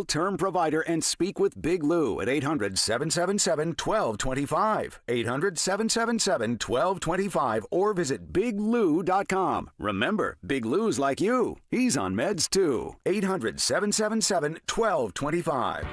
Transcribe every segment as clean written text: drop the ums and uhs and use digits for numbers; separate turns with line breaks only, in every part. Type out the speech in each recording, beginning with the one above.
all-term provider and speak with Big Lou at 800-777-1225. 800-777-1225 or visit biglou.com. Remember, Big Lou's like you. He's on meds too. 800-777-1225.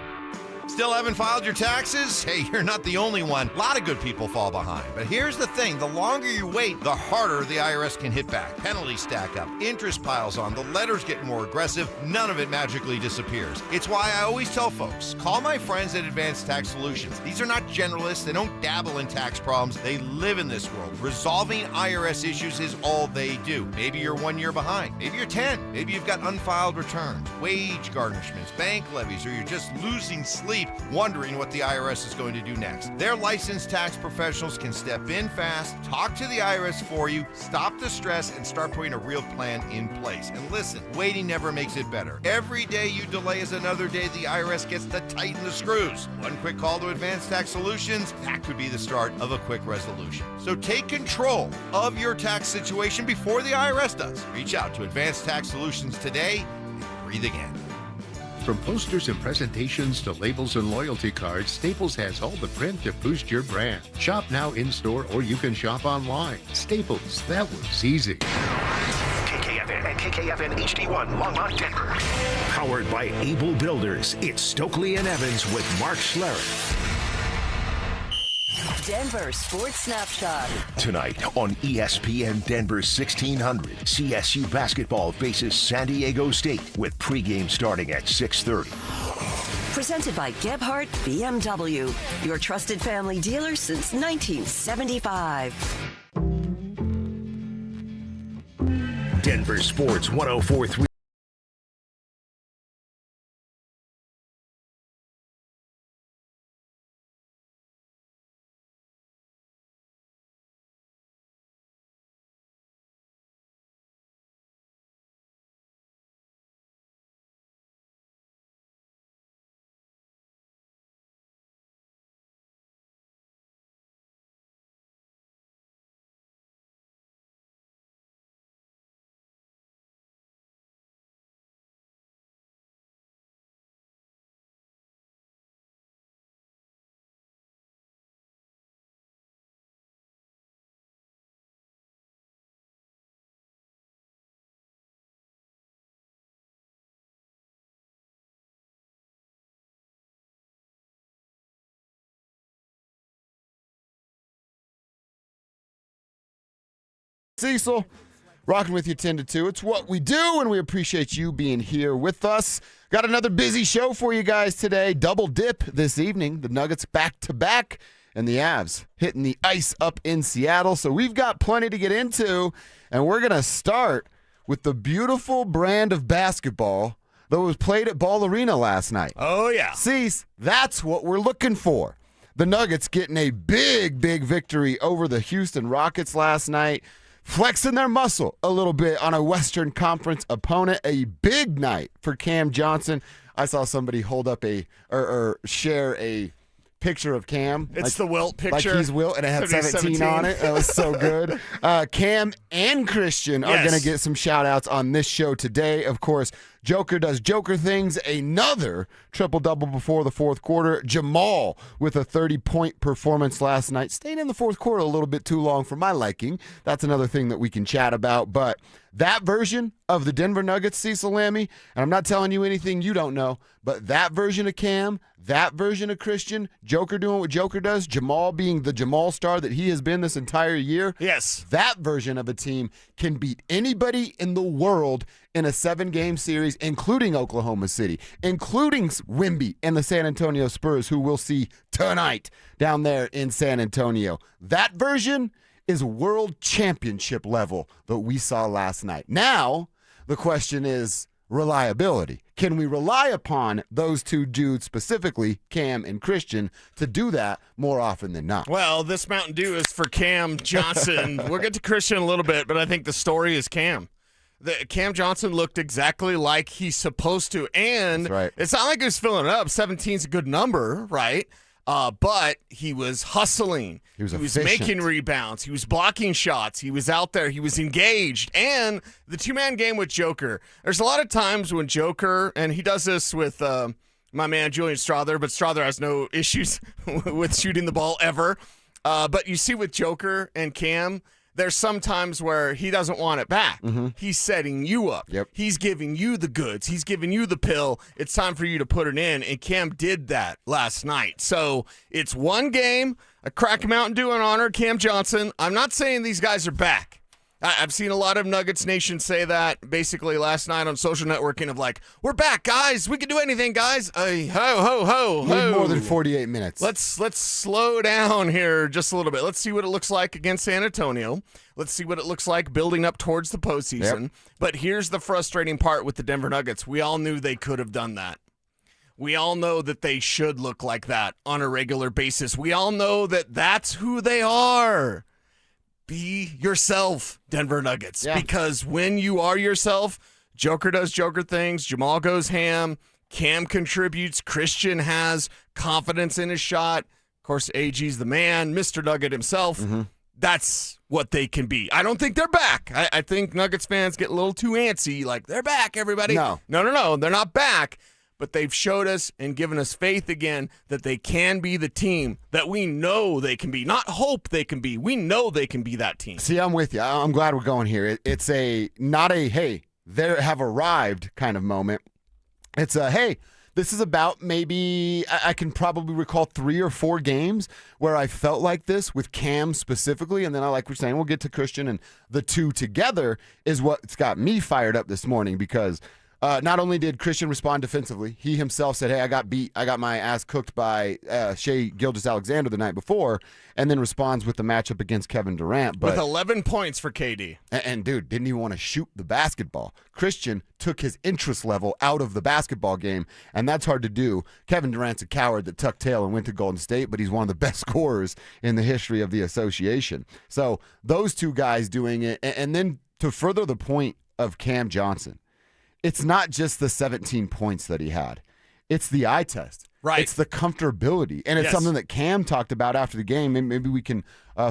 Still haven't filed your taxes? Hey, you're not the only one. A lot of good people fall behind. But here's the thing. The longer you wait, the harder the IRS can hit back. Penalties stack up. Interest piles on. The letters get more aggressive. None of it magically disappears. It's why I always tell folks, call my friends at Advanced Tax Solutions. These are not generalists. They don't dabble in tax problems. They live in this world. Resolving IRS issues is all they do. Maybe you're 1 year behind. Maybe you're 10. Maybe you've got unfiled returns, wage garnishments, bank levies, or you're just losing sleep wondering what the IRS is going to do next. Their licensed tax professionals can step in fast, talk to the IRS for you, stop the stress, and start putting a real plan in place. And listen, waiting never makes it better. Every day you delay is another day the IRS gets to tighten the screws. One quick call to Advanced Tax Solutions, that could be the start of a quick resolution. So take control of your tax situation before the IRS does. Reach out to Advanced Tax Solutions today and breathe again.
From posters and presentations to labels and loyalty cards, Staples has all the print to boost your brand. Shop now in-store or you can shop online. Staples, that was easy.
KKFN and KKFN HD1, Longmont, Denver.
Powered by Able Builders, it's Stokely and Evans with Mark Schlereth.
Denver Sports Snapshot.
Tonight on ESPN Denver 1600, CSU basketball faces San Diego State with pregame starting at 6:30.
Presented by Gebhardt BMW, your trusted family dealer since 1975.
Denver Sports 104.3.
Cecil, rocking with you 10 to 2. It's what we do, and we appreciate you being here with us. Got another busy show for you guys today. Double dip this evening. The Nuggets back-to-back, and the Avs hitting the ice up in Seattle. So we've got plenty to get into, and we're going to start with the beautiful brand of basketball that was played at Ball Arena last night.
Oh, yeah.
Cease, that's what we're looking for. The Nuggets getting a big victory over the Houston Rockets last night, flexing their muscle a little bit on a Western Conference opponent. A big night for Cam Johnson. I saw somebody hold up or share a picture of Cam.
It's the Wilt picture.
Like he's Wilt, and it had 17 on it. That was so good. Cam and Christian are going to get some shout-outs on this show today. Of course, Joker does Joker things. Another triple-double before the fourth quarter. Jamal with a 30-point performance last night. Stayed in the fourth quarter a little bit too long for my liking. That's another thing that we can chat about. But that version of the Denver Nuggets, Cecil Lammy, and I'm not telling you anything you don't know, but that version of Cam, that version of Christian, Joker doing what Joker does, Jamal being the Jamal star that he has been this entire year.
Yes.
That version of a team can beat anybody in the world in a 7-game series, including Oklahoma City, including Wemby and the San Antonio Spurs, who we'll see tonight down there in San Antonio. That version is world championship level that we saw last night. Now, the question is reliability. Can we rely upon those two dudes, specifically Cam and Christian, to do that more often than not?
Well, this Mountain Dew is for Cam Johnson. We'll get to Christian in a little bit, but I think the story is Cam. Cam Johnson looked exactly like he's supposed to, and
That's right.
It's not like he was filling it up. 17's a good number, right? But he was hustling.
He was
making rebounds. He was blocking shots. He was out there. He was engaged. And the two-man game with Joker. There's a lot of times when Joker, and he does this with my man Julian Strother, but Strother has no issues with shooting the ball ever. But you see with Joker and Cam, there's some times where he doesn't want it back.
Mm-hmm.
He's setting you up.
Yep.
He's giving you the goods. He's giving you the pill. It's time for you to put it in, and Cam did that last night. So it's one game. A Crack Mountain Dew in honor of Cam Johnson. I'm not saying these guys are back. I've seen a lot of Nuggets Nation say that basically last night on social networking of like, we're back, guys. We can do anything, guys. Ho.
Need more than 48 minutes.
Let's slow down here just a little bit. Let's see what it looks like against San Antonio. Let's see what it looks like building up towards the postseason.
Yep.
But here's the frustrating part with the Denver Nuggets. We all knew they could have done that. We all know that they should look like that on a regular basis. We all know that that's who they are. Be yourself, Denver Nuggets.
Yeah.
Because when you are yourself, Joker does Joker things, Jamal goes ham, Cam contributes, Christian has confidence in his shot. Of course, AG's the man, Mr. Nugget himself.
Mm-hmm.
That's what they can be. I don't think they're back. I think Nuggets fans get a little too antsy, like, they're back, everybody.
No,
they're not back. But they've showed us and given us faith again that they can be the team that we know they can be. Not hope they can be. We know they can be that team.
See, I'm with you. I'm glad we're going here. It's not a, hey, they have arrived kind of moment. It's a, hey, this is about maybe, I can probably recall 3 or 4 games where I felt like this with Cam specifically. And then like we're saying, we'll get to Christian, and the two together is what's got me fired up this morning because not only did Christian respond defensively, he himself said, hey, I got beat. I got my ass cooked by Shai Gilgeous-Alexander the night before, and then responds with the matchup against Kevin Durant. But,
with 11 points for KD.
And dude, didn't even want to shoot the basketball. Christian took his interest level out of the basketball game, and that's hard to do. Kevin Durant's a coward that tucked tail and went to Golden State, but he's one of the best scorers in the history of the association. So those two guys doing it, and then to further the point of Cam Johnson, it's not just the 17 points that he had. It's the eye test.
Right.
It's the comfortability. And it's something that Cam talked about after the game. Maybe we can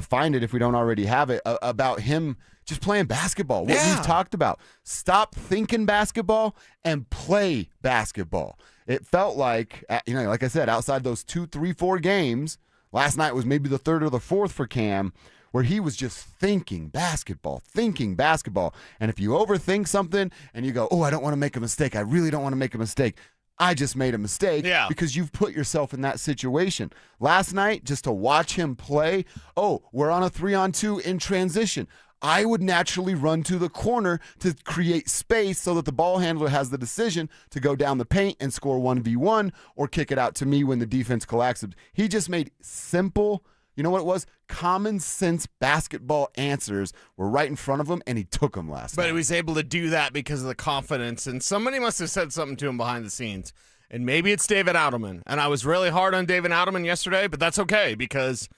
find it if we don't already have it, about him just playing basketball. What we've talked about. Stop thinking basketball and play basketball. It felt like, like I said, outside those 2, 3, 4 games, last night was maybe the 3rd or the 4th for Cam, where he was just thinking basketball. And if you overthink something and you go, oh, I don't want to make a mistake. I really don't want to make a mistake. I just made a mistake because you've put yourself in that situation. Last night, just to watch him play, we're on a 3-on-2 in transition. I would naturally run to the corner to create space so that the ball handler has the decision to go down the paint and score 1v1 or kick it out to me when the defense collapses. He just made simple, you know what it was? Common sense basketball answers were right in front of him, and he took them last night.
But he was able to do that because of the confidence, and somebody must have said something to him behind the scenes. And maybe it's David Adelman. And I was really hard on David Adelman yesterday, but that's okay because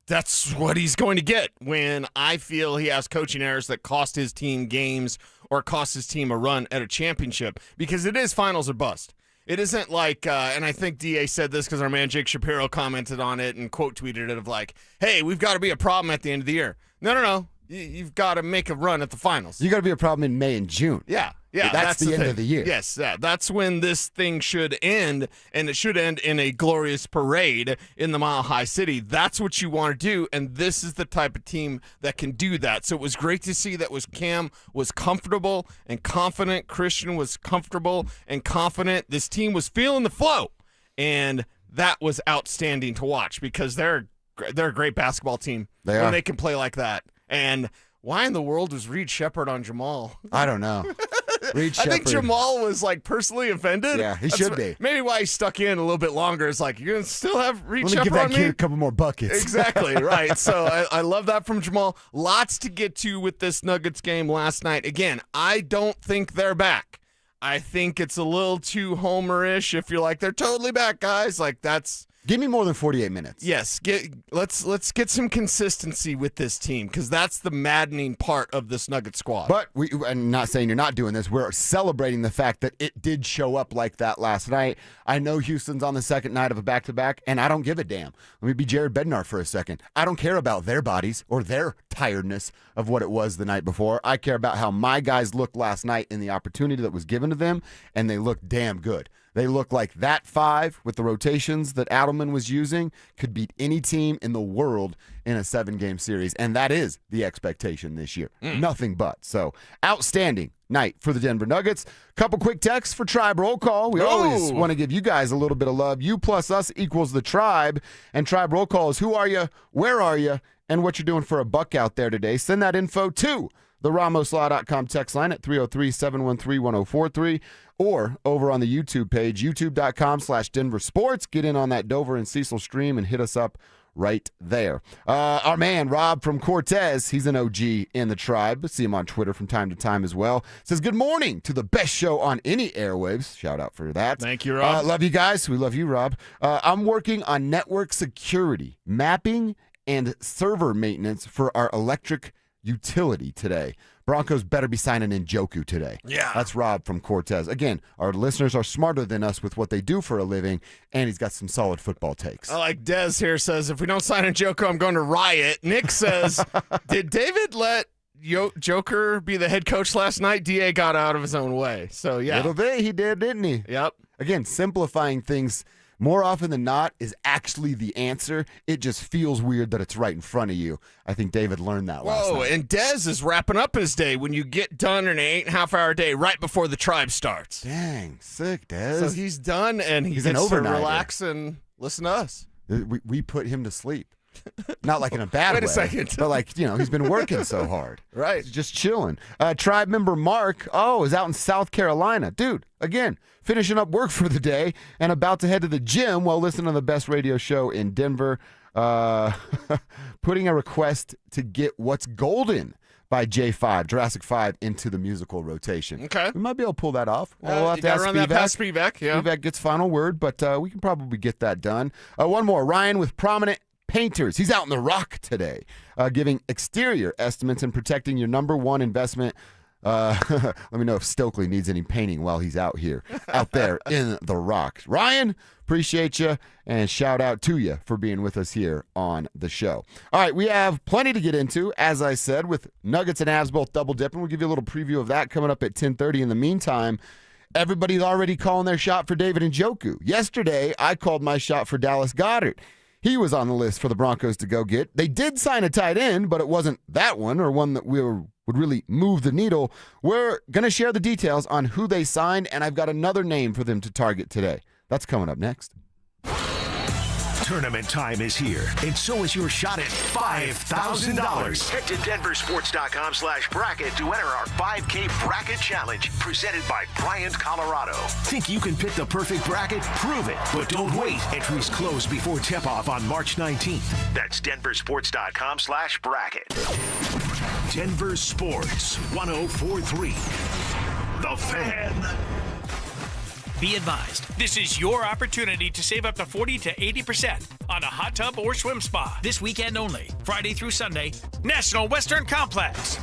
that's what he's going to get when I feel he has coaching errors that cost his team games or cost his team a run at a championship, because it is finals or bust. It isn't like, and I think DA said this because our man Jake Shapiro commented on it and quote tweeted it of like, hey, we've got to be a problem at the end of the year. No. You've got to make a run at the finals.
You got to be a problem in May and June.
Yeah.
That's the end of the year.
Yes, that's when this thing should end, and it should end in a glorious parade in the Mile High City. That's what you want to do, and this is the type of team that can do that. So it was great to see that Cam was comfortable and confident. Christian was comfortable and confident. This team was feeling the flow, and that was outstanding to watch because they're a great basketball team when they can play like that. And why in the world was Reed Shepherd on Jamal?
I don't know. Reed Shepherd.
I think Jamal was like personally offended.
Yeah, he should be.
Maybe why he stuck in a little bit longer is like, you're going to still have Reed Shepherd on me?
Let me give that kid a couple more buckets.
Exactly, right. So I love that from Jamal. Lots to get to with this Nuggets game last night. Again, I don't think they're back. I think it's a little too Homer-ish if you're like, they're totally back, guys. Like, that's...
Give me more than 48 minutes.
Yes, let's get some consistency with this team because that's the maddening part of this Nugget squad.
But I'm not saying you're not doing this. We're celebrating the fact that it did show up like that last night. I know Houston's on the second night of a back-to-back, and I don't give a damn. Let me be Jared Bednar for a second. I don't care about their bodies or their tiredness of what it was the night before. I care about how my guys looked last night in the opportunity that was given to them, and they looked damn good. They look like that 5 with the rotations that Adelman was using could beat any team in the world in a 7-game series, and that is the expectation this year. Nothing but. So, outstanding night for the Denver Nuggets. Couple quick texts for Tribe Roll Call. We always want to give you guys a little bit of love. You plus us equals the Tribe, and Tribe Roll Call is who are you, where are you, and what you're doing for a buck out there today. Send that info to the RamosLaw.com text line at 303-713-1043 or over on the YouTube page, youtube.com/DenverSports. Get in on that Dover and Cecil stream and hit us up right there. Our man, Rob from Cortez, he's an OG in the Tribe. See him on Twitter from time to time as well. Says, good morning to the best show on any airwaves. Shout out for that.
Thank you, Rob.
Love you guys. We love you, Rob. I'm working on network security, mapping, and server maintenance for our electric utility today. Broncos better be signing in Njoku today.
Yeah.
That's Rob from Cortez. Again, our listeners are smarter than us with what they do for a living, and he's got some solid football takes.
I like Dez here says, if we don't sign in Njoku, I'm going to riot. Nick says, did David let Joker be the head coach last night? DA got out of his own way. So, yeah.
Little bit he did, didn't he?
Yep.
Again, simplifying things more often than not is actually the answer. It just feels weird that it's right in front of you. I think David learned that last night.
And Dez is wrapping up his day when you get done in an 8.5-hour day right before the Tribe starts.
Dang, sick, Dez.
So he's done, and he
He's an
gets to
overnighter.
relax and listen to us.
We put him to sleep. Not like in a bad way.
Wait a second.
But like, he's been working so hard.
Right.
He's just chilling. Tribe member Mark, is out in South Carolina. Dude, again, finishing up work for the day and about to head to the gym while listening to the best radio show in Denver. Putting a request to get What's Golden by J5, Jurassic 5, into the musical rotation.
Okay.
We might be able to pull that off. We'll have
you
to
gotta
ask
run that past
Spivak.
Spivak, yeah.
Spivak gets final word, but we can probably get that done. One more. Ryan with Prominent Painters. He's out in the Rock today, giving exterior estimates and protecting your number one investment. Let me know if Stokely needs any painting while he's out there in the Rock. Ryan, appreciate you, and shout out to you for being with us here on the show. All right, we have plenty to get into, as I said, with Nuggets and Avs both double dipping. We'll give you a little preview of that coming up at 10:30. In the meantime, everybody's already calling their shot for David Njoku. Yesterday, I called my shot for Dallas Goedert. He was on the list for the Broncos to go get. They did sign a tight end, but it wasn't that one or one that would really move the needle. We're going to share the details on who they signed, and I've got another name for them to target today. That's coming up next.
Tournament time is here, and so is your shot at $5,000. Head to DenverSports.com/bracket to enter our 5K Bracket Challenge, presented by Bryant, Colorado. Think you can pick the perfect bracket? Prove it, but don't wait. Entries close before tip-off on March 19th. That's DenverSports.com/bracket. Denver Sports 104.3. The Fan.
Be advised, this is your opportunity to save up to 40 to 80% on a hot tub or swim spa. This weekend only, Friday through Sunday, National Western Complex.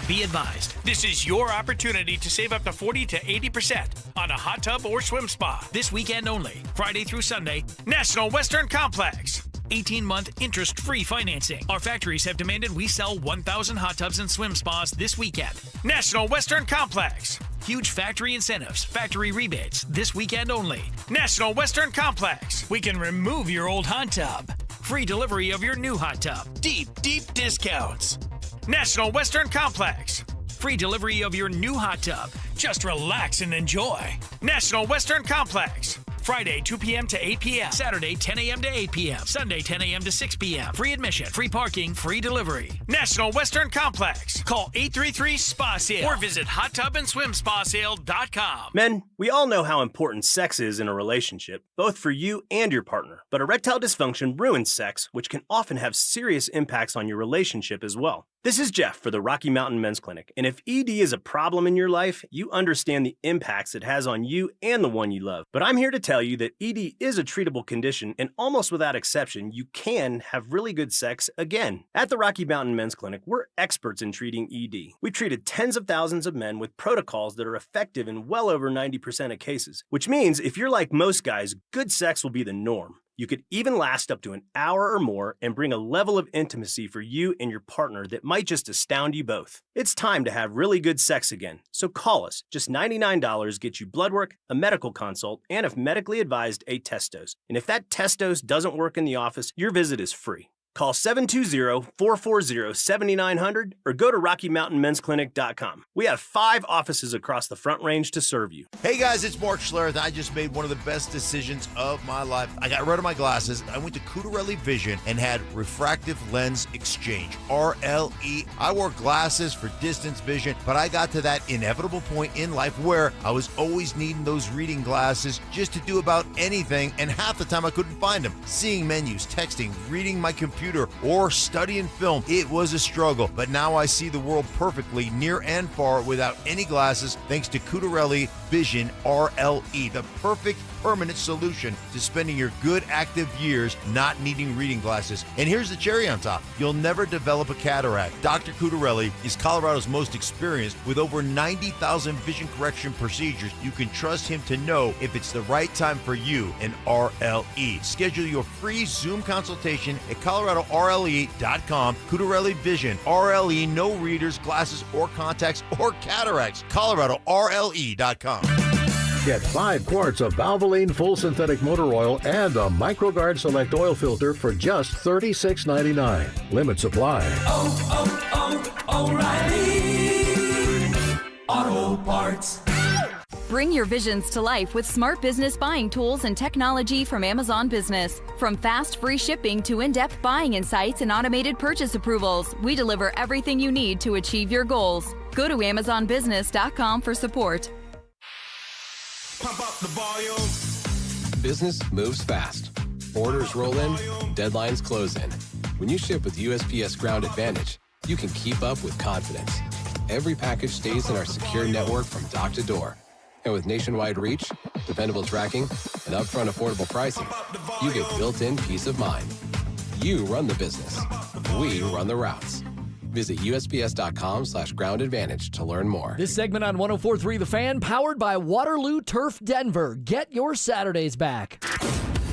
Be advised, this is your opportunity to save up to 40 to 80% on a hot tub or swim spa. This weekend only, Friday through Sunday, National Western Complex. 18-month interest-free financing. Our factories have demanded we sell 1,000 hot tubs and swim spas this weekend. National Western Complex. Huge factory incentives, factory rebates, this weekend only. National Western Complex. We can remove your old hot tub. Free delivery of your new hot tub. Deep, deep discounts. National Western Complex. Free delivery of your new hot tub. Just relax and enjoy. National Western Complex. Friday, 2 p.m. to 8 p.m. Saturday, 10 a.m. to 8 p.m. Sunday, 10 a.m. to 6 p.m. Free admission, free parking, free delivery. National Western Complex. Call 833-SPA-SALE or visit hottubandSwimSpaSale.com.
Men, we all know how important sex is in a relationship, both for you and your partner. But erectile dysfunction ruins sex, which can often have serious impacts on your relationship as well. This is Jeff for the Rocky Mountain Men's Clinic, and if ED is a problem in your life, you understand the impacts it has on you and the one you love. But I'm here to tell you that ED is a treatable condition, and almost without exception, you can have really good sex again. At the Rocky Mountain Men's Clinic, we're experts in treating ED. We've treated tens of thousands of men with protocols that are effective in well over 90% of cases, which means if you're like most guys, good sex will be the norm. You could even last up to an hour or more and bring a level of intimacy for you and your partner that might just astound you both. It's time to have really good sex again, so call us. Just $99 gets you blood work, a medical consult, and if medically advised, a test dose. And if that test dose doesn't work in the office, your visit is free. Call 720-440-7900 or go to RockyMountainMen'sClinic.com. We have 5 offices across the Front Range to serve you.
Hey guys, it's Mark Schlereth. I just made one of the best decisions of my life. I got rid of my glasses. I went to Cutarelli Vision and had refractive lens exchange, RLE. I wore glasses for distance vision, but I got to that inevitable point in life where I was always needing those reading glasses just to do about anything, and half the time I couldn't find them. Seeing menus, texting, reading my computer, or studying film, it was a struggle. But now I see the world perfectly, near and far, without any glasses, thanks to Cutarelli Vision RLE, the perfect permanent solution to spending your good active years not needing reading glasses. And here's the cherry on top. You'll never develop a cataract. Dr. Cutarelli is Colorado's most experienced with over 90,000 vision correction procedures. You can trust him to know if it's the right time for you and RLE. Schedule your free Zoom consultation at ColoradoRLE.com. Cutarelli Vision RLE, no readers, glasses, or contacts, or cataracts. ColoradoRLE.com.
Get 5 quarts of Valvoline full synthetic motor oil and a MicroGuard Select oil filter for just $36.99. Limit supply.
O'Reilly Auto Parts.
Bring your visions to life with smart business buying tools and technology from Amazon Business. From fast, free shipping to in-depth buying insights and automated purchase approvals, we deliver everything you need to achieve your goals. Go to AmazonBusiness.com for support.
Pump up the volume.
Business moves fast. Orders roll in, deadlines close in. When you ship with USPS Ground Advantage, you can keep up with confidence. Every package stays in our secure network from dock to door. And with nationwide reach, dependable tracking, and upfront affordable pricing, you get built-in peace of mind. You run the business. We run the routes. Visit USPS.com/Ground Advantage to learn more.
This segment on 104.3 The Fan, powered by Waterloo Turf Denver. Get your Saturdays back.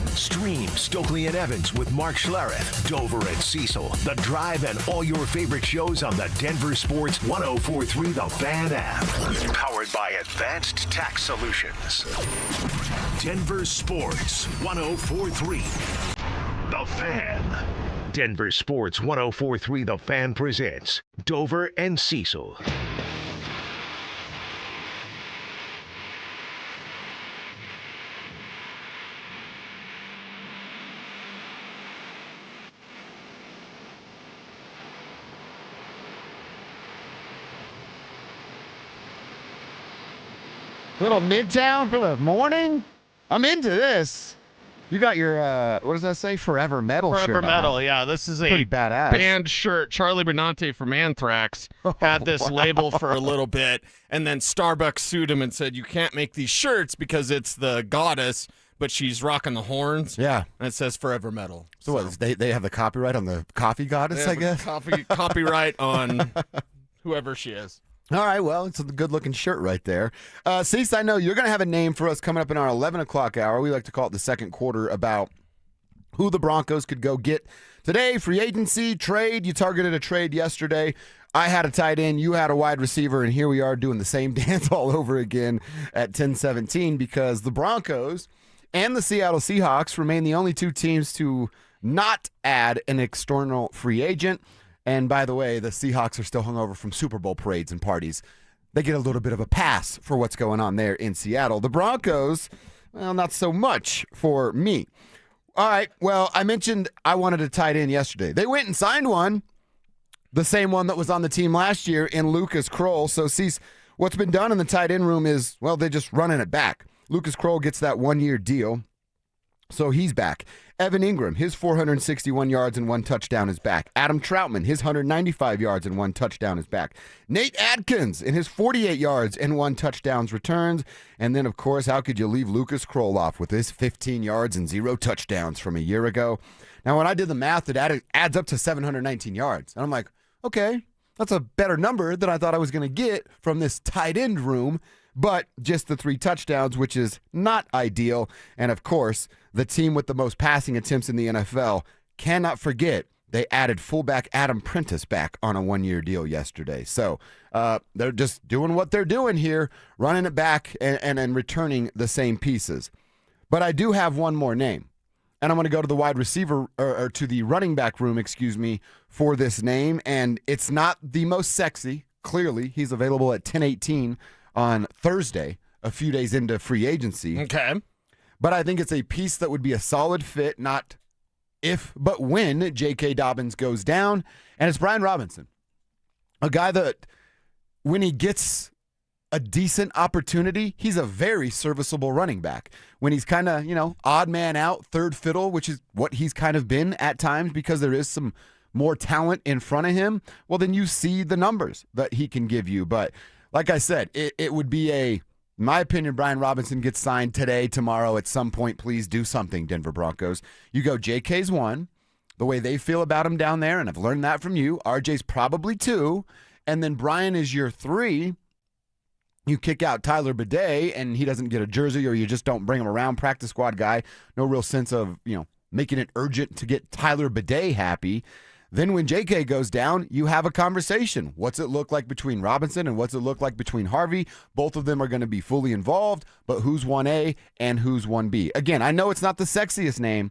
Stream Stokely and Evans with Mark Schlereth, Dover and Cecil, The Drive, and all your favorite shows on the Denver Sports 104.3 The Fan app. Powered by Advanced Tax Solutions. Denver Sports 104.3 The Fan. Denver Sports 104.3 The Fan presents Dover and Cecil.
Little Midtown for the morning? I'm into this. You got your, what does that say? Forever Metal shirt.
Forever Metal, yeah. This is a
pretty badass
band shirt. Charlie Bernante from Anthrax had this label for a little bit, and then Starbucks sued him and said, you can't make these shirts because it's the goddess, but she's rocking the horns.
Yeah.
And it says Forever Metal.
So what, they have the copyright on the coffee goddess, I guess?
Copyright on whoever she is.
All right, well, it's a good-looking shirt right there. Cecil, I know you're going to have a name for us coming up in our 11 o'clock hour. We like to call it the second quarter, about who the Broncos could go get today. Free agency, trade. You targeted a trade yesterday. I had a tight end. You had a wide receiver, and here we are doing the same dance all over again at 10:17 because the Broncos and the Seattle Seahawks remain the only two teams to not add an external free agent. And by the way, the Seahawks are still hungover from Super Bowl parades and parties. They get a little bit of a pass for what's going on there in Seattle. The Broncos, well, not so much for me. All right, well, I mentioned I wanted a tight end yesterday. They went and signed one, the same one that was on the team last year in Lucas Kroll. So, Cease, what's been done in the tight end room is, well, they're just running it back. Lucas Kroll gets that one-year deal, so he's back. Evan Ingram, his 461 yards and 1 touchdown is back. Adam Troutman, his 195 yards and 1 touchdown is back. Nate Adkins, in his 48 yards and 1 touchdowns returns. And then, of course, how could you leave Lucas Kroll off with his 15 yards and 0 touchdowns from a year ago? Now, when I did the math, it adds up to 719 yards. And I'm like, okay, that's a better number than I thought I was going to get from this tight end room. but just the 3 touchdowns, which is not ideal. And of course, the team with the most passing attempts in the NFL cannot forget they added fullback Adam Prentice back on a 1-year deal yesterday. So they're just doing what they're doing here, running it back and returning the same pieces. But I do have one more name, and I'm going to go to the wide receiver or to the running back room, for this name. And it's not the most sexy. Clearly, he's available at 10:18 on Thursday, a few days into free agency.
Okay.
But I think it's a piece that would be a solid fit, not if, but when J.K. Dobbins goes down. And it's Brian Robinson, a guy that when he gets a decent opportunity, he's a very serviceable running back. When he's kind of, odd man out, third fiddle, which is what he's kind of been at times because there is some more talent in front of him, well, then you see the numbers that he can give you. But like I said, it would be in my opinion, Brian Robinson gets signed today, tomorrow, at some point. Please do something, Denver Broncos. You go JK's 1, the way they feel about him down there, and I've learned that from you. RJ's probably 2, and then Brian is your 3. You kick out Tyler Bidet, and he doesn't get a jersey, or you just don't bring him around, practice squad guy. No real sense of, making it urgent to get Tyler Bidet happy. Then when JK goes down, you have a conversation. What's it look like between Robinson and what's it look like between Harvey? Both of them are going to be fully involved, but who's 1A and who's 1B? Again, I know it's not the sexiest name,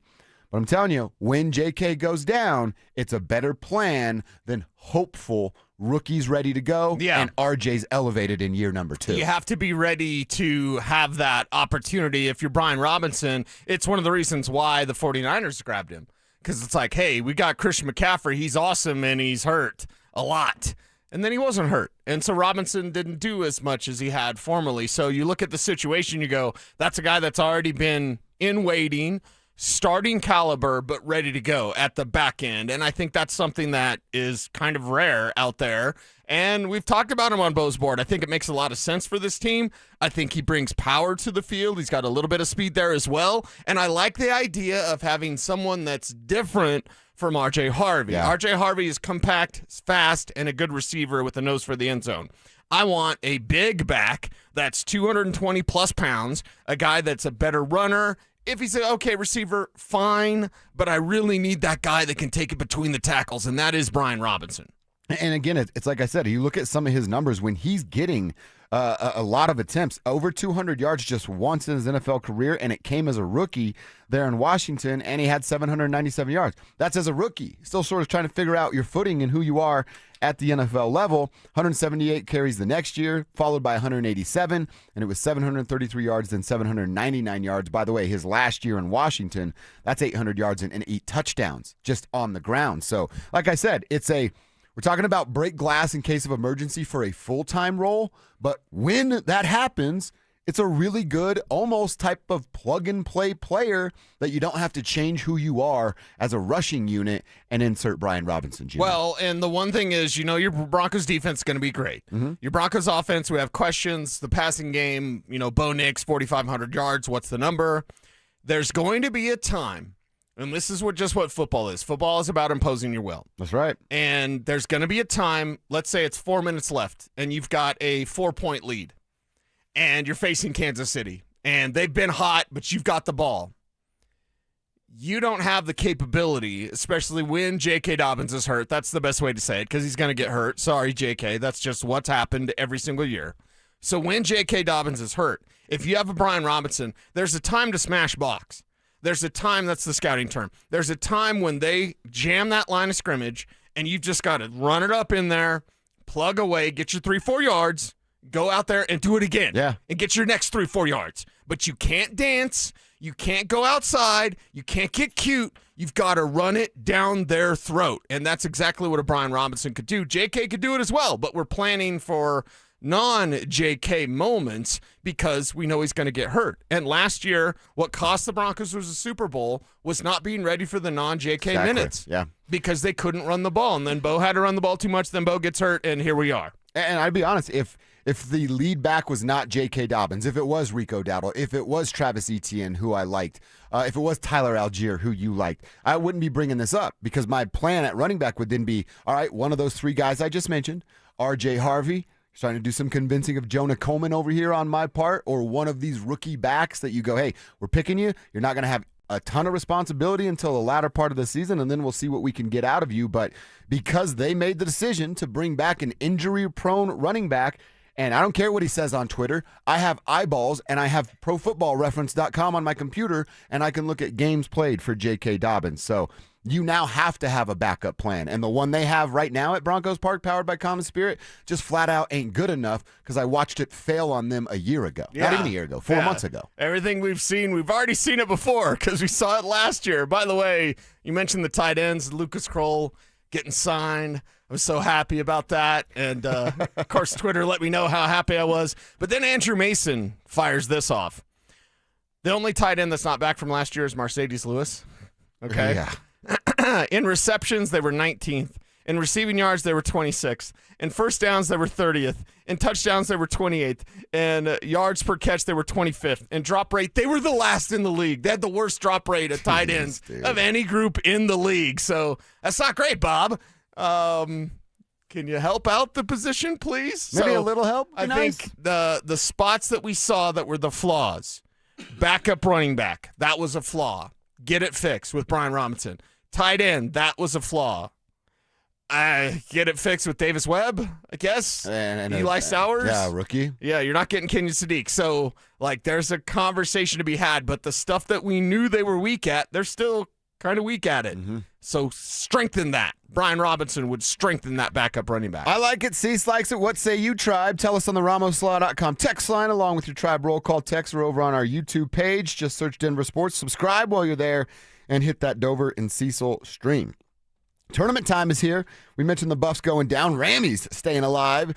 but I'm telling you, when JK goes down, it's a better plan than hopeful rookies ready to go, and RJ's elevated in year number 2.
You have to be ready to have that opportunity. If you're Brian Robinson, it's one of the reasons why the 49ers grabbed him. Because it's like, hey, we got Christian McCaffrey. He's awesome, and he's hurt a lot. And then he wasn't hurt. And so Robinson didn't do as much as he had formerly. So you look at the situation, you go, that's a guy that's already been in waiting, starting caliber, but ready to go at the back end. And I think that's something that is kind of rare out there. And we've talked about him on Bo's board. I think it makes a lot of sense for this team. I think he brings power to the field. He's got a little bit of speed there as well. And I like the idea of having someone that's different from R.J. Harvey.
Yeah.
R.J. Harvey is compact, fast, and a good receiver with a nose for the end zone. I want a big back that's 220-plus pounds, a guy that's a better runner. If he's an okay receiver, fine, but I really need that guy that can take it between the tackles, and that is Brian Robinson.
And again, it's like I said, you look at some of his numbers when he's getting a lot of attempts, over 200 yards just once in his NFL career, and it came as a rookie there in Washington, and he had 797 yards. That's as a rookie. Still sort of trying to figure out your footing and who you are at the NFL level. 178 carries the next year, followed by 187, and it was 733 yards, then 799 yards. By the way, his last year in Washington, that's 800 yards and 8 touchdowns just on the ground. So, like I said, we're talking about break glass in case of emergency for a full-time role, but when that happens, it's a really good, almost type of plug-and-play player that you don't have to change who you are as a rushing unit and insert Brian Robinson Jr.
Well, and the one thing is, your Broncos defense is going to be great.
Mm-hmm.
Your Broncos offense, we have questions. The passing game, Bo Nix, 4,500 yards. What's the number? There's going to be a time. And this is what football is. Football is about imposing your will.
That's right.
And there's going to be a time, let's say it's 4 minutes left, and you've got a 4-point lead, and you're facing Kansas City, and they've been hot, but you've got the ball. You don't have the capability, especially when J.K. Dobbins is hurt. That's the best way to say it, because he's going to get hurt. Sorry, J.K. That's just what's happened every single year. So when J.K. Dobbins is hurt, if you have a Brian Robinson, there's a time to smash box. There's a time, that's the scouting term. There's a time when they jam that line of scrimmage, and you've just got to run it up in there, plug away, get your 3-4 yards, go out there and do it again.
Yeah.
And get your next 3-4 yards. But you can't dance. You can't go outside. You can't get cute. You've got to run it down their throat. And that's exactly what a Brian Robinson could do. JK could do it as well, but we're planning for non-JK moments because we know he's going to get hurt. And last year, what cost the Broncos was a Super Bowl was not being ready for the non-JK minutes.
Yeah.
Because they couldn't run the ball. And then Bo had to run the ball too much, then Bo gets hurt, and here we are.
And I'd be honest, if the lead back was not J.K. Dobbins, if it was Rico Dowdle, if it was Travis Etienne, who I liked, if it was Tyler Algier, who you liked, I wouldn't be bringing this up because my plan at running back would then be, all right, one of those 3 guys I just mentioned, R.J. Harvey, Trying to do some convincing of Jonah Coleman over here on my part, or one of these rookie backs that you go, hey, we're picking you. You're not going to have a ton of responsibility until the latter part of the season, and then we'll see what we can get out of you. But because they made the decision to bring back an injury-prone running back, and I don't care what he says on Twitter, I have eyeballs, and I have ProFootballReference.com on my computer, and I can look at games played for J.K. Dobbins. So you now have to have a backup plan. And the one they have right now at Broncos Park, powered by Common Spirit, just flat out ain't good enough because I watched it fail on them a year ago.
Yeah.
Not even a year ago, 4 months ago.
Everything we've seen, we've already seen it before because we saw it last year. By the way, you mentioned the tight ends, Lucas Kroll getting signed. I was so happy about that. And, of course, Twitter let me know how happy I was. But then Andrew Mason fires this off. The only tight end that's not back from last year is Mercedes Lewis. Okay?
Yeah.
In receptions, they were 19th. In receiving yards, they were 26th. In first downs, they were 30th. In touchdowns, they were 28th. And yards per catch, they were 25th. And drop rate, they were the last in the league. They had the worst drop rate of tight ends of any group in the league. So that's not great, Bob. Can you help out the position, please?
Maybe a little help?
I think the spots that we saw that were the flaws. Backup running back, that was a flaw. Get it fixed with Brian Robinson. Tight end, that was a flaw. Get it fixed with Davis Webb, I guess. And Eli Sowers.
Yeah, rookie.
Yeah, you're not getting Kenyon Sadiq. So, there's a conversation to be had, but the stuff that we knew they were weak at, they're still kind of weak at it.
Mm-hmm.
So, strengthen that. Brian Robinson would strengthen that backup running back.
I like it. Cease likes it. What say you, Tribe? Tell us on the RamosLaw.com text line along with your Tribe roll call text or over on our YouTube page. Just search Denver Sports. Subscribe while you're there and hit that Dover and Cecil stream. Tournament time is here. We mentioned the Buffs going down. Rammies staying alive.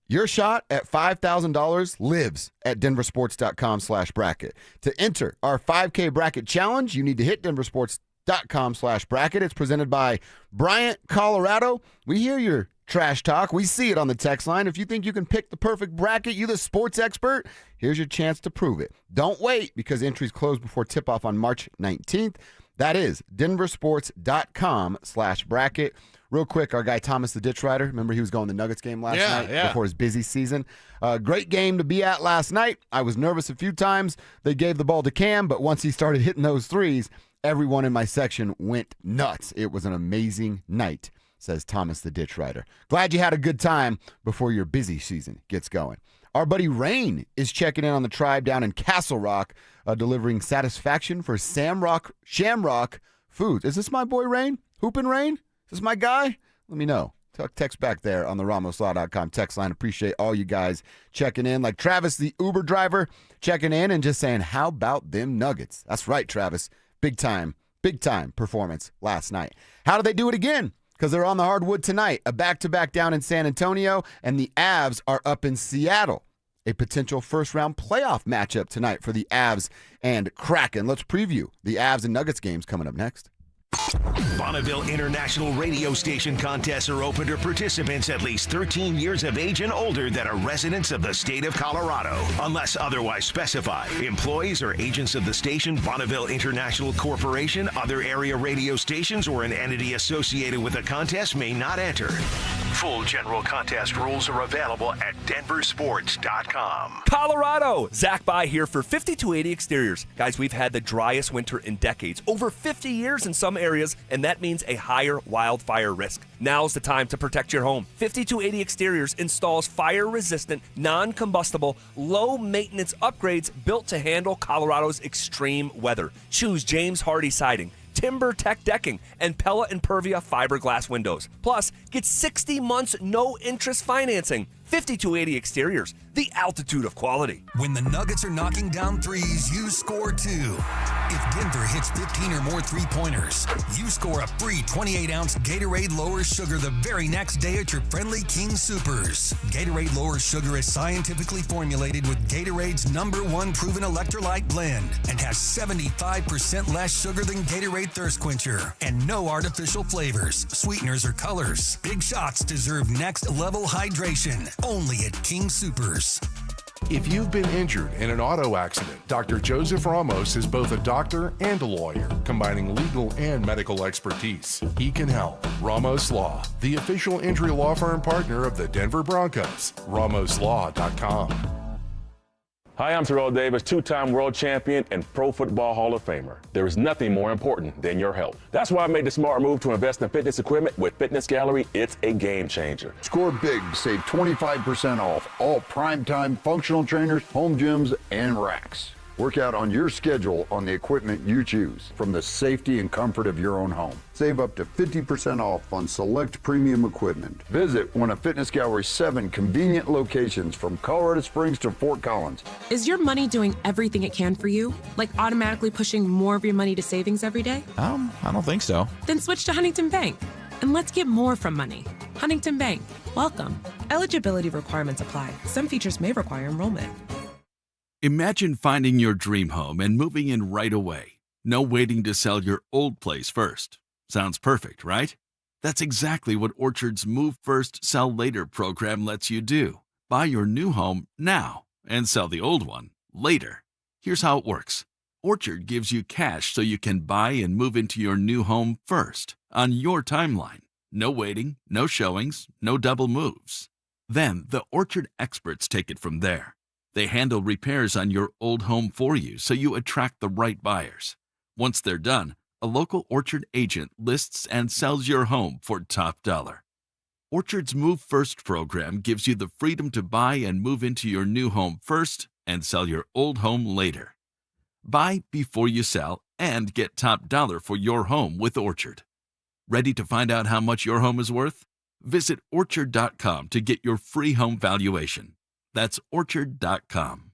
Your shot at $5,000 lives at DenverSports.com/bracket. To enter our 5K bracket challenge, you need to hit DenverSports.com/bracket. It's presented by Bryant, Colorado. We hear your trash talk. We see it on the text line. If you think you can pick the perfect bracket, you the sports expert, here's your chance to prove it. Don't wait because entries close before tip-off on March 19th. That is DenverSports.com/bracket. Real quick, our guy Thomas the Ditch Rider, remember he was going to the Nuggets game last night before his busy season. Great game to be at last night. I was nervous a few times. They gave the ball to Cam, but once he started hitting those threes, everyone in my section went nuts. It was an amazing night, says Thomas the Ditch Rider. Glad you had a good time before your busy season gets going. Our buddy Rain is checking in on the Tribe down in Castle Rock, delivering satisfaction for Shamrock Foods. Is this my boy Rain? Hoopin' Rain? Is this my guy? Let me know. Text back there on the RamosLaw.com text line. Appreciate all you guys checking in. Like Travis, the Uber driver, checking in and just saying, how about them Nuggets? That's right, Travis. Big time performance last night. How do they do it again? Because they're on the hardwood tonight. A back-to-back down in San Antonio, and the Avs are up in Seattle. A potential first-round playoff matchup tonight for the Avs and Kraken. Let's preview the Avs and Nuggets games coming up next.
Bonneville International Radio Station contests are open to participants at least 13 years of age and older that are residents of the state of Colorado. Unless otherwise specified, employees or agents of the station, Bonneville International Corporation, other area radio stations, or an entity associated with the contest may not enter. Full general contest rules are available at DenverSports.com.
Colorado! Zach By here for 5280 Exteriors. Guys, we've had the driest winter in decades, over 50 years in some areas, and that means a higher wildfire risk. Now's the time to protect your home. 5280 Exteriors installs fire-resistant, non-combustible, low-maintenance upgrades built to handle Colorado's extreme weather. Choose James Hardy Siding, Timber Tech decking, and Pella Impervia fiberglass windows. Plus, get 60 months no-interest financing. 5280 Exteriors, the altitude of quality.
When the Nuggets are knocking down threes, you score too. If Denver hits 15 or more three-pointers, you score a free 28-ounce Gatorade Lower Sugar the very next day at your friendly King Soopers. Gatorade Lower Sugar is scientifically formulated with Gatorade's #1 proven electrolyte blend and has 75% less sugar than Gatorade Thirst Quencher and no artificial flavors, sweeteners, or colors. Big shots deserve next-level hydration. Only at King Soopers.
If you've been injured in an auto accident, Dr. Joseph Ramos is both a doctor and a lawyer, combining legal and medical expertise. He can help. Ramos Law, the official injury law firm partner of the Denver Broncos. RamosLaw.com.
Hi, I'm Terrell Davis, two-time world champion and Pro Football Hall of Famer. There is nothing more important than your health. That's why I made the smart move to invest in fitness equipment with Fitness Gallery. It's a game changer.
Score big, save 25% off all primetime functional trainers, home gyms, and racks. Work out on your schedule on the equipment you choose from the safety and comfort of your own home. Save up to 50% off on select premium equipment. Visit one of Fitness Gallery's 7 convenient locations from Colorado Springs to Fort Collins.
Is your money doing everything it can for you? Like automatically pushing more of your money to savings every day?
I don't think so.
Then switch to Huntington Bank. And let's get more from money. Huntington Bank. Welcome. Eligibility requirements apply. Some features may require enrollment.
Imagine finding your dream home and moving in right away. No waiting to sell your old place first. Sounds perfect, right? That's exactly what Orchard's Move First, Sell Later program lets you do. Buy your new home now and sell the old one later. Here's how it works. Orchard gives you cash so you can buy and move into your new home first, on your timeline. No waiting, no showings, no double moves. Then the Orchard experts take it from there. They handle repairs on your old home for you so you attract the right buyers. Once they're done, a local Orchard agent lists and sells your home for top dollar. Orchard's Move First program gives you the freedom to buy and move into your new home first and sell your old home later. Buy before you sell and get top dollar for your home with Orchard. Ready to find out how much your home is worth? Visit Orchard.com to get your free home valuation. That's Orchard.com.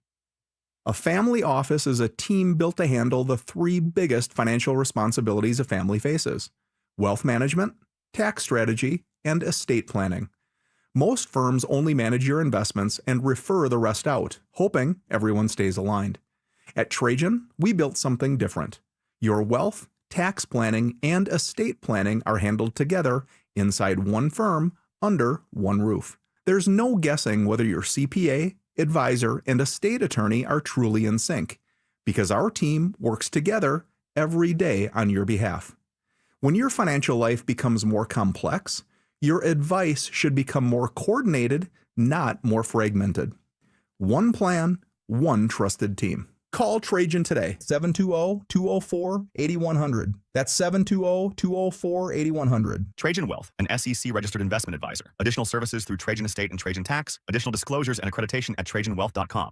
A family office is a team built to handle the 3 biggest financial responsibilities a family faces: wealth management, tax strategy, and estate planning. Most firms only manage your investments and refer the rest out, hoping everyone stays aligned. At Trajan, we built something different. Your wealth, tax planning, and estate planning are handled together inside one firm under one roof. There's no guessing whether your CPA, advisor, and estate attorney are truly in sync, because our team works together every day on your behalf. When your financial life becomes more complex, your advice should become more coordinated, not more fragmented. One plan, one trusted team. Call Trajan today, 720-204-8100. That's 720-204-8100.
Trajan Wealth, an SEC registered investment advisor. Additional services through Trajan Estate and Trajan Tax. Additional disclosures and accreditation at TrajanWealth.com.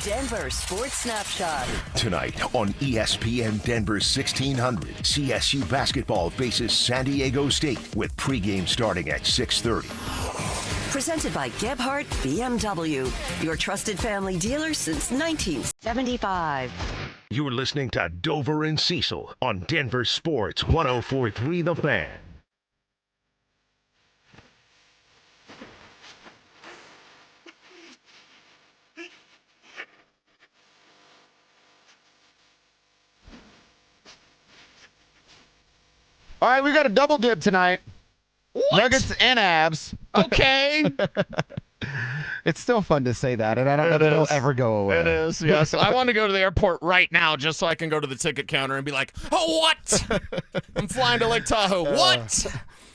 Denver Sports Snapshot.
Tonight on ESPN Denver 1600, CSU basketball faces San Diego State with pregame starting at 6:30.
Presented by Gebhardt BMW, your trusted family dealer since 1975.
You're listening to Dover and Cecil on Denver Sports 104.3 The Fan.
All right, we got a double dip tonight. What? Nuggets and Abs.
Okay.
It's still fun to say that, and I don't know if it'll ever go away.
It is, yeah. So I want to go to the airport right now just so I can go to the ticket counter and be like, oh, what? I'm flying to Lake Tahoe. What?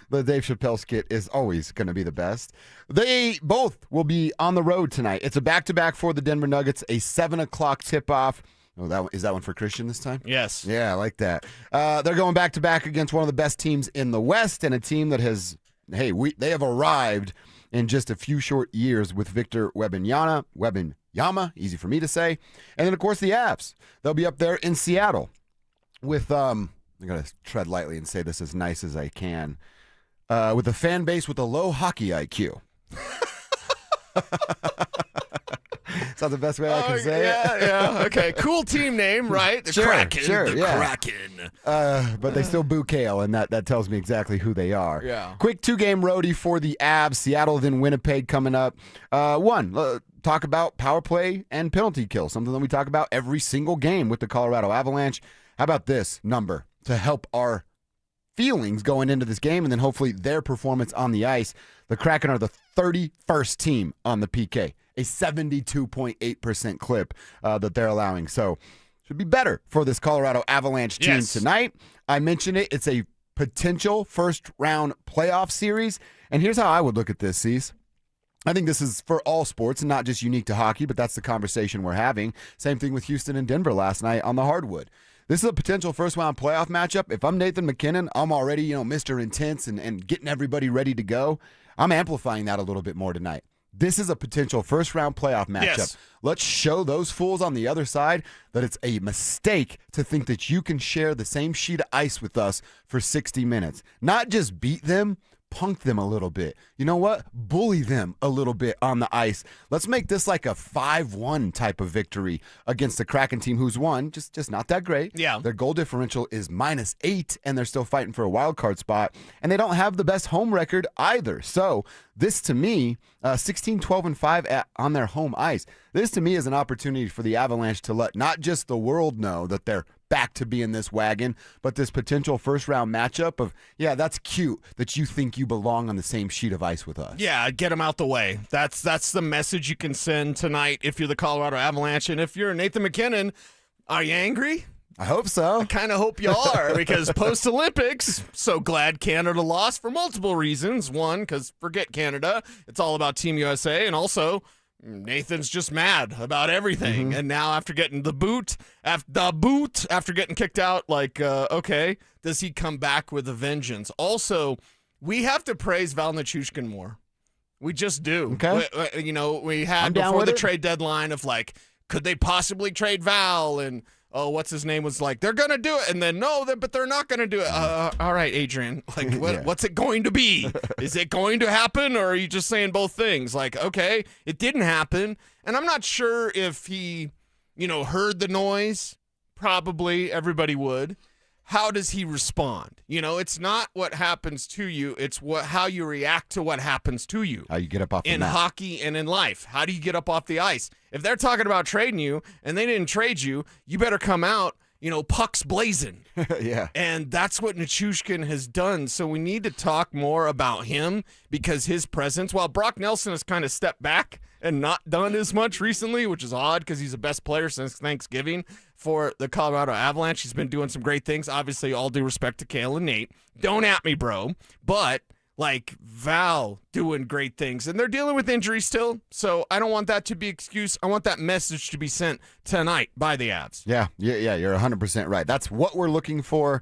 The Dave Chappelle skit is always going to be the best. They both will be on the road tonight. It's a back-to-back for the Denver Nuggets, a 7 o'clock tip-off. Oh, is that one for Christian this time?
Yes.
Yeah, I like that. They're going back-to-back against one of the best teams in the West and a team that has, they have arrived in just a few short years with Victor Wembanyama, easy for me to say. And then, of course, the Avs. They'll be up there in Seattle with, I'm going to tread lightly and say this as nice as I can, with a fan base with a low hockey IQ. Is that the best way I can say it?
Yeah. Okay. Cool team name, right? The Kraken. Kraken.
But they still boo Kale, and that tells me exactly who they are.
Yeah.
Quick 2-game roadie for the Avs. Seattle, then Winnipeg coming up. Talk about power play and penalty kill, something that we talk about every single game with the Colorado Avalanche. How about this number to help our feelings going into this game and then hopefully their performance on the ice? The Kraken are the 31st team on the PK. a 72.8% clip that they're allowing. So should be better for this Colorado Avalanche team tonight. I mentioned it. It's a potential first-round playoff series. And here's how I would look at this, Cease. I think this is for all sports and not just unique to hockey, but that's the conversation we're having. Same thing with Houston and Denver last night on the hardwood. This is a potential first-round playoff matchup. If I'm Nathan MacKinnon, I'm already, Mr. Intense and getting everybody ready to go. I'm amplifying that a little bit more tonight. This is a potential first-round playoff matchup.
Yes.
Let's show those fools on the other side that it's a mistake to think that you can share the same sheet of ice with us for 60 minutes. Not just beat them, punk them a little bit. You know what? Bully them a little bit on the ice. Let's make this like a 5-1 type of victory against the Kraken team who's won, just not that great.
Yeah.
Their goal differential is -8, and they're still fighting for a wild card spot, and they don't have the best home record either. So this, to me, 16, 12, and 5 on their home ice, this, to me, is an opportunity for the Avalanche to let not just the world know that they're back to being this wagon, but this potential first-round matchup of, yeah, that's cute that you think you belong on the same sheet of ice with us.
Yeah, get them out the way. That's the message you can send tonight if you're the Colorado Avalanche. And if you're Nathan MacKinnon, are you angry?
I hope so.
I kind of hope you are, because post-Olympics, so glad Canada lost for multiple reasons. One, because forget Canada. It's all about Team USA. And also, Nathan's just mad about everything. And now after getting the boot, after getting kicked out, okay, does he come back with a vengeance? Also, we have to praise Val Nichushkin more. We just do.
Okay.
We had before the trade deadline of could they possibly trade Val? And what's his name was they're going to do it. And then, but they're not going to do it. All right, Adrian, what's it going to be? Is it going to happen? Or are you just saying both things? Okay, it didn't happen. And I'm not sure if he, heard the noise. Probably everybody would. How does he respond? It's not what happens to you. It's how you react to what happens to you.
How you get up off the mat.
In hockey and in life. How do you get up off the ice? If they're talking about trading you and they didn't trade you, you better come out, pucks blazing.
Yeah.
And that's what Nichushkin has done. So we need to talk more about him because his presence, while Brock Nelson has kind of stepped back and not done as much recently, which is odd because he's the best player since Thanksgiving for the Colorado Avalanche. He's been doing some great things. Obviously, all due respect to Kale and Nate. Don't at me, bro. But, Val doing great things. And they're dealing with injuries still, so I don't want that to be excuse. I want that message to be sent tonight by the Avs.
Yeah, you're 100% right. That's what we're looking for.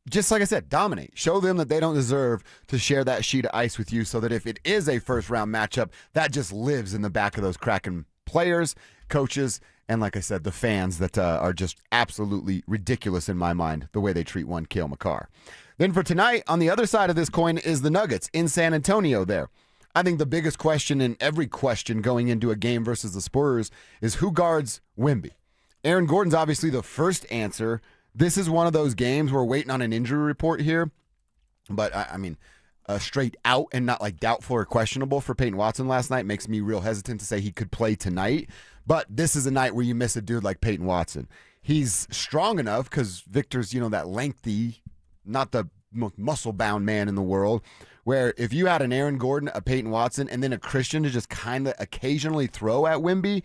Just like I said, dominate. Show them that they don't deserve to share that sheet of ice with you so that if it is a first-round matchup, that just lives in the back of those Kraken players, coaches, and like I said, the fans that are just absolutely ridiculous in my mind, the way they treat one Cale Makar. Then for tonight, on the other side of this coin is the Nuggets in San Antonio there. I think the biggest question in every question going into a game versus the Spurs is who guards Wemby. Aaron Gordon's obviously the first answer. This is one of those games we're waiting on an injury report here. But, straight out and not doubtful or questionable for Peyton Watson last night makes me real hesitant to say he could play tonight. But this is a night where you miss a dude like Peyton Watson. He's strong enough because Victor's, that lengthy, not the most muscle-bound man in the world, where if you had an Aaron Gordon, a Peyton Watson, and then a Christian to just kind of occasionally throw at Wemby,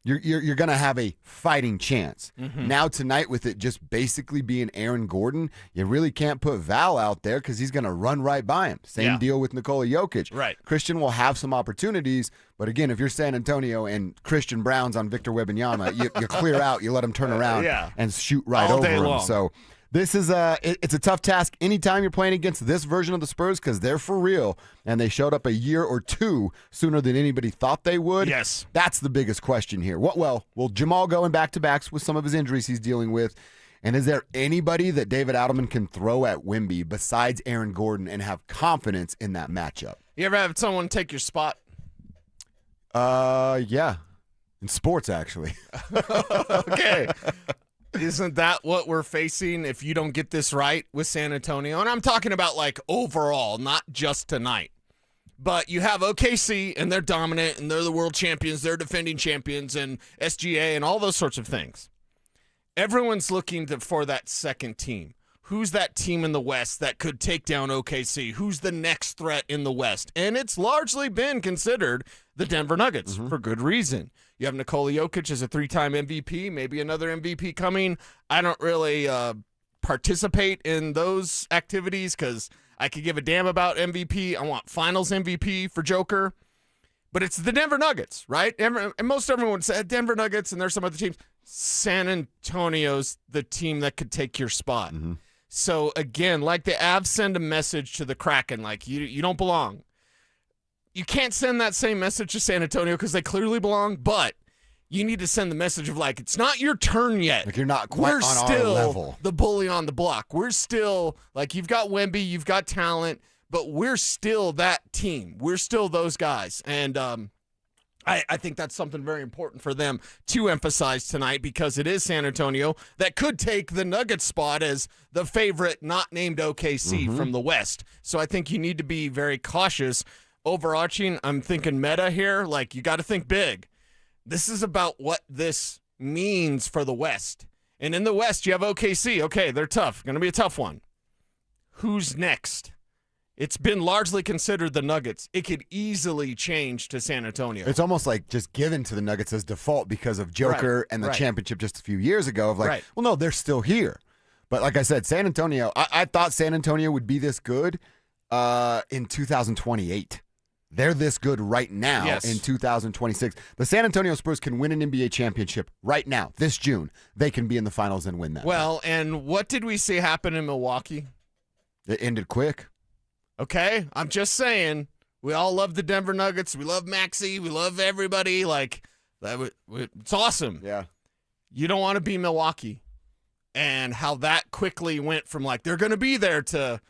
you're going to have a fighting chance. Now tonight with it just basically being Aaron Gordon, you really can't put Val out there because he's going to run right by him. Same deal with Nikola Jokic.
Right.
Christian will have some opportunities, but again, if you're San Antonio and Christian Brown's on Victor Wembanyama, you clear out, you let him turn around and shoot right
all
over
day
him.
long.
So this is it's a tough task anytime you're playing against this version of the Spurs because they're for real, and they showed up a year or two sooner than anybody thought they would.
Yes.
That's the biggest question here. Will Jamal going back-to-backs with some of his injuries he's dealing with, and is there anybody that David Adelman can throw at Wemby besides Aaron Gordon and have confidence in that matchup?
You ever have someone take your spot?
Yeah. In sports, actually.
Okay. Isn't that what we're facing if you don't get this right with San Antonio? And I'm talking about overall, not just tonight. But you have OKC, and they're dominant, and they're the world champions, they're defending champions, and SGA, and all those sorts of things. Everyone's looking for that second team. who's that team in the West that could take down OKC? Who's the next threat in the West? And it's largely been considered the Denver Nuggets for good reason. You have Nikola Jokic as a 3-time MVP, maybe another MVP coming. I don't really participate in those activities because I could give a damn about MVP. I want finals MVP for Joker. But it's the Denver Nuggets, right? And most everyone would say Denver Nuggets, and there's some other teams. San Antonio's the team that could take your spot. So, again, like the Avs send a message to the Kraken, like, you don't belong. You can't send that same message to San Antonio because they clearly belong, but you need to send the message of, like, it's not your turn yet.
Like, you're not quite on our level.
The bully on the block. We're still, like, you've got Wemby, you've got talent, but we're still that team. We're still those guys. And I think that's something very important for them to emphasize tonight because it is San Antonio that could take the Nuggets spot as the favorite not named OKC from the West. So I think you need to be very cautious. Overarching, I'm thinking meta here. Like, you got to think big. This is about what this means for the West. And in the West, you have OKC. Okay, they're tough. Going to be a tough one. Who's next? It's been largely considered the Nuggets. It could easily change to San Antonio.
It's almost like just given to the Nuggets as default because of Joker and the championship just a few years ago of like, well, no, they're still here. But like I said, San Antonio, I thought San Antonio would be this good in 2028. They're this good right now in 2026. The San Antonio Spurs can win an NBA championship right now, this June. They can be in the finals and win that.
Well, and what did we see happen in Milwaukee?
It ended quick.
Okay, I'm just saying, we all love the Denver Nuggets. We love Maxey. We love everybody. Like, it's awesome.
Yeah.
You don't want to be Milwaukee. And how that quickly went from, like, they're going to be there to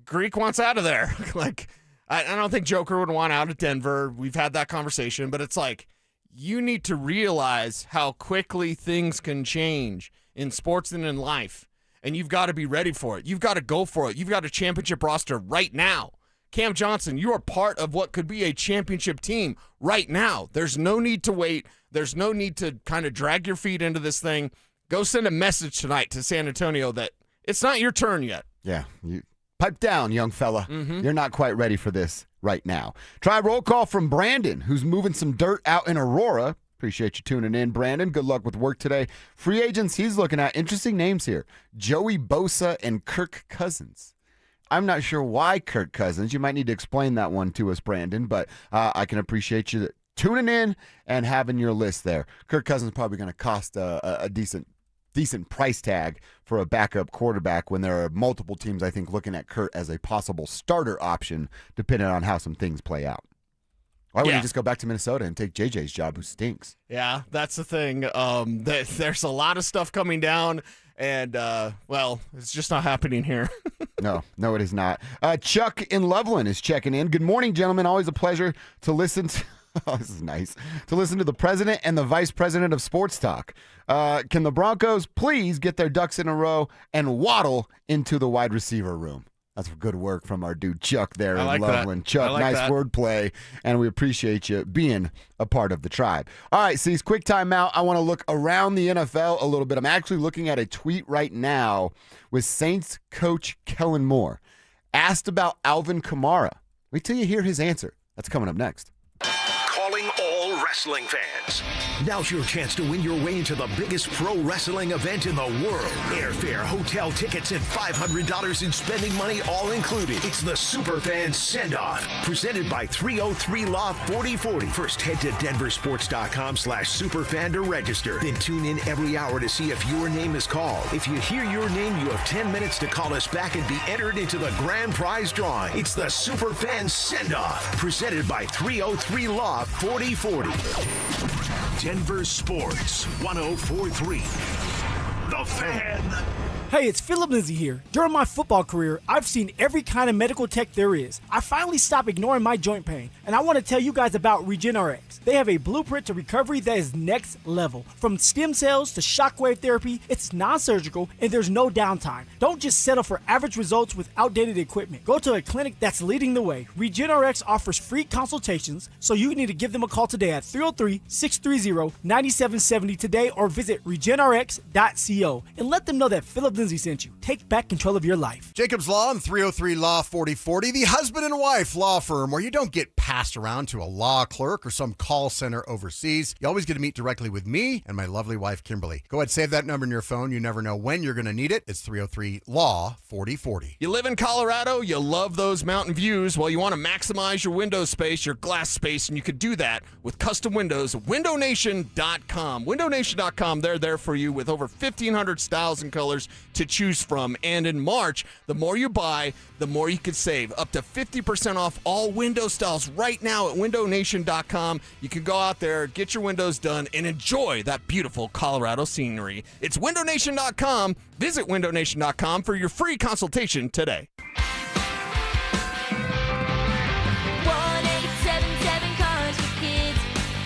Greek wants out of there. Like, I don't think Joker would want out of Denver. We've had that conversation. But it's like, you need to realize how quickly things can change in sports and in life. And you've got to be ready for it. You've got to go for it. You've got a championship roster right now. Cam Johnson, you are part of what could be a championship team right now. There's no need to wait. There's no need to kind of drag your feet into this thing. Go send a message tonight to San Antonio that it's not your turn yet.
Yeah, you pipe down, young fella. You're not quite ready for this right now. Try a roll call from Brandon, who's moving some dirt out in Aurora. Appreciate you tuning in, Brandon. Good luck with work today. Free agents he's looking at. Interesting names here. Joey Bosa and Kirk Cousins. I'm not sure why Kirk Cousins. You might need to explain that one to us, Brandon, but I can appreciate you tuning in and having your list there. Kirk Cousins is probably going to cost a decent price tag for a backup quarterback when there are multiple teams, I think, looking at Kirk as a possible starter option, depending on how some things play out. Why wouldn't you just go back to Minnesota and take JJ's job, who stinks?
Yeah, that's the thing. There's a lot of stuff coming down, and, well, it's just not happening here.
No, it is not. Chuck in Loveland is checking in. Good morning, gentlemen. Always a pleasure to listen to. Oh, this is nice. To listen to the president and the vice president of Sports Talk. Can the Broncos please get their ducks in a row and waddle into the wide receiver room? That's good work from our dude Chuck there in Loveland. Chuck, nice wordplay, and we appreciate you being a part of the tribe. All right, Cease, quick timeout. I want to look around the NFL a little bit. I'm actually looking at a tweet right now with Saints coach Kellen Moore. Asked about Alvin Kamara. Wait till you hear his answer. That's coming up next.
Calling all wrestling fans. Now's your chance to win your way into the biggest pro wrestling event in the world. Airfare, hotel tickets, and $500 in spending money all included. It's the Superfan Send-Off, presented by 303 Law 4040. First, head to DenverSports.com/Superfan to register. Then tune in every hour to see if your name is called. If you hear your name, you have 10 minutes to call us back and be entered into the grand prize drawing. It's the Superfan Send-Off, presented by 303 Law 4040. Denver Sports 104.3. The Fan.
Hey, it's Philip Lindsay here. During my football career, I've seen every kind of medical tech there is. I finally stopped ignoring my joint pain, and I want to tell you guys about RegenRx. They have a blueprint to recovery that is next level. From stem cells to shockwave therapy, it's non-surgical, and there's no downtime. Don't just settle for average results with outdated equipment. Go to a clinic that's leading the way. RegenRx offers free consultations, so you need to give them a call today at 303-630-9770 today or visit regenrx.co and let them know that Philip Lindsay sent you. Take back control of your life.
Jacob's Law and 303 Law 4040, the husband and wife law firm where you don't get passed around to a law clerk or some call center overseas. You always get to meet directly with me and my lovely wife, Kimberly. Go ahead, save that number in your phone. You never know when you're going to need it. It's 303 Law 4040.
You live in Colorado, you love those mountain views. Well, you want to maximize your window space, your glass space, and you could do that with custom windows. WindowNation.com. WindowNation.com, they're there for you with over 1,500 styles and colors to choose from. And in March, the more you buy, the more you can save. Up to 50% off all window styles right now at WindowNation.com. You can go out there, get your windows done, and enjoy that beautiful Colorado scenery. It's WindowNation.com. Visit WindowNation.com for your free consultation today.
1-877 Cars for Kids.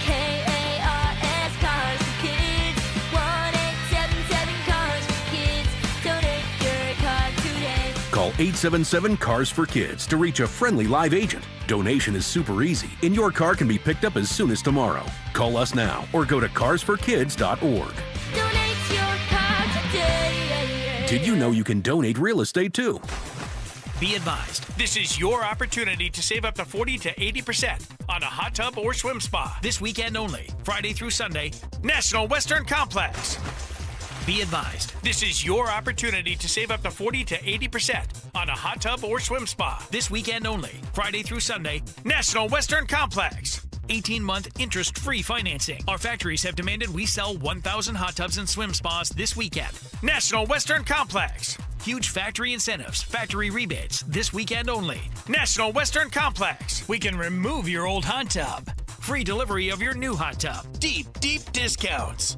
KARS Cars for Kids. 1-877 Cars for Kids. Donate your car today.
Call 877-CARS for Kids to reach a friendly live agent. Donation is super easy, and your car can be picked up as soon as tomorrow. Call us now or go to carsforkids.org.
Donate your car today.
Did you know you can donate real estate too?
Be advised, this is your opportunity to save up to 40 to 80% on a hot tub or swim spa. This weekend only, Friday through Sunday, National Western Complex. Be advised, this is your opportunity to save up to 40 to 80% on a hot tub or swim spa. This weekend only, Friday through Sunday, National Western Complex. 18-month interest-free financing. Our factories have demanded we sell 1,000 hot tubs and swim spas this weekend. National Western Complex. Huge factory incentives, factory rebates, this weekend only. National Western Complex. We can remove your old hot tub. Free delivery of your new hot tub. Deep, deep discounts.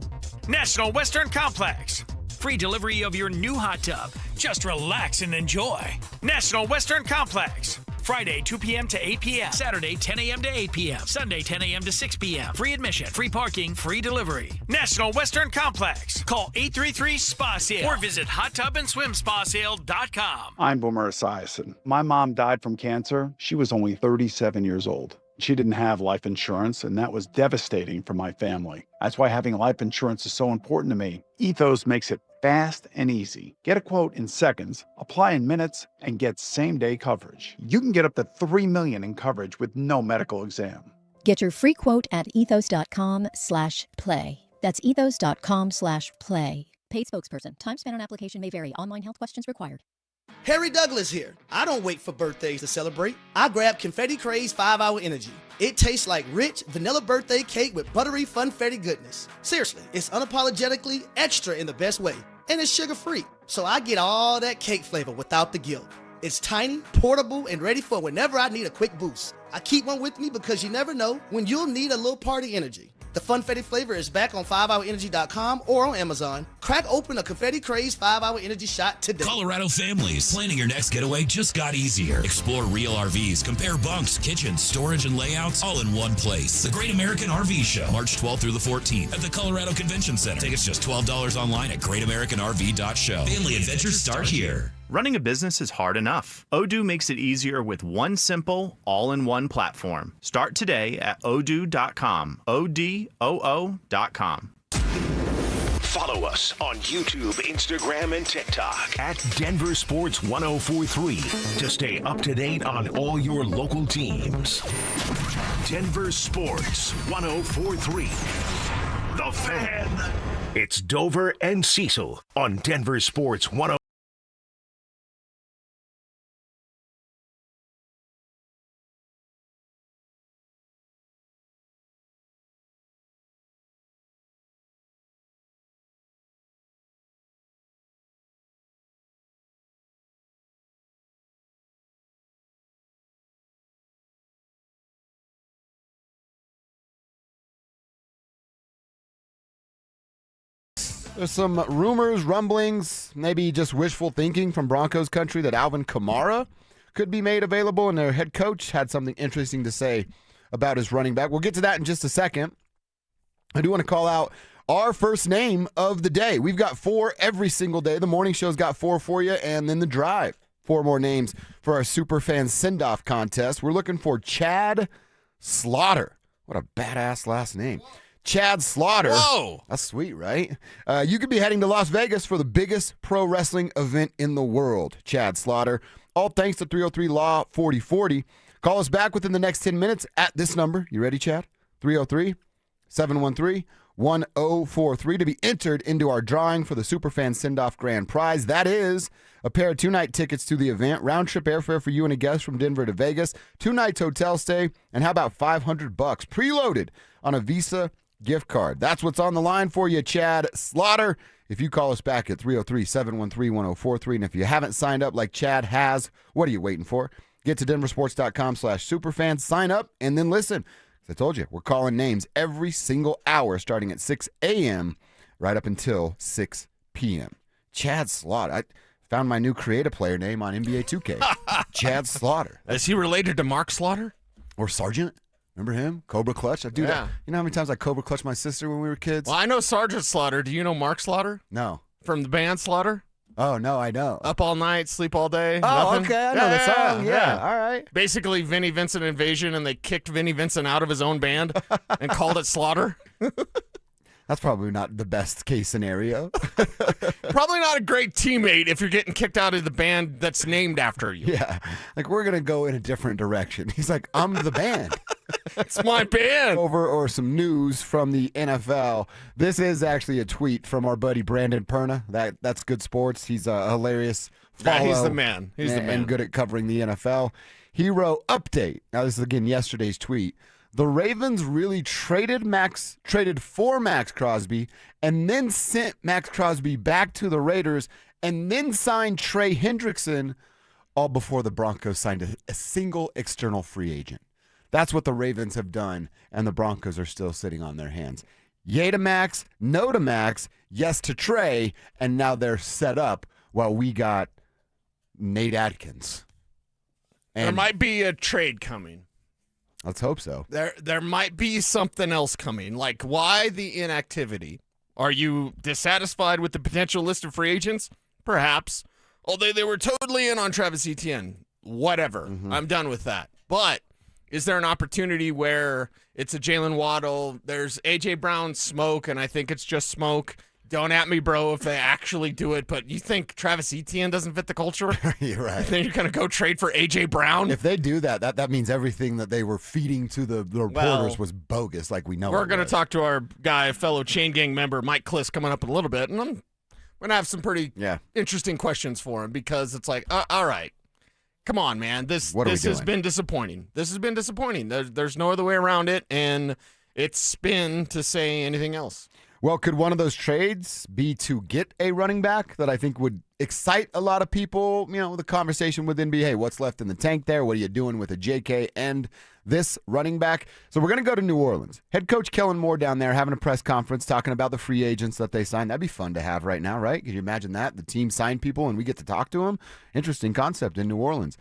National Western Complex. Free delivery of your new hot tub. Just relax and enjoy. National Western Complex. Friday, 2 p.m. to 8 p.m. Saturday, 10 a.m. to 8 p.m. Sunday, 10 a.m. to 6 p.m. Free admission, free parking, free delivery. National Western Complex. Call 833-SPA-SALE or visit hottubandSwimSpaSale.com.
I'm Boomer Esiason. My mom died from cancer. She was only 37 years old. She didn't have life insurance, and that was devastating for my family. That's why having life insurance is so important to me. Ethos makes it fast and easy. Get a quote in seconds, apply in minutes, and get same-day coverage. You can get up to $3 million in coverage with no medical exam.
Get your free quote at ethos.com/play. That's ethos.com/play. Paid spokesperson. Time spent on application may vary. Online health questions required.
Harry Douglas here. I don't wait for birthdays to celebrate. I grab Confetti Craze 5-Hour Energy. It tastes like rich vanilla birthday cake with buttery funfetti goodness. Seriously, it's unapologetically extra in the best way. And it's sugar-free, so I get all that cake flavor without the guilt. It's tiny, portable, and ready for whenever I need a quick boost. I keep one with me because you never know when you'll need a little party energy. The Funfetti flavor is back on 5hourenergy.com or on Amazon. Crack open a Confetti Craze 5-Hour Energy shot today.
Colorado families, planning your next getaway just got easier. Explore real RVs, compare bunks, kitchens, storage, and layouts all in one place. The Great American RV Show, March 12th through the 14th at the Colorado Convention Center. Tickets just $12 online at greatamericanrv.show. Family adventures start here.
Running a business is hard enough. Odoo makes it easier with one simple, all-in-one platform. Start today at odoo.com. ODOO.com.
Follow us on YouTube, Instagram, and TikTok at Denver Sports 1043 to stay up to date on all your local teams. Denver Sports 1043. The Fan. It's Dover and Cecil on Denver Sports 1043.
There's some rumors, rumblings, maybe just wishful thinking from Broncos country that Alvin Kamara could be made available, and their head coach had something interesting to say about his running back. We'll get to that in just a second. I do want to call out our first name of the day. We've got 4 every single day. The morning show's got 4 for you, and then the drive. 4 more names for our Superfan Send-Off contest. We're looking for Chad Slaughter. What a badass last name. Chad Slaughter.
Whoa!
That's sweet, right? You could be heading to Las Vegas for the biggest pro wrestling event in the world, Chad Slaughter. All thanks to 303 Law 4040. Call us back within the next 10 minutes at this number. You ready, Chad? 303-713-1043 to be entered into our drawing for the Superfan Send-Off Grand Prize. That is a pair of 2-night tickets to the event, round-trip airfare for you and a guest from Denver to Vegas, 2 nights hotel stay, and how about $500 preloaded on a Visa gift card? That's what's on the line for you, Chad Slaughter. If you call us back at 303-713-1043, and if you haven't signed up like Chad has, what are you waiting for? Get to DenverSports.com/superfan, sign up, and then listen. As I told you, we're calling names every single hour starting at 6 a.m. right up until 6 p.m. Chad Slaughter. I found my new creative player name on NBA 2K. Chad Slaughter.
Is he related to Mark Slaughter?
Or Sergeant? Remember him? Cobra Clutch? I do that.
Yeah.
You know how many times I Cobra Clutched my sister when we were kids?
Well, I know Sergeant Slaughter. Do you know Mark Slaughter?
No.
From the band Slaughter?
Oh, no, I know.
Up all night, sleep all day.
Oh,
nothing?
okay. I know the song. Yeah. All right.
Basically, Vinnie Vincent Invasion, and they kicked Vinnie Vincent out of his own band and called it Slaughter.
That's probably not the best case scenario.
Probably not a great teammate if you're getting kicked out of the band that's named after you.
Yeah. Like, we're going to go in a different direction. He's like, I'm the band.
It's my band.
Or some news from the NFL. This is actually a tweet from our buddy Brandon Perna. That's good sports. He's a hilarious follow.
Yeah, he's the man. He's the man.
And good at covering the NFL. He wrote, update. Now, this is, again, yesterday's tweet. The Ravens really traded for Max Crosby and then sent Max Crosby back to the Raiders and then signed Trey Hendrickson all before the Broncos signed a single external free agent. That's what the Ravens have done, and the Broncos are still sitting on their hands. Yay to Max, no to Max, yes to Trey, and now they're set up while we got Nate Atkins. And
there might be a trade coming.
Let's hope so.
There might be something else coming. Like, why the inactivity? Are you dissatisfied with the potential list of free agents? Perhaps. Although they were totally in on Travis Etienne. Whatever. I'm done with that. But is there an opportunity where it's a Jalen Waddle, there's A.J. Brown smoke, and I think it's just smoke. Don't at me, bro, if they actually do it. But you think Travis Etienne doesn't fit the culture?
You're right.
Then you're going to go trade for A.J. Brown?
If they do that means everything that they were feeding to the reporters was bogus, like we know.
We're going to talk to our guy, fellow Chain Gang member, Mike Klis, coming up in a little bit. And I'm going to have some pretty interesting questions for him because it's like, all right. Come on, man. This has been disappointing. This has been disappointing. There's no other way around it, and it's spin to say anything else.
Well, could one of those trades be to get a running back that I think would excite a lot of people? You know, the conversation within be, hey, what's left in the tank there? What are you doing with a JK and this running back? So we're going to go to New Orleans. Head coach Kellen Moore down there having a press conference talking about the free agents that they signed. That'd be fun to have right now, right? Could you imagine that? The team signed people and we get to talk to them? Interesting concept in New Orleans.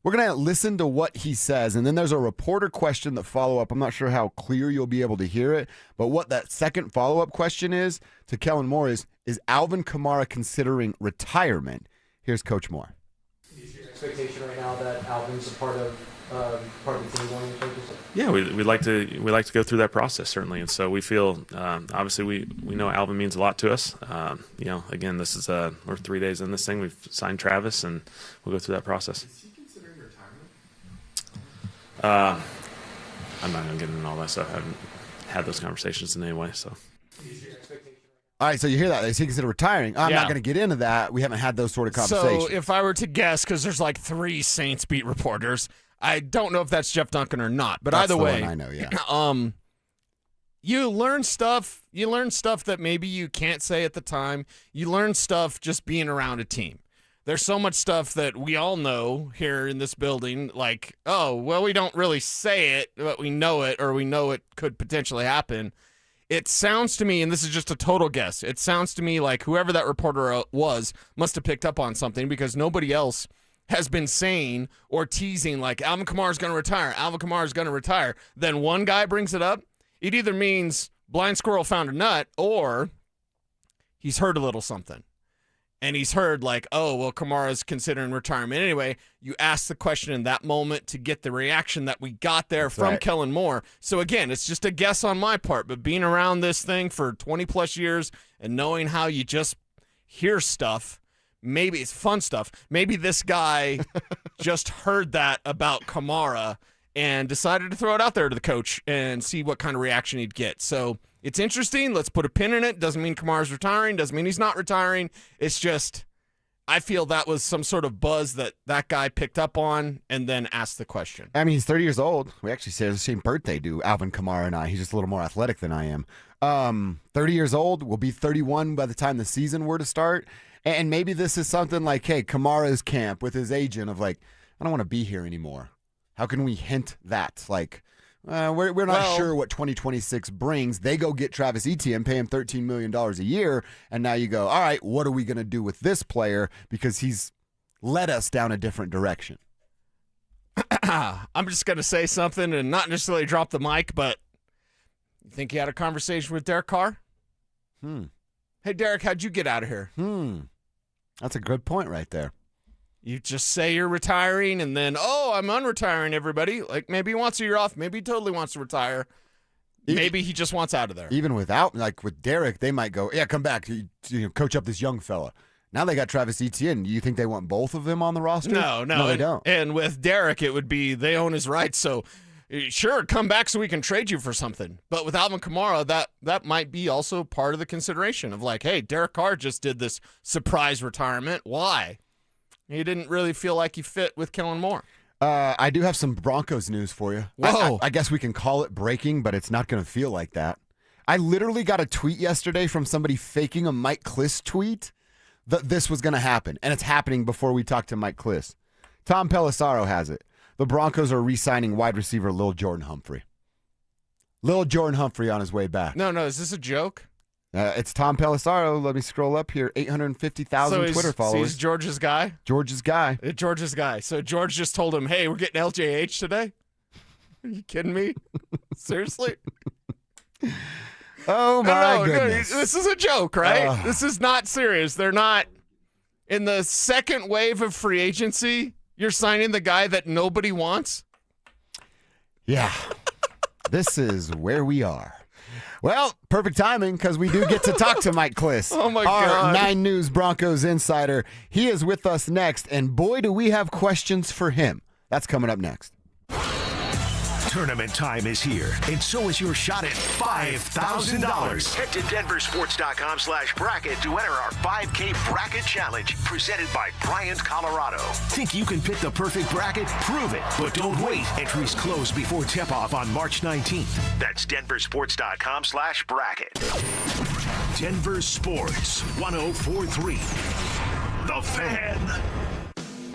We're going to listen to what he says, and then there's a reporter question that follow up. I'm not sure how clear you'll be able to hear it, but what that second follow-up question is to Kellen Moore is Alvin Kamara considering retirement? Here's Coach Moore.
Is your expectation right now that Alvin's a part of the team going into this?
Yeah, we like to go through that process certainly, and so we feel obviously we know Alvin means a lot to us. You know, again, this is we're 3 days in this thing. We've signed Travis, and we'll go through that process.
Is he considering retirement?
I'm not going to get into all that stuff. I haven't had those conversations in any way. So.
All right, so you hear that. Is he consider retiring? I'm not going to get into that. We haven't had those sort of conversations.
So if I were to guess, because there's like 3 Saints beat reporters, I don't know if that's Jeff Duncan or not. But
that's
either way,
I know, yeah.
You learn stuff. You learn stuff that maybe you can't say at the time. You learn stuff just being around a team. There's so much stuff that we all know here in this building, like, oh, well, we don't really say it, but we know it, or we know it could potentially happen. It sounds to me, and this is just a total guess, it sounds to me like whoever that reporter was must have picked up on something because nobody else has been saying or teasing like Alvin Kamara's going to retire, Alvin Kamara's going to retire. Then one guy brings it up. It either means blind squirrel found a nut or he's heard a little something. and he's heard like, oh, well, Kamara's considering retirement anyway, you ask the question in that moment to get the reaction that we got there from Kellen Moore. So, again, it's just a guess on my part, but being around this thing for 20-plus years and knowing how you just hear stuff, maybe it's fun stuff. Maybe this guy just heard that about Kamara and decided to throw it out there to the coach and see what kind of reaction he'd get. So it's interesting. Let's put a pin in it. Doesn't mean Kamara's retiring. Doesn't mean he's not retiring. It's just I feel that was some sort of buzz that guy picked up on and then asked the question.
I mean, he's 30 years old. We actually share the same birthday, do Alvin Kamara and I. He's just a little more athletic than I am. 30 years old, will be 31 by the time the season were to start. And maybe this is something like, hey, Kamara's camp with his agent of like, I don't want to be here anymore. How can we hint that? Like, we're not sure what 2026 brings. They go get Travis Etienne, pay him $13 million a year, and now you go, all right, what are we going to do with this player because he's led us down a different direction?
I'm just going to say something and not necessarily drop the mic, but you think you had a conversation with Derek Carr? Hey, Derek, how'd you get out of here?
That's a good point right there.
You just say you're retiring and then, oh, I'm unretiring, everybody. Like, maybe he wants a year off. Maybe he totally wants to retire. Maybe he just wants out of there.
Even without, like with Derek, they might go, yeah, come back. You know, coach up this young fella. Now they got Travis Etienne. Do you think they want both of them on the roster?
No,
they don't.
And with Derek, it would be they own his rights. So, sure, come back so we can trade you for something. But with Alvin Kamara, that might be also part of the consideration of like, hey, Derek Carr just did this surprise retirement. Why? He didn't really feel like he fit with Kellen Moore.
I do have some Broncos news for you.
Whoa.
I guess we can call it breaking, but it's not going to feel like that. I literally got a tweet yesterday from somebody faking a Mike Klis tweet that this was going to happen, and it's happening before we talk to Mike Klis. Tom Pelissaro has it. The Broncos are re-signing wide receiver Lil Jordan Humphrey. Lil Jordan Humphrey on his way back.
No, is this a joke?
It's Tom Pelissaro. Let me scroll up here. 850,000 Twitter followers.
So he's George's guy?
George's guy.
George's guy. So George just told him, hey, we're getting LJH today? Are you kidding me? Seriously?
Oh, my goodness.
This is a joke, right? This is not serious. They're not in the second wave of free agency. You're signing the guy that nobody wants?
Yeah. This is where we are. Well, perfect timing because we do get to talk to Mike Klis.
Oh, my
our
God.
9 News Broncos insider. He is with us next, and boy, do we have questions for him. That's coming up next.
Tournament time is here, and so is your shot at $5,000. Head to DenverSports.com/bracket to enter our 5K Bracket Challenge, presented by Bryant, Colorado. Think you can pick the perfect bracket? Prove it, but don't wait. Entries close before tip-off on March 19th. That's DenverSports.com/bracket. Denver Sports 104.3. The Fan.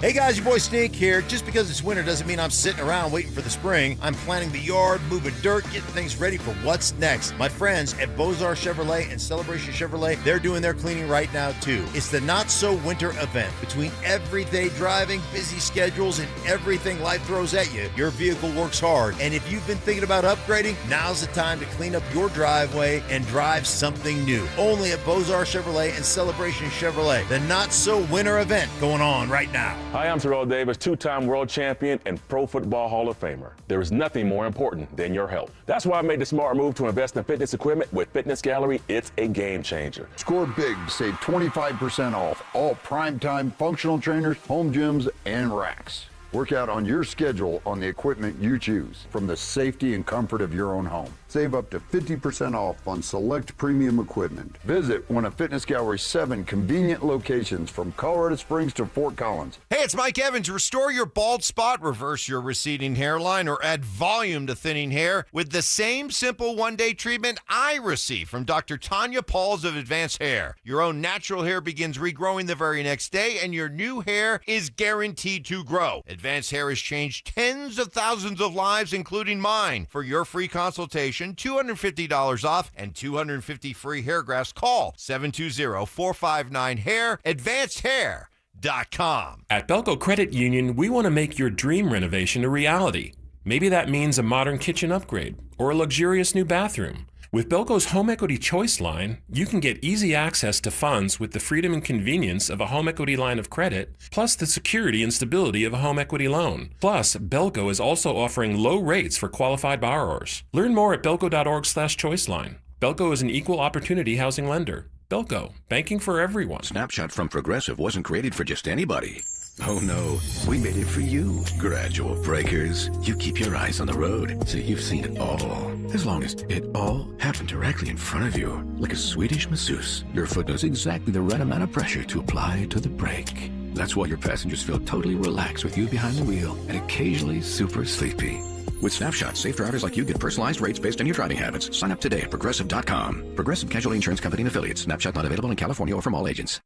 Hey guys, your boy Snake here. Just because it's winter doesn't mean I'm sitting around waiting for the spring. I'm planting the yard, moving dirt, getting things ready for what's next. My friends at Bozar Chevrolet and Celebration Chevrolet, they're doing their cleaning right now too. It's the Not So Winter event. Between everyday driving, busy schedules, and everything life throws at you, your vehicle works hard. And if you've been thinking about upgrading, now's the time to clean up your driveway and drive something new. Only at Bozar Chevrolet and Celebration Chevrolet. The Not So Winter event going on right now.
Hi, I'm Terrell Davis, 2-time world champion and Pro Football Hall of Famer. There is nothing more important than your health. That's why I made the smart move to invest in fitness equipment with Fitness Gallery. It's a game changer.
Score big, save 25% off all primetime functional trainers, home gyms, and racks. Work out on your schedule on the equipment you choose from the safety and comfort of your own home. Save up to 50% off on select premium equipment. Visit one of Fitness Gallery's 7 convenient locations from Colorado Springs to Fort Collins.
Hey, it's Mike Evans. Restore your bald spot, reverse your receding hairline, or add volume to thinning hair with the same simple one-day treatment I receive from Dr. Tanya Pauls of Advanced Hair. Your own natural hair begins regrowing the very next day, and your new hair is guaranteed to grow. Advanced Hair has changed tens of thousands of lives, including mine. For your free consultation, $250 off and 250 free hair grafts, call 720-459-HAIR, advancedhair.com.
At Belco Credit Union, we want to make your dream renovation a reality. Maybe that means a modern kitchen upgrade or a luxurious new bathroom. With Belco's Home Equity Choice line, you can get easy access to funds with the freedom and convenience of a home equity line of credit, plus the security and stability of a home equity loan. Plus, Belco is also offering low rates for qualified borrowers. Learn more at belco.org/choiceline. Belco is an equal opportunity housing lender. Belco, banking for everyone.
Snapshot from Progressive wasn't created for just anybody. Oh no, we made it for you. Gradual breakers. You keep your eyes on the road, so you've seen it all. As long as it all happened directly in front of you, like a Swedish masseuse, your foot knows exactly the right amount of pressure to apply to the brake. That's why your passengers feel totally relaxed with you behind the wheel and occasionally super sleepy. With Snapshot, safe drivers like you get personalized rates based on your driving habits. Sign up today at Progressive.com. Progressive Casualty Insurance Company and Affiliates. Snapshot not available in California or from all agents.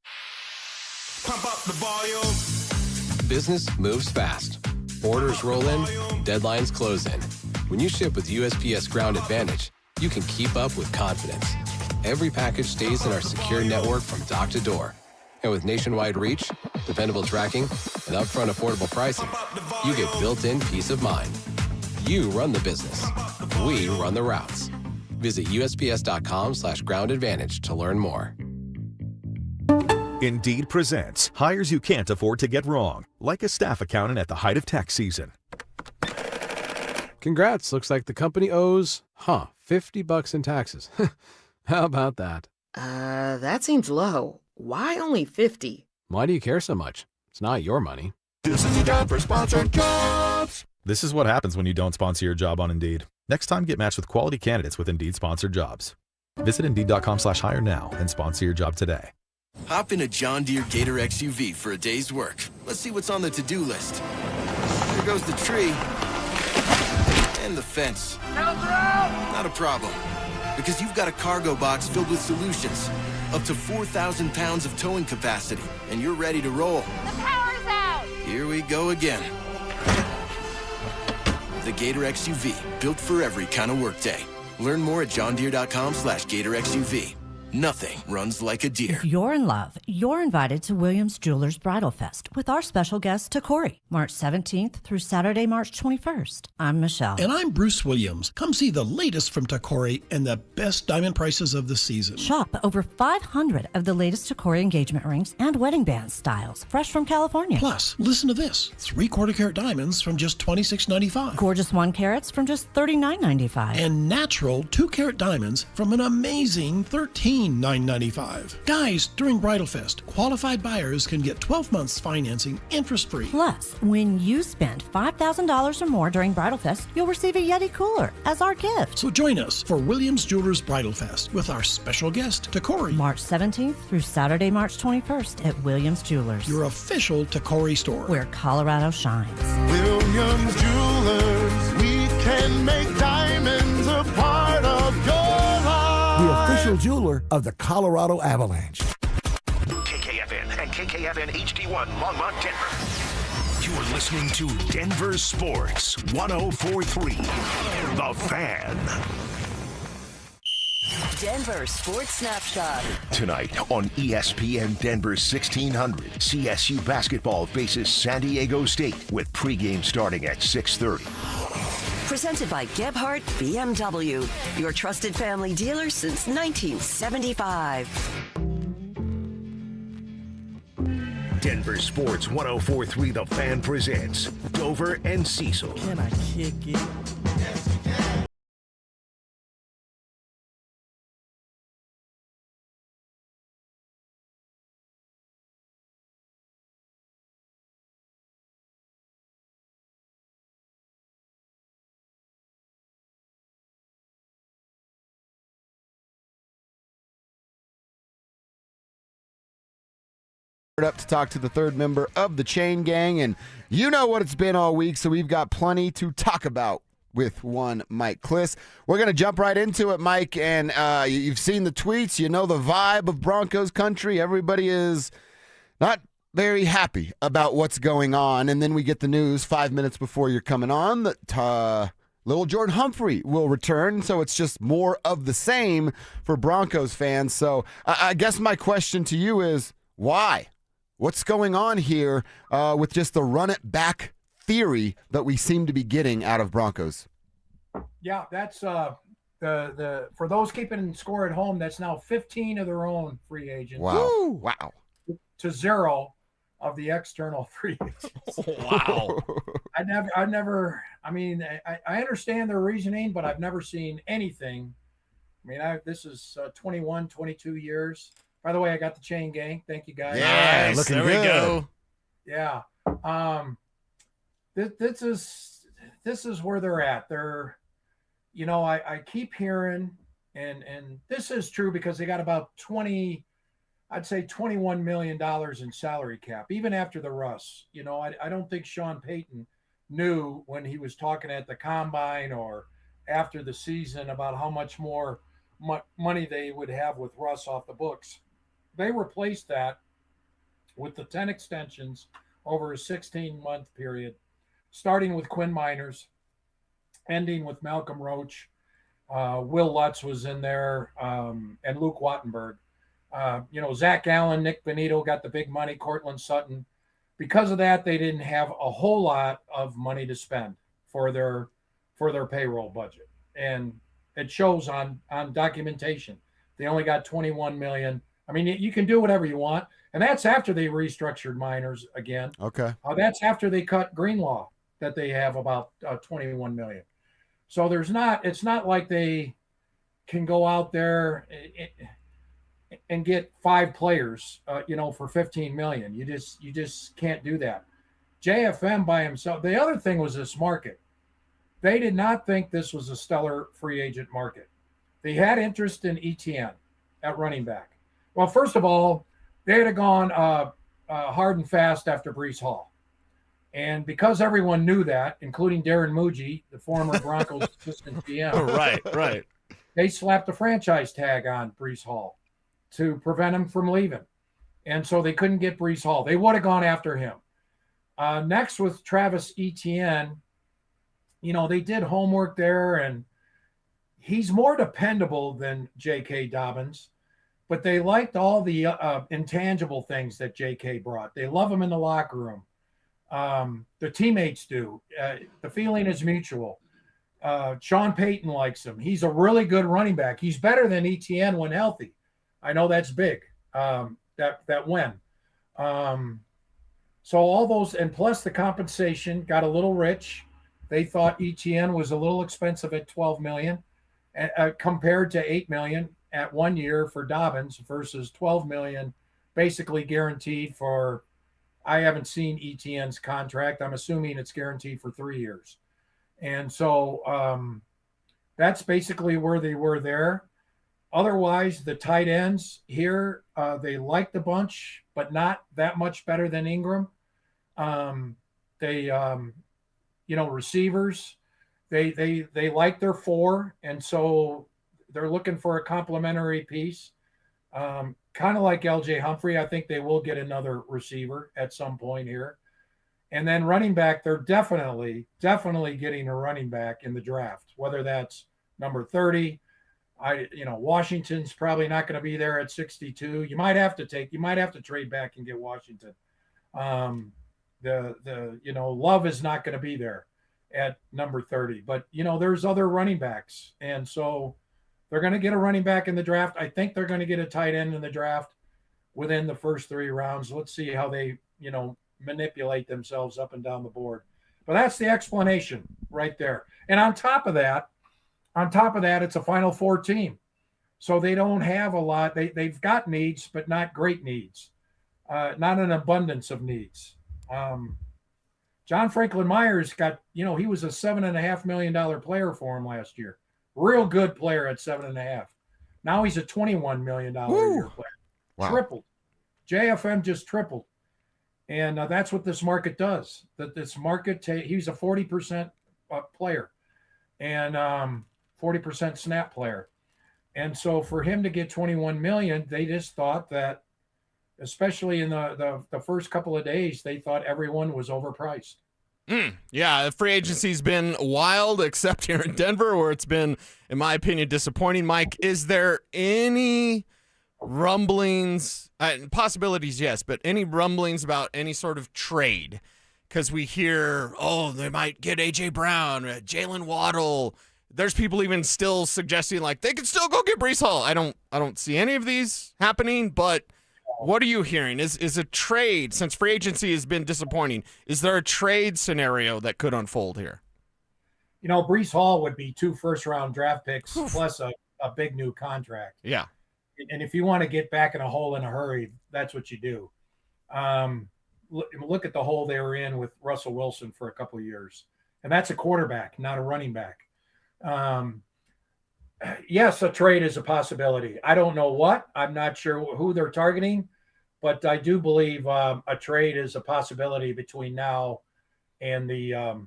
Pump up the volume.
Business moves fast. Orders roll in, deadlines close in. When you ship with USPS Ground Advantage, you can keep up with confidence. Every package stays in our secure network from dock to door. And with nationwide reach, dependable tracking, and upfront affordable pricing, you get built-in peace of mind. You run the business. We run the routes. Visit USPS.com/Ground Advantage to learn more.
Indeed presents hires you can't afford to get wrong, like a staff accountant at the height of tax season.
Congrats. Looks like the company owes, $50 in taxes. How about that?
That seems low. Why only 50?
Why do you care so much? It's not your money.
This is Denver Sponsored Jobs. This is what happens when you don't sponsor your job on Indeed. Next time, get matched with quality candidates with Indeed Sponsored Jobs. Visit Indeed.com/hire now and sponsor your job today.
Hop in a John Deere Gator XUV for a day's work. Let's see what's on the to-do list. There goes the tree. And the fence. Not a problem. Because you've got a cargo box filled with solutions. Up to 4,000 pounds of towing capacity. And you're ready to roll.
The power's out!
Here we go again. The Gator XUV. Built for every kind of workday. Learn more at johndeere.com/Gator XUV. Nothing runs like a deer.
If you're in love, you're invited to Williams Jewelers Bridal Fest with our special guest, Takori, March 17th through Saturday, March 21st. I'm Michelle.
And I'm Bruce Williams. Come see the latest from Takori and the best diamond prices of the season.
Shop over 500 of the latest Takori engagement rings and wedding band styles, fresh from California.
Plus, listen to this. 3/4 carat diamonds from just $26.95.
Gorgeous 1 carats from just $39.95.
And natural 2 carat diamonds from an amazing $13,995. Guys, during Bridal Fest, qualified buyers can get 12 months financing interest-free.
Plus, when you spend $5,000 or more during Bridal Fest, you'll receive a Yeti cooler as our gift.
So join us for Williams Jewelers Bridal Fest with our special guest, Takori.
March 17th through Saturday, March 21st at Williams Jewelers.
Your official Takori store.
Where Colorado shines.
Williams Jewelers, we can make diamonds a part of your life.
The official jeweler of the Colorado Avalanche.
KKFN and KKFN HD1 Longmont, Denver. You're listening to Denver Sports 104.3 The Fan.
Denver Sports Snapshot.
Tonight on ESPN Denver 1600, CSU basketball faces San Diego State with pregame starting at 6:30.
Presented by Gebhardt BMW, your trusted family dealer since 1975.
Denver Sports 104.3 The Fan presents Dover and Cecil.
Can I kick it?
Up to talk to the third member of the Chain Gang, and you know what it's been all week, so we've got plenty to talk about with one Mike Klis. We're going to jump right into it, Mike, and you've seen the tweets. You know the vibe of Broncos country. Everybody is not very happy about what's going on, and then we get the news 5 minutes before you're coming on that little Jordan Humphrey will return, so it's just more of the same for Broncos fans. So I guess my question to you is, why? What's going on here with just the run-it-back theory that we seem to be getting out of Broncos?
Yeah, that's
for those keeping score at home, that's now 15 of their own free agents.
Wow. Wow.
To 0 of the external free agents.
Wow.
I mean, I understand their reasoning, but I've never seen anything. I mean, this is 21, 22 years. By the way, I got the chain gang. Thank you, guys.
Yeah, nice. There we go.
Yeah. This is where they're at. They're, I keep hearing, and this is true because they got about $21 million in salary cap, even after the Russ. I don't think Sean Payton knew when he was talking at the combine or after the season about how much more money they would have with Russ off the books. They replaced that with the 10 extensions over a 16-month period, starting with Quinn Miners, ending with Malcolm Roach. Will Lutz was in there, and Luke Wattenberg. Zach Allen, Nick Benito got the big money, Cortland Sutton. Because of that, they didn't have a whole lot of money to spend for their payroll budget. And it shows on documentation. They only got $21 million. I mean, you can do whatever you want. And that's after they restructured Miners again.
Okay.
That's after they cut Greenlaw, that they have about $21 million. So it's not like they can go out there and get 5 players, for $15 million. You just can't do that. JFM by himself. The other thing was this market. They did not think this was a stellar free agent market. They had interest in ETN at running back. Well, first of all, they had gone hard and fast after Breece Hall. And because everyone knew that, including Darren Muji, the former Broncos assistant GM.
Right.
They slapped a franchise tag on Breece Hall to prevent him from leaving. And so they couldn't get Breece Hall. They would have gone after him. Next with Travis Etienne, they did homework there, and he's more dependable than J.K. Dobbins, but they liked all the intangible things that J.K. brought. They love him in the locker room. The teammates do. The feeling is mutual. Sean Payton likes him. He's a really good running back. He's better than Etienne when healthy. I know that's big, that win. So all those, and plus the compensation got a little rich. They thought Etienne was a little expensive at $12 million, compared to $8 million at 1 year for Dobbins versus $12 million, basically guaranteed for. I haven't seen Etienne's contract. I'm assuming it's guaranteed for 3 years, and so that's basically where they were there. Otherwise, the tight ends here, they liked the bunch, but not that much better than Ingram. Receivers, they like their 4, and so they're looking for a complementary piece. Kind of like LJ Humphrey. I think they will get another receiver at some point here. And then running back, they're definitely getting a running back in the draft, whether that's number 30. Washington's probably not going to be there at 62. You might have to trade back and get Washington. Love is not going to be there at number 30, but there's other running backs. And so they're going to get a running back in the draft. I think they're going to get a tight end in the draft within the first 3 rounds. Let's see how they, manipulate themselves up and down the board. But that's the explanation right there. And on top of that, it's a Final Four team. So they don't have a lot. They've got needs, but not great needs. Not an abundance of needs. John Franklin Myers got, he was a $7.5 million player for him last year. Real good player at 7.5. Now he's a $21 million a year player. Wow. Tripled. JFM just tripled. And that's what this market does. That this market, he's a 40% player and 40% snap player. And so for him to get $21 million, they just thought that, especially in the first couple of days, they thought everyone was overpriced.
Yeah, the free agency's been wild, except here in Denver, where it's been, in my opinion, disappointing. Mike, is there any rumblings, possibilities, yes, but any rumblings about any sort of trade? Because we hear, they might get A.J. Brown, Jalen Waddle. there's people even still suggesting like they could still go get Breece Hall. I don't see any of these happening, but what are you hearing? Is a trade, since free agency has been disappointing, is there a trade scenario that could unfold here?
Breece Hall would be 2 first-round draft picks plus a big new contract.
Yeah.
And if you want to get back in a hole in a hurry, that's what you do. Look at the hole they were in with Russell Wilson for a couple of years. And that's a quarterback, not a running back. Yes, a trade is a possibility. I don't know what. I'm not sure who they're targeting, but I do believe a trade is a possibility between now and the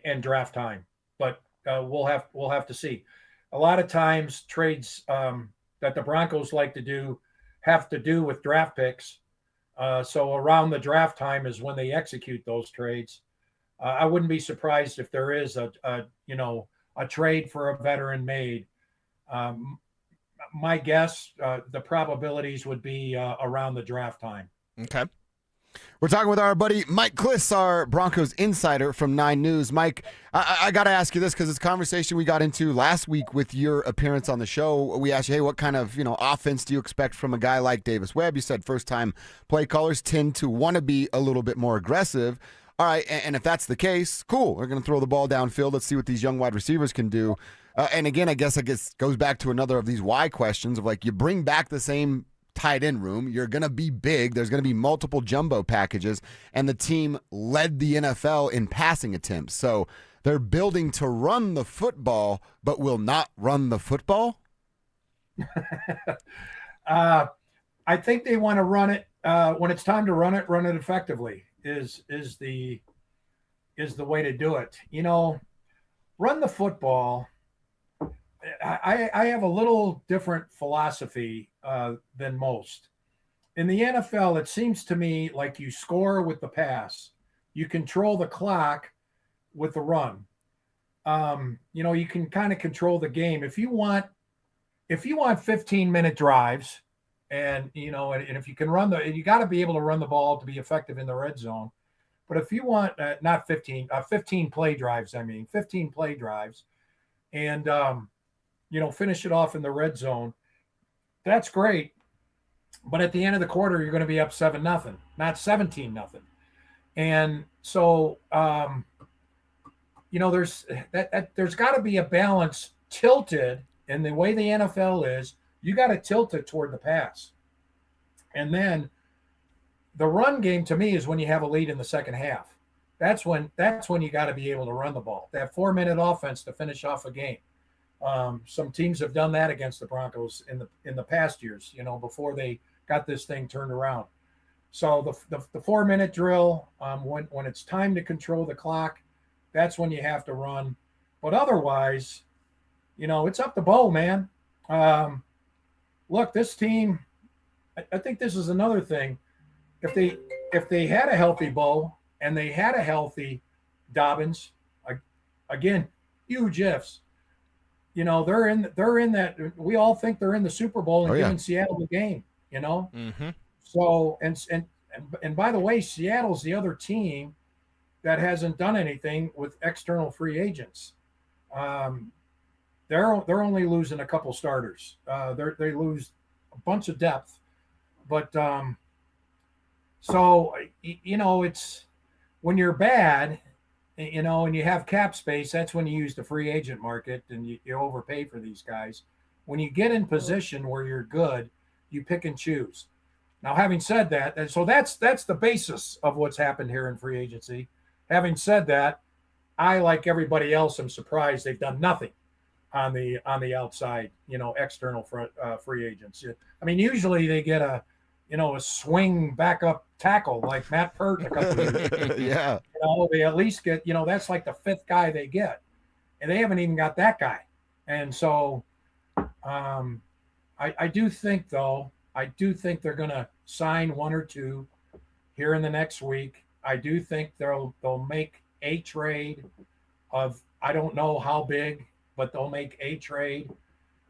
and draft time. But we'll have to see. A lot of times trades that the Broncos like to do have to do with draft picks. So around the draft time is when they execute those trades. I wouldn't be surprised if there is a trade for a veteran made. My guess, the probabilities would be around the draft time.
Okay.
We're talking with our buddy Mike Klis, our Broncos insider from 9 News. Mike, I got to ask you this because it's a conversation we got into last week with your appearance on the show. We asked you, hey, what kind of offense do you expect from a guy like Davis Webb? You said first-time play callers tend to want to be a little bit more aggressive. All right, and if that's the case, cool. We're going to throw the ball downfield. Let's see what these young wide receivers can do. And again, I guess goes back to another of these why questions of like you bring back the same tight end room. You're going to be big. There's going to be multiple jumbo packages, and the team led the NFL in passing attempts. So they're building to run the football, but will not run the football?
I think they want to run it when it's time to run it effectively is the way to do it. Run the football. I have a little different philosophy than most. In the NFL, it seems to me like you score with the pass. You control the clock with the run. You can kind of control the game. If you want 15-minute drives and if you can you got to be able to run the ball to be effective in the red zone. But if you want not 15 play drives, 15 play drives and finish it off in the red zone, that's great. But at the end of the quarter, you're going to be up 7-0, not 17-0. And so, there's got to be a balance tilted. And the way the NFL is, you got to tilt it toward the pass. And then the run game to me is when you have a lead in the second half. That's when you got to be able to run the ball. That 4-minute offense to finish off a game. Some teams have done that against the Broncos in the past years, before they got this thing turned around. So the 4-minute drill, when it's time to control the clock, that's when you have to run. But otherwise, it's up to Bo, man. Look, this team, I think this is another thing. If they had a healthy Bo and they had a healthy Dobbins, again, huge ifs. They're in that. We all think they're in the Super Bowl and giving Seattle the game.
Mm-hmm.
So and by the way, Seattle's the other team that hasn't done anything with external free agents. They're only losing a couple starters. They lose a bunch of depth, but so it's when you're bad. And you have cap space, that's when you use the free agent market and you overpay for these guys. When you get in position where you're good, you pick and choose. Now, having said that, and so that's the basis of what's happened here in free agency. Having said that, I, like everybody else, am surprised they've done nothing on the outside, external free agents. Usually they get a swing backup tackle like Matt Pert a couple of years ago.
Yeah.
They at least get, that's like the 5th guy they get. And they haven't even got that guy. And so I do think they're going to sign 1 or 2 here in the next week. I do think they'll make a trade of, I don't know how big, but they'll make a trade.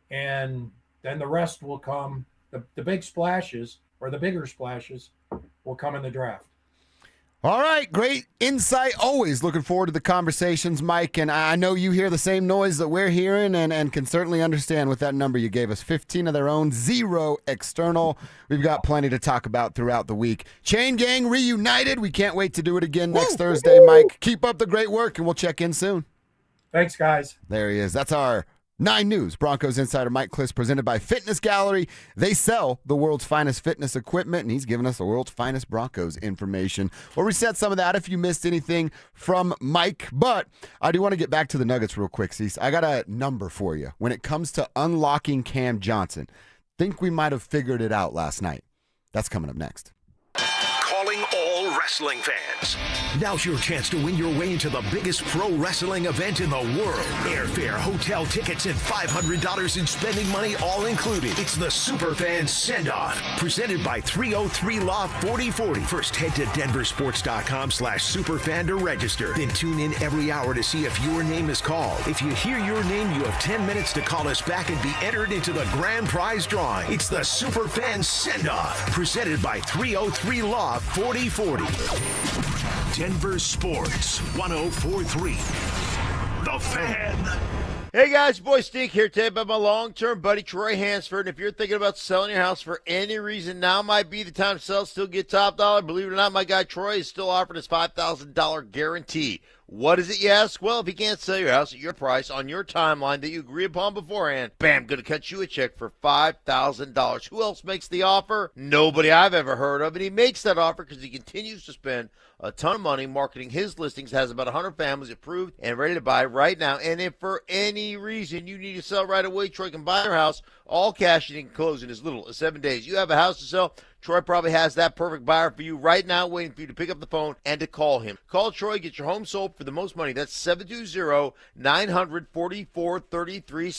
And then the rest will come. The big splashes, or the bigger splashes, will come in the draft.
All right, great insight. Always looking forward to the conversations, Mike. And I know you hear the same noise that we're hearing and can certainly understand with that number you gave us. 15 of their own, 0 external. We've got plenty to talk about throughout the week. Chain Gang reunited. We can't wait to do it again next Thursday, Mike. Keep up the great work, and we'll check in soon.
Thanks, guys.
There he is. That's our 9 News. Broncos insider Mike Klis, presented by Fitness Gallery. They sell the world's finest fitness equipment, and he's giving us the world's finest Broncos information. We'll reset some of that if you missed anything from Mike, but I do want to get back to the Nuggets real quick, Cecil. I got a number for you. When it comes to unlocking Cam Johnson, think we might have figured it out last night. That's coming up next.
Calling all wrestling fans. Now's your chance to win your way into the biggest pro wrestling event in the world. Airfare, hotel tickets, and $500 in spending money all included. It's the Superfan Send-Off, presented by 303 Law 4040. First, head to DenverSports.com/Superfan to register. Then tune in every hour to see if your name is called. If you hear your name, you have 10 minutes to call us back and be entered into the grand prize drawing. It's the Superfan Send-Off, presented by 303 Law 4040. Denver Sports 104.3. The Fan.
Hey guys, boy Stink here today about my long-term buddy Troy Hansford. And if you're thinking about selling your house for any reason, now might be the time to sell, still get top dollar. Believe it or not, my guy Troy is still offering his $5,000 guarantee. What is it, you ask? Well, if he can't sell your house at your price on your timeline that you agree upon beforehand, bam, going to cut you a check for $5,000. Who else makes the offer? Nobody I've ever heard of. And he makes that offer because he continues to spend a ton of money marketing his listings, has about 100 families approved and ready to buy right now. And if for any reason you need to sell right away, Troy can buy your house, all cash, and he can close in as little as 7 days. You have a house to sell, Troy probably has that perfect buyer for you right now, waiting for you to pick up the phone and to call him. Call Troy, get your home sold for the most money. That's 720-944-33,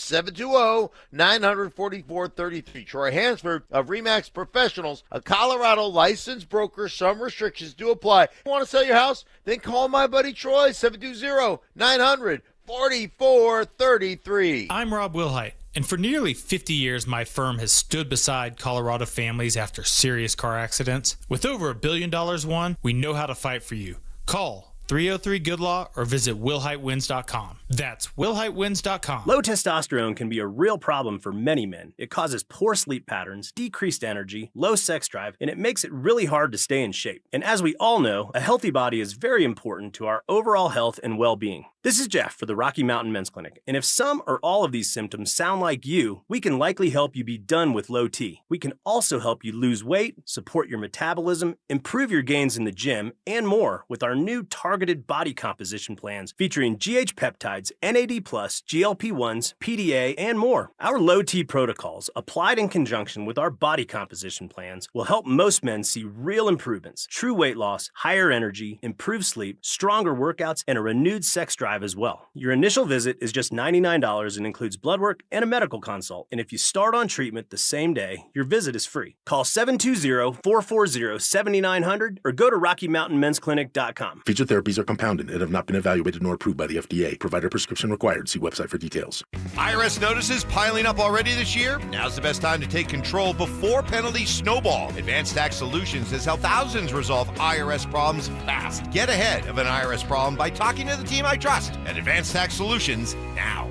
720-944-33. Troy Hansford of RE/MAX Professionals, a Colorado licensed broker. Some restrictions do apply. You want to sell your house? Then call my buddy Troy, 720-900-4433.
I'm Rob Wilhite, and for nearly 50 years, my firm has stood beside Colorado families after serious car accidents. With over $1 billion won, we know how to fight for you. Call 303-GOOD-LAW or visit WillHiteWins.com. That's WillHiteWins.com.
Low testosterone can be a real problem for many men. It causes poor sleep patterns, decreased energy, low sex drive, and it makes it really hard to stay in shape. And as we all know, a healthy body is very important to our overall health and well-being. This is Jeff for the Rocky Mountain Men's Clinic, and if some or all of these symptoms sound like you, we can likely help you be done with low T. We can also help you lose weight, support your metabolism, improve your gains in the gym, and more with our new targeted body composition plans featuring GH peptides, NAD+, GLP-1s, PDA, and more. Our low T protocols, applied in conjunction with our body composition plans, will help most men see real improvements, true weight loss, higher energy, improved sleep, stronger workouts, and a renewed sex drive as well. Your initial visit is just $99 and includes blood work and a medical consult. And if you start on treatment the same day, your visit is free. Call 720-440-7900 or go to RockyMountainMen'sClinic.com.
Featured therapies are compounded and have not been evaluated nor approved by the FDA. Provider prescription required. See website for details.
IRS notices piling up already this year? Now's the best time to take control before penalties snowball. Advanced Tax Solutions has helped thousands resolve IRS problems fast. Get ahead of an IRS problem by talking to the team I trust at Advanced Tax Solutions now.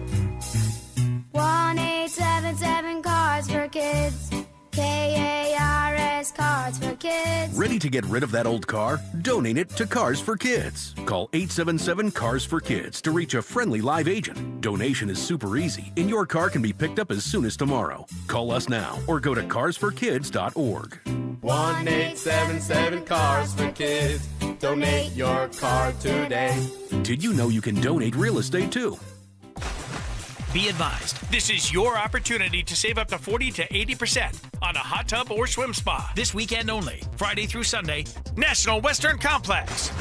1-877 Cards for Kids. KARS Cards for Kids.
Ready to get rid of that old car? Donate it to Cars for Kids. Call 877 Cars for Kids to reach a friendly live agent. Donation is super easy, and your car can be picked up as soon as tomorrow. Call us now or go to carsforkids.org.
1-877 Cars for Kids. Donate your car today.
Did you know you can donate real estate too?
Be advised, this is your opportunity to save up to 40 to 80% on a hot tub or swim spa this weekend only, Friday through Sunday, National Western Complex.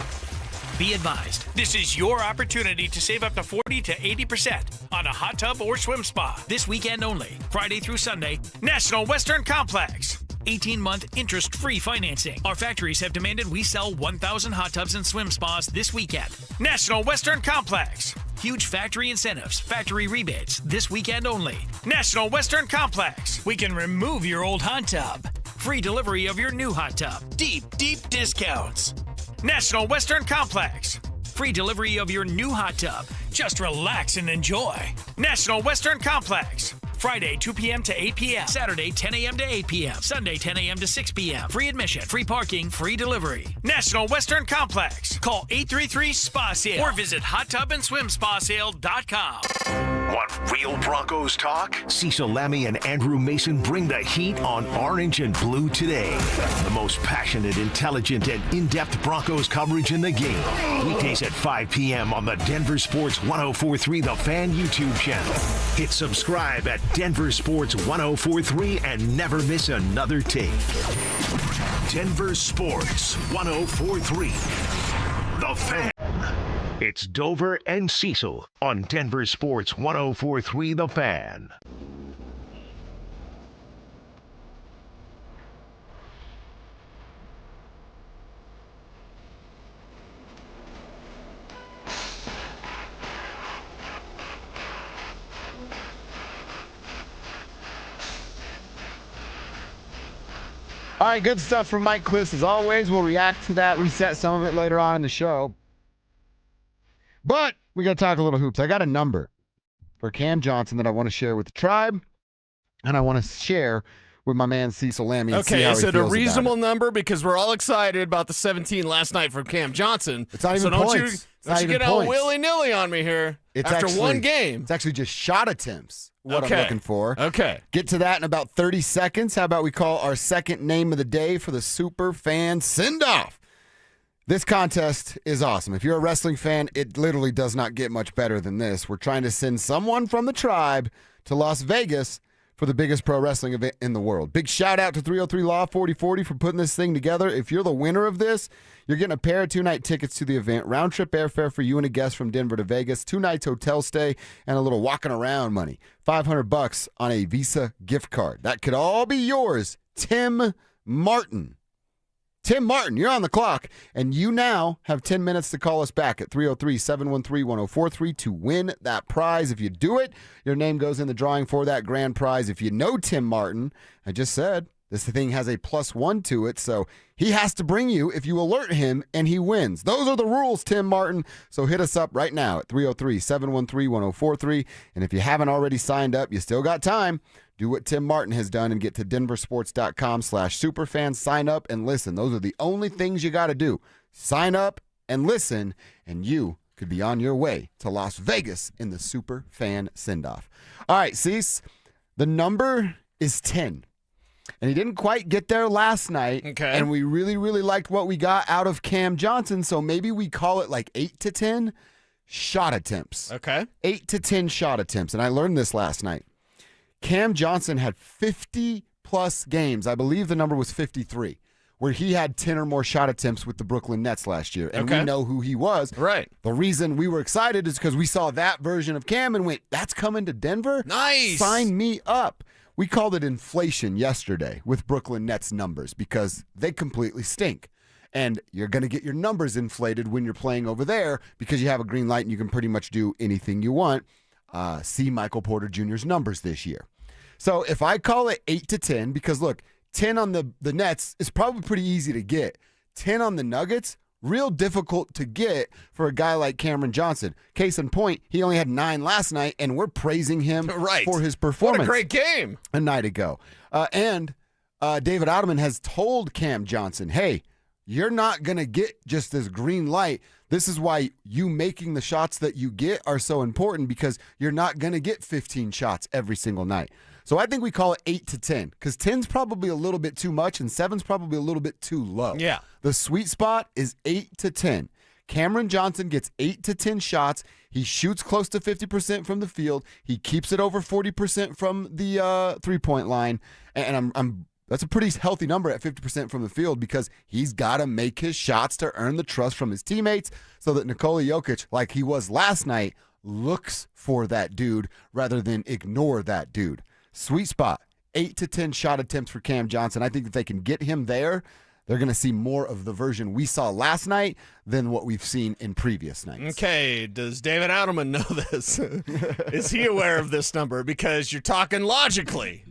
Be advised, this is your opportunity to save up to 40 to 80% on a hot tub or swim spa this weekend only, Friday through Sunday, National Western Complex. 18-month interest-free financing. Our factories have demanded we sell 1,000 hot tubs and swim spas this weekend. National Western Complex. Huge factory incentives, factory rebates this weekend only. National Western Complex. We can remove your old hot tub. Free delivery of your new hot tub. Deep, deep discounts. National Western Complex. Free delivery of your new hot tub. Just relax and enjoy. National Western Complex. Friday, 2 p.m. to 8 p.m. Saturday, 10 a.m. to 8 p.m. Sunday, 10 a.m. to 6 p.m. Free admission, free parking, free delivery. National Western Complex. Call 833-SPA-SALE or visit hottubandswimspasale.com.
Want real Broncos talk? Cecil Lammey and Andrew Mason bring the heat on Orange and Blue today. The most passionate, intelligent, and in-depth Broncos coverage in the game. Weekdays at 5 p.m. on the Denver Sports 104.3 The Fan YouTube channel. Hit subscribe at Denver Sports 104.3 and never miss another tape. Denver Sports 104.3 The Fan. It's Dover and Cecil on Denver Sports 104.3 The Fan.
All right, good stuff from Mike Klis. As always, we'll react to that, reset some of it later on in the show. But we got to talk a little hoops. I got a number for Cam Johnson that I want to share with the tribe, and I want to share with my man Cecil Lammey.
Okay, is it a reasonable number? Because we're all excited about the 17 last night from Cam Johnson.
It's not even
so
points.
Don't you get all willy-nilly on me here after one game.
It's actually just shot attempts. What
Okay.
I'm looking for.
Okay.
Get to that in about 30 seconds. How about we call our second name of the day for the Super Fan Send-Off? This contest is awesome. If you're a wrestling fan, it literally does not get much better than this. We're trying to send someone from the tribe to Las Vegas for the biggest pro wrestling event in the world. Big shout out to 303 Law 4040 for putting this thing together. If you're the winner of this, you're getting a pair of 2-night tickets to the event, round trip airfare for you and a guest from Denver to Vegas, 2 nights hotel stay, and a little walking around money. $500 on a Visa gift card. That could all be yours. Tim Martin. Tim Martin, you're on the clock, and you now have 10 minutes to call us back at 303-713-1043 to win that prize. If you do it, your name goes in the drawing for that grand prize. If you know Tim Martin, I just said this thing has a +1 to it, so he has to bring you if you alert him, and he wins. Those are the rules, Tim Martin. So hit us up right now at 303-713-1043, and if you haven't already signed up, you still got time. Do what Tim Martin has done and get to denversports.com/superfan. Sign up and listen. Those are the only things you got to do. Sign up and listen, and you could be on your way to Las Vegas in the Super Fan Send-Off. All right, Cease, the number is 10. And he didn't quite get there last night.
Okay.
And we really, really liked what we got out of Cam Johnson, so maybe we call it like 8 to 10 shot attempts.
Okay.
8 to 10 shot attempts. And I learned this last night. Cam Johnson had 50-plus games. I believe the number was 53, where he had 10 or more shot attempts with the Brooklyn Nets last year. And we know who he was.
Right.
The reason we were excited is because we saw that version of Cam and went, that's coming to Denver?
Nice.
Sign me up. We called it inflation yesterday with Brooklyn Nets numbers because they completely stink. And you're going to get your numbers inflated when you're playing over there because you have a green light and you can pretty much do anything you want. See Michael Porter Jr.'s numbers this year. So if I call it 8 to 10, because look, 10 on the Nets is probably pretty easy to get. 10 on the Nuggets, real difficult to get for a guy like Cameron Johnson. Case in point, he only had 9 last night, and we're praising him for his performance.
What a great game.
A night ago. And David Ottoman has told Cam Johnson, hey, you're not going to get just this green light. This is why you making the shots that you get are so important because you're not going to get 15 shots every single night. So I think we call it 8 to 10 because 10's probably a little bit too much and 7's probably a little bit too low.
Yeah.
The sweet spot is 8 to 10. Cameron Johnson gets 8 to 10 shots. He shoots close to 50% from the field. He keeps it over 40% from the three-point line. And that's a pretty healthy number at 50% from the field because he's got to make his shots to earn the trust from his teammates so that Nikola Jokic, like he was last night, looks for that dude rather than ignore that dude. Sweet spot, 8 to 10 shot attempts for Cam Johnson. I think if they can get him there, they're going to see more of the version we saw last night than what we've seen in previous nights.
Okay, does David Adelman know this? Is he aware of this number? Because you're talking logically.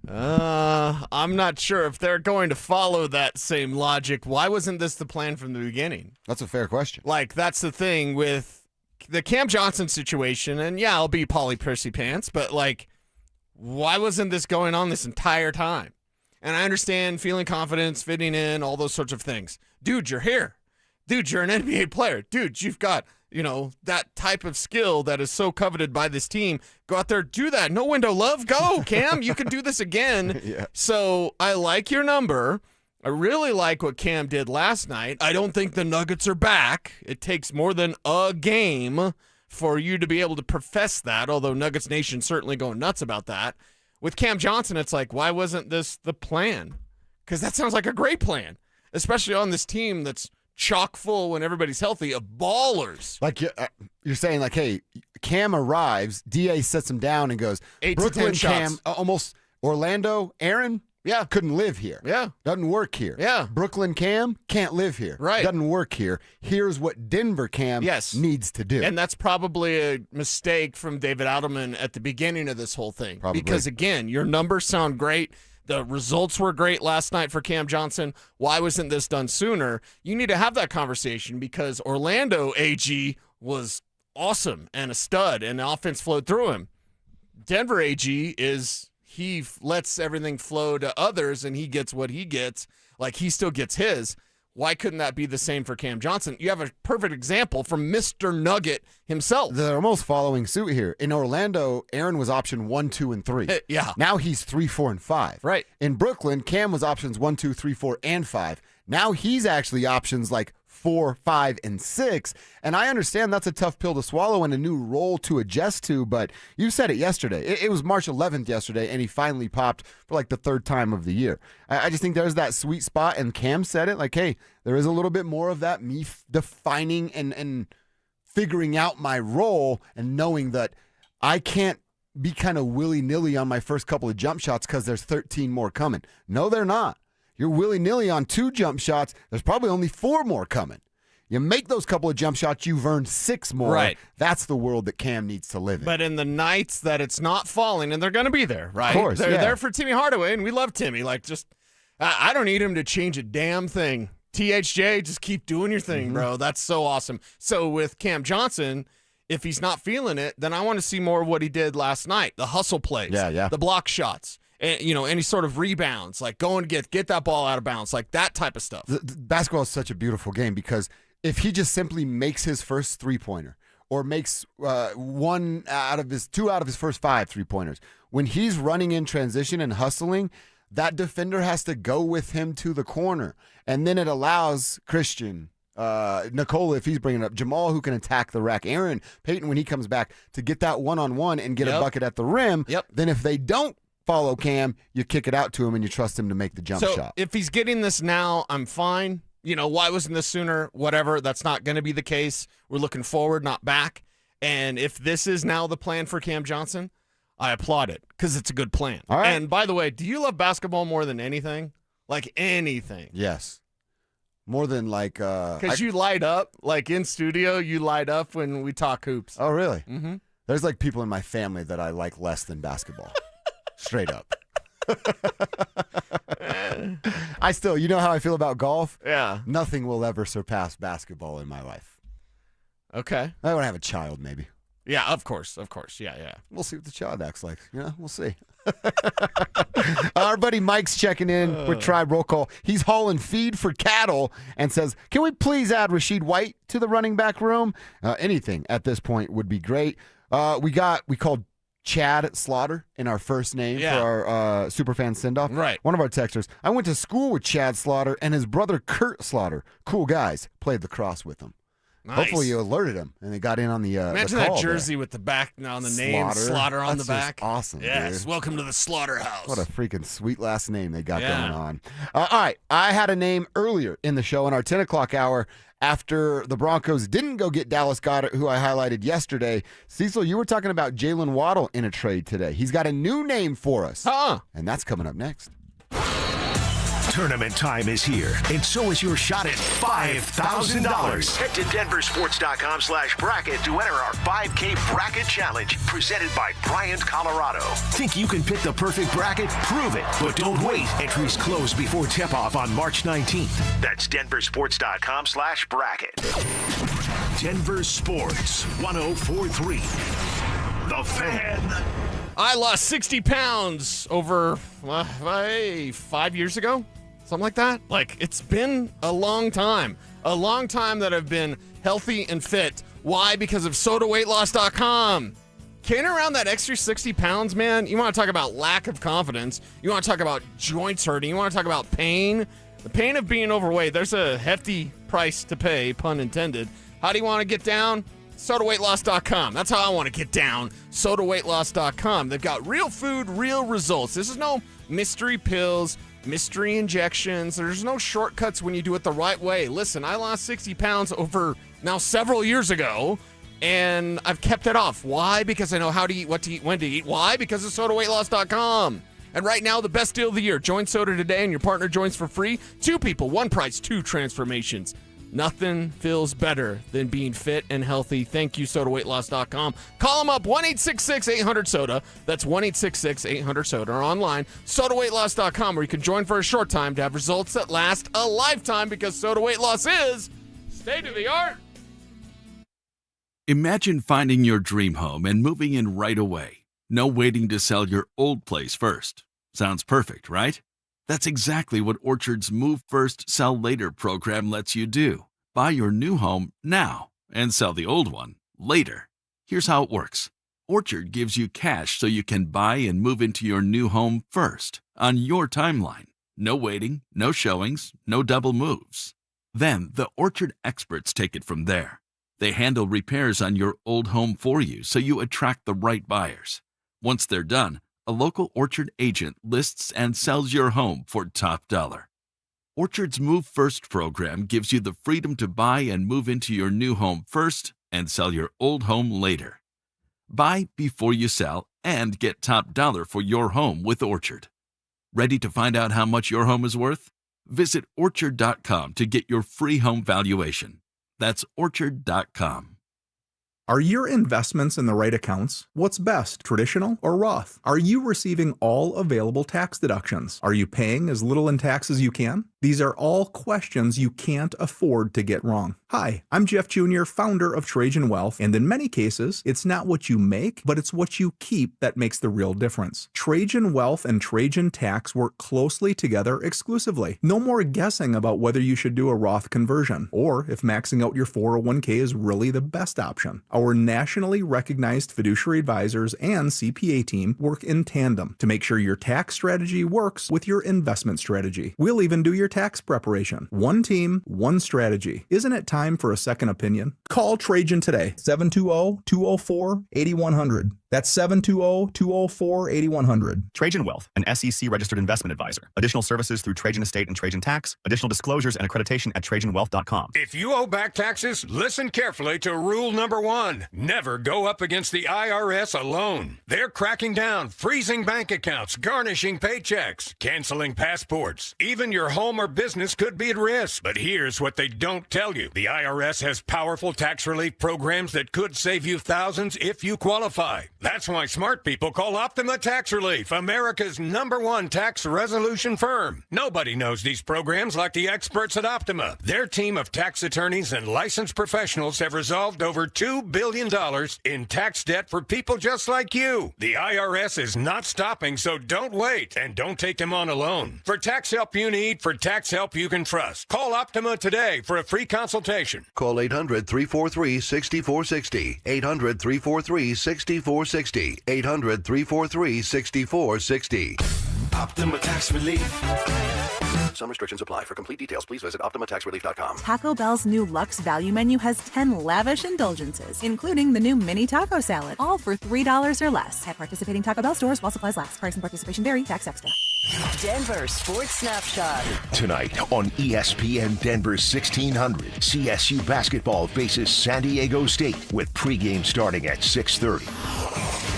I'm not sure if they're going to follow that same logic. Why wasn't this the plan from the beginning?
That's a fair question.
Like, that's the thing with the Cam Johnson situation, and yeah, I'll be Polly Percy Pants, but like, why wasn't this going on this entire time? And I understand feeling confidence, fitting in, all those sorts of things. Dude, you're here. Dude, you're an NBA player. Dude, you've got, that type of skill that is so coveted by this team. Go out there, do that. No window love. Go, Cam. You can do this again.
Yeah.
So I like your number. I really like what Cam did last night. I don't think the Nuggets are back. It takes more than a game for you to be able to profess that, although Nuggets Nation certainly going nuts about that. With Cam Johnson, it's like, why wasn't this the plan? Because that sounds like a great plan, especially on this team that's chock full when everybody's healthy of ballers.
Like you're saying, like, hey, Cam arrives, DA sets him down and goes,
8 to 10
Brooklyn Cam,
shots.
almost Orlando, Aaron, couldn't live here.
Yeah.
Doesn't work here.
Yeah.
Brooklyn Cam can't live here.
Right.
Doesn't work here. Here's what Denver Cam needs to do.
And that's probably a mistake from David Adelman at the beginning of this whole thing.
Probably.
Because, again, your numbers sound great. The results were great last night for Cam Johnson. Why wasn't this done sooner? You need to have that conversation because Orlando AG was awesome and a stud, and the offense flowed through him. Denver AG he lets everything flow to others, and he gets what he gets. Like, he still gets his. Why couldn't that be the same for Cam Johnson? You have a perfect example from Mr. Nugget himself.
They're almost following suit here. In Orlando, Aaron was option 1, 2, and 3.
Yeah.
Now he's 3, 4, and 5.
Right.
In Brooklyn, Cam was options 1, 2, 3, 4, and 5. Now he's actually options like 4, 5, and 6. And I understand that's a tough pill to swallow and a new role to adjust to, but you said it yesterday. It was March 11th yesterday, and he finally popped for like the third time of the year. I just think there's that sweet spot, and Cam said it, like, hey, there is a little bit more of that me defining and figuring out my role and knowing that I can't be kind of willy-nilly on my first couple of jump shots because there's 13 more coming. No, they're not. You're willy-nilly on 2 jump shots. There's probably only 4 more coming. You make those couple of jump shots, you've earned 6 more.
Right.
That's the world that Cam needs to live in.
But in the nights that it's not falling, and they're going to be there, right?
Of course,
They're there for Timmy Hardaway, and we love Timmy. Like, just, I don't need him to change a damn thing. THJ, just keep doing your thing, bro. That's so awesome. So with Cam Johnson, if he's not feeling it, then I want to see more of what he did last night. The hustle plays, the block shots. And, any sort of rebounds, like going to get that ball out of bounds, like that type of stuff.
Basketball is such a beautiful game because if he just simply makes his first 3-pointer or makes 2 out of his first 5 3-pointers, when he's running in transition and hustling, that defender has to go with him to the corner. And then it allows Christian, Nikola, if he's bringing it up, Jamal, who can attack the rack, Aaron, Payton, when he comes back, to get that one-on-one and get a bucket at the rim. Then if they don't follow Cam, you kick it out to him and you trust him to make the jump shot.
If he's getting this now, I'm fine. Why wasn't this sooner? Whatever. That's not going to be the case. We're looking forward, not back. And if this is now the plan for Cam Johnson, I applaud it because it's a good plan.
All right.
And by the way, do you love basketball more than anything? Like anything?
Yes. More than like...
Because you light up, like in studio, you light up when we talk hoops.
Oh, really?
Mm-hmm.
There's like people in my family that I like less than basketball. Straight up. I still, you know how I feel about golf?
Yeah.
Nothing will ever surpass basketball in my life.
Okay.
I want to have a child, maybe.
Yeah, of course. Yeah.
We'll see what the child acts like. We'll see. Our buddy Mike's checking in with Tribe Roll Call. He's hauling feed for cattle and says, can we please add Rashid White to the running back room? Anything at this point would be great. We called Chad Slaughter in our first name for our Superfan send-off.
Right.
One of our texters. I went to school with Chad Slaughter and his brother Kurt Slaughter. Cool guys. Played lacrosse with them.
Nice.
Hopefully you alerted him and they got in on the
Imagine
the call
that jersey
there.
with the back on the name, Slaughter on
That's
the back.
Just awesome,
Yes,
dude.
welcome to the Slaughterhouse.
What a freaking sweet last name they got going on. All right, I had a name earlier in the show in our 10 o'clock hour after the Broncos didn't go get Dallas Goedert, who I highlighted yesterday. Cecil, you were talking about Jalen Waddle in a trade today. He's got a new name for us. And that's coming up next.
Tournament time is here, and so is your shot at $5,000. Head to DenverSports.com/bracket to enter our 5K Bracket Challenge, presented by Bryant, Colorado. Think you can pick the perfect bracket? Prove it, but don't wait. Entries close before tip-off on March 19th. That's DenverSports.com/bracket. Denver Sports 104.3. The Fan.
I lost 60 pounds over 5 years ago, something like that. Like, it's been a long time that I've been healthy and fit. Why? Because of SodaWeightLoss.com. Carrying around that extra 60 pounds, man, you want to talk about lack of confidence. You want to talk about joints hurting. You want to talk about pain. The pain of being overweight, there's a hefty price to pay, pun intended. How do you want to get down? SodaWeightLoss.com. That's how I want to get down. SodaWeightLoss.com. They've got real food, real results. This is no mystery pills, mystery injections. There's no shortcuts when you do it the right way. Listen, I lost 60 pounds over now several years ago, and I've kept it off. Why? Because I know how to eat, what to eat, when to eat. Why? Because of SodaWeightLoss.com. And right now, the best deal of the year. Join Soda today, and your partner joins for free. 2 people, 1 price, 2 transformations. Nothing feels better than being fit and healthy. Thank you, SodaWeightLoss.com. Call them up, 1-866-800-SODA. That's 1-866-800-SODA. Or online, SodaWeightLoss.com, where you can join for a short time to have results that last a lifetime, because Soda Weight Loss is state-of-the-art.
Imagine finding your dream home and moving in right away. No waiting to sell your old place first. Sounds perfect, right? That's exactly what Orchard's Move First, Sell Later program lets you do. Buy your new home now and sell the old one later. Here's how it works. Orchard gives you cash so you can buy and move into your new home first, on your timeline. No waiting, no showings, no double moves. Then the Orchard experts take it from there. They handle repairs on your old home for you so you attract the right buyers. Once they're done, a local Orchard agent lists and sells your home for top dollar. Orchard's Move First program gives you the freedom to buy and move into your new home first and sell your old home later. Buy before you sell and get top dollar for your home with Orchard. Ready to find out how much your home is worth? Visit Orchard.com to get your free home valuation. That's Orchard.com.
Are your investments in the right accounts? What's best, traditional or Roth? Are you receiving all available tax deductions? Are you paying as little in tax as you can? These are all questions you can't afford to get wrong. Hi, I'm Jeff Jr., founder of Trajan Wealth, and in many cases, it's not what you make, but it's what you keep that makes the real difference. Trajan Wealth and Trajan Tax work closely together exclusively. No more guessing about whether you should do a Roth conversion, or if maxing out your 401k is really the best option. Our nationally recognized fiduciary advisors and CPA team work in tandem to make sure your tax strategy works with your investment strategy. We'll even do your tax preparation. One team, one strategy. Isn't it time for a second opinion? Call Trajan today, 720-204-8100. That's 720-204-8100.
Trajan Wealth, an SEC-registered investment advisor. Additional services through Trajan Estate and Trajan Tax. Additional disclosures and accreditation at TrajanWealth.com.
If you owe back taxes, listen carefully to rule number 1. Never go up against the IRS alone. They're cracking down, freezing bank accounts, garnishing paychecks, canceling passports. Even your home or business could be at risk. But here's what they don't tell you. The IRS has powerful tax relief programs that could save you thousands if you qualify. That's why smart people call Optima Tax Relief, America's #1 tax resolution firm. Nobody knows these programs like the experts at Optima. Their team of tax attorneys and licensed professionals have resolved over $2 billion in tax debt for people just like you. The IRS is not stopping, so don't wait, and don't take them on alone. For tax help you need, for tax help you can trust, call Optima today for a free consultation.
Call 800-343-6460. 800-343-6460. 800-343-6460.
Optima Tax Relief.
Some restrictions apply. For complete details, please visit OptimaTaxRelief.com.
Taco Bell's new Luxe Value Menu has 10 lavish indulgences, including the new Mini Taco Salad, all for $3 or less at participating Taco Bell stores while supplies last. Price and participation vary. Tax extra.
Denver Sports Snapshot.
Tonight on ESPN Denver 1600, CSU basketball faces San Diego State with pregame starting at 6:30.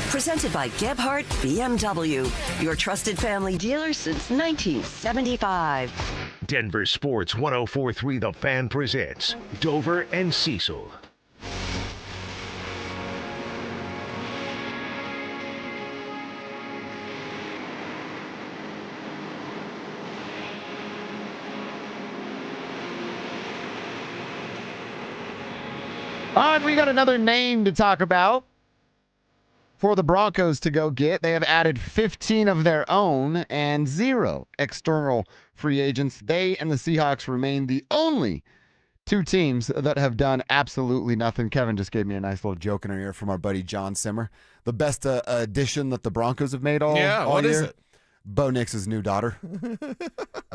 Presented by Gebhardt BMW, your trusted family dealer since 1975.
Denver Sports 104.3 The Fan presents Dover and Cecil.
And we got another name to talk about for the Broncos to go get. They have added 15 of their own and 0 external free agents. They and the Seahawks remain the only two teams that have done absolutely nothing. Kevin just gave me a nice little joke in our ear from our buddy John Simmer. The best addition that the Broncos have made all
what
year.
is it?
Bo Nix's new daughter.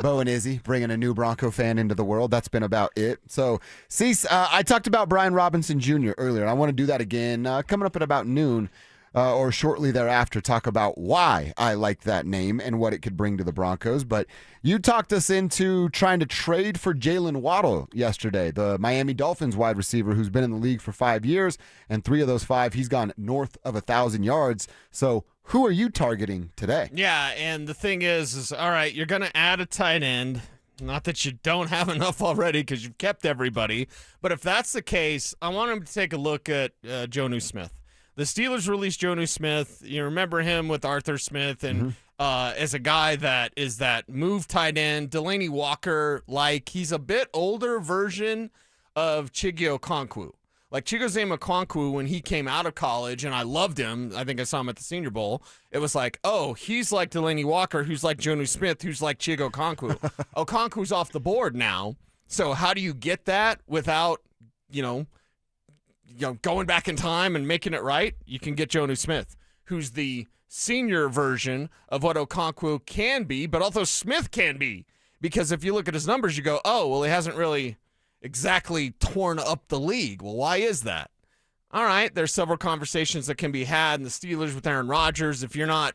Bo and Izzy bringing a new Bronco fan into the world. That's been about it. So, Cease, I talked about Brian Robinson Jr. earlier, and I want to do that again coming up at about noon or shortly thereafter, talk about why I like that name and what it could bring to the Broncos. But you talked us into trying to trade for Jalen Waddle yesterday, the Miami Dolphins wide receiver who's been in the league for 5 years, and 3 of those 5, he's gone north of 1,000 yards. So who are you targeting today?
Yeah, and the thing is all right, you're going to add a tight end. Not that you don't have enough already because you've kept everybody. But if that's the case, I want him to take a look at Jonnu Smith. The Steelers released Jonnu Smith. You remember him with Arthur Smith and as a guy that is that move tight end, Delaney Walker, like he's a bit older version of Chigio Okonkwo. Like Chigoziem Okonkwo, when he came out of college, and I loved him, I think I saw him at the Senior Bowl, it was like, oh, he's like Delaney Walker, who's like Jonnu Smith, who's like Chig Okonkwo. Okonkwo's off the board now. So how do you get that without, going back in time and making it right? You can get Jonnu Smith, who's the senior version of what Okonkwo can be, but also Smith can be. Because if you look at his numbers, you go, oh, well, he hasn't really exactly torn up the league. Well, why is that? All right, there's several conversations that can be had in the Steelers with Aaron Rodgers. If you're not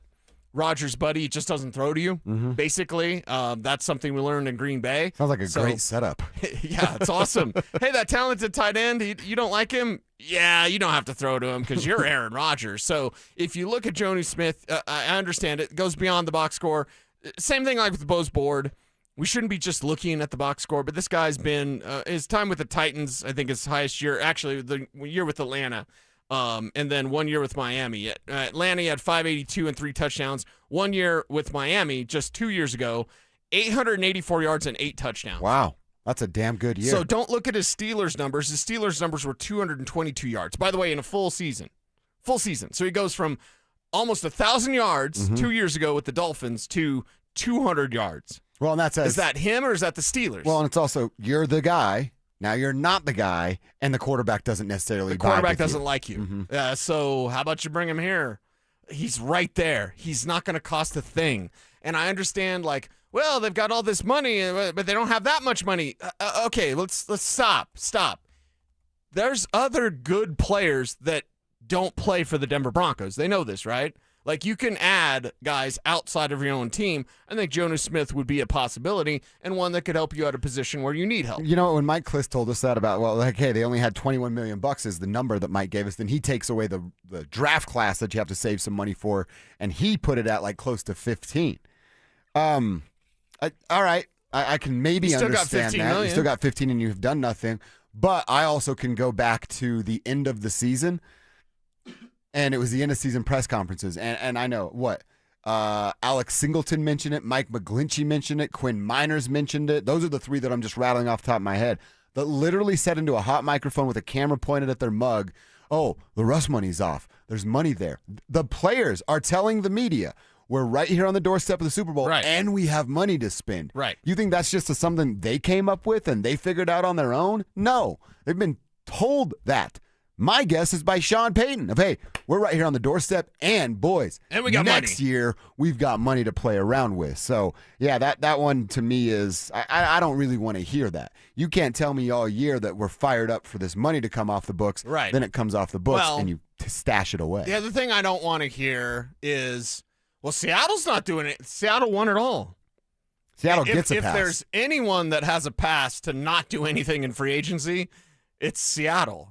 Rodgers' buddy, he just doesn't throw to you, basically. That's something we learned in Green Bay.
Sounds like a great setup.
Yeah, it's awesome. Hey, that talented tight end, you don't like him? Yeah, you don't have to throw to him because you're Aaron Rodgers. So if you look at Jonnu Smith, I understand it goes beyond the box score. Same thing like with Bo's board. We shouldn't be just looking at the box score, but this guy's been his time with the Titans, I think his highest year, actually the year with Atlanta, and then 1 year with Miami. Atlanta, he had 582 and 3 touchdowns. 1 year with Miami, just 2 years ago, 884 yards and 8 touchdowns.
Wow, that's a damn good year.
So don't look at his Steelers numbers. His Steelers numbers were 222 yards. By the way, in a full season. So he goes from almost 1,000 yards 2 years ago with the Dolphins to 200 yards.
Well, and
is that him or is that the Steelers?
Well, and it's also you're the guy. Now you're not the guy, and the quarterback doesn't necessarily.
The quarterback doesn't like you. So how about you bring him here? He's right there. He's not going to cost a thing. And I understand, like, well, they've got all this money, but they don't have that much money. Okay, let's stop. There's other good players that don't play for the Denver Broncos. They know this, right? Like, you can add guys outside of your own team. I think Jonnu Smith would be a possibility and one that could help you at a position where you need help.
You know, when Mike Klis told us that about, hey, they only had $21 million is the number that Mike gave us, then he takes away the draft class that you have to save some money for, and he put it at, like, close to 15. All right. I can maybe understand that. You still got 15 and you've done nothing. But I also can go back to the end of the season. And it was the end of season press conferences. And I know what Alex Singleton mentioned it. Mike McGlinchey mentioned it. Quinn Miners mentioned it. Those are the 3 that I'm just rattling off the top of my head that literally said into a hot microphone with a camera pointed at their mug, oh, the Russ money's off. There's money there. The players are telling the media, we're right here on the doorstep of the Super Bowl, and we have money to spend.
Right.
You think that's just something they came up with and they figured out on their own? No. They've been told that. My guess is by Sean Payton of, hey, we're right here on the doorstep, and boys,
and we got
next year we've got money to play around with. So, yeah, that one to me is, I don't really want to hear that. You can't tell me all year that we're fired up for this money to come off the books.
Right.
Then it comes off the books, and you stash it away.
The other thing I don't want to hear is, well, Seattle's not doing it. Seattle won it all.
Seattle gets a pass.
If there's anyone that has a pass to not do anything in free agency, it's Seattle.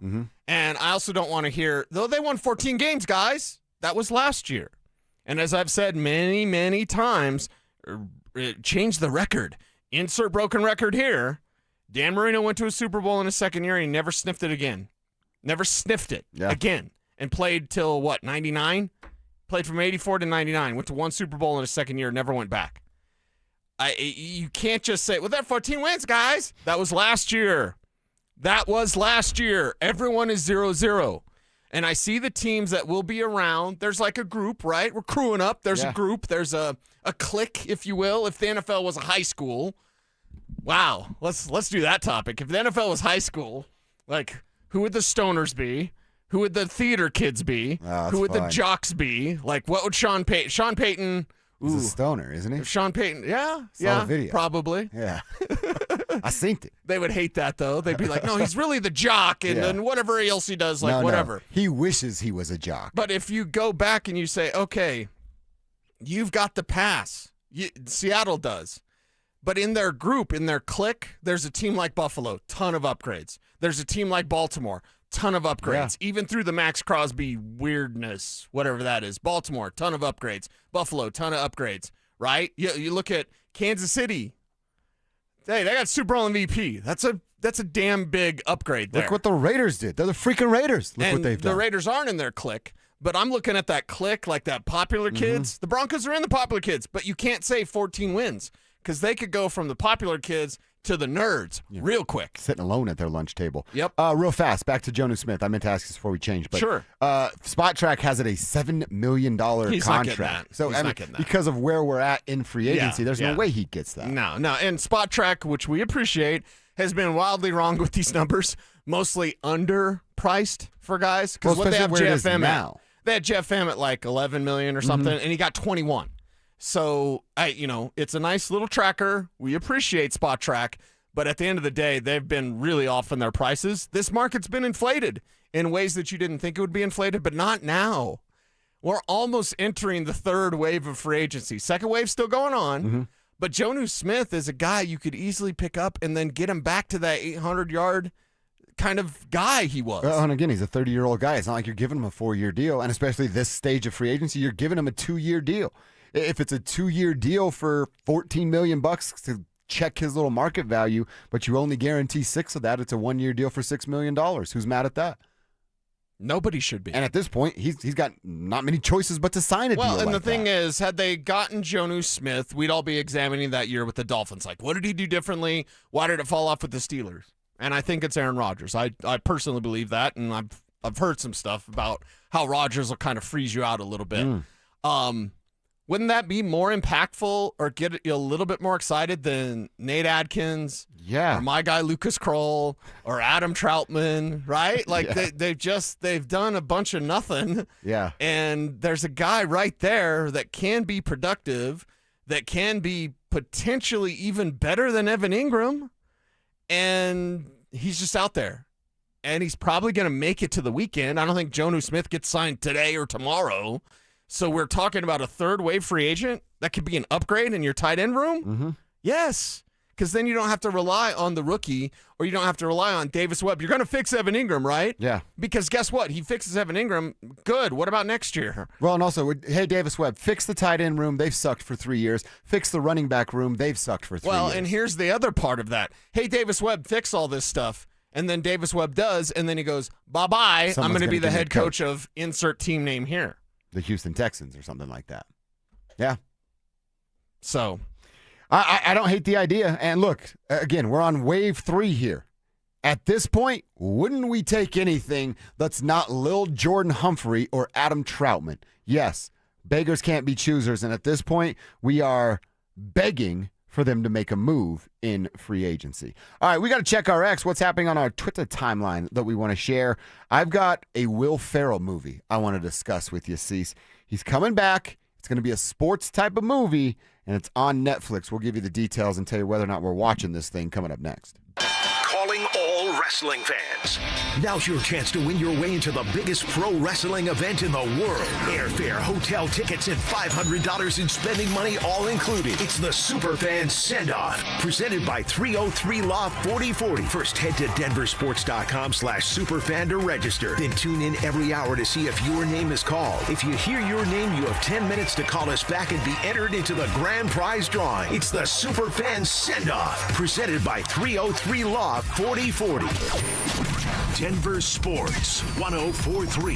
And I also don't want to hear, though they won 14 games, guys. That was last year. And as I've said many, many times, change the record. Insert broken record here. Dan Marino went to a Super Bowl in his second year and he never sniffed it again. Never sniffed it again. And played till, 99? Played from 84 to 99. Went to one Super Bowl in his second year, never went back. You can't just say, well, they're 14 wins, guys. That was last year. Everyone is 0-0. And I see the teams that will be around. There's like a group, right? We're crewing up. There's a group. There's a clique, if you will. If the NFL was a high school, wow. Let's do that topic. If the NFL was high school, like who would the stoners be? Who would the theater kids be? Who would the jocks be? Like what would Sean Payton? Sean Payton.
He's a stoner, isn't he?
Sean Payton,
Saw the video.
Probably.
Yeah. I synced it.
They would hate that, though. They'd be like, no, he's really the jock, and then whatever else he does, whatever.
No. He wishes he was a jock.
But if you go back and you say, okay, you've got the pass. Seattle does. But in their group, in their clique, there's a team like Buffalo, ton of upgrades. There's a team like Baltimore, ton of upgrades. Yeah. Even through the Max Crosby weirdness, whatever that is. Baltimore, ton of upgrades. Buffalo, ton of upgrades, right? You look at Kansas City. Hey, they got Super Bowl MVP. That's a damn big upgrade there.
Look what the Raiders did. They're the freaking Raiders. Look what they've done.
The Raiders aren't in their clique, but I'm looking at that clique, like that popular kids. The Broncos are in the popular kids, but you can't say 14 wins because they could go from the popular kids to the nerds real quick.
Sitting alone at their lunch table.
Yep.
Real fast, back to Jonnu Smith. I meant to ask this before we change, but
sure.
Spot Track has it a $7 million
He's not getting
contract.
that.
So
He's not getting that.
Because of where we're at in free agency, there's no way he gets that.
No. And Spot Track, which we appreciate, has been wildly wrong with these numbers. Mostly underpriced for guys. Because what they have Jeff M at. They had Jeff M at like 11 million or something, and he got 21. So it's a nice little tracker. We appreciate Spot Track. But at the end of the day, they've been really off in their prices. This market's been inflated in ways that you didn't think it would be inflated, but not now. We're almost entering the third wave of free agency. Second wave's still going on, but Jonnu Smith is a guy you could easily pick up and then get him back to that 800-yard kind of guy he was.
And again, he's a 30-year-old guy. It's not like you're giving him a 4-year deal, and especially this stage of free agency, you're giving him a 2-year deal. If it's a 2-year deal for $14 million to check his little market value, but you only guarantee 6 of that, it's a 1-year deal for $6 million. Who's mad at that?
Nobody should be.
And at this point, he's got not many choices but to sign a deal.
Well, and
like
the thing
that.
is, had they gotten Jonnu Smith, we'd all be examining that year with the Dolphins. Like, what did he do differently? Why did it fall off with the Steelers? And I think it's Aaron Rodgers. I personally believe that, and I've heard some stuff about how Rodgers will kind of freeze you out a little bit. Wouldn't that be more impactful or get you a little bit more excited than Nate Adkins?
Yeah.
Or my guy Lucas Kroll or Adam Troutman, right? Like they've done a bunch of nothing.
Yeah.
And there's a guy right there that can be productive, that can be potentially even better than Evan Ingram. And he's just out there. And he's probably going to make it to the weekend. I don't think Jonnu Smith gets signed today or tomorrow. So we're talking about a third wave free agent that could be an upgrade in your tight end room? Yes, because then you don't have to rely on the rookie or you don't have to rely on Davis Webb. You're going to fix Evan Ingram, right?
Yeah.
Because guess what? He fixes Evan Ingram. Good. What about next year?
Well, and also, hey, Davis Webb, fix the tight end room. They've sucked for 3 years. Fix the running back room. They've sucked for 3 years.
Well, and here's the other part of that. Hey, Davis Webb, fix all this stuff. And then Davis Webb does, and then he goes, bye-bye. I'm going to be the head coach of insert team name here.
The Houston Texans or something like that. Yeah.
So
I don't hate the idea. And look, again, we're on wave 3 here. At this point, wouldn't we take anything that's not Lil Jordan Humphrey or Adam Troutman? Yes, beggars can't be choosers. And at this point, we are begging for them to make a move in free agency. All right, we got to check our X. What's happening on our Twitter timeline that we want to share? I've got a Will Ferrell movie I want to discuss with you, Cecil. He's coming back. It's going to be a sports type of movie, and it's on Netflix. We'll give you the details and tell you whether or not we're watching this thing coming up next.
Calling all wrestling fans. Now's your chance to win your way into the biggest pro wrestling event in the world. Airfare, hotel tickets, and $500 in spending money all included. It's the Superfan Send-Off, presented by 303 Law 4040. First, head to DenverSports.com/Superfan to register. Then tune in every hour to see if your name is called. If you hear your name, you have 10 minutes to call us back and be entered into the grand prize drawing. It's the Superfan Send-Off, presented by 303 Law 4040. Denver Sports 1043.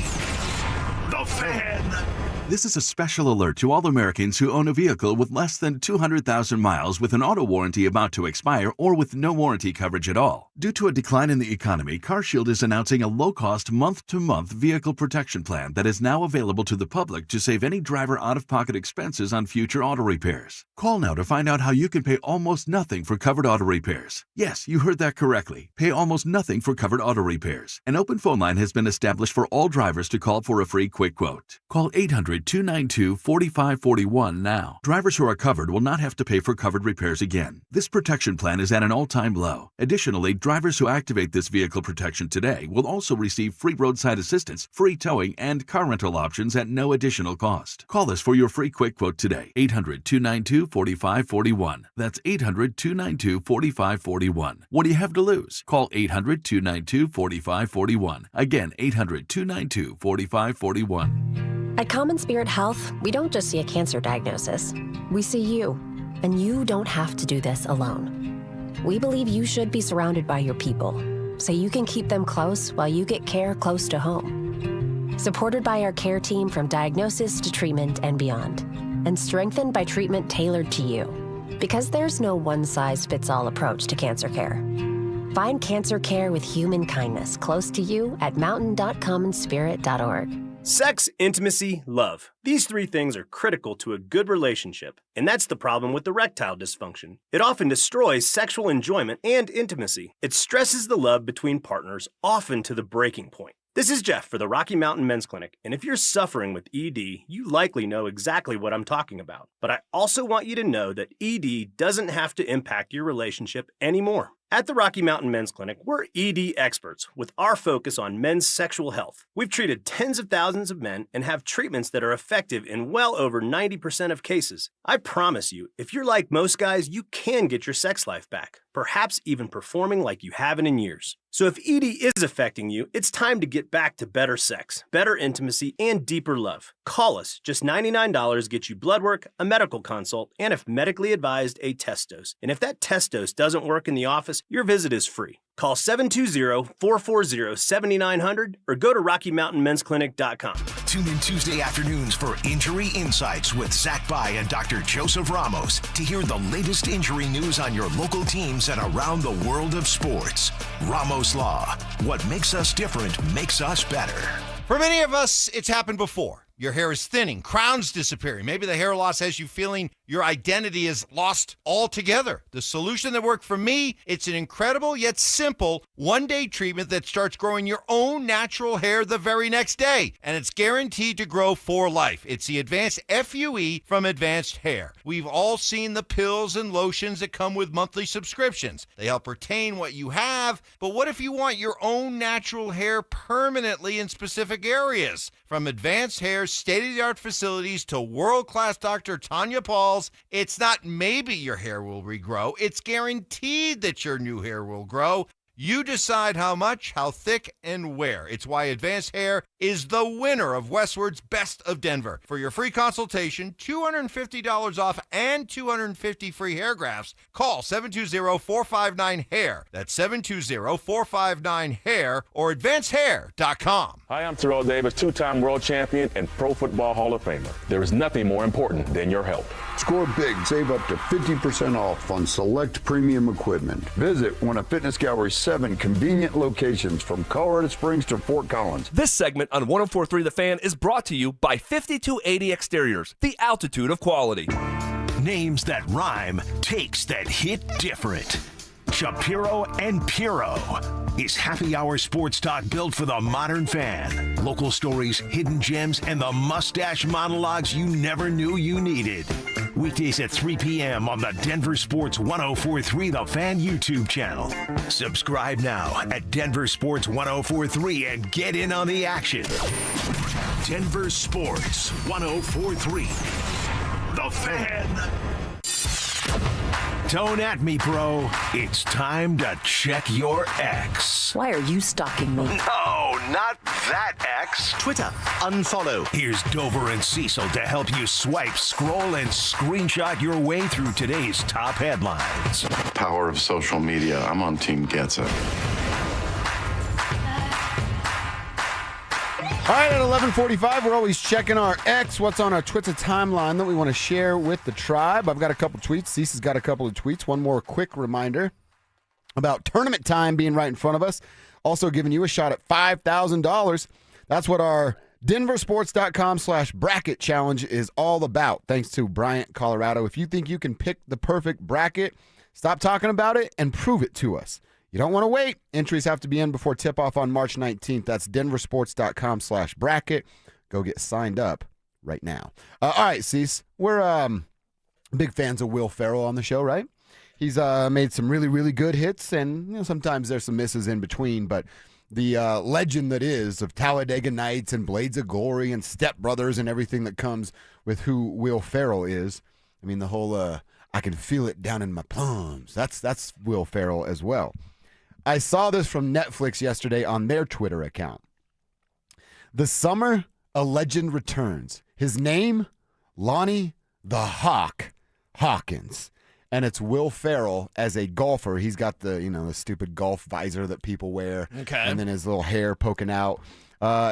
The Fan.
This is a special alert to all Americans who own a vehicle with less than 200,000 miles with an auto warranty about to expire or with no warranty coverage at all. Due to a decline in the economy, CarShield is announcing a low-cost month-to-month vehicle protection plan that is now available to the public to save any driver out-of-pocket expenses on future auto repairs. Call now to find out how you can pay almost nothing for covered auto repairs. Yes, you heard that correctly. Pay almost nothing for covered auto repairs. An open phone line has been established for all drivers to call for a free quick quote. Call 800-292-4541 now. Drivers who are covered will not have to pay for covered repairs again. This protection plan is at an all-time low. Additionally, drivers who activate this vehicle protection today will also receive free roadside assistance, free towing, and car rental options at no additional cost. Call us for your free quick quote today. 800-292-4541. That's 800-292-4541. What do you have to lose? Call 800-292-4541. Again, 800-292-4541.
At Common Spirit Health, we don't just see a cancer diagnosis. We see you, and you don't have to do this alone. We believe you should be surrounded by your people, so you can keep them close while you get care close to home. Supported by our care team from diagnosis to treatment and beyond, and strengthened by treatment tailored to you. Because there's no one-size-fits-all approach to cancer care. Find cancer care with human kindness close to you at mountain.commonspirit.org.
Sex, intimacy, love. These three things are critical to a good relationship, and that's the problem with erectile dysfunction. It often destroys sexual enjoyment and intimacy. It stresses the love between partners, often to the breaking point. This is Jeff for the Rocky Mountain Men's Clinic, and if you're suffering with ED, you likely know exactly what I'm talking about. But I also want you to know that ED doesn't have to impact your relationship anymore. At the Rocky Mountain Men's Clinic, we're ED experts with our focus on men's sexual health. We've treated tens of thousands of men and have treatments that are effective in well over 90% of cases. I promise you, if you're like most guys, you can get your sex life back, perhaps even performing like you haven't in years. So if ED is affecting you, it's time to get back to better sex, better intimacy, and deeper love. Call us. Just $99 gets you blood work, a medical consult, and if medically advised, a test dose. And if that test dose doesn't work in the office, your visit is free. Call 720-440-7900 or go to RockyMountainMen'sClinic.com.
Tune in Tuesday afternoons for Injury Insights with Zach Bai and Dr. Joseph Ramos to hear the latest injury news on your local teams and around the world of sports. Ramos Law. What makes us different makes us better.
For many of us, it's happened before. Your hair is thinning, crowns disappearing. Maybe the hair loss has you feeling your identity is lost altogether. The solution that worked for me, it's an incredible yet simple one-day treatment that starts growing your own natural hair the very next day. And it's guaranteed to grow for life. It's the Advanced FUE from Advanced Hair. We've all seen the pills and lotions that come with monthly subscriptions. They help retain what you have, but what if you want your own natural hair permanently in specific areas? From Advanced Hair's state-of-the-art facilities to world-class Dr. Tanya Paul's, it's not maybe your hair will regrow, it's guaranteed that your new hair will grow. You decide how much, how thick, and where. It's why Advanced Hair is the winner of Westward's Best of Denver. For your free consultation, $250 off and 250 free hair grafts, call 720-459-HAIR. That's 720-459-HAIR or advancedhair.com.
Hi, I'm Terrell Davis, two-time world champion and Pro Football Hall of Famer. There is nothing more important than your health.
Score big. Save up to 50% off on select premium equipment. Visit one of Fitness Gallery's 7 convenient locations from Colorado Springs to Fort Collins.
This segment on 104.3 The Fan is brought to you by 5280 Exteriors, the altitude of quality.
Names that rhyme, takes that hit different. Shapiro and Piro. Is happy hour sports talk built for the modern fan. Local stories, hidden gems, and the mustache monologues you never knew you needed. Weekdays at 3 p.m. on the Denver Sports 104.3 The Fan YouTube channel. Subscribe now at Denver Sports 104.3 and get in on the action. Denver Sports 104.3 The Fan. Don't at me, bro. It's time to check your ex.
Why are you stalking me?
No, not that ex. Twitter, unfollow. Here's Dover and Cecil to help you swipe, scroll, and screenshot your way through today's top headlines.
Power of social media. I'm on Team Gets It.
All right, at 11:45, we're always checking our X, what's on our Twitter timeline that we want to share with the tribe. I've got a couple tweets. Cecil's got a couple of tweets. One more quick reminder about tournament time being right in front of us. Also giving you a shot at $5,000. That's what our DenverSports.com/bracket challenge is all about, thanks to Bryant, Colorado. If you think you can pick the perfect bracket, stop talking about it and prove it to us. You don't want to wait. Entries have to be in before tip-off on March 19th. That's DenverSports.com/bracket. Go get signed up right now. All right, Cease. We're big fans of Will Ferrell on the show, right? He's made some really, really good hits, and sometimes there's some misses in between, but the legend that is of Talladega Nights and Blades of Glory and Step Brothers and everything that comes with who Will Ferrell is. I mean, the whole I can feel it down in my palms. That's Will Ferrell as well. I saw this from Netflix yesterday on their Twitter account. The summer a legend returns. His name, Lonnie the Hawk Hawkins. And it's Will Ferrell as a golfer. He's got the, the stupid golf visor that people wear.
Okay.
And then his little hair poking out.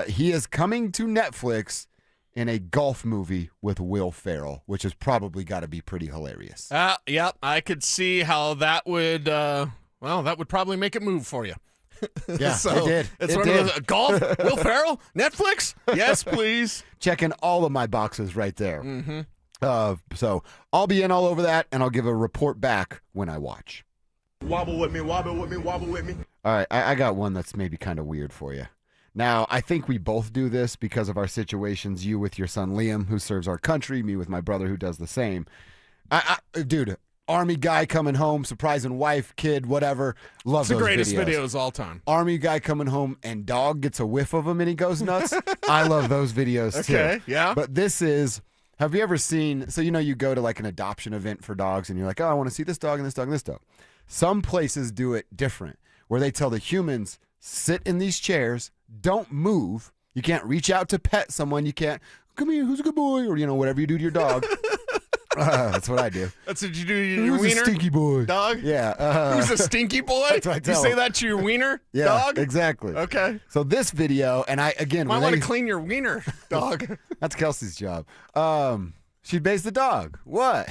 He is coming to Netflix in a golf movie with Will Ferrell, which has probably got to be pretty hilarious.
Yep, I could see how that would, that would probably make it move for you.
Yeah, it did.
It's
It
one
did.
of those, golf, Will Ferrell, Netflix? Yes, please.
Checking all of my boxes right there.
Mm-hmm.
So I'll be in all over that, and I'll give a report back when I watch.
Wobble with me, wobble with me, wobble with me.
All right, I got one that's maybe kind of weird for you. Now, I think we both do this because of our situations. You with your son Liam, who serves our country, me with my brother, who does the same. Dude, Army guy coming home, surprising wife, kid, whatever. Love
It's the
those
greatest
videos.
videos all time.
Army guy coming home and dog gets a whiff of him and he goes nuts. I love those videos too.
Okay, yeah.
But this is, have you ever seen, so you go to like an adoption event for dogs and you're like, oh, I want to see this dog and this dog and this dog. Some places do it different, where they tell the humans, sit in these chairs, don't move. You can't reach out to pet someone. You can't, come here, who's a good boy? Or, whatever you do to your dog. That's what I do.
That's what you do to your
Who's
wiener?
a stinky boy?
Dog?
Yeah.
Who's a stinky boy?
That's what I
You
tell
say
him.
that to your wiener,
Yeah,
dog?
exactly.
Okay.
So this video, and I, again,
Might
when
want
they-
to clean your wiener, dog.
That's Kelsey's job. She based the dog. What?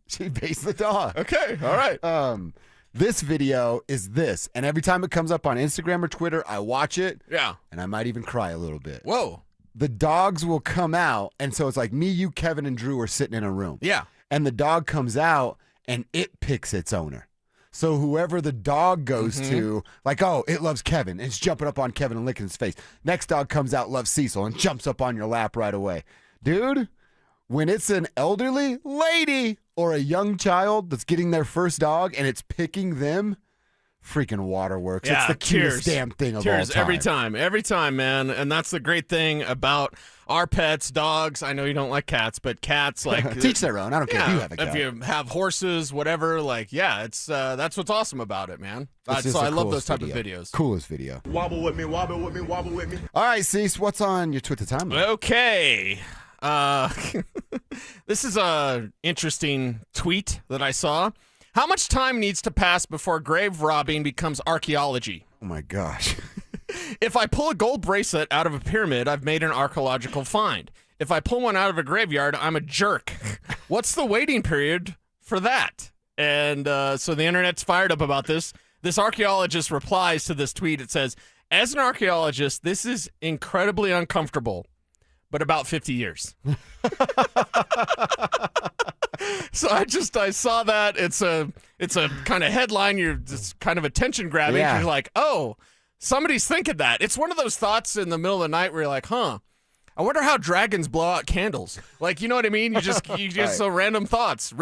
She based the dog.
Okay, all right.
This video is this, and every time it comes up on Instagram or Twitter, I watch it.
Yeah.
And I might even cry a little bit.
Whoa.
The dogs will come out, and so it's like me, you, Kevin, and Drew are sitting in a room.
Yeah.
And the dog comes out, and it picks its owner. So whoever the dog goes to, like, oh, it loves Kevin, and it's jumping up on Kevin and licking his face. Next dog comes out, loves Cecil, and jumps up on your lap right away. Dude, when it's an elderly lady or a young child that's getting their first dog and it's picking them, freaking waterworks.
Yeah,
it's the cutest
tears.
damn thing of
Tears
all time.
every time, man. And that's the great thing about our pets, dogs. I know you don't like cats, but cats, like
Teach their own. I don't care if you have a cat.
If you have horses, whatever, like, yeah, it's that's what's awesome about it, man.
It's just
So
the
I love those
coolest
type
video.
of videos.
Coolest video.
Wobble with me, wobble with me, wobble with me.
All right, Cease, what's on your Twitter timeline?
Okay. This is a interesting tweet that I saw. How much time needs to pass before grave robbing becomes archaeology?
Oh my gosh.
If I pull a gold bracelet out of a pyramid, I've made an archaeological find. If I pull one out of a graveyard, I'm a jerk. What's the waiting period for that? And so the internet's fired up about this. This archaeologist replies to this tweet. It says, as an archaeologist, this is incredibly uncomfortable, but about 50 years. So I saw that. It's a kind of headline. It's kind of attention grabbing.
Yeah.
You're like, oh, somebody's thinking that. It's one of those thoughts in the middle of the night where you're like, huh, I wonder how dragons blow out candles. Like, you know what I mean? You just
Right.
so random thoughts.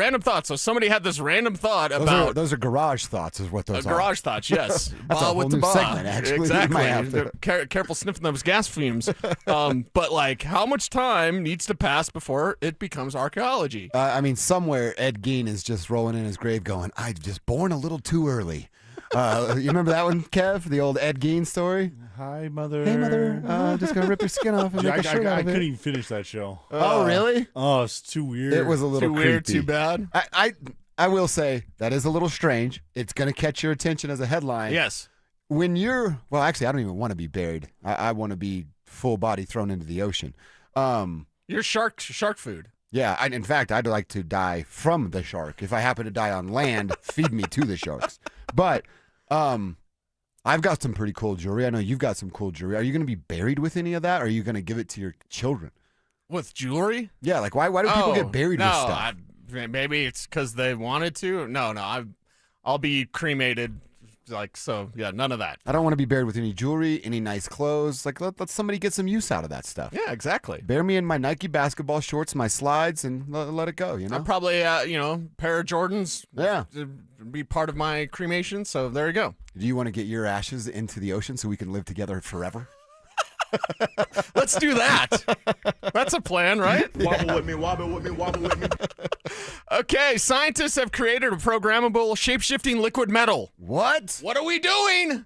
So somebody had this random thought about
those are garage thoughts, is what those are.
garage thoughts. Yes,
That's a
Bah
whole
with the
new
bah.
segment, actually. You might have to-
Exactly. Careful sniffing those gas fumes. But like, how much time needs to pass before it becomes archaeology?
I mean, somewhere Ed Gein is just rolling in his grave, going, "I just born a little too early." You remember that one, Kev? The old Ed Gein story?
Hi, mother.
Hey, mother. Just gonna rip your skin off and make a shirt out
I
of it.
couldn't even finish that show.
Oh, really?
Oh, it's too weird.
It was a little
Too weird,
creepy.
too bad.
I will say that is a little strange. It's gonna catch your attention as a headline.
Yes.
When actually, I don't even want to be buried. I want to be full body thrown into the ocean.
You're shark food.
Yeah, in fact, I'd like to die from the shark. If I happen to die on land, feed me to the sharks. But I've got some pretty cool jewelry. I know you've got some cool jewelry. Are you going to be buried with any of that, or are you going to give it to your children?
With jewelry?
Yeah, like why do people get buried with stuff?
Maybe it's because they wanted to. No, I'll be cremated. Like, so, yeah, none of that.
I don't want to be buried with any jewelry, any nice clothes. Like, let somebody get some use out of that stuff.
Yeah, exactly.
Bury me in my Nike basketball shorts, my slides, and let it go, you know?
I'm probably, pair of Jordans.
Yeah.
To be part of my cremation, so there you go.
Do you want to get your ashes into the ocean so we can live together forever?
Let's do that. That's a plan, right?
Wobble with me, wobble with me, wobble with me.
Okay, scientists have created a programmable shape-shifting liquid metal.
What?
What are we doing?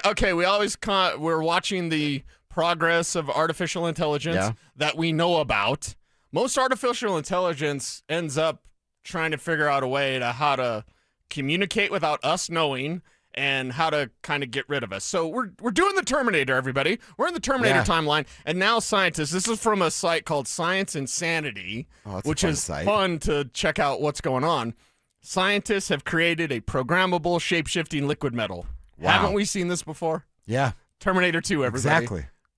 Okay, we're watching the progress of artificial intelligence that we know about. Most artificial intelligence ends up trying to figure out a way to how to communicate without us knowing and how to kind of get rid of us. So we're doing the Terminator, everybody. We're in the Terminator timeline, and now scientists, this is from a site called Science Insanity, which is fun to check out what's going on. Scientists have created a programmable shape-shifting liquid metal.
Wow.
Haven't we seen this before?
Yeah.
Terminator 2, everybody.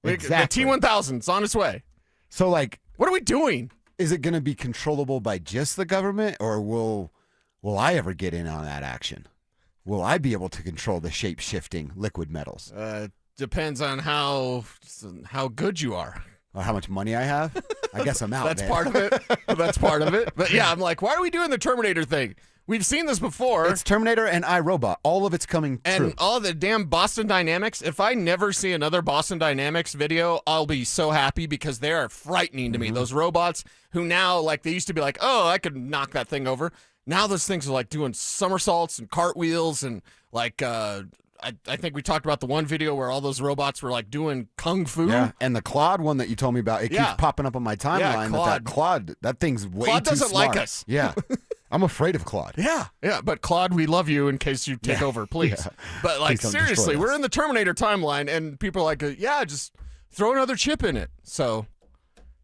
Exactly.
The T-1000, it's on its way.
So, like,
what are we doing?
Is it going to be controllable by just the government, or will I ever get in on that action? Will I be able to control the shape-shifting liquid metals?
Depends on how good you are.
Or how much money I have? I guess I'm out.
That's
man.
part of it. That's part of it. But yeah, I'm like, why are we doing the Terminator thing? We've seen this before.
It's Terminator and iRobot. All of it's coming true.
And all the damn Boston Dynamics. If I never see another Boston Dynamics video, I'll be so happy because they are frightening to me. Those robots who now, like, they used to be like, oh, I could knock that thing over. Now those things are like doing somersaults and cartwheels and like I think we talked about the one video where all those robots were like doing kung fu.
Yeah, and the Claude one that you told me about, it keeps popping up on my timeline.
Yeah,
Claude, that thing's way
Claude
too
doesn't
smart.
like us.
Yeah, I'm afraid of Claude.
Yeah, but Claude, we love you in case you take over, please.
Yeah.
But like,
Please don't
seriously,
destroy us.
we're in the Terminator timeline and people are like, just throw another chip in it. So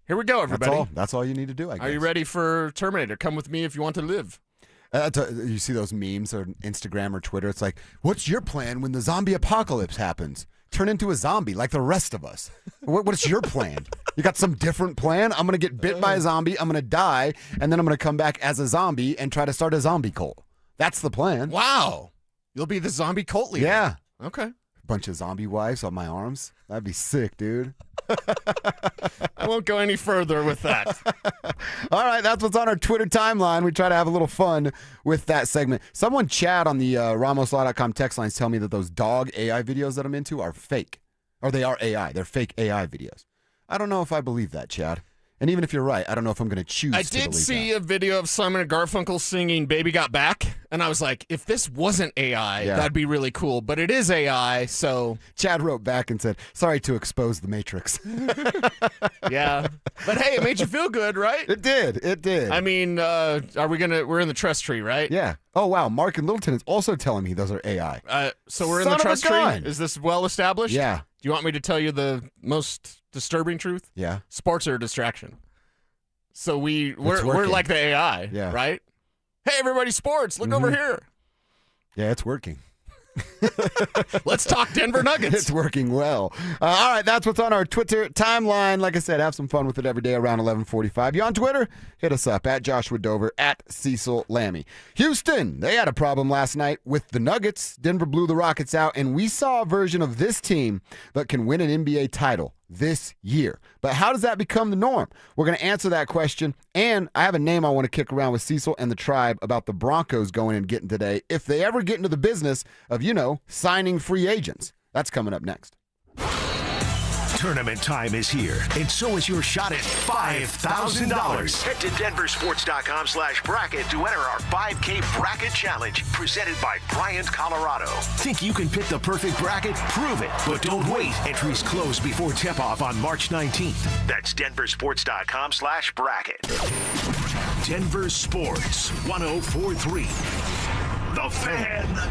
here we go, everybody.
That's all you need to do, I guess.
Are you ready for Terminator? Come with me if you want to live.
You see those memes on Instagram or Twitter? It's like, what's your plan when the zombie apocalypse happens? Turn into a zombie like the rest of us. What's your plan? You got some different plan? I'm going to get bit by a zombie, I'm going to die, and then I'm going to come back as a zombie and try to start a zombie cult. That's the plan.
Wow. You'll be the zombie cult leader.
Yeah.
Okay.
Bunch of zombie wives on my arms. That'd be sick, dude.
I won't go any further with that.
All right, that's what's on our Twitter timeline. We try to have a little fun with that segment. Someone, Chad, on the RamosLaw.com text lines, tell me that those dog AI videos that I'm into are fake. Or they are AI. They're fake AI videos. I don't know if I believe that, Chad. And even if you're right, I don't know if I'm going to choose to believe
I did see
that.
a video of Simon and Garfunkel singing Baby Got Back, and I was like, if this wasn't AI, that'd be really cool. But it is AI, so...
Chad wrote back and said, sorry to expose the Matrix.
Yeah. But hey, it made you feel good, right?
It did.
I mean, we're in the trust tree, right?
Yeah. Oh, wow. Mark in Littleton is also telling me those are AI.
So we're in
Son
the
of a
trust tree?
gun.
Is this well established?
Yeah.
Do you want me to tell you the most disturbing truth?
Yeah.
Sports are a distraction. So we're
working.
like the AI,
Yeah.
right? Hey, everybody, sports, look over here.
Yeah, it's working.
Let's talk Denver Nuggets.
It's working well. All right, that's what's on our Twitter timeline. Like I said, have some fun with it every day around 11:45. You on Twitter? Hit us up at Joshua Dover, at Cecil Lammy. Houston, they had a problem last night with the Nuggets. Denver blew the Rockets out, and we saw a version of this team that can win an NBA title this year. But how does that become the norm? We're going to answer that question, and I have a name I want to kick around with Cecil and the tribe about the Broncos going and getting today if they ever get into the business of, signing free agents. That's coming up next.
Tournament time is here, and so is your shot at $5,000. Head to DenverSports.com/bracket to enter our 5K Bracket Challenge, presented by Bryant, Colorado. Think you can pick the perfect bracket? Prove it, but don't wait. Entries close before tip-off on March 19th. That's DenverSports.com/bracket. Denver Sports 104.3. The Fan.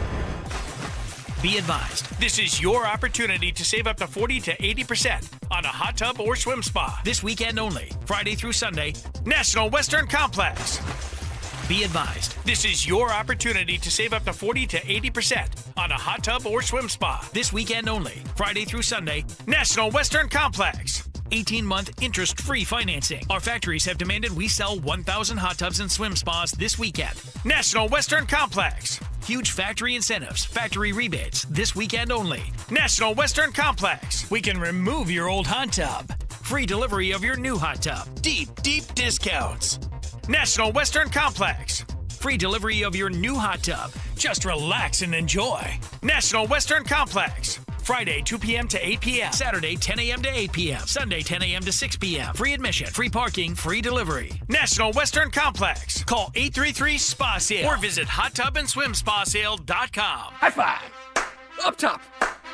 Be advised, this is your opportunity to save up to 40 to 80% on a hot tub or swim spa. This weekend only, Friday through Sunday, National Western Complex. Be advised, this is your opportunity to save up to 40 to 80% on a hot tub or swim spa. This weekend only, Friday through Sunday, National Western Complex. 18-month interest-free financing. Our factories have demanded we sell 1,000 hot tubs and swim spas this weekend. National Western Complex. Huge factory incentives, factory rebates, this weekend only. National Western Complex. We can remove your old hot tub. Free delivery of your new hot tub. Deep, deep discounts. National Western Complex. Free delivery of your new hot tub. Just relax and enjoy. National Western Complex. Friday, 2 p.m. to 8 p.m. Saturday, 10 a.m. to 8 p.m. Sunday, 10 a.m. to 6 p.m. Free admission, free parking, free delivery. National Western Complex. Call 833-SPA-SALE or visit hottubandSwimSpaSale.com.
High five. Up top.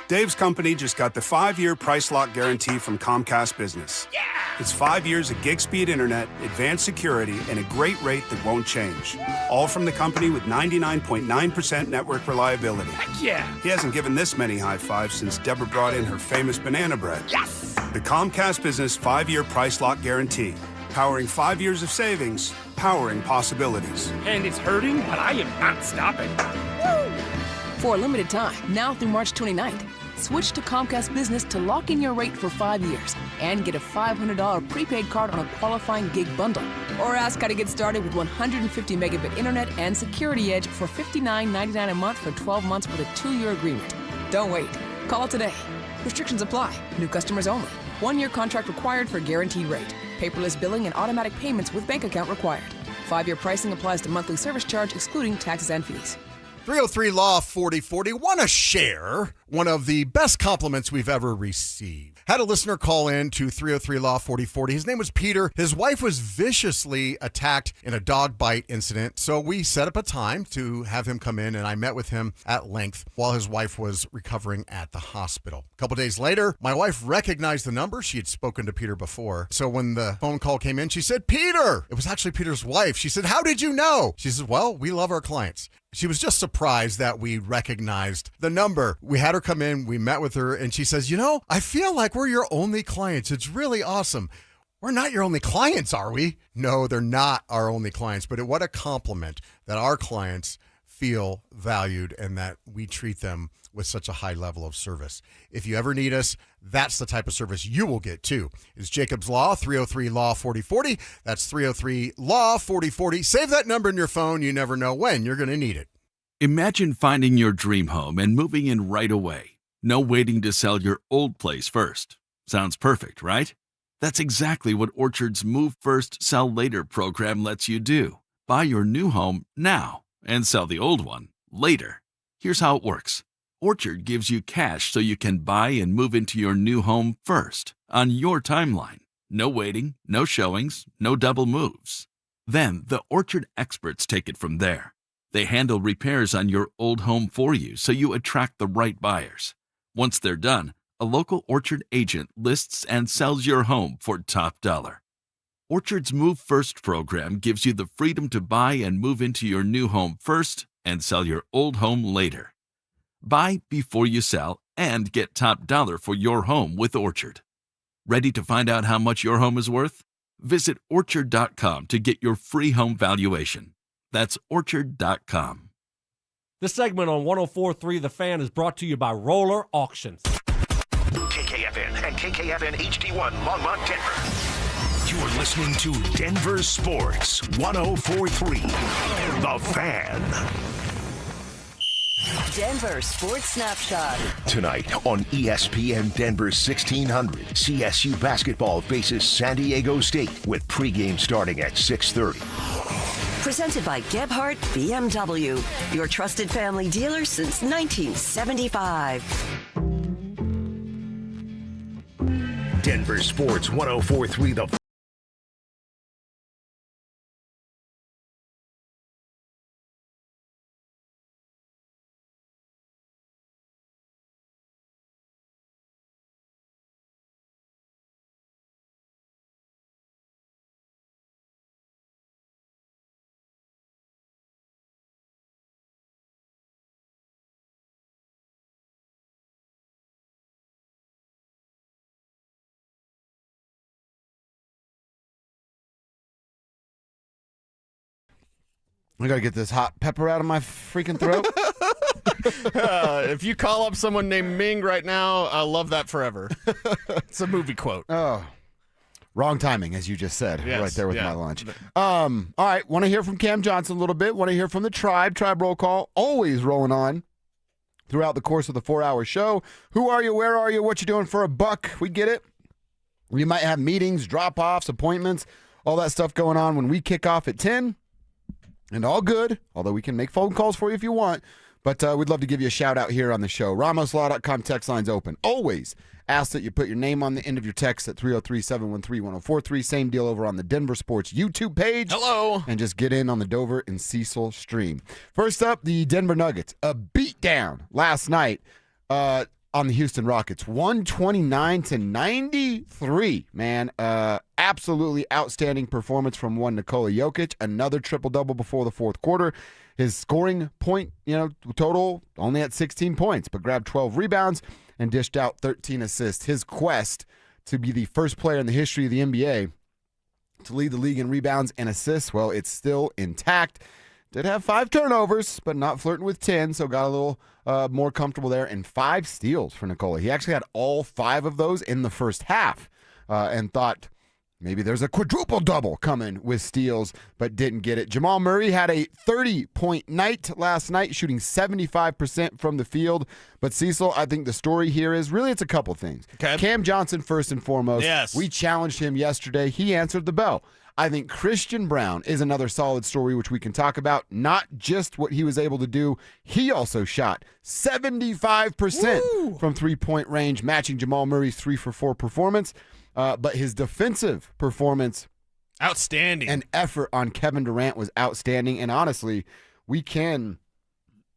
Dave's company just got the 5-year price lock guarantee from Comcast Business. Yeah! It's 5 years of gig speed internet, advanced security, and a great rate that won't change. All from the company with 99.9% network reliability.
Heck yeah!
He hasn't given this many high fives since Deborah brought in her famous banana bread.
Yes!
The Comcast Business 5-year price lock guarantee. Powering 5 years of savings, powering possibilities.
And it's hurting, but I am not stopping. Woo! For a limited time, now through March 29th, switch to Comcast Business to lock in your rate for 5 years and get a $500 prepaid card on a qualifying gig bundle. Or ask how to get started with 150 megabit internet and Security Edge for $59.99 a month for 12 months with a 2-year agreement. Don't wait. Call today. Restrictions apply. New customers only. 1-year contract required for guaranteed rate. Paperless billing and automatic payments with bank account required. 5-year pricing applies to monthly service charge excluding taxes and fees.
303 Law 4040. Want to share one of the best compliments we've ever received. Had a listener call in to 303 Law 4040. His name was Peter. His wife was viciously attacked in a dog bite incident. So we set up a time to have him come in, and I met with him at length while his wife was recovering at the hospital. A couple days later, my wife recognized the number. She had spoken to Peter before. So when the phone call came in, she said, Peter! It was actually Peter's wife. She said, how did you know? She said, well, we love our clients. She was just surprised that we recognized the number. We had her come in, we met with her, and she says, I feel like we're your only clients. It's really awesome. We're not your only clients, are we? No, they're not our only clients, but what a compliment that our clients feel valued and that we treat them with such a high level of service. If you ever need us, that's the type of service you will get too. It's Jacob's Law, 303 Law 4040. That's 303 Law 4040. Save that number in your phone. You never know when you're going to need it.
Imagine finding your dream home and moving in right away. No waiting to sell your old place first. Sounds perfect, right? That's exactly what Orchard's Move First, Sell Later program lets you do. Buy your new home now and sell the old one later. Here's how it works. Orchard gives you cash so you can buy and move into your new home first, on your timeline. No waiting, no showings, no double moves. Then the Orchard experts take it from there. They handle repairs on your old home for you so you attract the right buyers. Once they're done, a local Orchard agent lists and sells your home for top dollar. Orchard's Move First program gives you the freedom to buy and move into your new home first and sell your old home later. Buy before you sell and get top dollar for your home with Orchard. Ready to find out how much your home is worth? Visit Orchard.com to get your free home valuation. That's Orchard.com.
This segment on 104.3 The Fan is brought to you by Roller Auctions.
KKFN and KKFN HD1 Longmont, Denver. You're listening to Denver Sports 104.3 The Fan.
Denver Sports Snapshot.
Tonight on ESPN Denver 1600, CSU basketball faces San Diego State with pregame starting at 6:30.
Presented by Gebhardt BMW, your trusted family dealer since 1975.
Denver Sports 104.3 The
I got to get this hot pepper out of my freaking throat.
If you call up someone named Ming right now, I'll love that forever. It's a movie quote.
Oh, wrong timing, as you just said,
Yes,
right there with
yeah.
my lunch. All right, want to hear from Cam Johnson a little bit. Want to hear from the Tribe roll call, always rolling on throughout the course of the 4-hour show. Who are you? Where are you? What you doing for a buck? We get it. We might have meetings, drop-offs, appointments, all that stuff going on when we kick off at 10. And all good, although we can make phone calls for you if you want. But we'd love to give you a shout-out here on the show. RamosLaw.com text line's open. Always ask that you put your name on the end of your text at 303-713-1043. Same deal over on the Denver Sports YouTube page.
Hello.
And just get in on the Dover and Cecil stream. First up, the Denver Nuggets. A beatdown last night on the Houston Rockets. 129-93, man. Absolutely outstanding performance from one Nikola Jokic. Another triple-double before the fourth quarter. His scoring point, total only at 16 points, but grabbed 12 rebounds and dished out 13 assists. His quest to be the first player in the history of the NBA to lead the league in rebounds and assists, well, it's still intact. Did have 5 turnovers, but not flirting with 10, so got a little more comfortable there. And 5 steals for Nikola. He actually had all 5 of those in the first half and thought maybe there's a quadruple double coming with steals, but didn't get it. Jamal Murray had a 30-point night last night, shooting 75% from the field. But Cecil, I think the story here is really it's a couple things.
Okay.
Cam Johnson first and foremost.
Yes.
We challenged him yesterday. He answered the bell. I think Christian Brown is another solid story which we can talk about. Not just what he was able to do. He also shot 75% from three-point range, matching Jamal Murray's 3-for-4 performance. But his defensive performance,
outstanding,
and effort on Kevin Durant was outstanding. And honestly, we can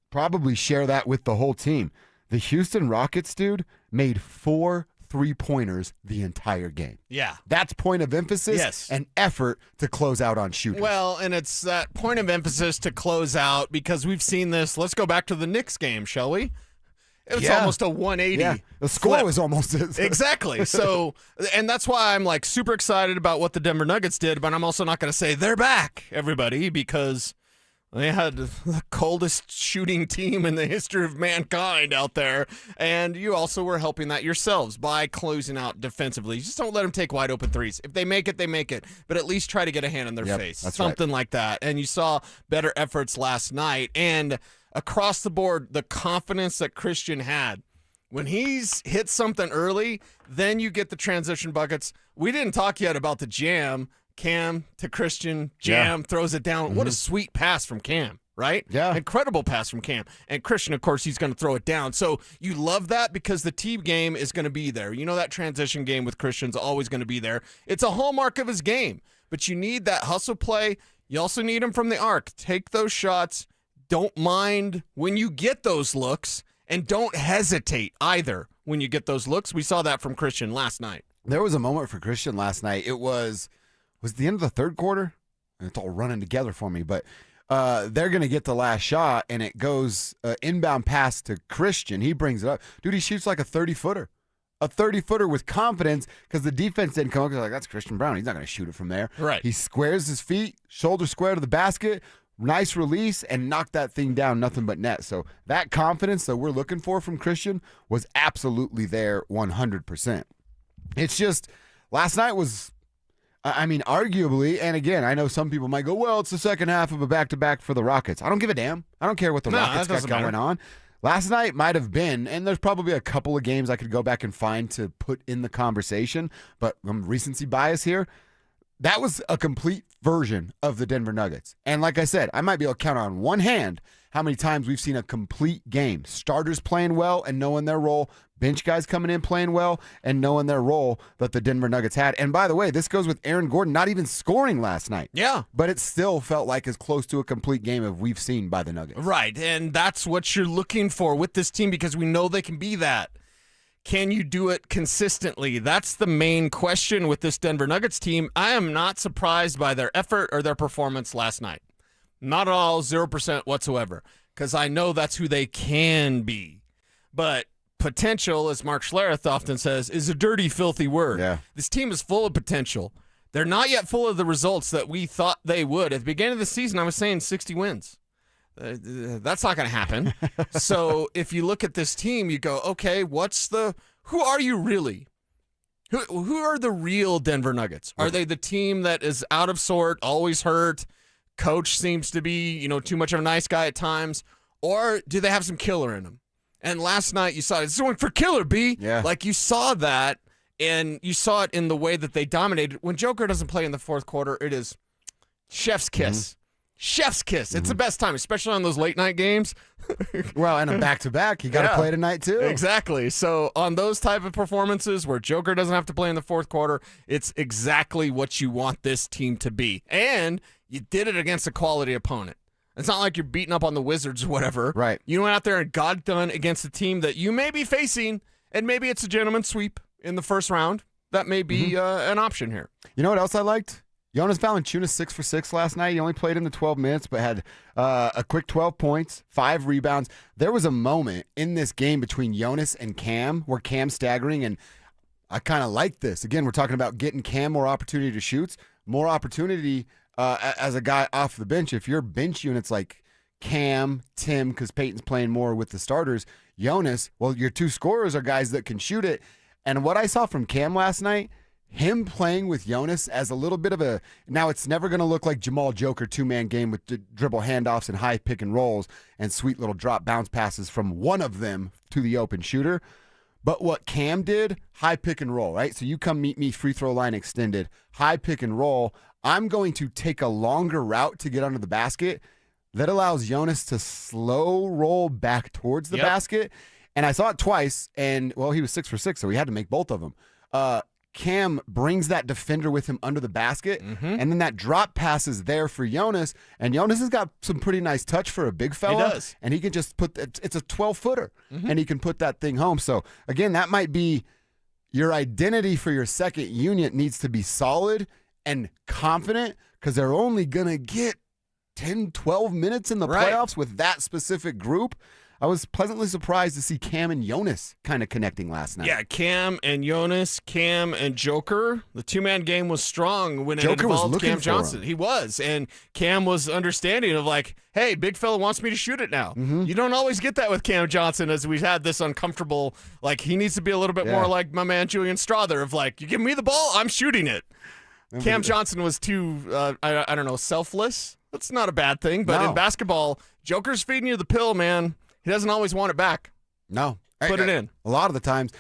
probably share that with the whole team. The Houston Rockets, dude, made 4 3-pointers the entire game.
Yeah.
That's point of emphasis and effort to close out on shooters.
Well, and it's that point of emphasis to close out because we've seen this. Let's go back to the Knicks game, shall we? It's almost a 180.
Yeah. The score
flip.
was almost
Exactly. So, and that's why I'm like super excited about what the Denver Nuggets did, but I'm also not going to say they're back, everybody, because they had the coldest shooting team in the history of mankind out there, and you also were helping that yourselves by closing out defensively. Just don't let them take wide open threes. If they make it, they make it, but at least try to get a hand in their face.
That's
something like that. And you saw better efforts last night, and across the board, the confidence that Christian had. When he's hit something early, then you get the transition buckets. We didn't talk yet about the jam. Cam to Christian, jam, throws it down. What a sweet pass from Cam, right?
Yeah.
Incredible pass from Cam. And Christian, of course, he's going to throw it down. So you love that because the team game is going to be there. You know that transition game with Christian's always going to be there. It's a hallmark of his game. But you need that hustle play. You also need him from the arc. Take those shots. Don't mind when you get those looks, and don't hesitate either when you get those looks. We saw that from Christian last night.
There was a moment for Christian last night. It was the end of the third quarter? It's all running together for me, but they're going to get the last shot, and it goes inbound pass to Christian. He brings it up. Dude, he shoots like a 30-footer. A 30-footer with confidence because the defense didn't come up. They're like, that's Christian Brown. He's not going to shoot it from there.
Right.
He squares his feet, shoulder square to the basket, nice release, and knocked that thing down, nothing but net. So that confidence that we're looking for from Christian was absolutely there 100%. It's just last night was I mean, arguably, and again, I know some people might go, well, it's the second half of a back-to-back for the Rockets. I don't give a damn. I don't care what the Rockets got going on. Last night might have been, and there's probably a couple of games I could go back and find to put in the conversation, but recency bias here. That was a complete version of the Denver Nuggets. And like I said, I might be able to count on one hand how many times we've seen a complete game. Starters playing well and knowing their role. Bench guys coming in playing well and knowing their role that the Denver Nuggets had. And by the way, this goes with Aaron Gordon not even scoring last night.
Yeah.
But it still felt like as close to a complete game as we've seen by the Nuggets.
Right, and that's what you're looking for with this team because we know they can be that. Can you do it consistently? That's the main question with this Denver Nuggets team. I am not surprised by their effort or their performance last night. Not at all, 0% whatsoever, because I know that's who they can be. But potential, as Mark Schlereth often says, is a dirty, filthy word.
Yeah.
This team is full of potential. They're not yet full of the results that we thought they would. At the beginning of the season, I was saying 60 wins. That's not going to happen. So if you look at this team, you go, okay, who are you really? Who are the real Denver Nuggets? Are they the team that is out of sort, always hurt? Coach seems to be, too much of a nice guy at times. Or do they have some killer in them? And last night you saw it's going for killer, B.
Yeah.
Like you saw that, and you saw it in the way that they dominated. When Joker doesn't play in the fourth quarter, it is chef's kiss. Mm-hmm. Chef's kiss. It's the best time, especially on those late night games.
Well, and a back-to-back, you got to play tonight too.
Exactly. So on those type of performances where Joker doesn't have to play in the fourth quarter, it's exactly what you want this team to be. And you did it against a quality opponent. It's not like you're beating up on the Wizards or whatever.
Right.
You went out there and got it done against a team that you may be facing, and maybe it's a gentleman's sweep in the first round. That may be an option here.
You know what else I liked? Jonas Valanciunas 6 for 6 last night. He only played in the 12 minutes, but had a quick 12 points, 5 rebounds. There was a moment in this game between Jonas and Cam where Cam's staggering, and I kind of like this. Again, we're talking about getting Cam more opportunity to shoot, more opportunity as a guy off the bench. If your bench unit's like Cam, Tim, because Payton's playing more with the starters, Jonas, well, your two scorers are guys that can shoot it. And what I saw from Cam last night, him playing with Jonas as a little bit of a, now it's never going to look like Jamal Joker two-man game with dribble handoffs and high pick and rolls and sweet little drop bounce passes from one of them to the open shooter. But what Cam did, high pick and roll, right? So you come meet me, free throw line extended, high pick and roll. I'm going to take a longer route to get under the basket. That allows Jonas to slow roll back towards the basket. And I saw it twice, and, well, he was 6 for 6, so he had to make both of them. Cam brings that defender with him under the basket, and then that drop pass is there for Jonas, and Jonas has got some pretty nice touch for a big fella.
He does.
And he can just put, it's a 12-footer, and he can put that thing home. So, again, that might be your identity for your second unit needs to be solid and confident because they're only going to get 10, 12 minutes in the playoffs with that specific group. I was pleasantly surprised to see Cam and Jonas kind of connecting last night.
Yeah, Cam and Jonas, Cam and Joker. The two-man game was strong when it
Joker was
involved
looking
Cam
for
Johnson.
him.
He was, and Cam was understanding of like, hey, big fella wants me to shoot it now. You don't always get that with Cam Johnson as we've had this uncomfortable, like he needs to be a little bit more like my man Julian Strother of like, you give me the ball, I'm shooting it. Cam Johnson was too, I don't know, selfless. That's not a bad thing, but in basketball, Joker's feeding you the pill, man. He doesn't always want it back.
No.
Put it in.
A lot of the times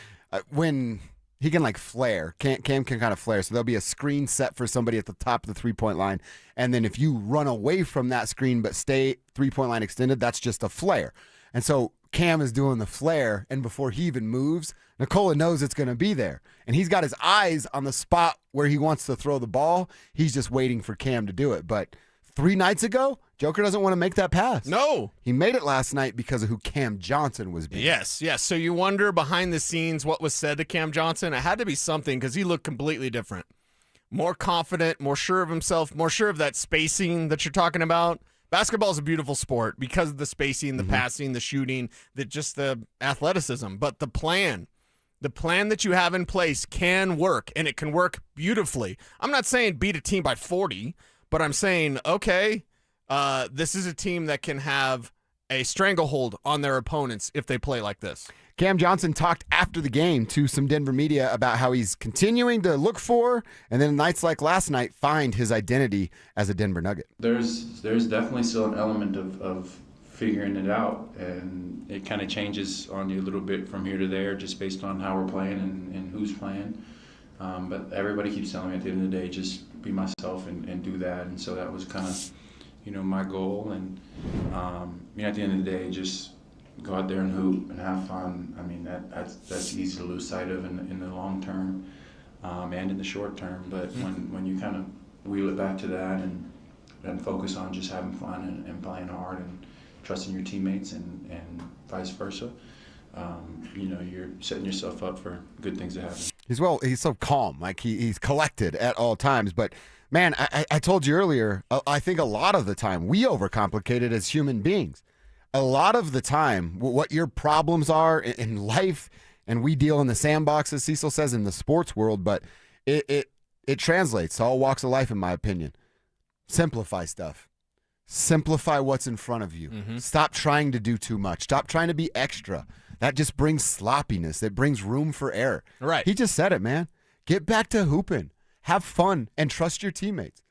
when he can like flare, Cam can kind of flare. So there'll be a screen set for somebody at the top of the three-point line. And then if you run away from that screen but stay three-point line extended, that's just a flare. And so Cam is doing the flare, and before he even moves, Nikola knows it's going to be there. And he's got his eyes on the spot where he wants to throw the ball. He's just waiting for Cam to do it. But 3 nights ago, Joker doesn't want to make that pass.
No.
He made it last night because of who Cam Johnson was being.
Yes. So you wonder behind the scenes what was said to Cam Johnson. It had to be something because he looked completely different. More confident, more sure of himself, more sure of that spacing that you're talking about. Basketball is a beautiful sport because of the spacing, the passing, the shooting, just the athleticism. But the plan that you have in place can work, and it can work beautifully. I'm not saying beat a team by 40, but I'm saying, okay, this is a team that can have a stranglehold on their opponents if they play like this.
Cam Johnson talked after the game to some Denver media about how he's continuing to look for, and then nights like last night, find his identity as a Denver Nugget.
There's definitely still an element of figuring it out, and it kind of changes on you a little bit from here to there just based on how we're playing and who's playing. But everybody keeps telling me at the end of the day, just be myself and do that. And so that was kind of, my goal. And, at the end of the day, just go out there and hoop and have fun. I mean, that's easy to lose sight of in the long term and in the short term. But when you kind of wheel it back to that and focus on just having fun and playing hard and trusting your teammates and vice versa, you're setting yourself up for good things to happen.
He's so calm, like he's collected at all times. But man, I told you earlier, I think a lot of the time we overcomplicate it as human beings. A lot of the time, what your problems are in life, and we deal in the sandbox, as Cecil says, in the sports world, but it translates to all walks of life, in my opinion. Simplify stuff. Simplify what's in front of you. Mm-hmm. Stop trying to do too much. Stop trying to be extra. That just brings sloppiness. It brings room for error.
Right.
He just said it, man. Get back to hooping. Have fun and trust your teammates.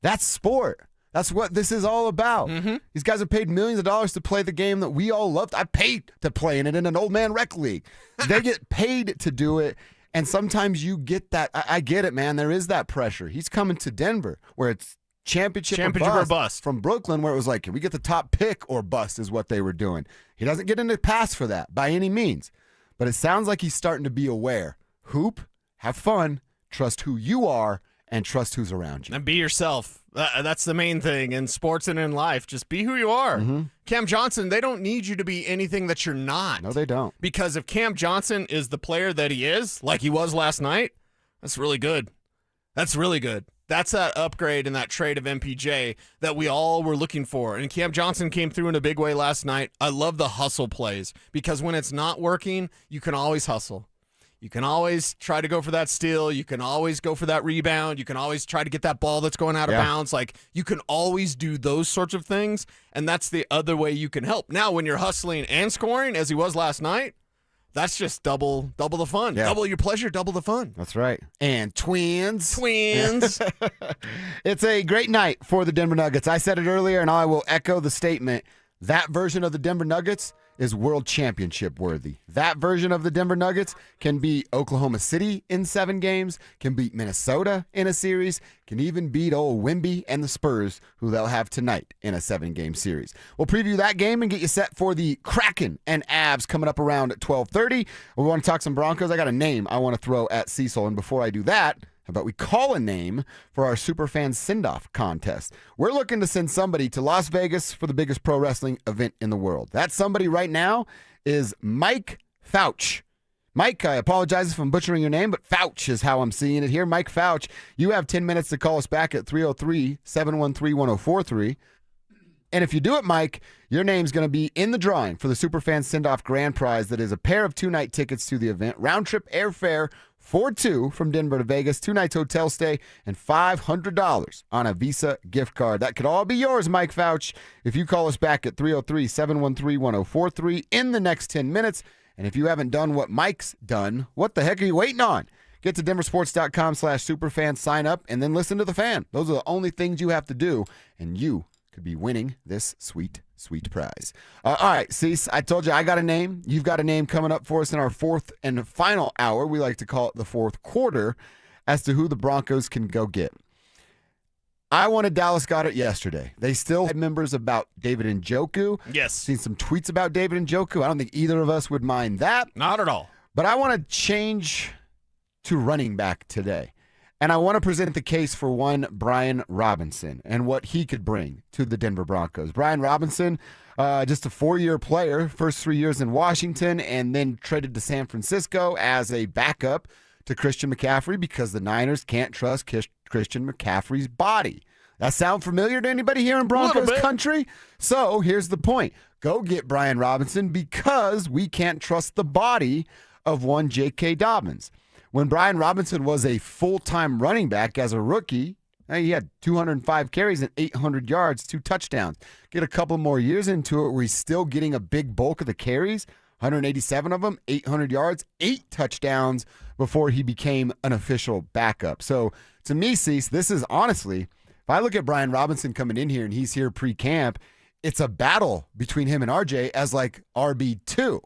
That's sport. That's what this is all about. Mm-hmm. These guys are paid millions of dollars to play the game that we all loved. I paid to play in it in an old man rec league. They get paid to do it, and sometimes you get that. I get it, man. There is that pressure. He's coming to Denver, where it's championship or bust. From Brooklyn, where it was like, can we get the top pick or bust is what they were doing. He doesn't get into pass for that by any means, but it sounds like he's starting to be aware. Hoop, have fun, trust who you are, and trust who's around you.
And be yourself. That's the main thing in sports and in life. Just be who you are. Mm-hmm. Cam Johnson, they don't need you to be anything that you're not.
No, they don't.
Because if Cam Johnson is the player that he is, like he was last night, that's really good. That's really good. That's that upgrade and that trade of MPJ that we all were looking for. And Cam Johnson came through in a big way last night. I love the hustle plays because when it's not working, you can always hustle. You can always try to go for that steal. You can always go for that rebound. You can always try to get that ball that's going out of bounds. Like, you can always do those sorts of things, and that's the other way you can help. Now, when you're hustling and scoring, as he was last night, that's just double the fun. Yeah. Double your pleasure, double the fun.
That's right. And twins. It's a great night for the Denver Nuggets. I said it earlier, and I will echo the statement. That version of the Denver Nuggets is world championship worthy. That version of the Denver Nuggets can beat Oklahoma City in 7 games, can beat Minnesota in a series, can even beat old Wemby and the Spurs, who they'll have tonight in a 7-game series. We'll preview that game and get you set for the Kraken and Avs coming up around 12:30. We want to talk some Broncos. I got a name I want to throw at Cecil, and before I do that, how about we call a name for our Superfan Send-Off contest? We're looking to send somebody to Las Vegas for the biggest pro wrestling event in the world. That somebody right now is Mike Fouch. Mike, I apologize if I'm butchering your name, but Fouch is how I'm seeing it here. Mike Fouch, you have 10 minutes to call us back at 303-713-1043. And if you do it, Mike, your name's going to be in the drawing for the Superfan Send-Off grand prize that is a pair of 2-night tickets to the event, round-trip airfare for 2 from Denver to Vegas, 2 nights hotel stay, and $500 on a Visa gift card. That could all be yours, Mike Fouch, if you call us back at 303-713-1043 in the next 10 minutes. And if you haven't done what Mike's done, what the heck are you waiting on? Get to DenverSports.com/superfan, sign up, and then listen to the fan. Those are the only things you have to do, and you could be winning this sweet, sweet prize. All right, Cease, I told you I got a name. You've got a name coming up for us in our 4th and final hour. We like to call it the 4th quarter as to who the Broncos can go get. I wanted Dallas Goedert yesterday. They still had members about David Njoku.
Yes.
Seen some tweets about David Njoku. I don't think either of us would mind that.
Not at all.
But I want to change to running back today. And I want to present the case for one Brian Robinson and what he could bring to the Denver Broncos. Brian Robinson, just a 4-year player, first 3 years in Washington, and then traded to San Francisco as a backup to Christian McCaffrey because the Niners can't trust Christian McCaffrey's body. That sound familiar to anybody here in Broncos country? So here's the point. Go get Brian Robinson because we can't trust the body of one J.K. Dobbins. When Brian Robinson was a full-time running back as a rookie, he had 205 carries and 800 yards, 2 touchdowns. Get a couple more years into it where he's still getting a big bulk of the carries. 187 of them, 800 yards, 8 touchdowns before he became an official backup. So to me, Cease, this is honestly, if I look at Brian Robinson coming in here and he's here pre-camp, it's a battle between him and RJ as like RB2.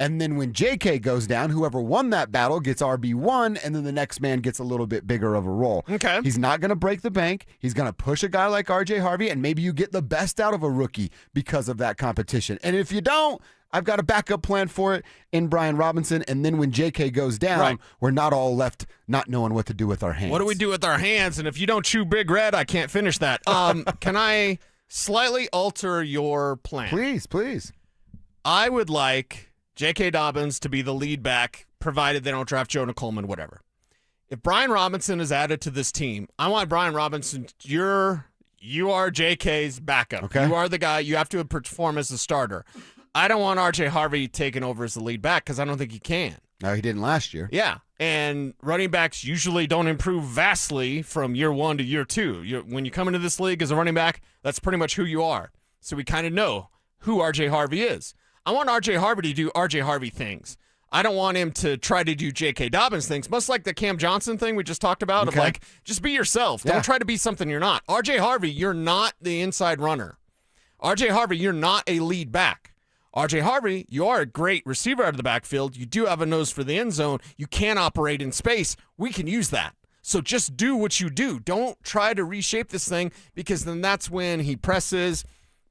And then when JK goes down, whoever won that battle gets RB1, and then the next man gets a little bit bigger of a role.
Okay.
He's not going to break the bank. He's going to push a guy like RJ Harvey, and maybe you get the best out of a rookie because of that competition. And if you don't, I've got a backup plan for it in Brian Robinson. And then when JK goes down, we're not all left not knowing what to do with our hands.
What do we do with our hands? And if you don't chew Big Red, I can't finish that. Can I slightly alter your plan?
Please.
I would like J.K. Dobbins to be the lead back, provided they don't draft Jonah Coleman, whatever. If Brian Robinson is added to this team, I want Brian Robinson, you are J.K.'s backup.
Okay.
You are the guy. You have to perform as a starter. I don't want R.J. Harvey taking over as the lead back because I don't think he can.
No, he didn't last year.
Yeah, and running backs usually don't improve vastly from year 1 to year 2. When you come into this league as a running back, that's pretty much who you are. So we kind of know who R.J. Harvey is. I want R.J. Harvey to do R.J. Harvey things. I don't want him to try to do J.K. Dobbins things, much like the Cam Johnson thing we just talked about, of like, just be yourself. Don't try to be something you're not. R.J. Harvey, you're not the inside runner. R.J. Harvey, you're not a lead back. R.J. Harvey, you are a great receiver out of the backfield. You do have a nose for the end zone. You can operate in space. We can use that. So just do what you do. Don't try to reshape this thing, because then that's when he presses.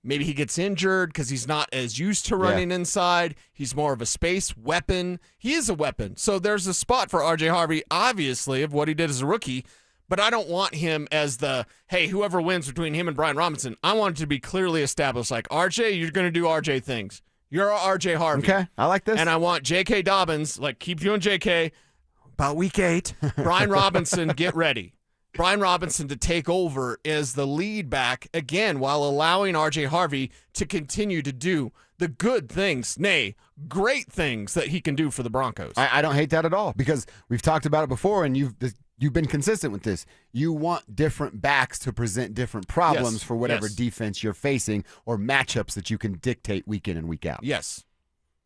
Maybe he gets injured because he's not as used to running inside. He's more of a space weapon. He is a weapon. So there's a spot for R.J. Harvey, obviously, of what he did as a rookie. But I don't want him as the, hey, whoever wins between him and Brian Robinson. I want it to be clearly established, like, R.J., you're going to do R.J. things. You're R.J. Harvey.
Okay, I like this.
And I want J.K. Dobbins, like, keep doing J.K. About week 8. Brian Robinson, get ready. Brian Robinson to take over as the lead back again, while allowing R.J. Harvey to continue to do the good things, nay, great things that he can do for the Broncos.
I don't hate that at all, because we've talked about it before, and you've been consistent with this. You want different backs to present different problems for whatever defense you're facing, or matchups that you can dictate week in and week out.
Yes.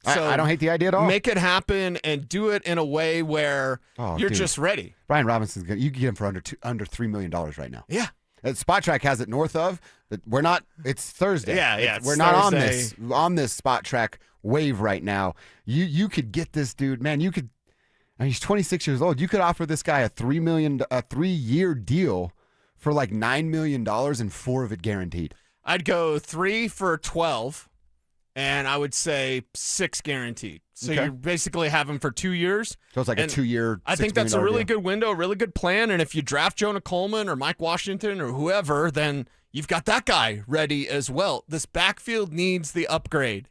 So I don't hate the idea at all.
Make it happen and do it in a way where you're just ready.
Brian Robinson's you can get him for under $3 million right now.
Yeah.
Spot Track has it north of, but we're not. It's Thursday. We're not on this Spot Track wave right now. You could get this dude, man. You could. I mean, he's 26 years old. You could offer this guy a $3-year deal for like $9 million and 4 of it guaranteed.
I'd go 3 for 12. And I would say 6 guaranteed. So you basically have him for 2 years.
So it's like a 2-year.
I think that's a really good window, a really good plan. And if you draft Jonah Coleman or Mike Washington or whoever, then you've got that guy ready as well. This backfield needs the upgrade.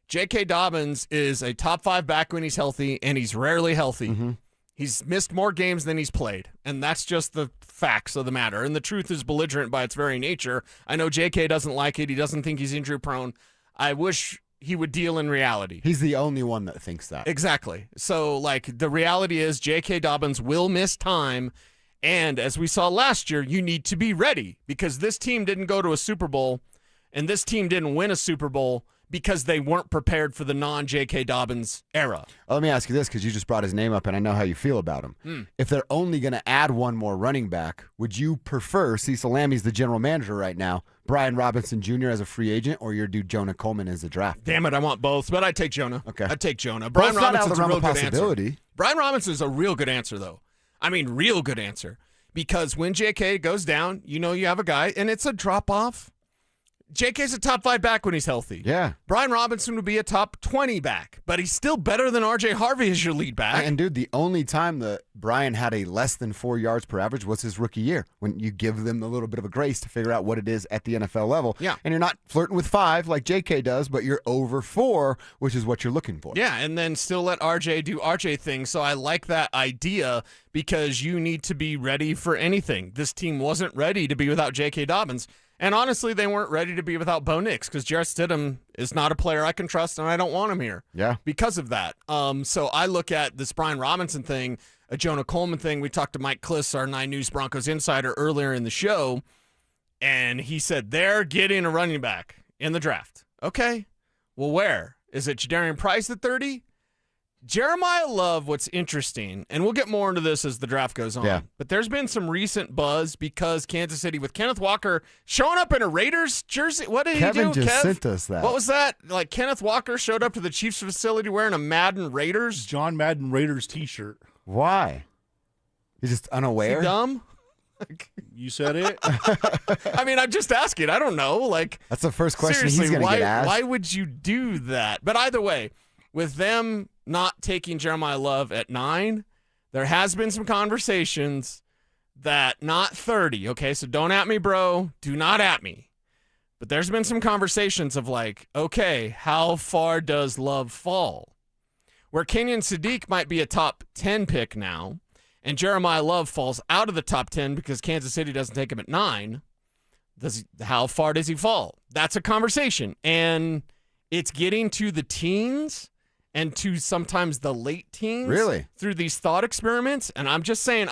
J.K. Dobbins is a top 5 back when he's healthy, and he's rarely healthy.
Mm-hmm.
He's missed more games than he's played, and that's just the facts of the matter. And the truth is belligerent by its very nature. I know J.K. doesn't like it. He doesn't think he's injury prone. I wish he would deal in reality.
He's the only one that thinks that.
Exactly. So, like, the reality is J.K. Dobbins will miss time, and as we saw last year, you need to be ready, because this team didn't go to a Super Bowl, and this team didn't win a Super Bowl because they weren't prepared for the non-J.K. Dobbins era.
Well, let me ask you this, because you just brought his name up, and I know how you feel about him. If they're only going to add one more running back, would you prefer, Cecil Lammy's the general manager right now, Brian Robinson Jr. as a free agent, or your dude Jonah Coleman as a draft?
Damn it, I want both, but I'd take Jonah.
Okay.
I'd take Jonah. Brian Robinson's a real good answer. Brian Robinson's a real good answer, though. I mean, real good answer. Because when J.K. goes down, you know you have a guy, and it's a drop-off. J.K.'s a top 5 back when he's healthy.
Yeah.
Brian Robinson would be a top 20 back, but he's still better than R.J. Harvey as your lead back.
And, dude, the only time that Brian had a less than 4 yards per average was his rookie year, when you give them a little bit of a grace to figure out what it is at the NFL level.
Yeah.
And you're not flirting with 5 like J.K. does, but you're over 4, which is what you're looking for.
Yeah, and then still let R.J. do R.J. things. So I like that idea, because you need to be ready for anything. This team wasn't ready to be without J.K. Dobbins. And honestly, they weren't ready to be without Bo Nix, because Jarrett Stidham is not a player I can trust, and I don't want him here.
Yeah.
Because of that. So I look at this Brian Robinson thing, a Jonah Coleman thing. We talked to Mike Klis, our 9 News Broncos insider, earlier in the show, and he said they're getting a running back in the draft. Okay, well, where? Is it Jadarian Price at 30? Jeremiah Love, what's interesting, and we'll get more into this as the draft goes on, but there's been some recent buzz because Kansas City, with Kenneth Walker showing up in a Raiders jersey. What did
Kevin
he do,
just
Kev?
sent us that.
What was that? Like Kenneth Walker showed up to the Chiefs facility wearing a Madden Raiders?
John Madden Raiders t-shirt.
Why? He's just unaware?
Is he dumb?
You said it.
I mean, I'm just asking. I don't know. Like,
that's the first question
seriously,
he's going to get asked.
Why would you do that? But either way, with them not taking Jeremiah Love at 9, there has been some conversations that not 30. Okay, so don't at me, bro. Do not at me. But there's been some conversations of like, okay, how far does Love fall? Where Kenyon Sadiq might be a top 10 pick now, and Jeremiah Love falls out of the top 10 because Kansas City doesn't take him at 9, how far does he fall? That's a conversation. And it's getting to the teens and to sometimes the late teens.
Really?
Through these thought experiments. And I'm just saying.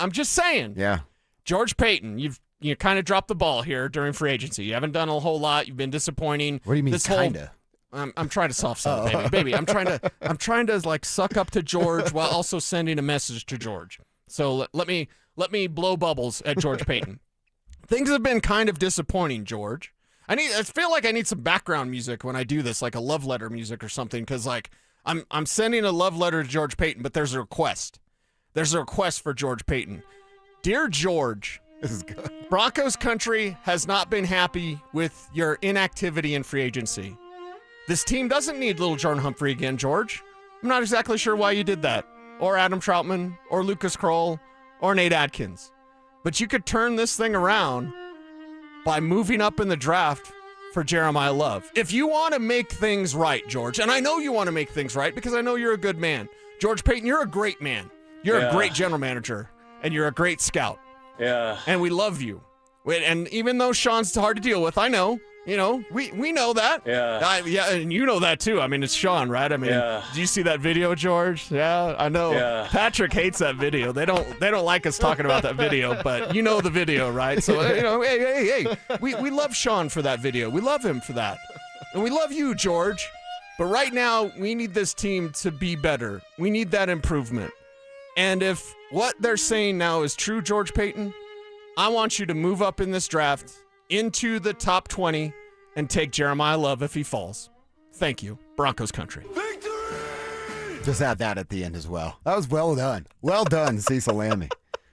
Yeah.
George Payton, you kind of dropped the ball here during free agency. You haven't done a whole lot. You've been disappointing.
What do you mean, kinda?
I'm trying to soft sell it, baby. I'm trying to like suck up to George while also sending a message to George. So let me blow bubbles at George Payton. Things have been kind of disappointing, George. I feel like I need some background music when I do this, like a love letter music or something, because like I'm sending a love letter to George Payton, but there's a request. There's a request for George Payton. Dear George,
this is good.
Broncos country has not been happy with your inactivity in free agency. This team doesn't need little Jordan Humphrey again, George. I'm not exactly sure why you did that. Or Adam Troutman, or Lucas Kroll, or Nate Adkins. But you could turn this thing around by moving up in the draft for Jeremiah Love. If you want to make things right, George, and I know you want to make things right because I know you're a good man. George Payton, you're a great man. You're a great general manager, and you're a great scout.
Yeah.
And we love you. And even though Sean's hard to deal with, I know. You know, we know that.
Yeah.
Yeah, and you know that too. I mean, it's Sean, right? I mean, do you see that video, George? Yeah, I know.
Yeah.
Patrick hates that video. They don't like us talking about that video, but you know the video, right? So, you know, hey. We love Sean for that video. We love him for that. And we love you, George. But right now, we need this team to be better. We need that improvement. And if what they're saying now is true, George Payton, I want you to move up in this draft into the top 20 and take Jeremiah Love if he falls. Thank you, Broncos country.
Just add that at the end as well. That was well done. Well done, Cecil Lammy.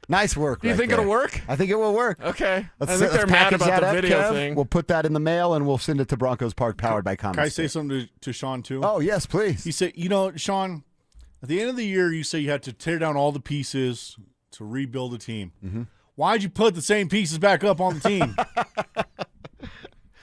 Nice work.
Do you think
there.
it'll work?
I think it will work.
Okay.
Let's
I think they're mad
package
about
that
the
up,
video
Kev.
thing.
We'll put that in the mail and we'll send it to Broncos Park, powered by Common.
Can I say something to Sean too?
Oh, yes, please.
He said, you know, Sean, at the end of the year, you say you had to tear down all the pieces to rebuild a team.
Mm-hmm.
Why'd you put the same pieces back up on the team?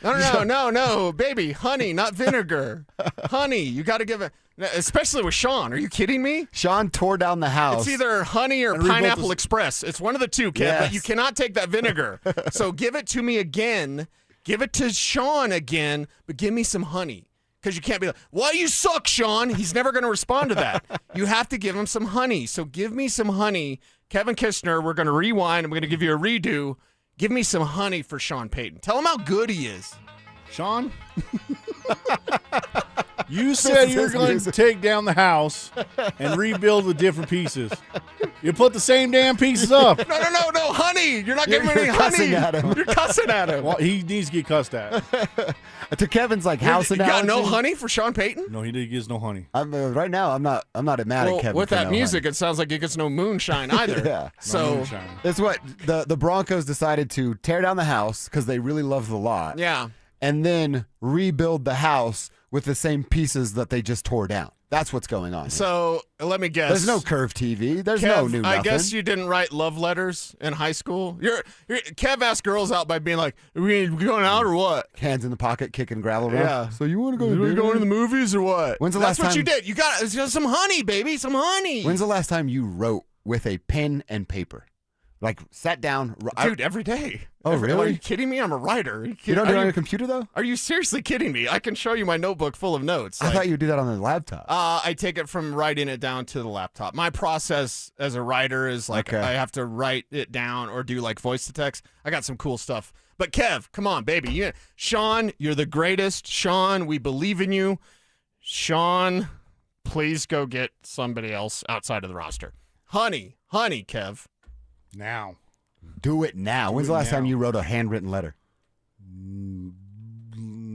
No, baby, honey, not vinegar. Honey, you got to give it, especially with Sean. Are you kidding me?
Sean tore down the house.
It's either honey or Pineapple Express. It's one of the two, Kev, but you cannot take that vinegar. So give it to me again. Give it to Sean again, but give me some honey. Because you can't be like, well, you suck, Sean. He's never going to respond to that. You have to give him some honey. So give me some honey. Kevin Kistner, we're going to rewind. I'm going to give you a redo. Give me some honey for Sean Payton. Tell him how good he is.
Sean, you said you were going to take down the house and rebuild with different pieces. You put the same damn pieces up.
No, honey. You're not giving me any honey.
At him.
You're cussing at him.
Well, he needs to get cussed at.
To Kevin's like house
you
analogy.
got no honey for Sean Payton?
No, he gives no honey.
Right now, I'm not mad at Kevin.
With
for
that
no
music,
honey.
it sounds like he gets no moonshine either.
Yeah.
So
that's what the Broncos decided to tear down the house because they really love the lot.
Yeah.
And then rebuild the house with the same pieces that they just tore down. That's what's going on.
So let me guess.
There's no Curve TV. There's
Kev,
no new nothing.
I guess you didn't write love letters in high school. Kev asked girls out by being like, "Are we going out or what?"
Hands in the pocket, kicking gravel around.
Yeah.
So you want to go?
Are we going to the movies or what?
When's the
That's
last
what
time
you did. You got some honey, baby. Some honey.
When's the last time you wrote with a pen and paper? Like sat down,
dude, every day.
Oh, really?
Are you kidding me? I'm a writer.
You don't do it on your computer though?
Are you seriously kidding me? I can show you my notebook full of notes.
I thought you would do that on the laptop.
I take it from writing it down to the laptop. My process as a writer is like I have to write it down or do like voice to text. I got some cool stuff. But Kev, come on, baby. Sean, you're the greatest. Sean, we believe in you. Sean, please go get somebody else outside of the roster. Honey, Kev.
Now.
Do it now. When's the last time you wrote a handwritten letter?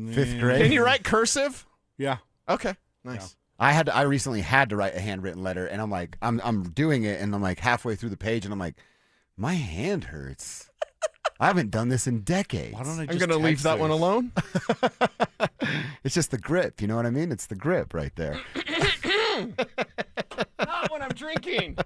5th grade?
Can you write cursive?
Yeah.
Okay, nice.
I recently had to write a handwritten letter, and I'm like, I'm doing it, and I'm like halfway through the page, and I'm like, my hand hurts. I haven't done this in decades.
Why don't I
I'm going to leave that one alone.
It's just the grip. You know what I mean? It's the grip right there.
Not when I'm drinking.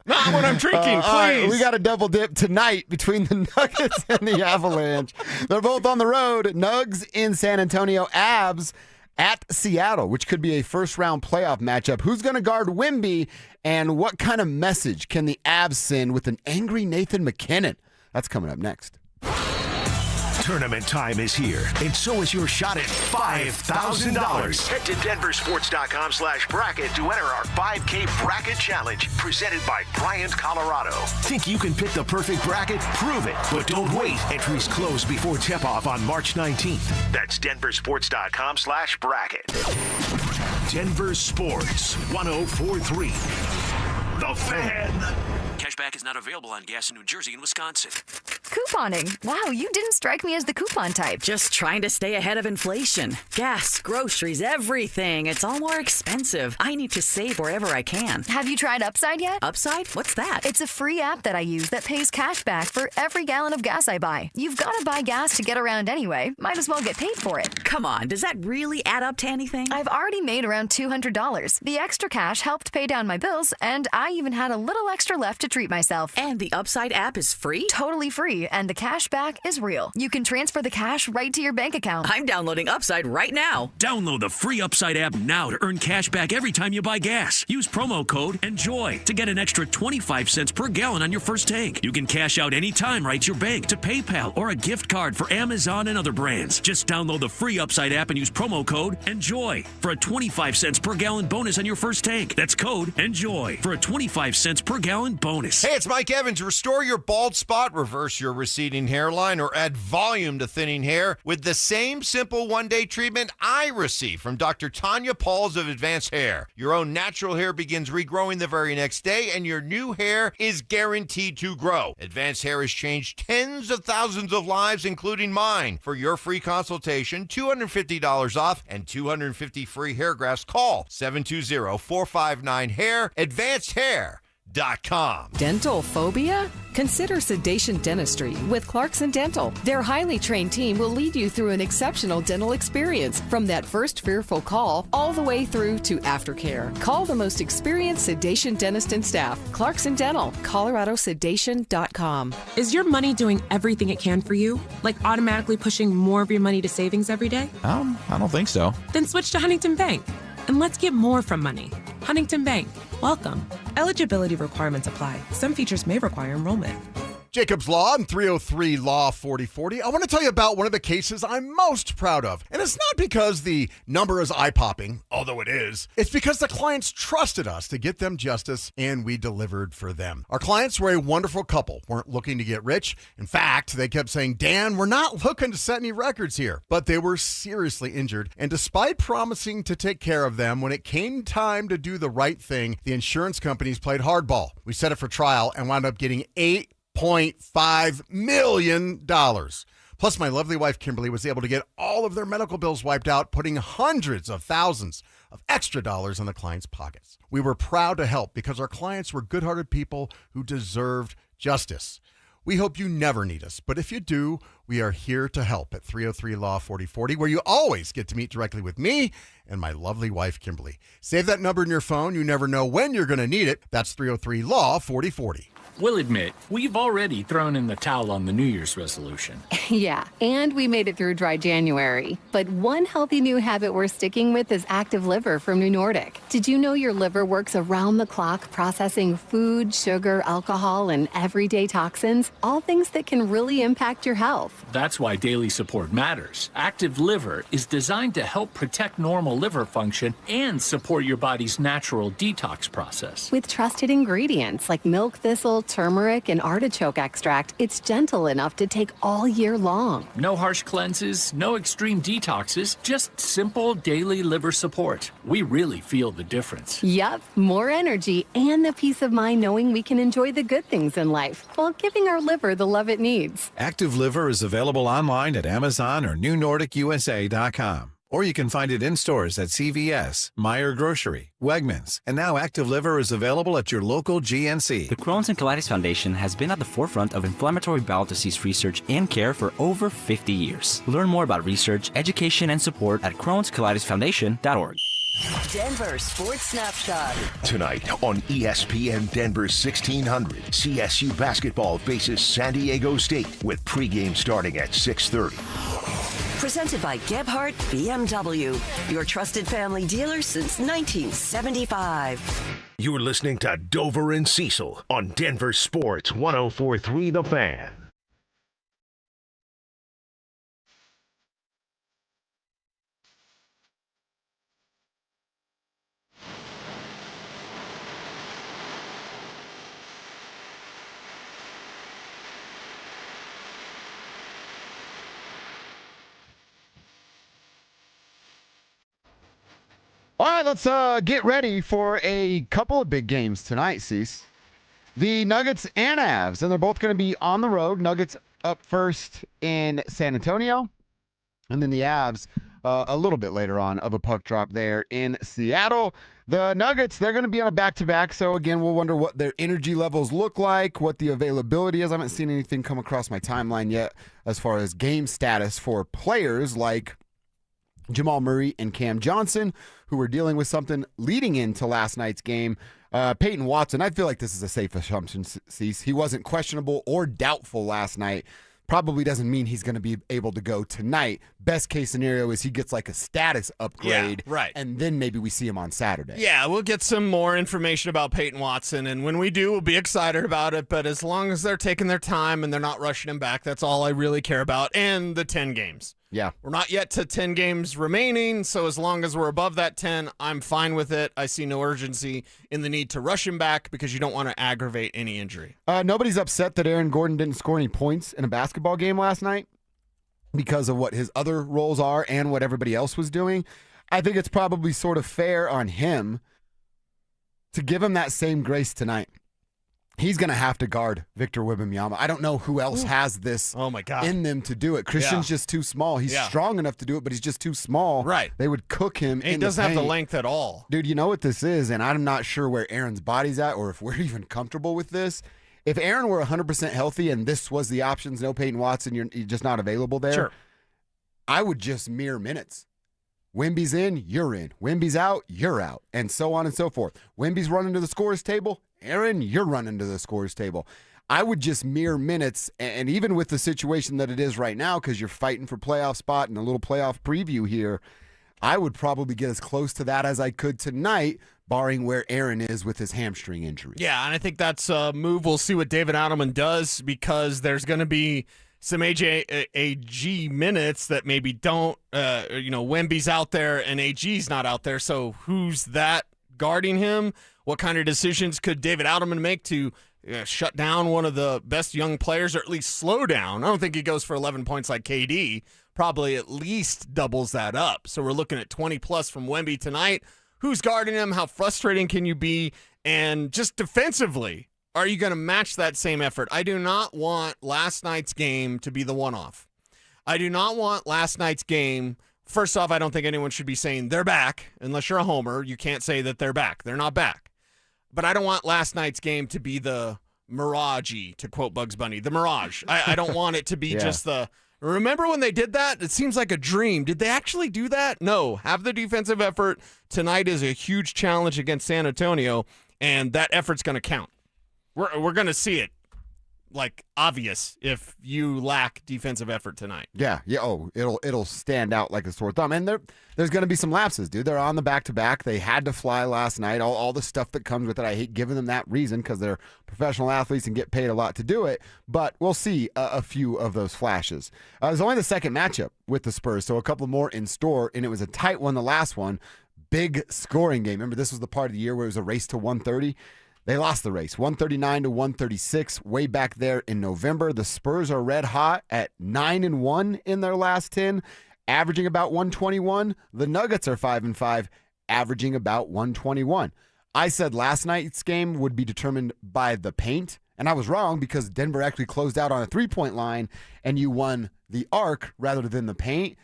Not when I'm drinking, please.
All right, we got a double dip tonight between the Nuggets and the Avalanche. They're both on the road. Nugs in San Antonio, Avs at Seattle, which could be a first-round playoff matchup. Who's going to guard Wemby, and what kind of message can the Avs send with an angry Nathan McKinnon? That's coming up next.
Tournament time is here, and so is your shot at $5,000. Head to DenverSports.com/bracket to enter our 5K Bracket Challenge, presented by Bryant, Colorado. Think you can pick the perfect bracket? Prove it, but don't wait. Entries close before tip-off on March 19th. That's DenverSports.com/bracket. Denver Sports 104.3. The Fan.
Cashback is not available on gas in New Jersey and Wisconsin.
Couponing. Wow, you didn't strike me as the coupon type.
Just trying to stay ahead of inflation. Gas, groceries, everything. It's all more expensive. I need to save wherever I can.
Have you tried Upside yet?
Upside? What's that?
It's a free app that I use that pays cash back for every gallon of gas I buy. You've got to buy gas to get around anyway. Might as well get paid for it.
Come on, does that really add up to anything?
I've already made around $200. The extra cash helped pay down my bills, and I even had a little extra left to treat myself.
And the Upside app is free?
Totally free, and the cash back is real. You can transfer the cash right to your bank account.
I'm downloading Upside right now.
Download the free Upside app now to earn cash back every time you buy gas. Use promo code ENJOY to get an extra 25 cents per gallon on your first tank. You can cash out anytime right to your bank, to PayPal, or a gift card for Amazon and other brands. Just download the free Upside app and use promo code ENJOY for a 25 cents per gallon bonus on your first tank. That's code ENJOY for a 25 cents per gallon bonus.
Hey, it's Mike Evans. Restore your bald spot, reverse your receding hairline, or add volume to thinning hair with the same simple one-day treatment I receive from Dr. Tanya Pauls of Advanced Hair. Your own natural hair begins regrowing the very next day, and your new hair is guaranteed to grow. Advanced Hair has changed tens of thousands of lives, including mine. For your free consultation, $250 off and 250 free hair grafts. Call 720-459-HAIR. AdvancedHair.com.
Dental phobia? Consider Sedation Dentistry with Clarkson Dental. Their highly trained team will lead you through an exceptional dental experience, from that first fearful call all the way through to aftercare. Call the most experienced sedation dentist and staff. Clarkson Dental, ColoradoSedation.com.
Is your money doing everything it can for you? Like automatically pushing more of your money to savings every day?
I don't think so.
Then switch to Huntington Bank and let's get more from money. Huntington Bank. Welcome. Eligibility requirements apply. Some features may require enrollment.
Jacob's Law and 303 Law 4040. I want to tell you about one of the cases I'm most proud of. And it's not because the number is eye-popping, although it is. It's because the clients trusted us to get them justice, and we delivered for them. Our clients were a wonderful couple, weren't looking to get rich. In fact, they kept saying, Dan, we're not looking to set any records here. But they were seriously injured, and despite promising to take care of them, when it came time to do the right thing, the insurance companies played hardball. We set it for trial and wound up getting $8.5 million. Plus, my lovely wife, Kimberly, was able to get all of their medical bills wiped out, putting hundreds of thousands of extra dollars in the clients' pockets. We were proud to help because our clients were good-hearted people who deserved justice. We hope you never need us, but if you do, we are here to help at 303 Law 4040, where you always get to meet directly with me and my lovely wife, Kimberly. Save that number in your phone. You never know when you're going to need it. That's 303 Law 4040.
We'll admit, we've already thrown in the towel on the New Year's resolution.
Yeah, and we made it through dry January. But one healthy new habit we're sticking with is Active Liver from New Nordic. Did you know your liver works around the clock processing food, sugar, alcohol, and everyday toxins? All things that can really impact your health.
That's why daily support matters. Active Liver is designed to help protect normal liver function and support your body's natural detox process.
With trusted ingredients like milk thistle, turmeric, and artichoke extract, it's gentle enough to take all year long.
No harsh cleanses, no extreme detoxes, just simple daily liver support. We really feel the difference.
Yup, more energy and the peace of mind knowing we can enjoy the good things in life while giving our liver the love it needs.
Active Liver is available online at Amazon or NewNordicUSA.com. Or you can find it in stores at CVS, Meijer Grocery, Wegmans, and now Active Liver is available at your local GNC.
The Crohn's and Colitis Foundation has been at the forefront of inflammatory bowel disease research and care for over 50 years. Learn more about research, education, and support at Crohn'sColitisFoundation.org.
Denver Sports Snapshot.
Tonight on ESPN Denver 1600, CSU basketball faces San Diego State with pregame starting at 6:30.
Presented by Gebhardt BMW, your trusted family dealer since 1975.
You're listening to Dover and Cecil on Denver Sports 104.3 The Fan.
All right, let's get ready for a couple of big games tonight, Cease. The Nuggets and Avs, and they're both going to be on the road. Nuggets up first in San Antonio, and then the Avs a little bit later on of a puck drop there in Seattle. The Nuggets, they're going to be on a back-to-back, so again, we'll wonder what their energy levels look like, what the availability is. I haven't seen anything come across my timeline yet as far as game status for players like Jamal Murray and Cam Johnson, who were dealing with something leading into last night's game. Payton Watson, I feel like this is a safe assumption, Cease. He wasn't questionable or doubtful last night. Probably doesn't mean he's going to be able to go tonight. Best case scenario is he gets like a status upgrade,
right?
And then maybe we see him on Saturday.
Yeah, we'll get some more information about Payton Watson, and when we do, we'll be excited about it. But as long as they're taking their time and they're not rushing him back, that's all I really care about. And the 10 games.
Yeah.
We're not yet to 10 games remaining, so as long as we're above that 10, I'm fine with it. I see no urgency in the need to rush him back because you don't want to aggravate any injury.
Nobody's upset that Aaron Gordon didn't score any points in a basketball game last night because of what his other roles are and what everybody else was doing. I think it's probably sort of fair on him to give him that same grace tonight. He's going to have to guard Victor Wembanyama. I don't know who else has this in them to do it. Christian's just too small. He's strong enough to do it, but he's just too small.
Right.
They would cook him
and he doesn't have the length at all.
Dude, you know what this is, and I'm not sure where Aaron's body's at or if we're even comfortable with this. If Aaron were 100% healthy and this was the options, no Payton Watson, you're just not available there,
sure,
I would just mirror minutes. Wemby's in, you're in. Wemby's out, you're out, and so on and so forth. Wemby's running to the scorer's table. Aaron, you're running to the scorer's table. I would just mirror minutes, and even with the situation that it is right now, because you're fighting for playoff spot and a little playoff preview here, I would probably get as close to that as I could tonight, barring where Aaron is with his hamstring injury.
Yeah, and I think that's a move. We'll see what David Adelman does because there's going to be some AG minutes that maybe don't, Wemby's out there and AG's not out there, so who's that guarding him? What kind of decisions could David Adelman make to shut down one of the best young players or at least slow down? I don't think he goes for 11 points like KD. Probably at least doubles that up. So we're looking at 20-plus from Wemby tonight. Who's guarding him? How frustrating can you be? And just defensively, are you going to match that same effort? I do not want last night's game to be the one-off. I do not want last night's game. First off, I don't think anyone should be saying they're back. Unless you're a homer, you can't say that they're back. They're not back. But I don't want last night's game to be the mirage-y, to quote Bugs Bunny, the mirage. I don't want it to be just the, remember when they did that? It seems like a dream. Did they actually do that? No. Have the defensive effort. Tonight is a huge challenge against San Antonio, and that effort's going to count. We're going to see it, like, obvious if you lack defensive effort tonight.
Yeah. Oh, it'll stand out like a sore thumb. And there's going to be some lapses, dude. They're on the back-to-back. They had to fly last night. All the stuff that comes with it. I hate giving them that reason because they're professional athletes and get paid a lot to do it. But we'll see a few of those flashes. It was only the second matchup with the Spurs, so a couple more in store, and it was a tight one, the last one. Big scoring game. Remember, this was the part of the year where it was a race to 130. They lost the race, 139 to 136, way back there in November. The Spurs are red hot at 9-1 in their last 10, averaging about 121. The Nuggets are 5-5, averaging about 121. I said last night's game would be determined by the paint, and I was wrong because Denver actually closed out on a three-point line, and you won the arc rather than the paint.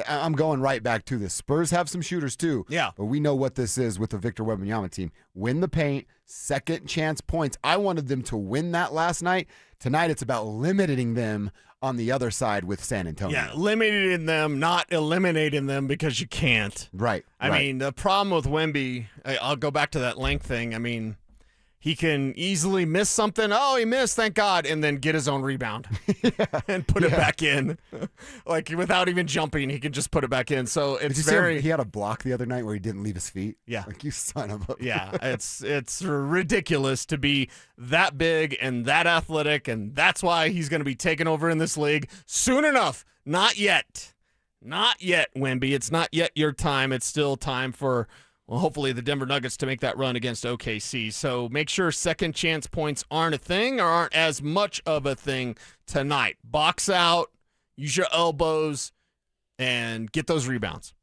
I'm going right back to this. Spurs have some shooters too.
Yeah.
But we know what this is with the Victor Wembanyama team. Win the paint, second chance points. I wanted them to win that last night. Tonight it's about limiting them on the other side with San Antonio.
Yeah, limiting them, not eliminating them because you can't.
Right.
I mean, the problem with Wemby, I'll go back to that length thing. I mean, he can easily miss something. Oh, he missed, thank God, and then get his own rebound and put it back in. Like, without even jumping, he can just put it back in. So it's very...
He had a block the other night where he didn't leave his feet.
Yeah.
Like, you son of a...
Yeah, it's ridiculous to be that big and that athletic, and that's why he's going to be taking over in this league soon enough. Not yet. Not yet, Wemby. It's not yet your time. It's still time for... Well, hopefully the Denver Nuggets to make that run against OKC. So make sure second chance points aren't a thing or aren't as much of a thing tonight. Box out, use your elbows, and get those rebounds.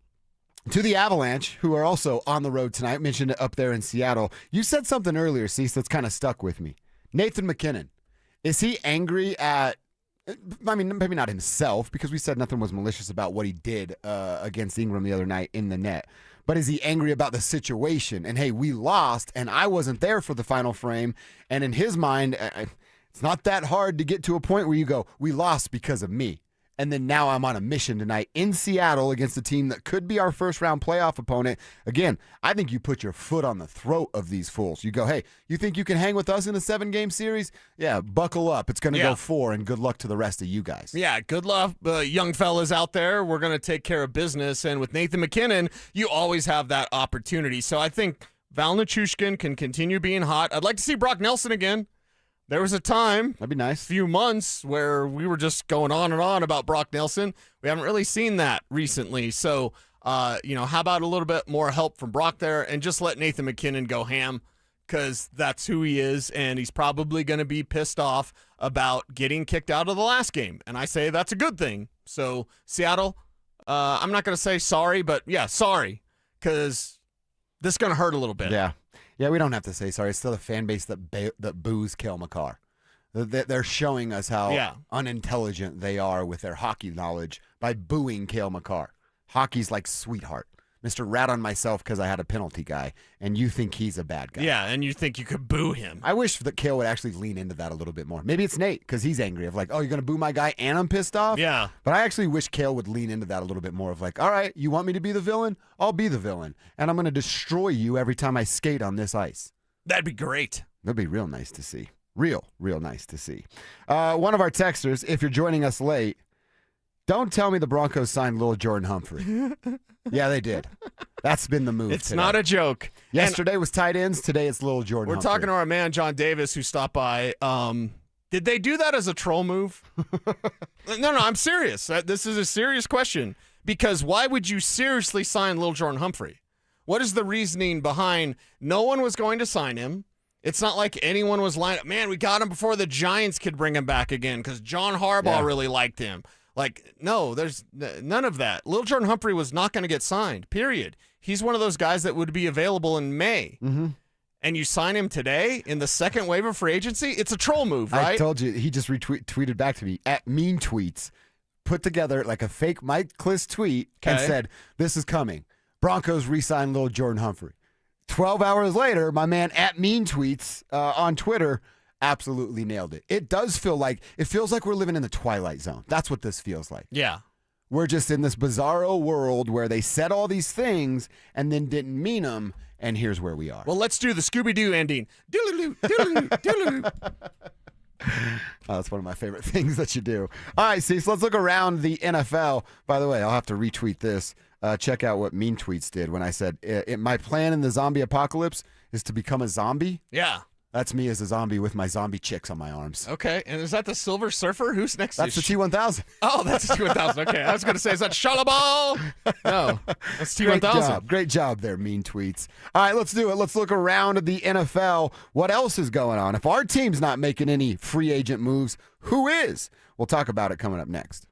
To the Avalanche, who are also on the road tonight, mentioned it up there in Seattle. You said something earlier, Cecil, that's kind of stuck with me. Nathan McKinnon. Is he angry at, I mean, maybe not himself, because we said nothing was malicious about what he did against Ingram the other night in the net. But is he angry about the situation? And, hey, we lost, and I wasn't there for the final frame. And in his mind, it's not that hard to get to a point where you go, we lost because of me. And then now I'm on a mission tonight in Seattle against a team that could be our first-round playoff opponent. Again, I think you put your foot on the throat of these fools. You go, hey, you think you can hang with us in a 7-game series? Yeah, buckle up. It's going to go 4, and good luck to the rest of you guys.
Yeah, good luck, young fellas out there. We're going to take care of business. And with Nathan McKinnon, you always have that opportunity. So I think Val Nichushkin can continue being hot. I'd like to see Brock Nelson again. There was a time,
that'd be nice,
few months where we were just going on and on about Brock Nelson. We haven't really seen that recently. So, how about a little bit more help from Brock there and just let Nathan McKinnon go ham because that's who he is, and he's probably going to be pissed off about getting kicked out of the last game. And I say that's a good thing. So, Seattle, I'm not going to say sorry, but, yeah, sorry, because this is going to hurt a little bit.
Yeah, we don't have to say sorry. It's still a fan base that boos Cale Makar. They're showing us how unintelligent they are with their hockey knowledge by booing Cale Makar. Hockey's like sweetheart. Mr. Rat on myself because I had a penalty guy, and you think he's a bad guy.
Yeah, and you think you could boo him.
I wish that Cale would actually lean into that a little bit more. Maybe it's Nate because he's angry of like, oh, you're going to boo my guy and I'm pissed off?
Yeah.
But I actually wish Cale would lean into that a little bit more of like, all right, you want me to be the villain? I'll be the villain, and I'm going to destroy you every time I skate on this ice.
That'd be great.
That'd be real nice to see. Real nice to see. One of our texters, if you're joining us late, don't tell me the Broncos signed Lil Jordan Humphrey. Yeah, they did. That's been the move.
It's
today.
not a joke.
Yesterday was tight ends. Today it's Lil Jordan
We're
Humphrey.
talking to our man, John Davis, who stopped by. Did they do that as a troll move? No, I'm serious. This is a serious question. Because why would you seriously sign Lil Jordan Humphrey? What is the reasoning behind no one was going to sign him? It's not like anyone was lined up. Man, we got him before the Giants could bring him back again because John Harbaugh really liked him. Like, no, there's none of that. Lil Jordan Humphrey was not going to get signed, period. He's one of those guys that would be available in May.
Mm-hmm.
And you sign him today in the second wave of free agency? It's a troll move, right?
I told you, he just tweeted back to me at Mean Tweets, put together like a fake Mike Klis tweet and said, this is coming. Broncos re-sign Lil Jordan Humphrey. 12 hours later, my man at Mean Tweets on Twitter absolutely nailed it. It feels like we're living in the Twilight Zone. That's what this feels like.
Yeah.
We're just in this bizarro world where they said all these things and then didn't mean them, and here's where we are.
Well, let's do the Scooby-Doo ending. Doodaloo, doodaloo, doodaloo.
Oh, that's one of my favorite things that you do. All right, Cecil, let's look around the NFL. By the way, I'll have to retweet this. Check out what Mean Tweets did when I said, my plan in the zombie apocalypse is to become a zombie.
Yeah.
That's me as a zombie with my zombie chicks on my arms.
Okay, and is that the Silver Surfer? Who's next?
That's the T1000.
Oh, that's the T1000. Okay, I was going to say, is that Shalabal? No, that's T1000.
Great job there, mean tweets. All right, let's do it. Let's look around at the NFL. What else is going on? If our team's not making any free agent moves, who is? We'll talk about it coming up next.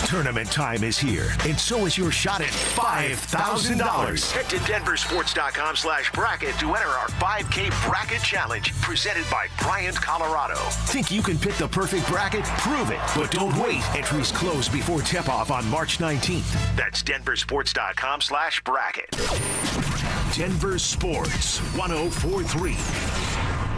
Tournament time is here, and so is your shot at $5,000. Head to DenverSports.com/bracket to enter our 5K bracket challenge presented by Bryant, Colorado. Think you can pick the perfect bracket? Prove it, but don't wait. Entries close before tip-off on March 19th. That's DenverSports.com/bracket. Denver Sports 104.3.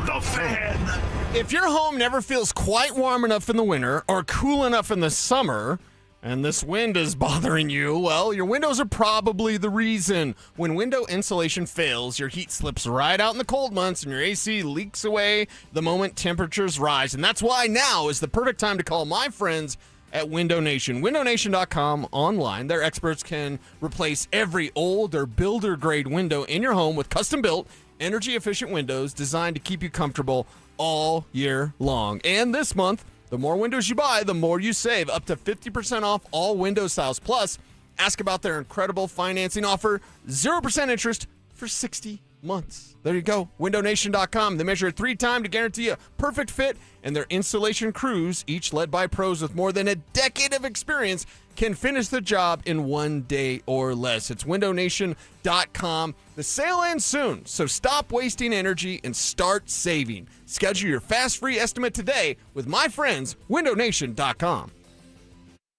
The Fan.
If your home never feels quite warm enough in the winter or cool enough in the summer, and this wind is bothering you, well, your windows are probably the reason. When window insulation fails, your heat slips right out in the cold months and your AC leaks away the moment temperatures rise. And that's why now is the perfect time to call my friends at Window Nation. WindowNation.com online. Their experts can replace every old or builder-grade window in your home with custom-built, energy-efficient windows designed to keep you comfortable all year long. And this month, the more windows you buy, the more you save. Up to 50% off all window styles. Plus, ask about their incredible financing offer. 0% interest for 60 months. There you go. WindowNation.com. They measure it 3 times to guarantee a perfect fit. And their installation crews, each led by pros with more than a decade of experience, can finish the job in 1 day or less. It's WindowNation.com. The sale ends soon, so stop wasting energy and start saving. Schedule your fast free estimate today with my friends, WindowNation.com.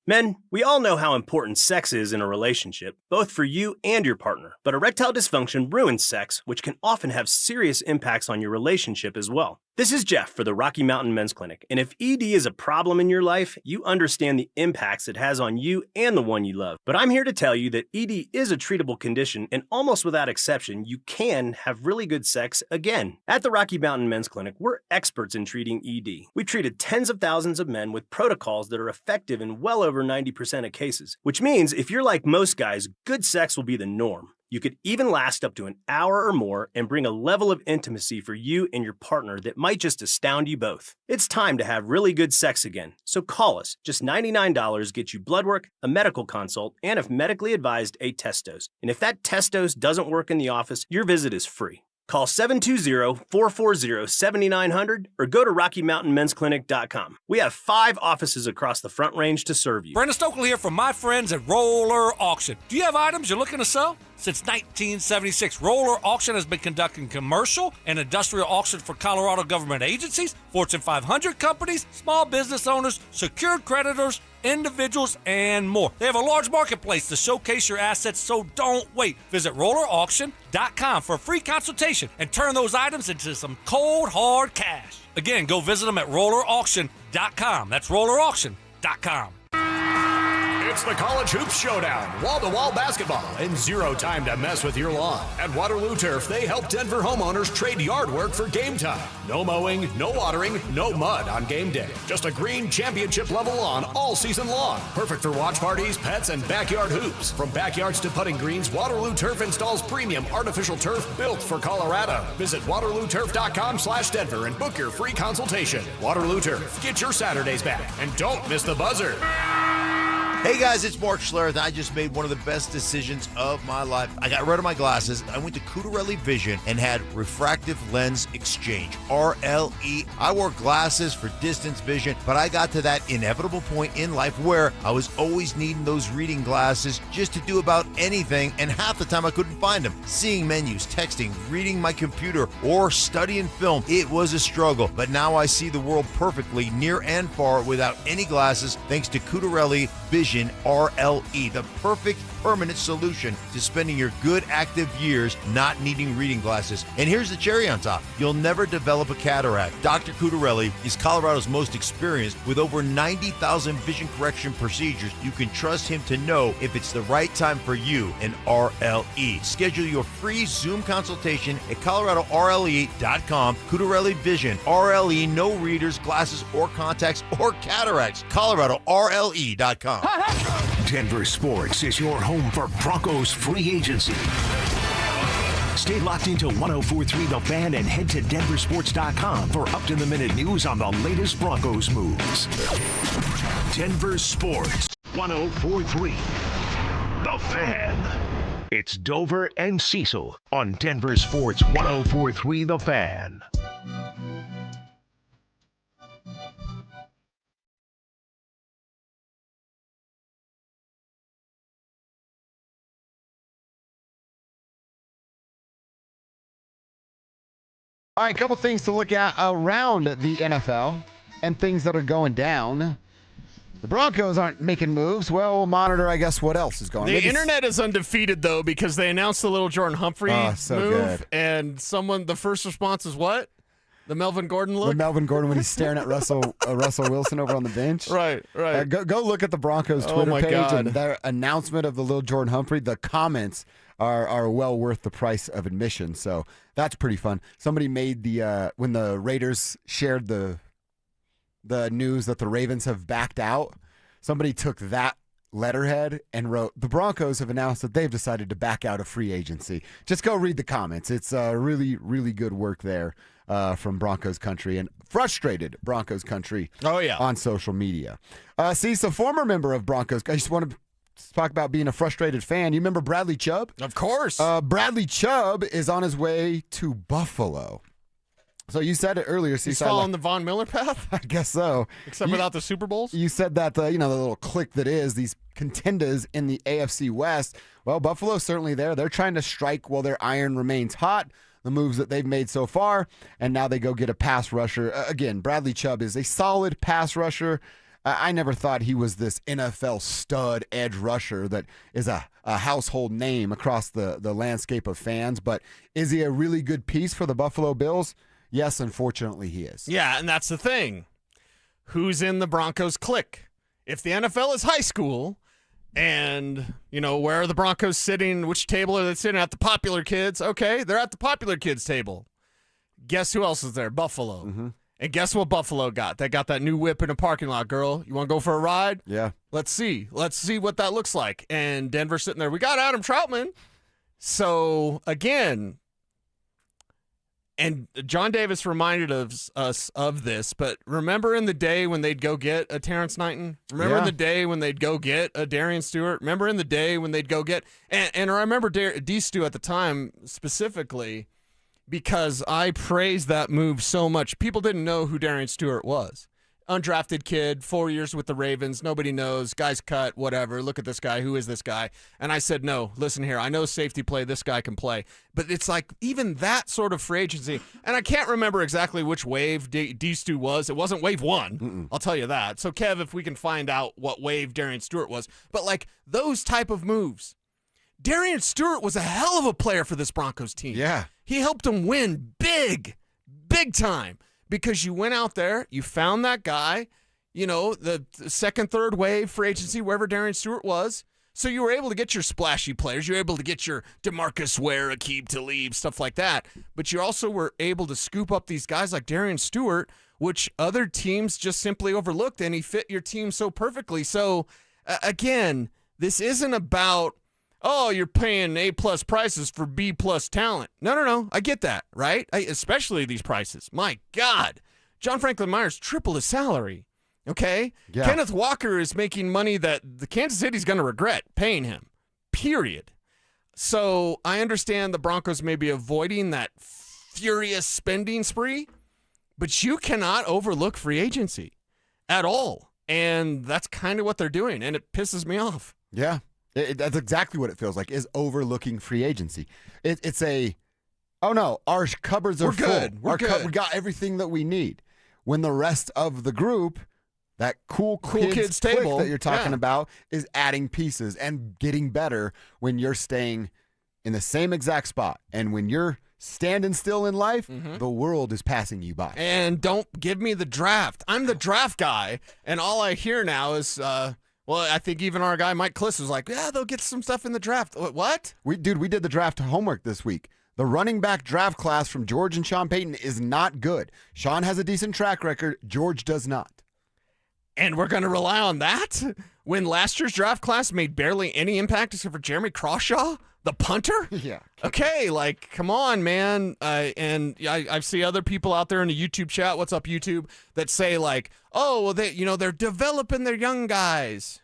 Men, we all know how important sex is in a relationship, both for you and your partner. But erectile dysfunction ruins sex, which can often have serious impacts on your relationship as well. This is Jeff for the Rocky Mountain Men's Clinic, and if ED is a problem in your life, you understand the impacts it has on you and the one you love. But I'm here to tell you that ED is a treatable condition, and almost without exception, you can have really good sex again. At the Rocky Mountain Men's Clinic, we're experts in treating ED. We've treated tens of thousands of men with protocols that are effective in well over 90% of cases, which means if you're like most guys, good sex will be the norm. You could even last up to an hour or more and bring a level of intimacy for you and your partner that might just astound you both. It's time to have really good sex again. So call us. Just $99 gets you blood work, a medical consult, and if medically advised, a test dose. And if that test dose doesn't work in the office, your visit is free. Call 720-440-7900 or go to RockyMountainMen'sClinic.com. We have 5 offices across the Front Range to serve you.
Brandon Stokel here from my friends at Roller Auction. Do you have items you're looking to sell? Since 1976, Roller Auction has been conducting commercial and industrial auctions for Colorado government agencies, Fortune 500 companies, small business owners, secured creditors, individuals, and more. They have a large marketplace to showcase your assets, so don't wait. Visit RollerAuction.com for a free consultation and turn those items into some cold, hard cash. Again, go visit them at RollerAuction.com. That's RollerAuction.com.
It's the College Hoops Showdown, wall-to-wall basketball, and zero time to mess with your lawn. At Waterloo Turf, they help Denver homeowners trade yard work for game time. No mowing, no watering, no mud on game day. Just a green championship-level lawn all season long. Perfect for watch parties, pets, and backyard hoops. From backyards to putting greens, Waterloo Turf installs premium artificial turf built for Colorado. Visit WaterlooTurf.com/Denver and book your free consultation. Waterloo Turf, get your Saturdays back, and don't miss the buzzer.
Hey guys, it's Mark Schlereth. I just made one of the best decisions of my life. I got rid of my glasses. I went to Cutarelli Vision and had refractive lens exchange, RLE. I wore glasses for distance vision, but I got to that inevitable point in life where I was always needing those reading glasses just to do about anything, and half the time I couldn't find them. Seeing menus, texting, reading my computer, or studying film, it was a struggle. But now I see the world perfectly, near and far, without any glasses, thanks to Cutarelli Vision RLE, the perfect permanent solution to spending your good active years not needing reading glasses. And here's the cherry on top. You'll never develop a cataract. Dr. Cutarelli is Colorado's most experienced with over 90,000 vision correction procedures. You can trust him to know if it's the right time for you and RLE. Schedule your free Zoom consultation at ColoradoRLE.com. Cutarelli Vision, RLE, no readers, glasses, or contacts, or cataracts. ColoradoRLE.com.
Denver Sports is your home for Broncos free agency. Stay locked into 104.3 The Fan and head to DenverSports.com for up-to-the-minute news on the latest Broncos moves. Denver Sports 104.3 The Fan. It's Dover and Cecil on Denver Sports 104.3 The Fan.
All right, a couple things to look at around the NFL and things that are going down. The Broncos aren't making moves. Well, we'll monitor, I guess, what else is going on.
The internet is undefeated, though, because they announced the little Jordan Humphrey move.
Good.
And the first response is what? The Melvin Gordon look?
The Melvin Gordon when he's staring at Russell Wilson over on the bench.
Right.
Go look at the Broncos Twitter page and their announcement of the little Jordan Humphrey. The comments are well worth the price of admission. So that's pretty fun. Somebody made when the Raiders shared the news that the Ravens have backed out, somebody took that letterhead and wrote, the Broncos have announced that they've decided to back out of free agency. Just go read the comments. It's really, really good work there from Broncos country and frustrated Broncos country on social media. Cecil, former member of Broncos, I just want to talk about being a frustrated fan. You remember Bradley Chubb?
Of course.
Bradley Chubb is on his way to Buffalo. So you said it earlier, Cecil.
He's following the Von Miller path?
I guess so.
Except without the Super Bowls?
You said that, the little clique that is, these contenders in the AFC West. Well, Buffalo's certainly there. They're trying to strike while their iron remains hot, the moves that they've made so far, and now they go get a pass rusher. Again, Bradley Chubb is a solid pass rusher. I never thought he was this NFL stud edge rusher that is a household name across the landscape of fans, but is he a really good piece for the Buffalo Bills? Yes, unfortunately he is.
Yeah, and that's the thing. Who's in the Broncos clique? If the NFL is high school and, where are the Broncos sitting? Which table are they sitting at? The popular kids. Okay, they're at the popular kids table. Guess who else is there? Buffalo.
Mm-hmm.
And guess what Buffalo got? They got that new whip in a parking lot, girl. You want to go for a ride?
Yeah.
Let's see. Let's see what that looks like. And Denver's sitting there. We got Adam Troutman. So, again, and John Davis reminded us of this, but remember in the day when they'd go get a Terrence Knighton? Remember in the day when they'd go get a Darian Stewart? Remember in the day when they'd go get – and I remember D. Stu at the time specifically because I praised that move so much. People didn't know who Darian Stewart was. Undrafted kid, 4 years with the Ravens. Nobody knows. Guy's cut, whatever. Look at this guy. Who is this guy? And I said, no, listen here. I know safety play. This guy can play. But it's like even that sort of free agency. And I can't remember exactly which wave D-Stu was. It wasn't wave one. I'll tell you that. So, Kev, if we can find out what wave Darian Stewart was. But, like, those type of moves. Darian Stewart was a hell of a player for this Broncos team.
Yeah.
He helped them win big time. Because you went out there, you found that guy, the second, third wave free agency, wherever Darian Stewart was. So you were able to get your splashy players. You were able to get your DeMarcus Ware, Aqib Talib, stuff like that. But you also were able to scoop up these guys like Darian Stewart, which other teams just simply overlooked, and he fit your team so perfectly. So, again, this isn't about, you're paying A-plus prices for B-plus talent. No. I get that, right? Especially these prices. My God. John Franklin Myers tripled his salary, okay?
Yeah.
Kenneth Walker is making money that the Kansas City's going to regret paying him, period. So I understand the Broncos may be avoiding that furious spending spree, but you cannot overlook free agency at all. And that's kind of what they're doing, and it pisses me off.
Yeah. That's exactly what it feels like, is overlooking free agency. It's our cupboards are
good.
full.
We're good.
We got everything that we need. When the rest of the group, that cool kids
table
that you're talking about, is adding pieces and getting better when you're staying in the same exact spot. And when you're standing still in life, the world is passing you by.
And don't give me the draft. I'm the draft guy, and all I hear now is I think even our guy Mike Klis was like, yeah, they'll get some stuff in the draft. What?
We did the draft homework this week. The running back draft class from George and Sean Payton is not good. Sean has a decent track record. George does not.
And we're going to rely on that when last year's draft class made barely any impact except for Jeremy Crawshaw? The punter?
Yeah.
Okay, like, come on, man. And I see other people out there in the YouTube chat, what's up, YouTube, that say, like, oh, well, they're developing their young guys.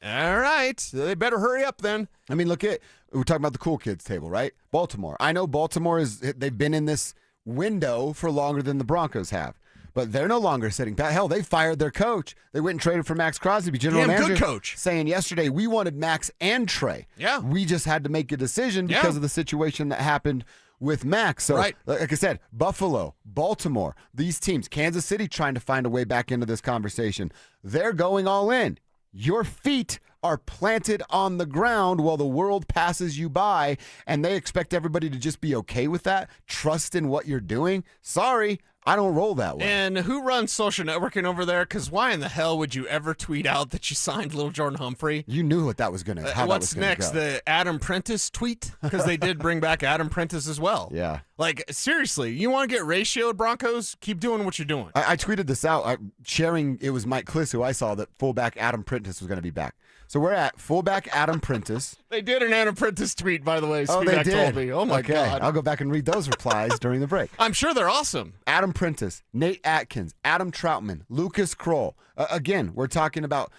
All right. They better hurry up then.
I mean, we're talking about the cool kids table, right? Baltimore. I know Baltimore they've been in this window for longer than the Broncos have. But they're no longer sitting back. Hell, they fired their coach. They went and traded for Max Crosby, general manager.
Good coach.
Saying yesterday, we wanted Max and Trey.
Yeah.
We just had to make a decision because of the situation that happened with Max. So, like I said, Buffalo, Baltimore, these teams, Kansas City trying to find a way back into this conversation. They're going all in. Your feet are planted on the ground while the world passes you by, and they expect everybody to just be okay with that, trust in what you're doing. Sorry, I don't roll that way.
And who runs social networking over there? Because why in the hell would you ever tweet out that you signed Little Jordan Humphrey?
You knew what that was going to how
What's
that was
next?
Go.
The Adam Prentice tweet? Because they did bring back Adam Prentice as well.
Yeah.
Like, seriously, you want to get ratioed, Broncos? Keep doing what you're doing.
I tweeted this out, sharing it was Mike Klis who I saw that fullback Adam Prentice was going to be back. So we're at fullback Adam Prentice.
They did an Adam Prentice tweet, by the way.
Oh, they did.
Told me. Oh, my God.
I'll go back and read those replies during the break.
I'm sure they're awesome.
Adam Prentice, Nate Atkins, Adam Troutman, Lucas Kroll. Again, we're talking about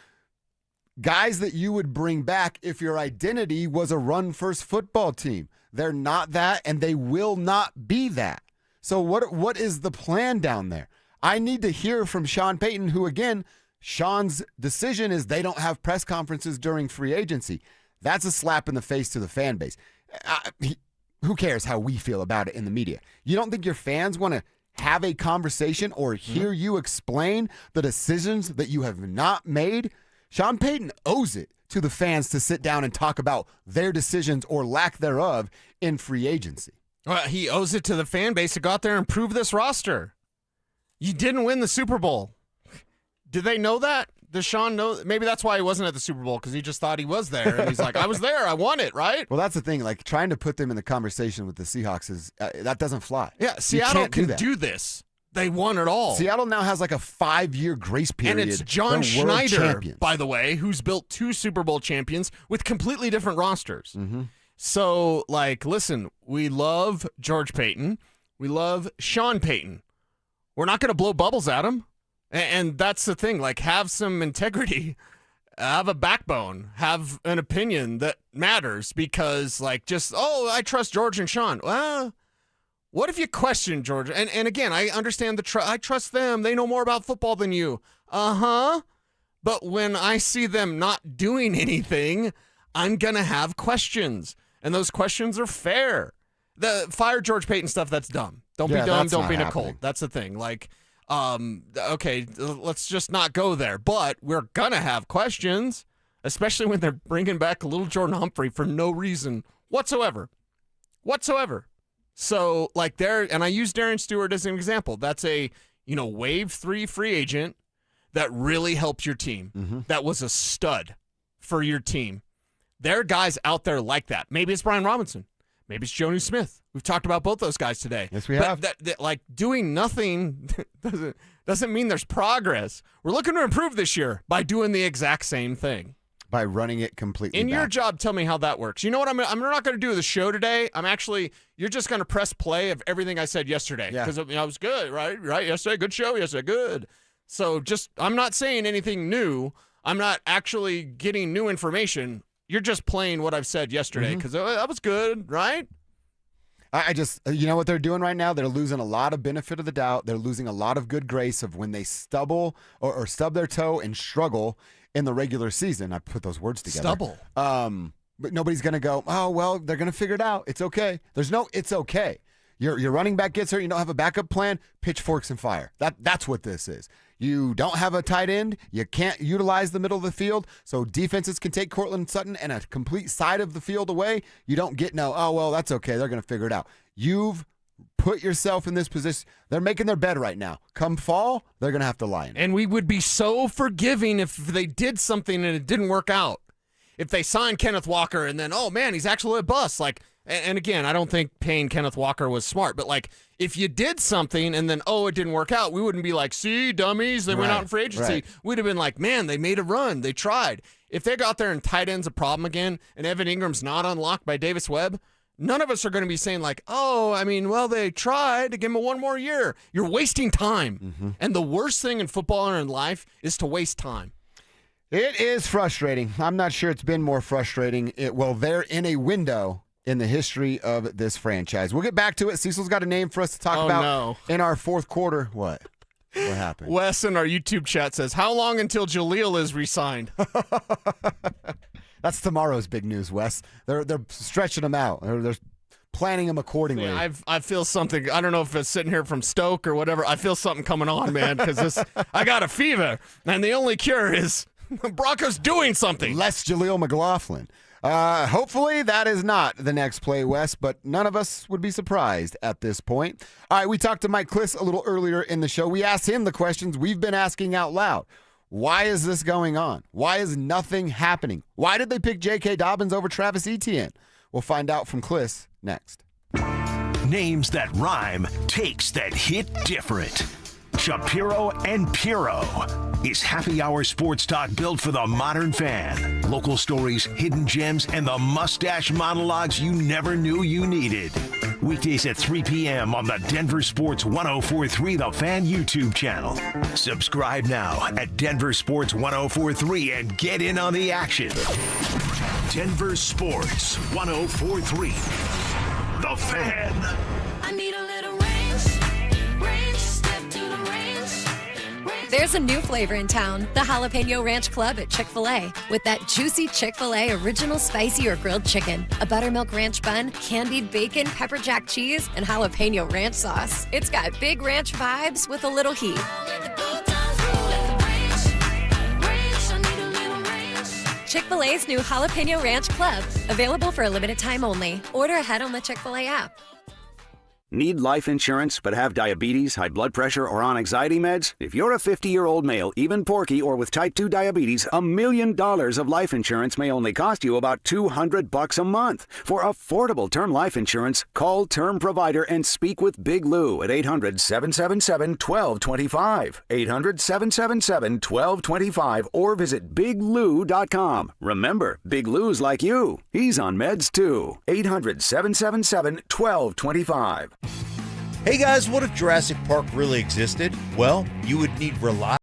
guys that you would bring back if your identity was a run-first football team. They're not that, and they will not be that. So what is the plan down there? I need to hear from Sean Payton, who, again, Sean's decision is they don't have press conferences during free agency. That's a slap in the face to the fan base. Who cares how we feel about it in the media? You don't think your fans want to have a conversation or hear you explain the decisions that you have not made? Sean Payton owes it to the fans to sit down and talk about their decisions or lack thereof in free agency.
Well, he owes it to the fan base to go out there and prove this roster. You didn't win the Super Bowl. Did they know that? Does Sean know? Maybe that's why he wasn't at the Super Bowl, because he just thought he was there. And he's like, I was there. I won it, right?
Well, that's the thing. Like, trying to put them in the conversation with the Seahawks is that doesn't fly.
Yeah, Seattle can do this. They won it all.
Seattle now has like a 5-year grace period.
And it's John Schneider, by the way, who's built 2 Super Bowl champions with completely different rosters.
Mm-hmm.
So, like, listen, we love George Payton. We love Sean Payton. We're not going to blow bubbles at him. And that's the thing. Like, have some integrity. Have a backbone. Have an opinion that matters, because, like, just, I trust George and Sean. Well, what if you question George? And again, I understand I trust them. They know more about football than you. Uh-huh. But when I see them not doing anything, I'm going to have questions. And those questions are fair. The fire George Payton stuff, that's dumb. Don't be dumb. Don't be Nicole. That's the thing. Like, okay, let's just not go there. But we're going to have questions, especially when they're bringing back a little Jordan Humphrey for no reason whatsoever. So, like, and I use Darren Stewart as an example. That's a, wave 3 free agent that really helped your team.
Mm-hmm.
That was a stud for your team. There are guys out there like that. Maybe it's Brian Robinson. Maybe it's Jonnu Smith. We've talked about both those guys today.
Yes, we have.
But like, doing nothing doesn't mean there's progress. We're looking to improve this year by doing the exact same thing.
By running it completely
In
back.
your job, tell me how that works. You know what? I'm not going to do the show today. You're just going to press play of everything I said yesterday.
Yeah.
Because I was good, right? Yesterday, good show. Yesterday, good. So I'm not saying anything new. I'm not actually getting new information. You're just playing what I've said yesterday, because that was good, right?
I just, you know what they're doing right now? They're losing a lot of benefit of the doubt. They're losing a lot of good grace of when they stubble or stub their toe and struggle in the regular season. I put those words together.
Stubble.
But nobody's going to go, oh, well, they're going to figure it out. It's okay. There's no, it's okay. Your running back gets hurt. You don't have a backup plan. Pitchforks and fire. That's what this is. You don't have a tight end. You can't utilize the middle of the field, so defenses can take Cortland Sutton and a complete side of the field away. You don't get that's okay. They're going to figure it out. You've put yourself in this position. They're making their bed right now. Come fall, they're going to have to lie in it.
And we would be so forgiving if they did something and it didn't work out. If they signed Kenneth Walker and then, oh, man, he's actually a bust. Like, And again, I don't think paying Kenneth Walker was smart, but like if you did something and then, it didn't work out, we wouldn't be like, see, dummies, they went out in free agency.
Right.
We'd have been like, man, they made a run. They tried. If they got there and tight end's a problem again and Evan Ingram's not unlocked by Davis Webb, none of us are going to be saying like, they tried to give him one more year. You're wasting time. And the worst thing in football or in life is to waste time.
It is frustrating. I'm not sure it's been more frustrating. They're in a window in the history of this franchise. We'll get back to it. Cecil's got a name for us to talk about in our fourth quarter. What happened?
Wes in our YouTube chat says, how long until Jaleel is re-signed?
That's tomorrow's big news, Wes. They're stretching him out. They're planning him accordingly.
Yeah, I feel something. I don't know if it's sitting here from Stoke or whatever. I feel something coming on, man, because I got a fever, and the only cure is Broncos doing something.
Less Jaleel McLaughlin. Hopefully that is not the next play, Wes, but none of us would be surprised at this point. All right, we talked to Mike Klis a little earlier in the show. We asked him the questions we've been asking out loud. Why is this going on? Why is nothing happening? Why did they pick J.K. Dobbins over Travis Etienne? We'll find out from Klis next.
Names that rhyme, takes that hit different. Shapiro and Piro is happy hour sports talk built for the modern fan. Local stories, hidden gems, and the mustache monologues you never knew you needed. Weekdays at 3 p.m. on the Denver Sports 1043 The Fan YouTube channel. Subscribe now at Denver Sports 1043 and get in on the action. Denver Sports 1043 The Fan.
I need a little range, step to the range. There's a new flavor in town, the Jalapeno Ranch Club at Chick-fil-A. With that juicy Chick-fil-A original spicy or grilled chicken, a buttermilk ranch bun, candied bacon, pepper jack cheese, and jalapeno ranch sauce. It's got big ranch vibes with a little heat. Chick-fil-A's new Jalapeno Ranch Club, available for a limited time only. Order ahead on the Chick-fil-A app.
Need life insurance but have diabetes, high blood pressure, or on anxiety meds? If you're a 50-year-old male, even porky, or with type 2 diabetes, $1 million of life insurance may only cost you about $200 a month. For affordable term life insurance, call Term Provider and speak with Big Lou at 800-777-1225. 800-777-1225 or visit biglou.com. Remember, Big Lou's like you. He's on meds too. 800-777-1225.
Hey guys, what if Jurassic Park really existed? Well, you would need reliable.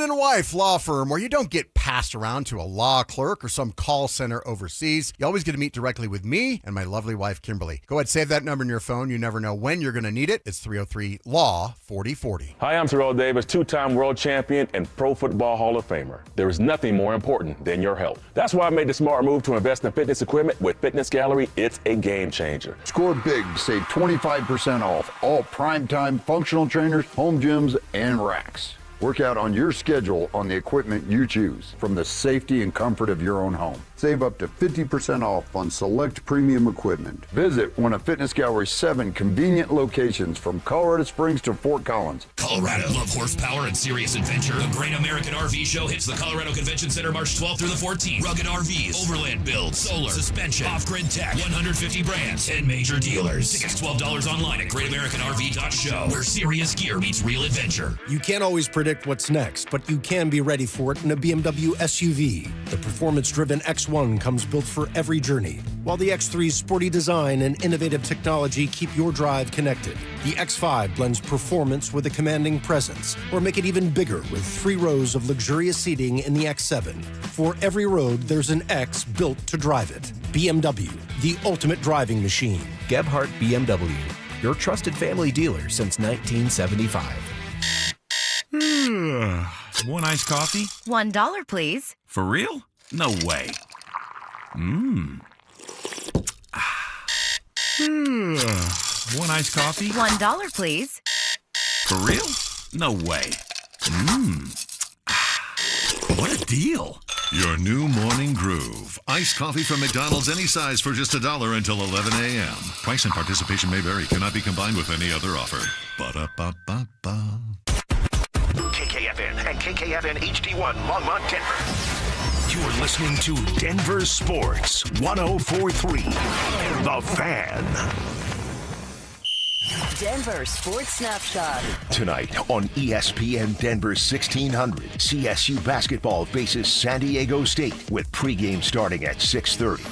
And wife law firm where you don't get passed around to a law clerk or some call center overseas. You always get to meet directly with me and my lovely wife, Kimberly. Go ahead, save that number in your phone. You never know when you're going to need it. It's 303-LAW-4040.
Hi, I'm Terrell Davis, two-time world champion and Pro Football Hall of Famer. There is nothing more important than your health. That's why I made the smart move to invest in fitness equipment with Fitness Gallery. It's a game changer.
Score big to save 25% off all primetime functional trainers, home gyms, and racks. Work out on your schedule on the equipment you choose from the safety and comfort of your own home. Save up to 50% off on select premium equipment. Visit one of Fitness Gallery's 7 convenient locations from Colorado Springs to Fort Collins.
Colorado, love horsepower and serious adventure. The Great American RV Show hits the Colorado Convention Center March 12th through the 14th. Rugged RVs, overland builds, solar, suspension, off-grid tech, 150 brands, and major dealers. Tickets $12 online at greatamericanrv.show, where serious gear meets real adventure.
You can't always predict what's next, but you can be ready for it in a BMW SUV. The performance-driven X1
X1 comes built for every journey, while the X3's sporty design and innovative technology keep your drive connected. The X5 blends performance with a commanding presence, or make it even bigger with 3 rows of luxurious seating in the X7. For every road, there's an X built to drive it. BMW, the ultimate driving machine.
Gebhardt BMW, your trusted family dealer since 1975.
One iced coffee?
$1, please.
For real? No way. One iced coffee?
$1, please.
For real? No way. What a deal.
Your new morning groove. Iced coffee from McDonald's, any size for just $1 until 11 a.m. Price and participation may vary. Cannot be combined with any other offer. Ba-da-ba-ba-ba.
KKFN and KKFN HD1 Longmont, Denver. You're listening to Denver Sports 104.3. The Fan.
Denver Sports Snapshot.
Tonight on ESPN Denver 1600, CSU basketball faces San Diego State with pregame starting at 6:30.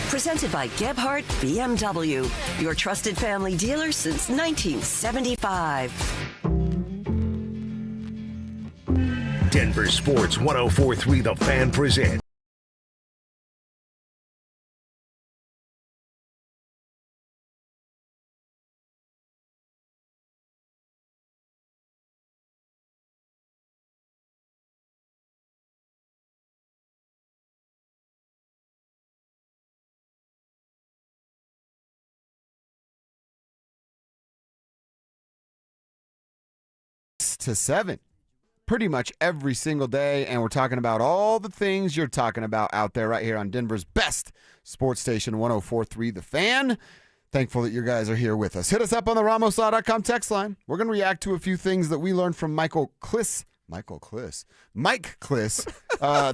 Presented by Gebhardt BMW, your trusted family dealer since 1975.
Denver Sports 104.3 The Fan presents.
To 7 pretty much every single day, and we're talking about all the things you're talking about out there right here on Denver's best sports station, 104.3 The Fan. Thankful that you guys are here with us. Hit us up on the RamosLaw.com text line. We're going to react to a few things that we learned from Mike Klis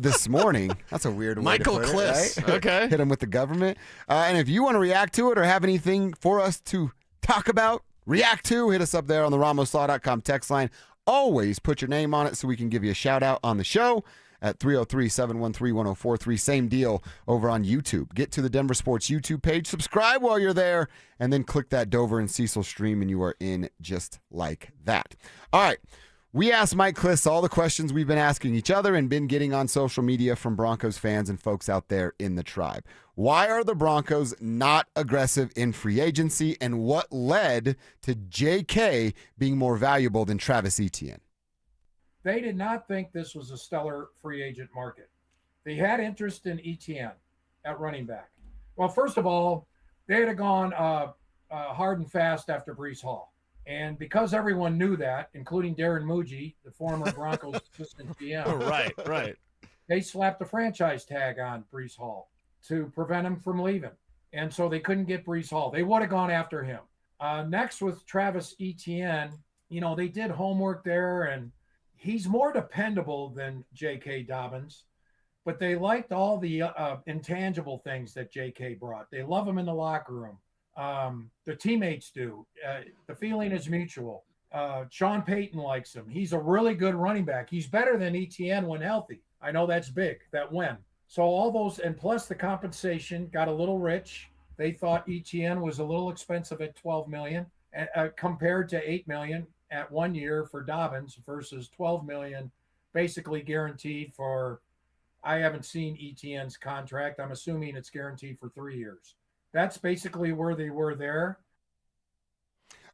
this morning. That's a weird way to put it, right?
Okay.
Hit him with the government. And if you want to react to it or have anything for us to talk about, react to, hit us up there on the RamosLaw.com text line. Always put your name on it so we can give you a shout out on the show at 303-713-1043. Same deal over on YouTube. Get to the Denver Sports YouTube page, subscribe while you're there, and then click that Dover and Cecil stream, and you are in just like that. All right. We asked Mike Klis all the questions we've been asking each other and been getting on social media from Broncos fans and folks out there in the tribe. Why are the Broncos not aggressive in free agency, and what led to J.K. being more valuable than Travis Etienne?
They did not think this was a stellar free agent market. They had interest in Etienne at running back. Well, first of all, they had gone hard and fast after Breece Hall. And because everyone knew that, including Darren Muji, the former Broncos assistant GM,
right,
they slapped a franchise tag on Breece Hall to prevent him from leaving. And so they couldn't get Breece Hall. They would have gone after him. Next with Travis Etienne, they did homework there, and he's more dependable than J.K. Dobbins, but they liked all the intangible things that J.K. brought. They love him in the locker room. The teammates do. The feeling is mutual. Sean Payton likes him. He's a really good running back. He's better than Etienne when healthy. I know that's big, that when. So all those, and plus the compensation got a little rich. They thought Etienne was a little expensive at $12 million compared to $8 million at 1 year for Dobbins versus $12 million basically guaranteed for, I haven't seen Etienne's contract. I'm assuming it's guaranteed for 3 years. That's basically where they were there.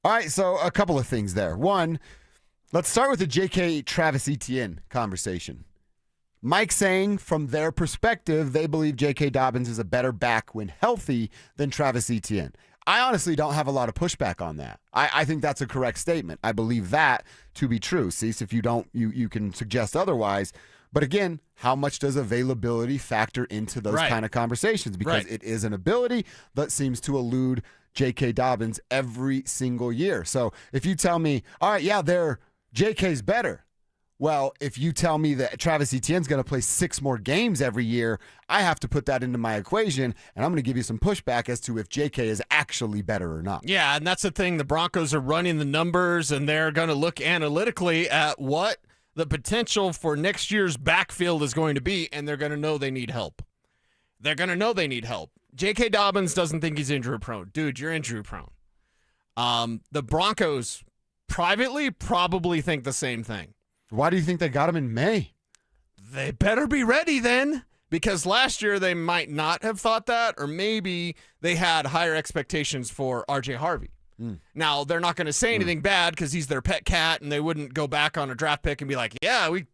All right, so a couple of things there. One, let's start with the J.K. Travis Etienne conversation. Mike saying from their perspective, they believe J.K. Dobbins is a better back when healthy than Travis Etienne. I honestly don't have a lot of pushback on that. I think that's a correct statement. I believe that to be true. Cease, if you don't, you can suggest otherwise. But again, how much does availability factor into those kind of conversations? Because it is an ability that seems to elude J.K. Dobbins every single year. So if you tell me, all right, yeah, J.K.'s better. Well, if you tell me that Travis Etienne's going to play 6 more games every year, I have to put that into my equation, and I'm going to give you some pushback as to if J.K. is actually better or not.
Yeah, and that's the thing. The Broncos are running the numbers, and they're going to look analytically at what the potential for next year's backfield is going to be, and they're going to know they need help. They're going to know they need help. J.K. Dobbins doesn't think he's injury prone. Dude, you're injury prone. The Broncos privately probably think the same thing.
Why do you think they got him in May?
They better be ready then, because last year they might not have thought that, or maybe they had higher expectations for R.J. Harvey. Now, they're not going to say anything bad because he's their pet cat, and they wouldn't go back on a draft pick and be like, yeah, we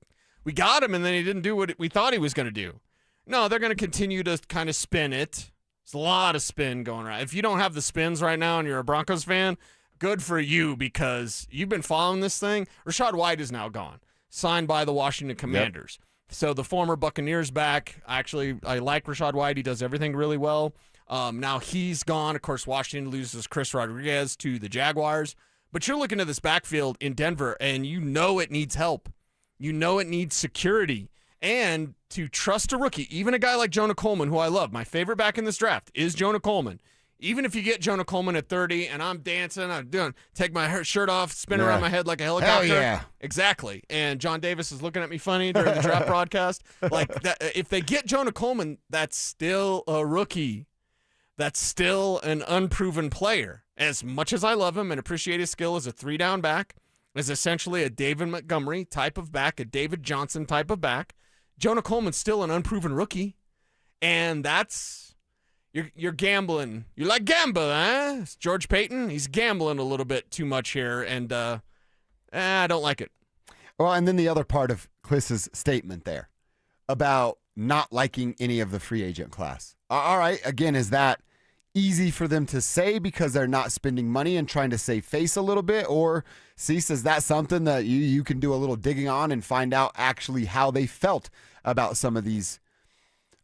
got him, and then he didn't do what we thought he was going to do. No, they're going to continue to kind of spin it. There's a lot of spin going around. If you don't have the spins right now and you're a Broncos fan, good for you, because you've been following this thing. Rashad White is now gone, signed by the Washington Commanders. So the former Buccaneers back, I like Rashad White. He does everything really well. Now he's gone. Of course, Washington loses Chris Rodriguez to the Jaguars. But you're looking at this backfield in Denver, and you know it needs help. You know it needs security. And to trust a rookie, even a guy like Jonah Coleman, who I love, my favorite back in this draft is Jonah Coleman. Even if you get Jonah Coleman at 30 and I'm dancing, take my shirt off, spin around my head like a helicopter.
Hell yeah.
Exactly. And John Davis is looking at me funny during the draft broadcast. Like that, if they get Jonah Coleman, that's still a rookie. That's still an unproven player. As much as I love him and appreciate his skill as a 3-down back, as essentially a David Montgomery type of back, a David Johnson type of back, Jonah Coleman's still an unproven rookie. And that's... You're gambling. You like gamble, huh? It's George Payton, he's gambling a little bit too much here, and I don't like it.
Well, and then the other part of Klis's statement there about not liking any of the free agent class. All right, again, is that easy for them to say because they're not spending money and trying to save face a little bit? Or, Cecil, is that something that you can do a little digging on and find out actually how they felt about some of these?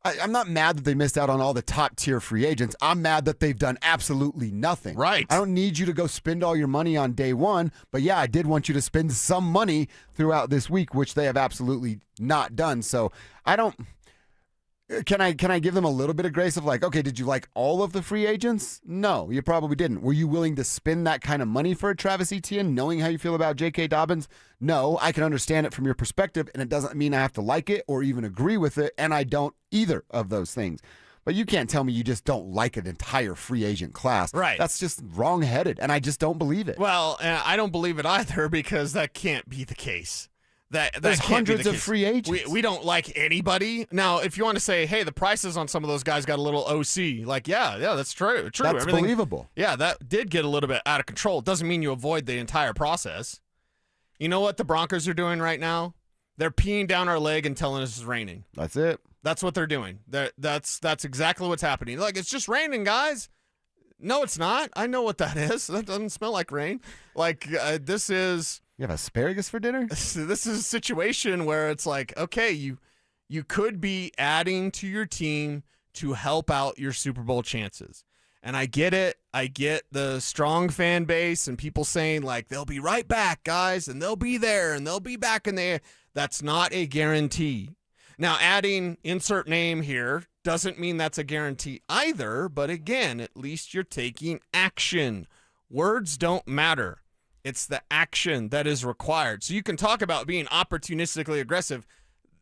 I'm not mad that they missed out on all the top-tier free agents. I'm mad that they've done absolutely nothing.
Right.
I don't need you to go spend all your money on day one, but yeah, I did want you to spend some money throughout this week, which they have absolutely not done. So I don't... Can I give them a little bit of grace of like, okay, did you like all of the free agents? No, you probably didn't. Were you willing to spend that kind of money for a Travis Etienne, knowing how you feel about J.K. Dobbins? No, I can understand it from your perspective, and it doesn't mean I have to like it or even agree with it, and I don't either of those things. But you can't tell me you just don't like an entire free agent class.
Right.
That's just wrong-headed, and I just don't believe it.
Well, I don't believe it either because that can't be the case.
There's hundreds of free agents.
We don't like anybody. Now, if you want to say, hey, the prices on some of those guys got a little OC, like, yeah, that's true.
That's believable.
Yeah, that did get a little bit out of control. It doesn't mean you avoid the entire process. You know what the Broncos are doing right now? They're peeing down our leg and telling us it's raining.
That's it.
That's what they're doing. That's exactly what's happening. Like, it's just raining, guys. No, it's not. I know what that is. That doesn't smell like rain. Like, this is...
You have asparagus for dinner?
This is a situation where it's like, okay, you could be adding to your team to help out your Super Bowl chances. And I get it. I get the strong fan base and people saying, like, they'll be right back, guys, and they'll be there, and they'll be back in there. That's not a guarantee. Now, adding insert name here doesn't mean that's a guarantee either, but again, at least you're taking action. Words don't matter. It's the action that is required. So you can talk about being opportunistically aggressive.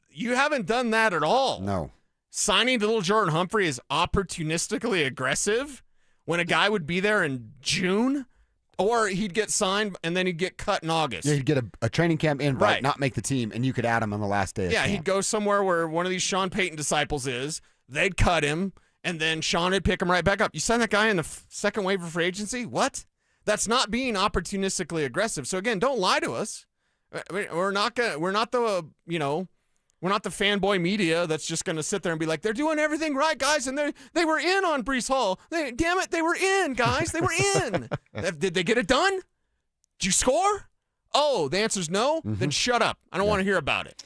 You haven't done that at all.
No.
Signing little Jordan Humphrey is opportunistically aggressive when a guy would be there in June, or he'd get signed and then he'd get cut in August.
Yeah, he'd get a training camp invite, not make the team, and you could add him on the last day of camp.
He'd go somewhere where one of these Sean Payton disciples is. They'd cut him, and then Sean would pick him right back up. You sign that guy in the second wave of free agency? What? That's not being opportunistically aggressive. So again, don't lie to us. We're not the fanboy media that's just going to sit there and be like, they're doing everything right, guys, and they were in on Breece Hall. Damn it, they were in, guys. They were in. Did they get it done? Did you score? Oh, the answer's no? Mm-hmm. Then shut up. I don't want to hear about it.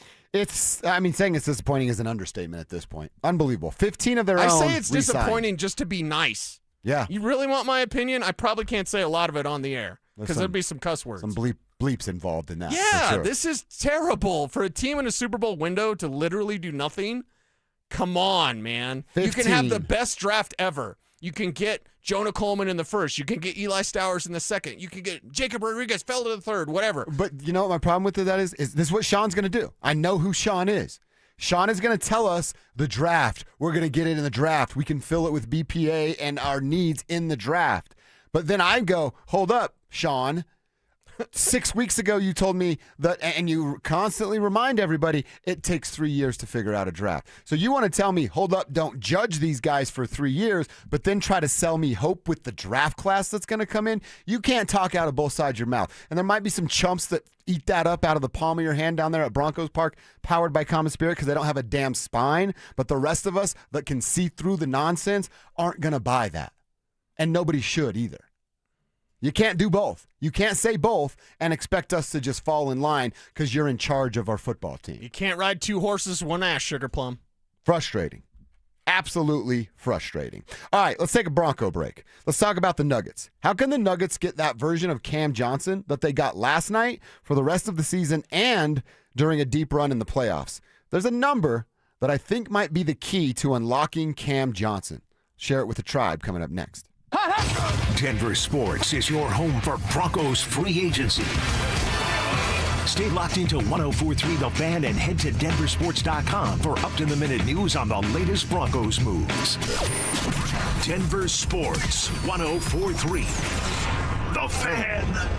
Saying it's disappointing is an understatement at this point. Unbelievable. 15 of their own
I say it's
re-signed.
disappointing just to be nice.
Yeah.
You really want my opinion? I probably can't say a lot of it on the air because there'd be some cuss words.
Some bleeps involved in that.
Yeah,
sure.
This is terrible. For a team in a Super Bowl window to literally do nothing, come on, man.
15.
You can have the best draft ever. You can get Jonah Coleman in the first. You can get Eli Stowers in the second. You can get Jacob Rodriguez fell to the third, whatever.
But you know what my problem with that is this is what Sean's going to do. I know who Sean is. Sean is going to tell us the draft. We're going to get it in the draft. We can fill it with BPA and our needs in the draft. But then I go, hold up, Sean. 6 weeks ago, you told me that, and you constantly remind everybody, it takes 3 years to figure out a draft. So you want to tell me, hold up, don't judge these guys for 3 years, but then try to sell me hope with the draft class that's going to come in? You can't talk out of both sides of your mouth. And there might be some chumps that eat that up out of the palm of your hand down there at Broncos Park, powered by Common Spirit, because they don't have a damn spine. But the rest of us that can see through the nonsense aren't going to buy that. And nobody should either. You can't do both. You can't say both and expect us to just fall in line because you're in charge of our football team.
You can't ride 2 horses, 1 ass, Sugar Plum.
Frustrating. Absolutely frustrating. All right, let's take a Bronco break. Let's talk about the Nuggets. How can the Nuggets get that version of Cam Johnson that they got last night for the rest of the season and during a deep run in the playoffs? There's a number that I think might be the key to unlocking Cam Johnson. Share it with the tribe coming up next.
Denver Sports is your home for Broncos free agency. Stay locked into 104.3 The Fan and head to DenverSports.com for up-to-the-minute news on the latest Broncos moves. Denver Sports 104.3 The Fan.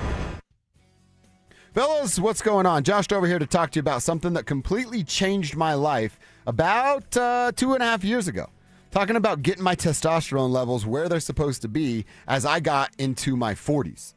Fellas, what's going on? Josh over here to talk to you about something that completely changed my life about 2.5 years ago. Talking about getting my testosterone levels where they're supposed to be as I got into my 40s.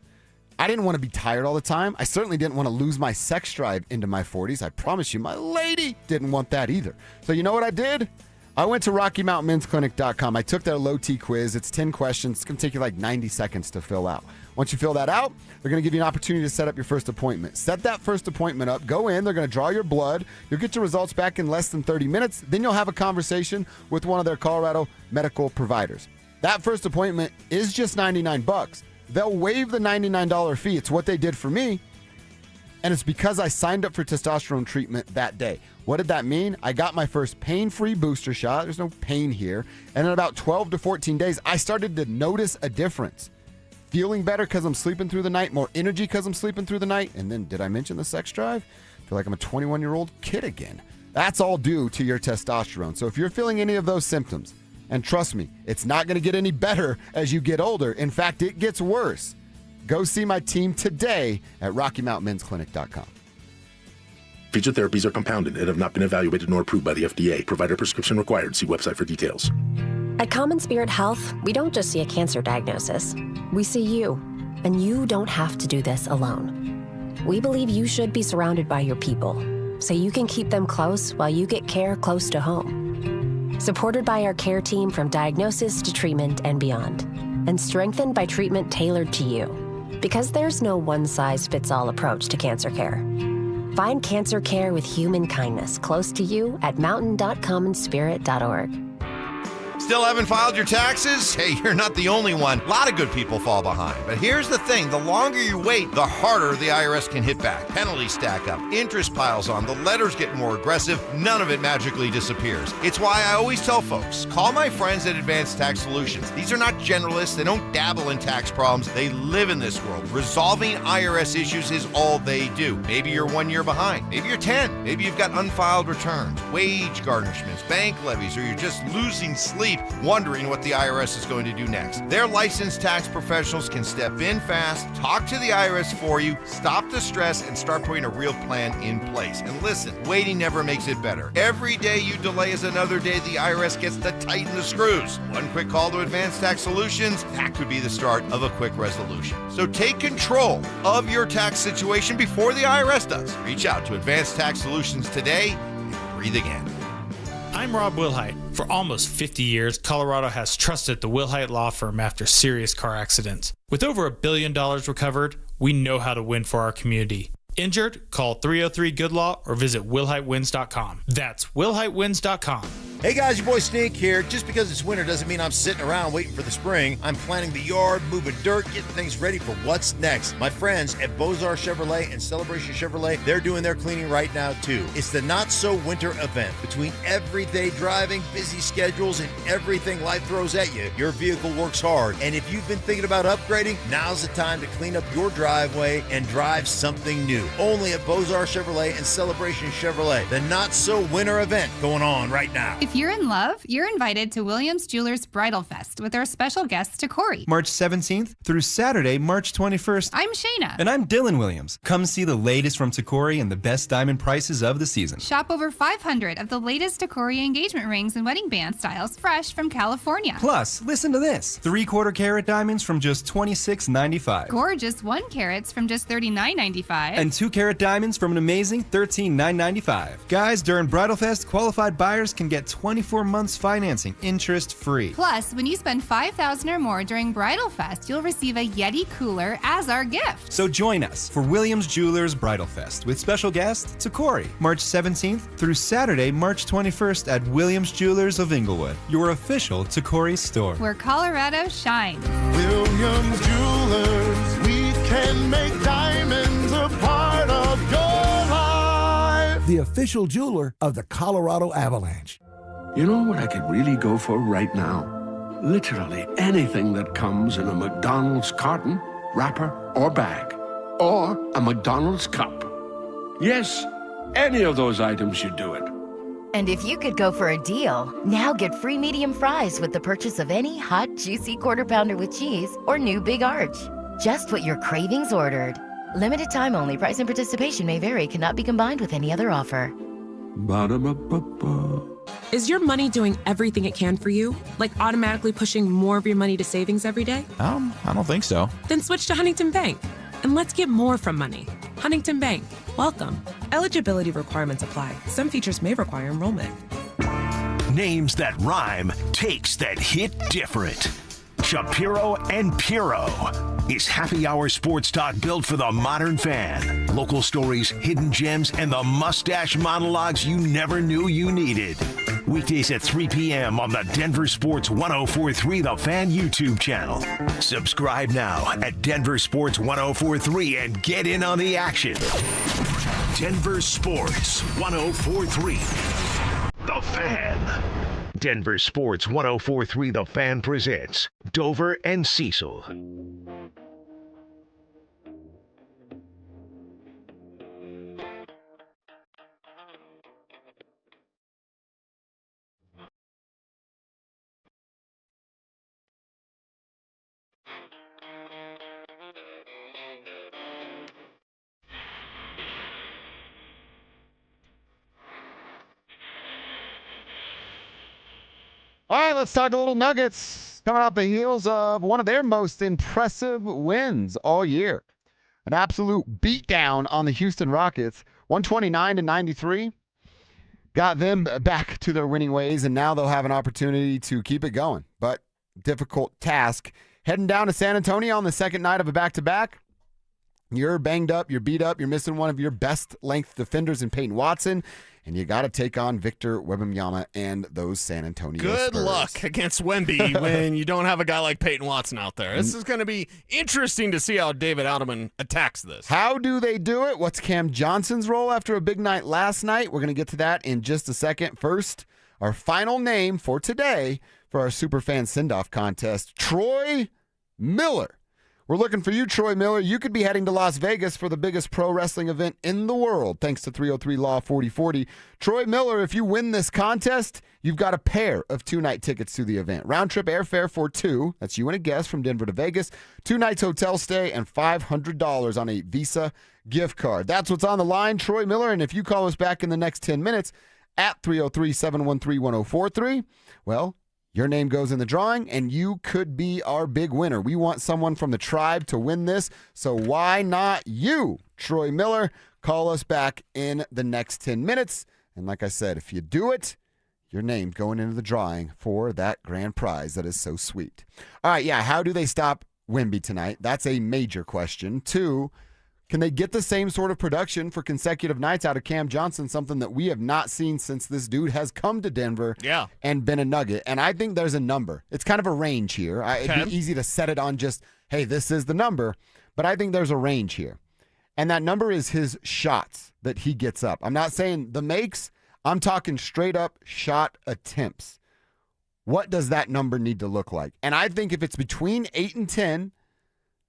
I didn't want to be tired all the time. I certainly didn't want to lose my sex drive into my 40s. I promise you, my lady didn't want that either. So you know what I did? I went to RockyMountainMen'sClinic.com. I took their low T quiz. It's 10 questions. It's going to take you like 90 seconds to fill out. Once you fill that out, they're going to give you an opportunity to set up your first appointment. Set that first appointment up. Go in. They're going to draw your blood. You'll get your results back in less than 30 minutes. Then you'll have a conversation with one of their Colorado medical providers. That first appointment is just $99. They'll waive the $99 fee. It's what they did for me. And it's because I signed up for testosterone treatment that day. What did that mean? I got my first pain-free booster shot. There's no pain here. And in about 12 to 14 days, I started to notice a difference. Feeling better because I'm sleeping through the night, more energy because I'm sleeping through the night. And then, did I mention the sex drive? I feel like I'm a 21-year-old kid again. That's all due to your testosterone. So if you're feeling any of those symptoms, and trust me, it's not going to get any better as you get older. In fact, it gets worse. Go see my team today at RockyMountainMen'sClinic.com.
Featured therapies are compounded and have not been evaluated nor approved by the FDA. Provider prescription required. See website for details.
At Common Spirit Health, we don't just see a cancer diagnosis. We see you, and you don't have to do this alone. We believe you should be surrounded by your people, so you can keep them close while you get care close to home. Supported by our care team from diagnosis to treatment and beyond, and strengthened by treatment tailored to you. Because there's no one-size-fits-all approach to cancer care. Find cancer care with human kindness close to you at mountain.commonspirit.org.
Still haven't filed your taxes? Hey, you're not the only one. A lot of good people fall behind. But here's the thing. The longer you wait, the harder the IRS can hit back. Penalties stack up. Interest piles on. The letters get more aggressive. None of it magically disappears. It's why I always tell folks, call my friends at Advanced Tax Solutions. These are not generalists. They don't dabble in tax problems. They live in this world. Resolving IRS issues is all they do. Maybe you're 1 year behind. Maybe you're 10. Maybe you've got unfiled returns, wage garnishments, bank levies, or you're just losing sleep wondering what the IRS is going to do next. Their licensed tax professionals can step in fast, talk to the IRS for you, stop the stress, and start putting a real plan in place. And listen, waiting never makes it better. Every day you delay is another day the IRS gets to tighten the screws. One quick call to Advanced Tax Solutions, that could be the start of a quick resolution. So take control of your tax situation before the IRS does. Reach out to Advanced Tax Solutions today and breathe again.
I'm Rob Wilhite. For almost 50 years, Colorado has trusted the Wilhite Law Firm after serious car accidents. With over $1 billion recovered, we know how to win for our community. Injured? Call 303-GOOD-LAW or visit WilhiteWins.com. That's WilhiteWins.com.
Hey guys, your boy Snake here. Just because it's winter doesn't mean I'm sitting around waiting for the spring. I'm planning the yard, moving dirt, getting things ready for what's next. My friends at Bozar Chevrolet and Celebration Chevrolet, they're doing their cleaning right now too. It's the Not So Winter event. Between everyday driving, busy schedules, and everything life throws at you, your vehicle works hard. And if you've been thinking about upgrading, now's the time to clean up your driveway and drive something new. Only at Bozar Chevrolet and Celebration Chevrolet. The Not So Winter event going on right now.
If you're in love, you're invited to Williams Jewelers Bridal Fest with our special guest, Takori.
March 17th through Saturday, March 21st.
I'm Shayna.
And I'm Dylan Williams. Come see the latest from Takori and the best diamond prices of the season.
Shop over 500 of the latest Takori engagement rings and wedding band styles fresh from California.
Plus, listen to this. 3/4 carat diamonds from just $26.95.
Gorgeous 1 carats from just $39.95.
And 2 carat diamonds from an amazing $13,995. Guys, during Bridal Fest, qualified buyers can get 24 months financing, interest-free.
Plus, when you spend $5,000 or more during Bridal Fest, you'll receive a Yeti cooler as our gift.
So join us for Williams Jewelers Bridal Fest with special guest Takori, March 17th through Saturday, March 21st at Williams Jewelers of Inglewood, your official Takori store.
Where Colorado shines.
Williams Jewelers, we can make diamonds a part of your life.
The official jeweler of the Colorado Avalanche.
You know what I could really go for right now? Literally anything that comes in a McDonald's carton, wrapper, or bag. Or a McDonald's cup. Yes, any of those items should do it.
And if you could go for a deal, now get free medium fries with the purchase of any hot, juicy Quarter Pounder with cheese or new Big Arch. Just what your cravings ordered. Limited time only. Price and participation may vary. Cannot be combined with any other offer.
Ba-da-ba-ba-ba.
Is your money doing everything it can for you? Like automatically pushing more of your money to savings every day?
I don't think so.
Then switch to Huntington Bank. And let's get more from money. Huntington Bank. Welcome. Eligibility requirements apply. Some features may require enrollment.
Names that rhyme, takes that hit different. Shapiro and Piro is happy hour sports talk built for the modern fan. Local stories, hidden gems, and the mustache monologues you never knew you needed. Weekdays at 3 p.m. on the Denver Sports 1043 The Fan YouTube channel. Subscribe now at Denver Sports 1043 and get in on the action. Denver Sports 1043 The Fan. Denver Sports 1043 The Fan presents Dover and Cecil.
All right, let's talk a little Nuggets coming off the heels of one of their most impressive wins all year. An absolute beatdown on the Houston Rockets, 129-93. Got them back to their winning ways, and now they'll have an opportunity to keep it going. But difficult task. Heading down to San Antonio on the second night of a back-to-back. You're banged up, you're beat up, you're missing one of your best length defenders in Payton Watson, and you got to take on Victor Wembanyama and those San Antonio
Good
Spurs.
luck against Wemby when you don't have a guy like Payton Watson out there. This is going to be interesting to see how David Adelman attacks this.
How do they do it? What's Cam Johnson's role after a big night last night? We're going to get to that in just a second. First, our final name for today for our Superfan Send-Off contest, Troy Miller. We're looking for you, Troy Miller. You could be heading to Las Vegas for the biggest pro wrestling event in the world, thanks to 303 Law 4040. Troy Miller, if you win this contest, you've got a pair of 2-night tickets to the event. Round-trip airfare for 2. That's you and a guest from Denver to Vegas. 2 nights hotel stay and $500 on a Visa gift card. That's what's on the line, Troy Miller. And if you call us back in the next 10 minutes at 303-713-1043, well, your name goes in the drawing, and you could be our big winner. We want someone from the tribe to win this, so why not you, Troy Miller? Call us back in the next 10 minutes. And like I said, if you do it, your name's going into the drawing for that grand prize that is so sweet. All right, yeah, how do they stop Wemby tonight? That's a major question. 2, Can they get the same sort of production for consecutive nights out of Cam Johnson, something that we have not seen since this dude has come to Denver and been a Nugget? And I think there's a number. It's kind of a range here. It'd be easy to set it on just, hey, this is the number, but I think there's a range here. And that number is his shots that he gets up. I'm not saying the makes, I'm talking straight up shot attempts. What does that number need to look like? And I think if it's between 8 and 10,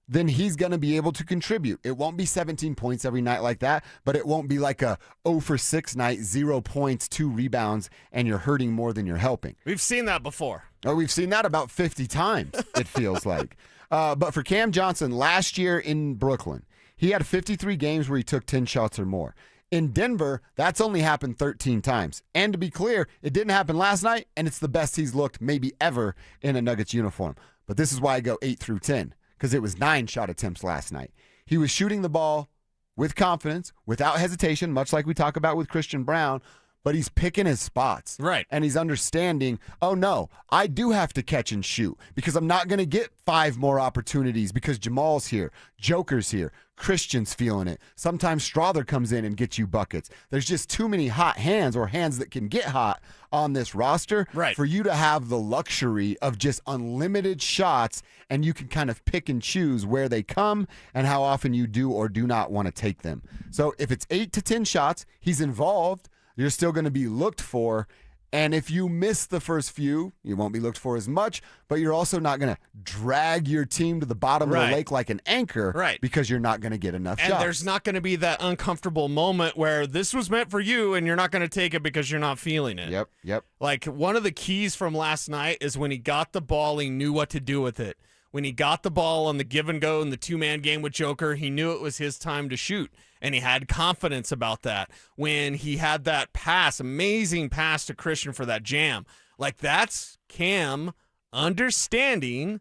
then he's going to be able to contribute. It won't be 17 points every night like that, but it won't be like a 0 for 6 night, 0 points, 2 rebounds, and you're hurting more than you're helping.
We've seen that before.
Oh, we've seen that about 50 times, it feels like. But for Cam Johnson, last year in Brooklyn, he had 53 games where he took 10 shots or more. In Denver, that's only happened 13 times. And to be clear, it didn't happen last night, and it's the best he's looked maybe ever in a Nuggets uniform. But this is why I go 8 through 10. Because it was 9 shot attempts last night. He was shooting the ball with confidence, without hesitation, much like we talk about with Christian Brown, but he's picking his spots.
Right.
And he's understanding, oh no, I do have to catch and shoot because I'm not going to get 5 more opportunities because Jamal's here, Joker's here, Christian's feeling it. Sometimes Strother comes in and gets you buckets. There's just too many hot hands or hands that can get hot on this roster for you to have the luxury of just unlimited shots, and you can kind of pick and choose where they come and how often you do or do not want to take them. So if it's 8 to 10 shots, he's involved. You're still going to be looked for. And if you miss the first few, you won't be looked for as much, but you're also not going to drag your team to the bottom of the lake like an anchor because you're not going to get enough shots.
And there's not going to be that uncomfortable moment where this was meant for you and you're not going to take it because you're not feeling it.
Yep.
Like one of the keys from last night is when he got the ball, he knew what to do with it. When he got the ball on the give and go in the 2-man game with Joker, he knew it was his time to shoot. And he had confidence about that. When he had that pass, amazing pass to Christian for that jam. Like that's Cam understanding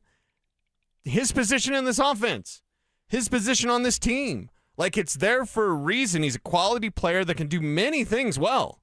his position in this offense, his position on this team. Like it's there for a reason. He's a quality player that can do many things well.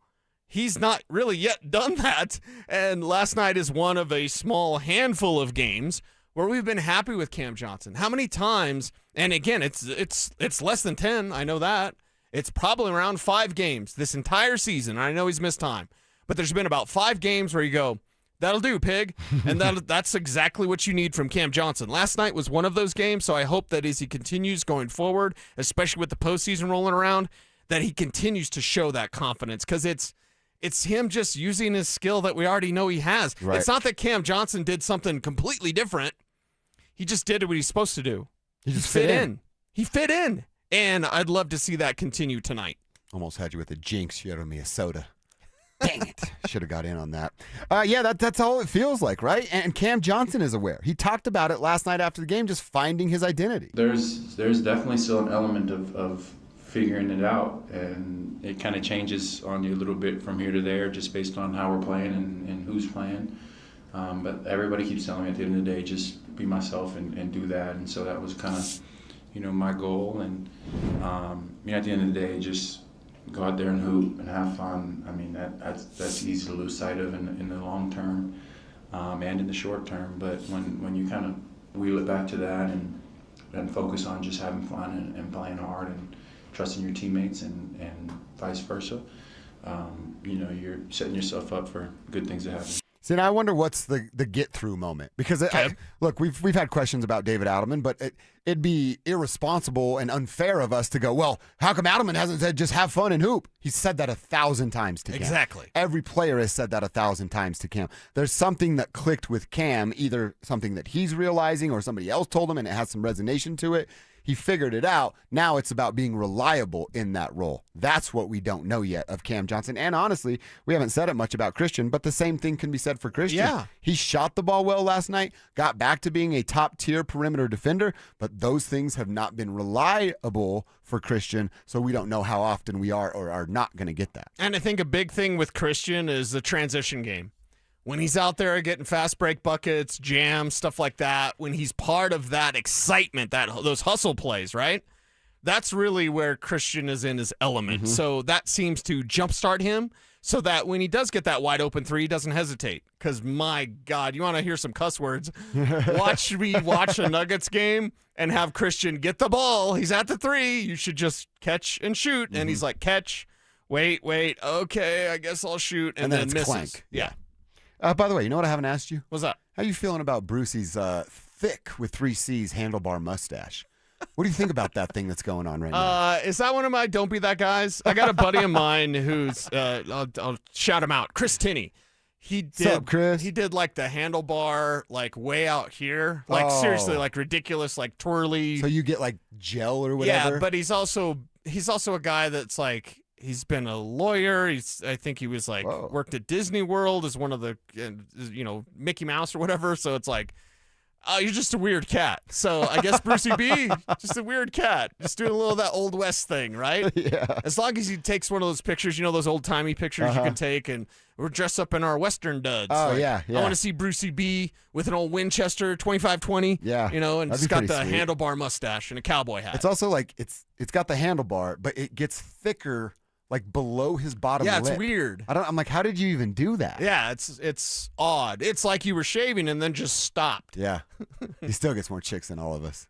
He's not really yet done that. And last night is one of a small handful of games where we've been happy with Cam Johnson. How many times, and again, it's less than 10, I know that. It's probably around 5 games this entire season. I know he's missed time. But there's been about 5 games where you go, that'll do, pig. And that's exactly what you need from Cam Johnson. Last night was one of those games, so I hope that as he continues going forward, especially with the postseason rolling around, that he continues to show that confidence because it's him just using his skill that we already know he has. Right. It's not that Cam Johnson did something completely different. He just did what he's supposed to do.
He just fit in.
He fit in. And I'd love to see that continue tonight.
Almost had you with a jinx. You had me a soda. Dang it. Should have got in on that. That's all it feels like, right? And Cam Johnson is aware. He talked about it last night after the game, just finding his identity.
There's definitely still an element of figuring it out, and it kind of changes on you a little bit from here to there just based on how we're playing and who's playing. But everybody keeps telling me at the end of the day, just be myself and do that. And so that was kind of, my goal. And, at the end of the day, just go out there and hoop and have fun. I mean, that's easy to lose sight of in the long term and in the short term. But when you kind of wheel it back to that and focus on just having fun and playing hard and trusting your teammates and vice versa, you're setting yourself up for good things to happen.
See, and I wonder what's the get-through moment. Because, look, we've had questions about David Adelman, but it'd be irresponsible and unfair of us to go, well, how come Adelman hasn't said just have fun and hoop? He's said that 1,000 times to Cam.
Exactly.
Every player has said that 1,000 times to Cam. There's something that clicked with Cam, either something that he's realizing or somebody else told him and it has some resonation to it. He figured it out. Now it's about being reliable in that role. That's what we don't know yet of Cam Johnson. And honestly, we haven't said it much about Christian, but the same thing can be said for Christian.
Yeah.
He shot the ball well last night, got back to being a top-tier perimeter defender, but those things have not been reliable for Christian, so we don't know how often we are or are not going to get that.
And I think a big thing with Christian is the transition game. When he's out there getting fast break buckets, jams, stuff like that, when he's part of that excitement, those hustle plays, right? That's really where Christian is in his element. So that seems to jumpstart him. so that when he does get that wide open three, he doesn't hesitate. Because, my God, you want to hear some cuss words? Watch a Nuggets game and have Christian get the ball. He's at the three. You should just catch and shoot. And he's like, catch, wait, okay, I guess I'll shoot. And then
it's
misses.
clank.
Yeah.
By the way, you know what I haven't asked you?
What's that?
How you feeling about Brucey's thick with 3 C's handlebar mustache? What do you think about that thing that's going on right now?
Is that one of my don't be that guys? I got a buddy of mine who's, I'll shout him out, Chris Tinney.
What's up, Chris?
He did like the handlebar like way out here. Like seriously, like ridiculous, like twirly.
So you get like gel or whatever?
Yeah, but he's also a guy that's like, he's been a lawyer. I think he was like worked at Disney World as one of the, Mickey Mouse or whatever. So it's like, oh, you're just a weird cat. So I guess Brucey B, just a weird cat. Just doing a little of that Old West thing, right?
Yeah.
As long as he takes one of those pictures, those old-timey pictures you can take, and we're dressed up in our Western duds.
Oh,
like,
yeah.
I want to see Brucey B with an old Winchester 25-20.
Yeah.
And
That'd
it's
be
got the
pretty sweet.
handlebar mustache and a cowboy hat.
It's also like, it's got the handlebar, but it gets thicker like below his bottom lip.
Yeah, it's weird.
I'm like, how did you even do that?
Yeah, it's odd. It's like you were shaving and then just stopped.
Yeah. He still gets more chicks than all of us.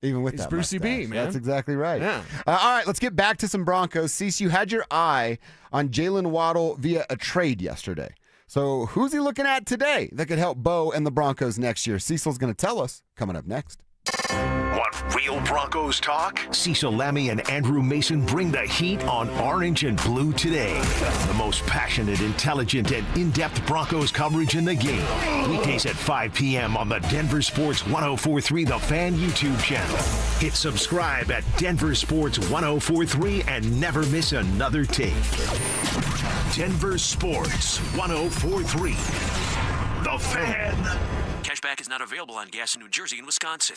Even with
He's
that
Brucey B,
mustache.
man.
That's exactly right.
Yeah.
All right, let's get back to some Broncos. Cecil, you had your eye on Jalen Waddle via a trade yesterday. So who's he looking at today that could help Bo and the Broncos next year? Cecil's going to tell us coming up next.
Want real Broncos talk? Cecil Lammy and Andrew Mason bring the heat on Orange and Blue today. The most passionate, intelligent, and in-depth Broncos coverage in the game. Weekdays at 5 p.m. on the Denver Sports 1043 The Fan YouTube channel. Hit subscribe at Denver Sports 1043 and never miss another take. Denver Sports 1043 The Fan.
Cashback is not available on gas in New Jersey and Wisconsin.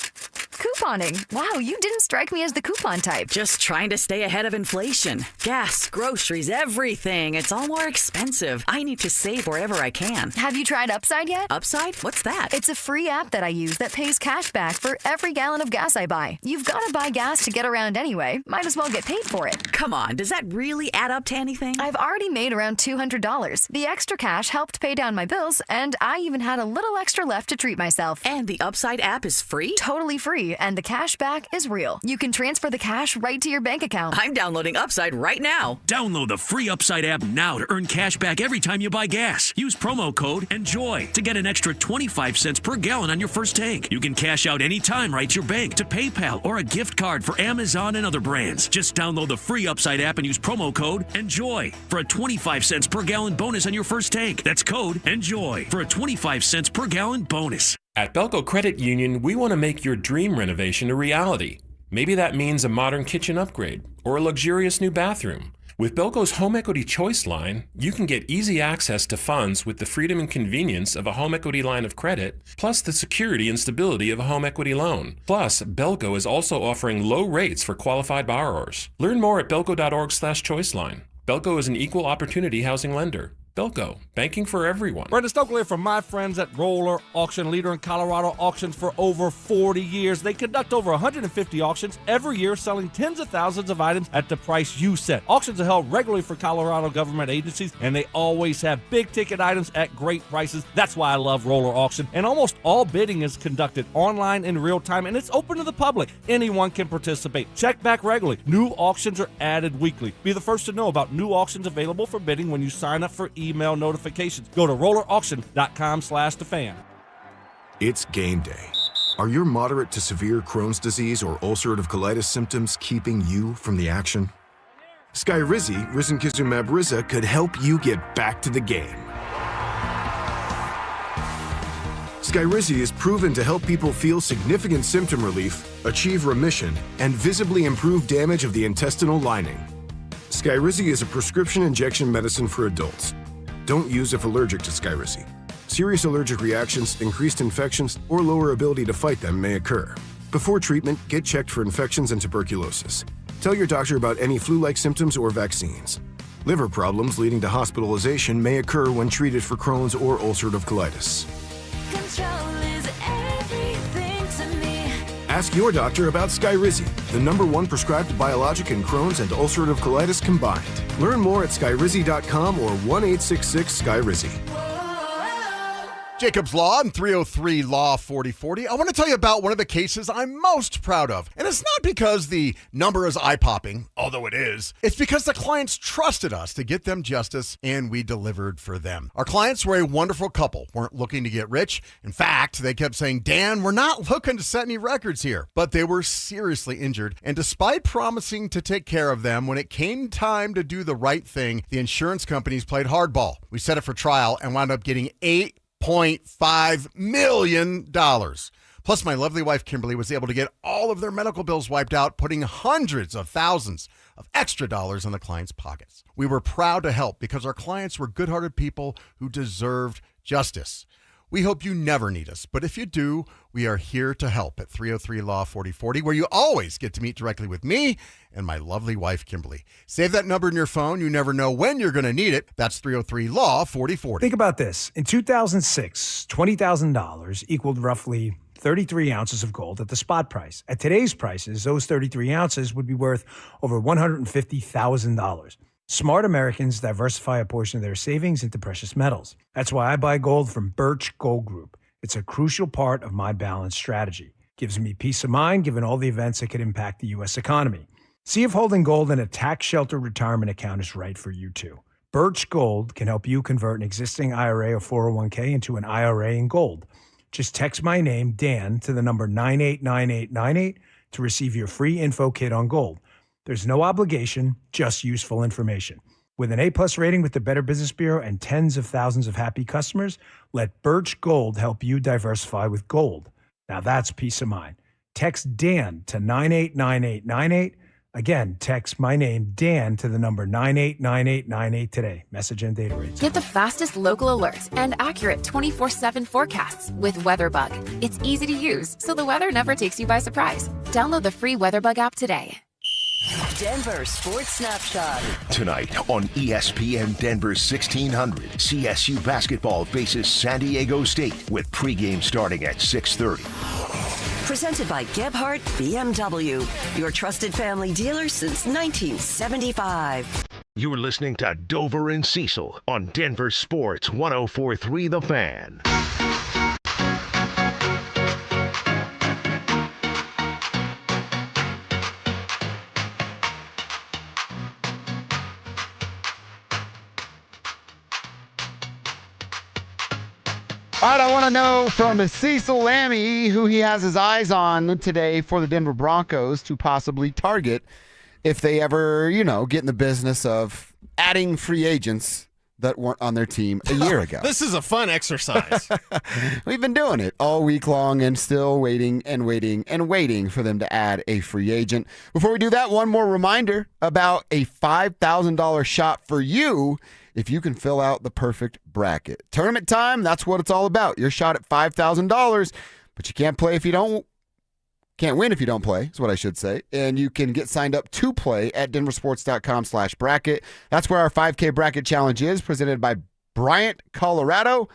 Couponing. Wow, you didn't strike me as the coupon type.
Just trying to stay ahead of inflation. Gas, groceries, everything. It's all more expensive. I need to save wherever I can.
Have you tried Upside yet?
Upside? What's that?
It's a free app that I use that pays cash back for every gallon of gas I buy. You've got to buy gas to get around anyway. Might as well get paid for it.
Come on, does that really add up to anything?
I've already made around $200. The extra cash helped pay down my bills, and I even had a little extra left to treat myself.
And the Upside app is free?
Totally free, and the cash back is real. You can transfer the cash right to your bank account.
I'm downloading Upside right now.
Download the free Upside app now to earn cash back every time you buy gas. Use promo code ENJOY to get an extra 25 cents per gallon on your first tank. You can cash out anytime right to your bank, to PayPal, or a gift card for Amazon and other brands. Just download the free Upside app and use promo code ENJOY for a 25 cents per gallon bonus on your first tank. That's code ENJOY for a 25 cents per gallon bonus.
At Belco Credit Union, we want to make your dream renovation a reality. Maybe that means a modern kitchen upgrade or a luxurious new bathroom. With Belco's Home Equity Choice line, you can get easy access to funds with the freedom and convenience of a home equity line of credit, plus the security and stability of a home equity loan. Plus, Belco is also offering low rates for qualified borrowers. Learn more at belco.org/choiceline. Belco is an equal opportunity housing lender. Belco, banking for everyone.
Brendan Stokely from my friends at Roller Auction, leader in Colorado auctions for over 40 years. They conduct over 150 auctions every year, selling tens of thousands of items at the price you set. Auctions are held regularly for Colorado government agencies, and they always have big-ticket items at great prices. That's why I love Roller Auction. And almost all bidding is conducted online in real time, and it's open to the public. Anyone can participate. Check back regularly. New auctions are added weekly. Be the first to know about new auctions available for bidding when you sign up for email notifications. Go to rollerauction.com/thefan.
It's game day. Are your moderate to severe Crohn's disease or ulcerative colitis symptoms keeping you from the action? Skyrizi, risankizumab Riza, could help you get back to the game. Skyrizi is proven to help people feel significant symptom relief, achieve remission, and visibly improve damage of the intestinal lining. Skyrizi is a prescription injection medicine for adults. Don't use if allergic to Skyrizi. Serious allergic reactions, increased infections, or lower ability to fight them may occur. Before treatment, get checked for infections and tuberculosis. Tell your doctor about any flu-like symptoms or vaccines. Liver problems leading to hospitalization may occur when treated for Crohn's or ulcerative colitis. Ask your doctor about Skyrizi, the #1 prescribed biologic in Crohn's and ulcerative colitis combined. Learn more at skyrizi.com or 1-866-SKYRIZI.
Jacob's Law and 303 Law 4040. I want to tell you about one of the cases I'm most proud of. And it's not because the number is eye-popping, although it is. It's because the clients trusted us to get them justice, and we delivered for them. Our clients were a wonderful couple, weren't looking to get rich. In fact, they kept saying, Dan, we're not looking to set any records here. But they were seriously injured, and despite promising to take care of them, when it came time to do the right thing, the insurance companies played hardball. We set it for trial and wound up getting $8.5 million. Plus, my lovely wife, Kimberly, was able to get all of their medical bills wiped out, putting hundreds of thousands of extra dollars in the clients' pockets. We were proud to help because our clients were good-hearted people who deserved justice. We hope you never need us, but if you do, we are here to help at 303 Law 4040, where you always get to meet directly with me and my lovely wife, Kimberly. Save that number in your phone. You never know when you're going to need it. That's 303 Law 4040.
Think about this. In 2006, $20,000 equaled roughly 33 ounces of gold at the spot price. At today's prices, those 33 ounces would be worth over $150,000. Smart Americans diversify a portion of their savings into precious metals. That's why I buy gold from Birch Gold Group. It's a crucial part of my balanced strategy. Gives me peace of mind given all the events that could impact the U.S. economy. See if holding gold in a tax-sheltered retirement account is right for you too. Birch Gold can help you convert an existing IRA or 401k into an IRA in gold. Just text my name, Dan, to the number 989898 to receive your free info kit on gold. There's no obligation, just useful information. With an A+ rating with the Better Business Bureau and tens of thousands of happy customers, let Birch Gold help you diversify with gold. Now that's peace of mind. Text Dan to 989898. Again, text my name, Dan, to the number 989898 today. Message and data rates.
Get the fastest local alerts and accurate 24/7 forecasts with WeatherBug. It's easy to use, so the weather never takes you by surprise. Download the free WeatherBug app today.
Denver Sports Snapshot.
Tonight on ESPN Denver 1600, CSU basketball faces San Diego State with pregame starting at 6:30.
Presented by Gebhardt BMW, your trusted family dealer since 1975.
You're listening to Dover and Cecil on Denver Sports 104.3 The Fan.
All right, I want to know from Cecil Lammy who he has his eyes on today for the Denver Broncos to possibly target if they ever, get in the business of adding free agents that weren't on their team a year ago.
This is a fun exercise.
We've been doing it all week long and still waiting for them to add a free agent. Before we do that, one more reminder about a $5,000 shot for you if you can fill out the perfect bracket. Tournament time, that's what it's all about. Your shot at $5,000, but you can't win if you don't play, is what I should say. And you can get signed up to play at DenverSports.com/bracket. That's where our 5K bracket challenge is, presented by Bryant, Colorado.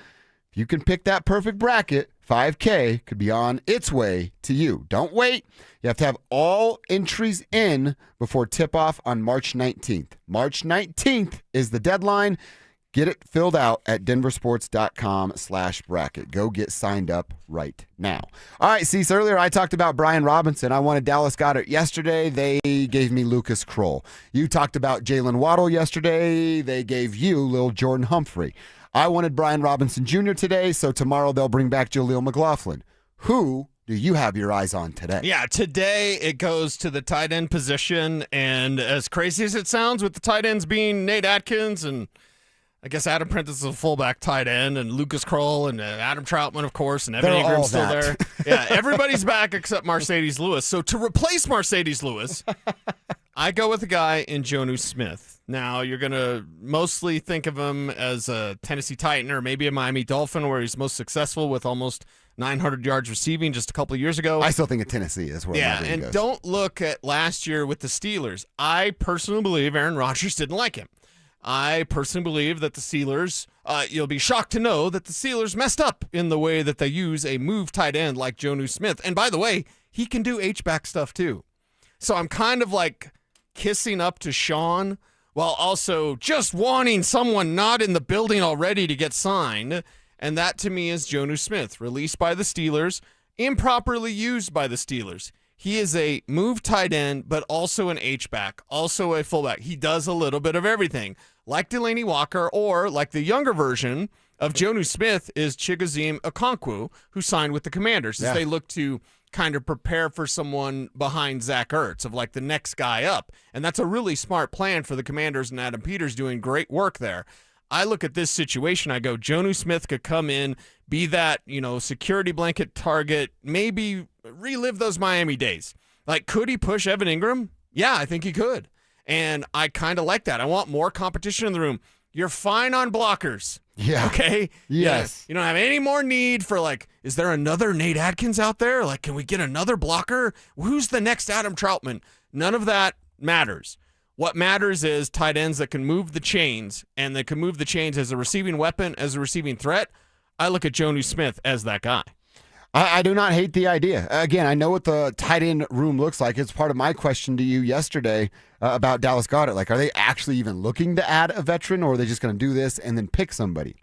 If you can pick that perfect bracket, 5K could be on its way to you. Don't wait. You have to have all entries in before tip-off on March 19th. March 19th is the deadline. Get it filled out at DenverSports.com/bracket. Go get signed up right now. All right, Cease, earlier I talked about Brian Robinson. I wanted Dallas Goedert yesterday. They gave me Lucas Kroll. You talked about Jalen Waddle yesterday. They gave you Lil Jordan Humphrey. I wanted Brian Robinson Jr. today, so tomorrow they'll bring back Jaleel McLaughlin. Who do you have your eyes on today?
Yeah, today it goes to the tight end position, and as crazy as it sounds with the tight ends being Nate Atkins and I guess Adam Prentice is a fullback tight end, and Lucas Kroll and Adam Troutman, of course, and Evan Ingram's still there. Yeah, everybody's back except Mercedes Lewis. So to replace Mercedes Lewis, I go with a guy in Jonnu Smith. Now, you're going to mostly think of him as a Tennessee Titan or maybe a Miami Dolphin, where he's most successful with almost 900 yards receiving just a couple of years ago.
I still think of Tennessee is where my brain goes.
Don't look at last year with the Steelers. I personally believe Aaron Rodgers didn't like him. I personally believe that the Steelers, you'll be shocked to know that the Steelers messed up in the way that they use a move tight end like Jonnu Smith. And by the way, he can do H-back stuff too. So I'm kind of like kissing up to Sean while also just wanting someone not in the building already to get signed. And that to me is Jonnu Smith, released by the Steelers, improperly used by the Steelers. He is a move tight end, but also an H-back, also a fullback. He does a little bit of everything, like Delaney Walker, or like the younger version of Jonnu Smith is Chigoziem Okonkwo, who signed with the Commanders, as they look to kind of prepare for someone behind Zach Ertz, of like the next guy up. And that's a really smart plan for the Commanders, and Adam Peters doing great work there. I look at this situation, I go, Jonnu Smith could come in, be that, security blanket target, maybe relive those Miami days. Like, could he push Evan Ingram? Yeah, I think he could. And I kind of like that. I want more competition in the room. You're fine on blockers.
Yeah.
Okay?
Yes.
You don't have any more need for, like, is there another Nate Adkins out there? Like, can we get another blocker? Who's the next Adam Troutman? None of that matters. What matters is tight ends that can move the chains, and that can move the chains as a receiving weapon, as a receiving threat. I look at Jonnu Smith as that guy.
I do not hate the idea. Again, I know what the tight end room looks like. It's part of my question to you yesterday about Dallas Goedert. Like, are they actually even looking to add a veteran, or are they just going to do this and then pick somebody?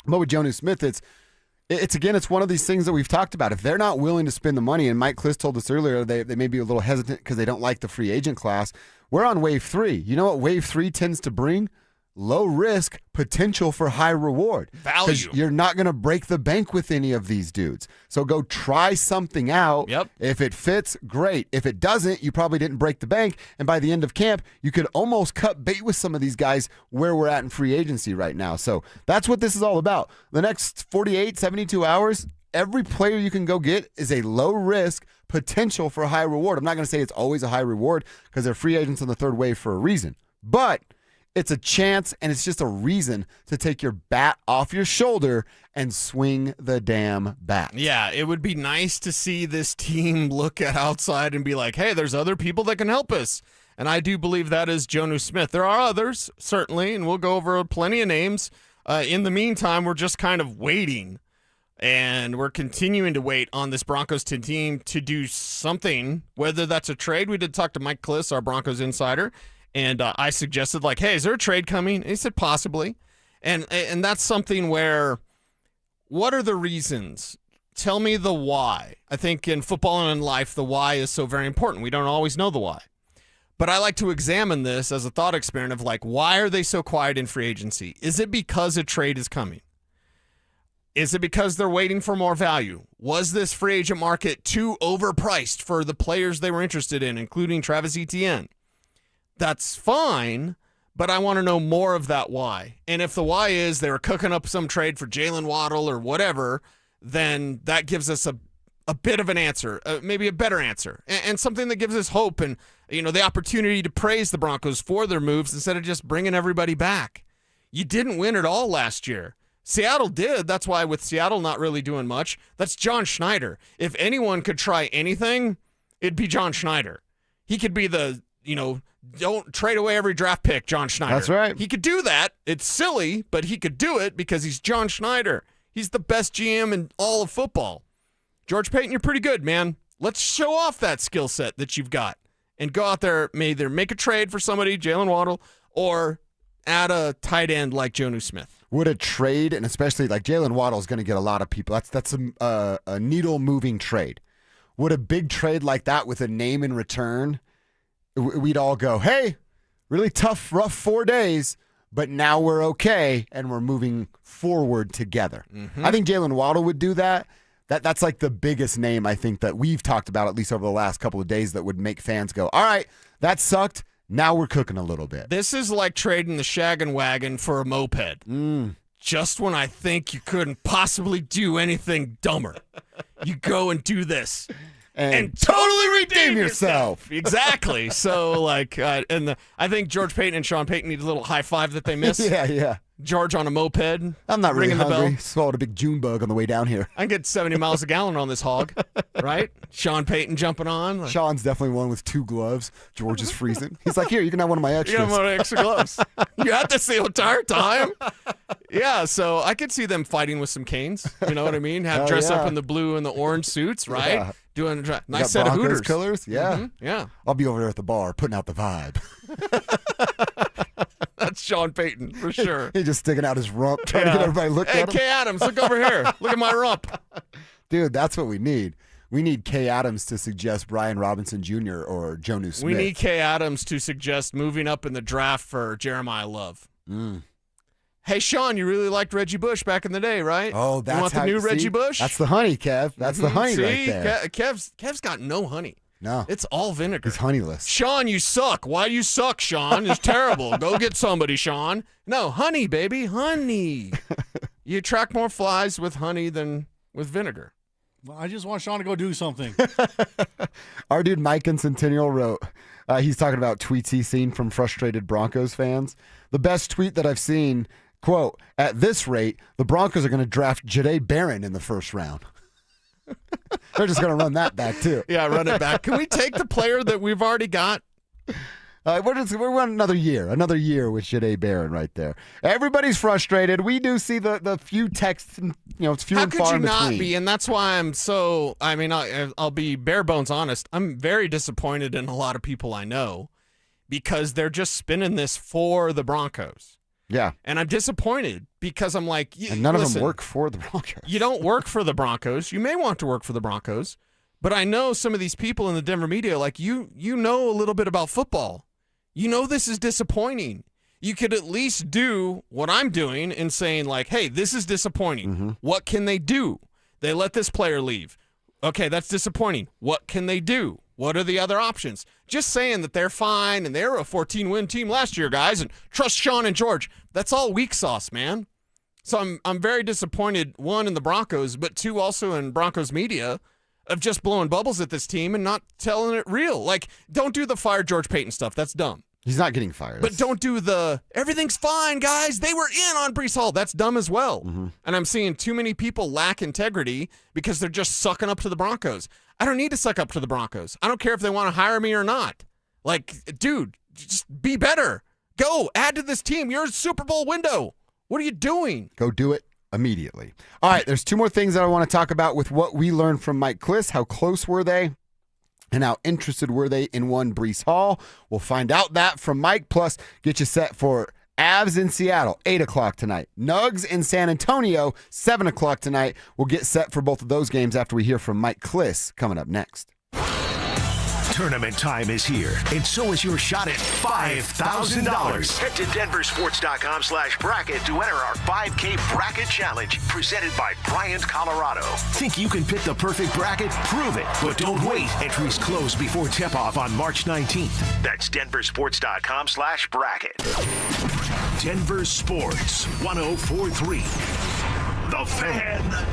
But with Jonnu Smith, it's one of these things that we've talked about. If they're not willing to spend the money, and Mike Klis told us earlier they may be a little hesitant because they don't like the free agent class. We're on wave 3. You know what wave 3 tends to bring? Low risk, potential for high reward.
Value.
You're not going to break the bank with any of these dudes. So go try something out.
Yep.
If it fits, great. If it doesn't, you probably didn't break the bank. And by the end of camp, you could almost cut bait with some of these guys where we're at in free agency right now. So that's what this is all about. The next 48, 72 hours, every player you can go get is a low risk, potential for a high reward. I'm not going to say it's always a high reward because they're free agents on the third wave for a reason. But it's a chance, and it's just a reason to take your bat off your shoulder and swing the damn bat.
Yeah, it would be nice to see this team look at outside and be like, hey, there's other people that can help us. And I do believe that is Jonnu Smith. There are others, certainly, and we'll go over plenty of names. In the meantime, we're just kind of waiting. And we're continuing to wait on this Broncos team to do something, whether that's a trade. We did talk to Mike Klis, our Broncos insider, and I suggested, like, hey, is there a trade coming? And he said possibly. And that's something where, what are the reasons? Tell me the why. I think in football and in life, the why is so very important. We don't always know the why. But I like to examine this as a thought experiment of, like, why are they so quiet in free agency? Is it because a trade is coming? Is it because they're waiting for more value? Was this free agent market too overpriced for the players they were interested in, including Travis Etienne? That's fine, but I want to know more of that why. And if the why is they were cooking up some trade for Jalen Waddle or whatever, then that gives us a bit of an answer, maybe a better answer, and something that gives us hope and, the opportunity to praise the Broncos for their moves instead of just bringing everybody back. You didn't win it all last year. Seattle did. That's why with Seattle not really doing much, that's John Schneider. If anyone could try anything, it'd be John Schneider. He could be the, don't trade away every draft pick, John Schneider.
That's right.
He could do that. It's silly, but he could do it because he's John Schneider. He's the best GM in all of football. George Payton, you're pretty good, man. Let's show off that skill set that you've got and go out there, either make a trade for somebody, Jalen Waddle, or add a tight end like Jonnu Smith.
Would a trade, and especially like Jalen Waddle is going to get a lot of people. That's a needle-moving trade. Would a big trade like that with a name in return, we'd all go, hey, really tough, rough 4 days, but now we're okay, and we're moving forward together. Mm-hmm. I think Jalen Waddle would do that. That's like the biggest name I think that we've talked about, at least over the last couple of days, that would make fans go, all right, that sucked. Now we're cooking a little bit.
This is like trading the shaggin' wagon for a moped. Just when I think you couldn't possibly do anything dumber, you go and do this. And totally redeem yourself. Exactly. So, I think George Payton and Sean Payton need a little high five that they missed.
Yeah.
George on a moped.
I'm not really
ringing the
hungry.
bell.
Swallowed a big June bug on the way down here.
I can get 70 miles a gallon on this hog, right? Sean Payton jumping on.
Sean's definitely one with 2 gloves. George is freezing. He's like, here, you can have one of my
You
extras.
got one of the extra gloves. You had this the entire time. Yeah, so I could see them fighting with some canes. You know what I mean? Have dress up in the blue and the orange suits, right?
Yeah.
Doing a
You
nice
got
set of
Broncos
Hooters.
Killers? Yeah.
Yeah.
I'll be over there at the bar putting out the vibe.
That's Sean Payton for sure.
He's just sticking out his rump, trying to get everybody look
Hey,
at him.
Kay Adams, look over here. Look at my rump.
Dude, that's what we need. We need Kay Adams to suggest Brian Robinson Jr. or Jonnu Smith.
We need Kay Adams to suggest moving up in the draft for Jeremiah Love. Hey, Sean, you really liked Reggie Bush back in the day, right?
Oh, that's
you want
how
the new
you see?
Reggie Bush?
That's the honey, Kev. That's the honey
See?
right there.
Kev's got no honey.
No.
It's all vinegar.
He's honeyless.
Sean, you suck. Why you suck, Sean? It's terrible. Go get somebody, Sean. No, honey, baby, honey. You attract more flies with honey than with vinegar.
Well, I just want Sean to go do something.
Our dude Mike in Centennial wrote, he's talking about tweets he's seen from frustrated Broncos fans. The best tweet that I've seen, quote, at this rate, the Broncos are going to draft Jahdae Barron in the first round. They're just going to run that back, too.
Yeah, run it back. Can we take the player that we've already got?
We're on another year with Jahdae Barron right there. Everybody's frustrated. We do see the few texts, it's few
How
and
could
far
you
in
not
between.
be? And that's why I'm so, I'll be bare bones honest. I'm very disappointed in a lot of people I know because they're just spinning this for the Broncos.
Yeah.
And I'm disappointed because I'm like,
And none of
listen,
them work for the Broncos.
You don't work for the Broncos. You may want to work for the Broncos, but I know some of these people in the Denver media, like you know a little bit about football. You know this is disappointing. You could at least do what I'm doing and saying like, hey, this is disappointing.
Mm-hmm.
What can they do? They let this player leave. Okay, that's disappointing. What can they do? What are the other options? Just saying that they're fine and they were a 14-win team last year, guys, and trust Sean and George. That's all weak sauce, man. So I'm very disappointed, one, in the Broncos, but two, also in Broncos media of just blowing bubbles at this team and not telling it real. Like, don't do the fire George Payton stuff. That's dumb.
He's not getting fired.
But don't do the, everything's fine, guys. They were in on Breece Hall. That's dumb as well.
Mm-hmm.
And I'm seeing too many people lack integrity because they're just sucking up to the Broncos. I don't need to suck up to the Broncos. I don't care if they want to hire me or not. Like, dude, just be better. Go, add to this team. You're a Super Bowl window. What are you doing?
Go do it immediately. All right, there's 2 more things that I want to talk about with what we learned from Mike Klis. How close were they? And how interested were they in one Breece Hall? We'll find out that from Mike. Plus, get you set for Avs in Seattle, 8 o'clock tonight. Nugs in San Antonio, 7 o'clock tonight. We'll get set for both of those games after we hear from Mike Klis coming up next.
Tournament time is here, and so is your shot at $5,000. Head to DenverSports.com/bracket to enter our 5K Bracket Challenge, presented by Bryant, Colorado. Think you can pick the perfect bracket? Prove it, but don't wait. Entries close before tip-off on March 19th. That's DenverSports.com/bracket. Denver Sports 104.3. The Fan.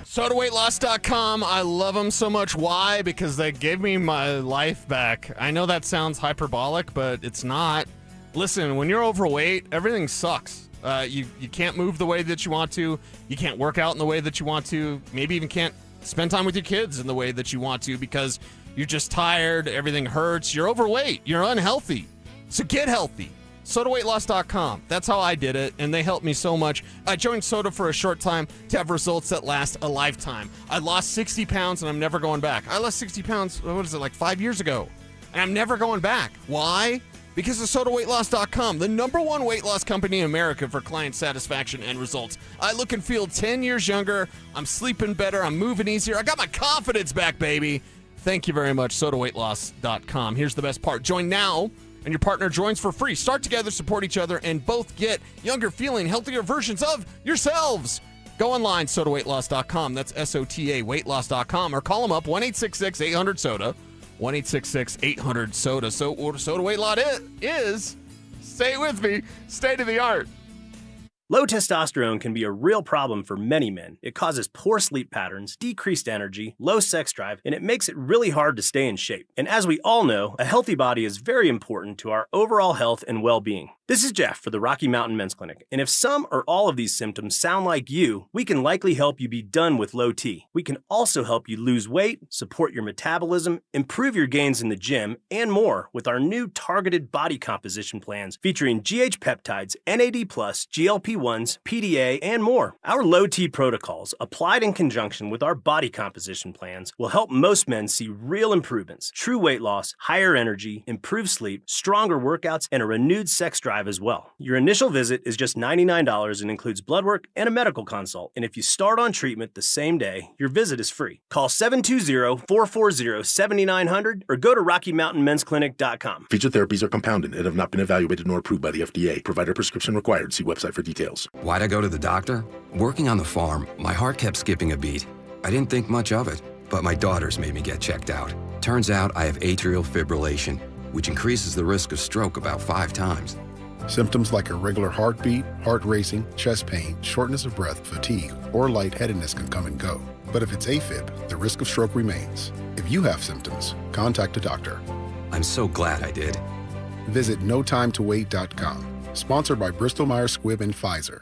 SodaWeightLoss.com. I love them so much. Why? Because they gave me my life back. I know that sounds hyperbolic, but it's not. Listen, when you're overweight, everything sucks. You can't move the way that you want to. You can't work out in the way that you want to. Maybe even can't spend time with your kids in the way that you want to because you're just tired. Everything hurts. You're overweight. You're unhealthy. So get healthy. SodaWeightLoss.com. That's how I did it, and they helped me so much. I joined Soda for a short time to have results that last a lifetime. I lost 60 pounds, and I'm never going back. I lost 60 pounds, like 5 years ago, and I'm never going back. Why? Because of SodaWeightLoss.com, the #1 weight loss company in America for client satisfaction and results. I look and feel 10 years younger. I'm sleeping better. I'm moving easier. I got my confidence back, baby. Thank you very much, SodaWeightLoss.com. Here's the best part. Join now, and your partner joins for free. Start together, support each other, and both get younger feeling, healthier versions of yourselves. Go online, SodaWeightLoss.com. That's SOTA, weightloss.com, or call them up, 1-866-800-SODA, 1-866-800-SODA. So what Soda Weight Loss is, stay with me, state of the art.
Low testosterone can be a real problem for many men. It causes poor sleep patterns, decreased energy, low sex drive, and it makes it really hard to stay in shape. And as we all know, a healthy body is very important to our overall health and well-being. This is Jeff for the Rocky Mountain Men's Clinic, and if some or all of these symptoms sound like you, we can likely help you be done with low T. We can also help you lose weight, support your metabolism, improve your gains in the gym, and more with our new targeted body composition plans featuring GH peptides, NAD+, GLP-1s, PDA, and more. Our low T protocols, applied in conjunction with our body composition plans, will help most men see real improvements, true weight loss, higher energy, improved sleep, stronger workouts, and a renewed sex drive as well. Your initial visit is just $99 and includes blood work and a medical consult. And if you start on treatment the same day, your visit is free. Call 720-440-7900 or go to RockyMountainMen'sClinic.com.
Featured therapies are compounded and have not been evaluated nor approved by the FDA. Provider prescription required. See website for details.
Why'd I go to the doctor? Working on the farm, my heart kept skipping a beat. I didn't think much of it, but my daughters made me get checked out. Turns out I have atrial fibrillation, which increases the risk of stroke about 5 times.
Symptoms like irregular heartbeat, heart racing, chest pain, shortness of breath, fatigue, or lightheadedness can come and go. But if it's AFib, the risk of stroke remains. If you have symptoms, contact a doctor.
I'm so glad I did.
Visit notimetowait.com. Sponsored by Bristol-Myers Squibb and Pfizer.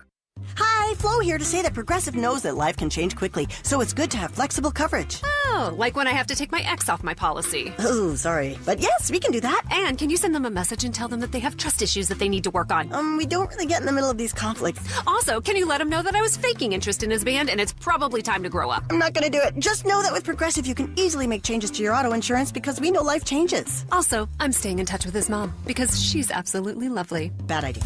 Hi, Flo here to say that Progressive knows that life can change quickly, so it's good to have flexible coverage.
Oh, like when I have to take my ex off my policy.
Oh, sorry. But yes, we can do that.
And can you send them a message and tell them that they have trust issues that they need to work on?
We don't really get in the middle of these conflicts.
Also, can you let him know that I was faking interest in his band and it's probably time to grow up?
I'm not going to do it. Just know that with Progressive, you can easily make changes to your auto insurance because we know life changes.
Also, I'm staying in touch with his mom because she's absolutely lovely.
Bad idea.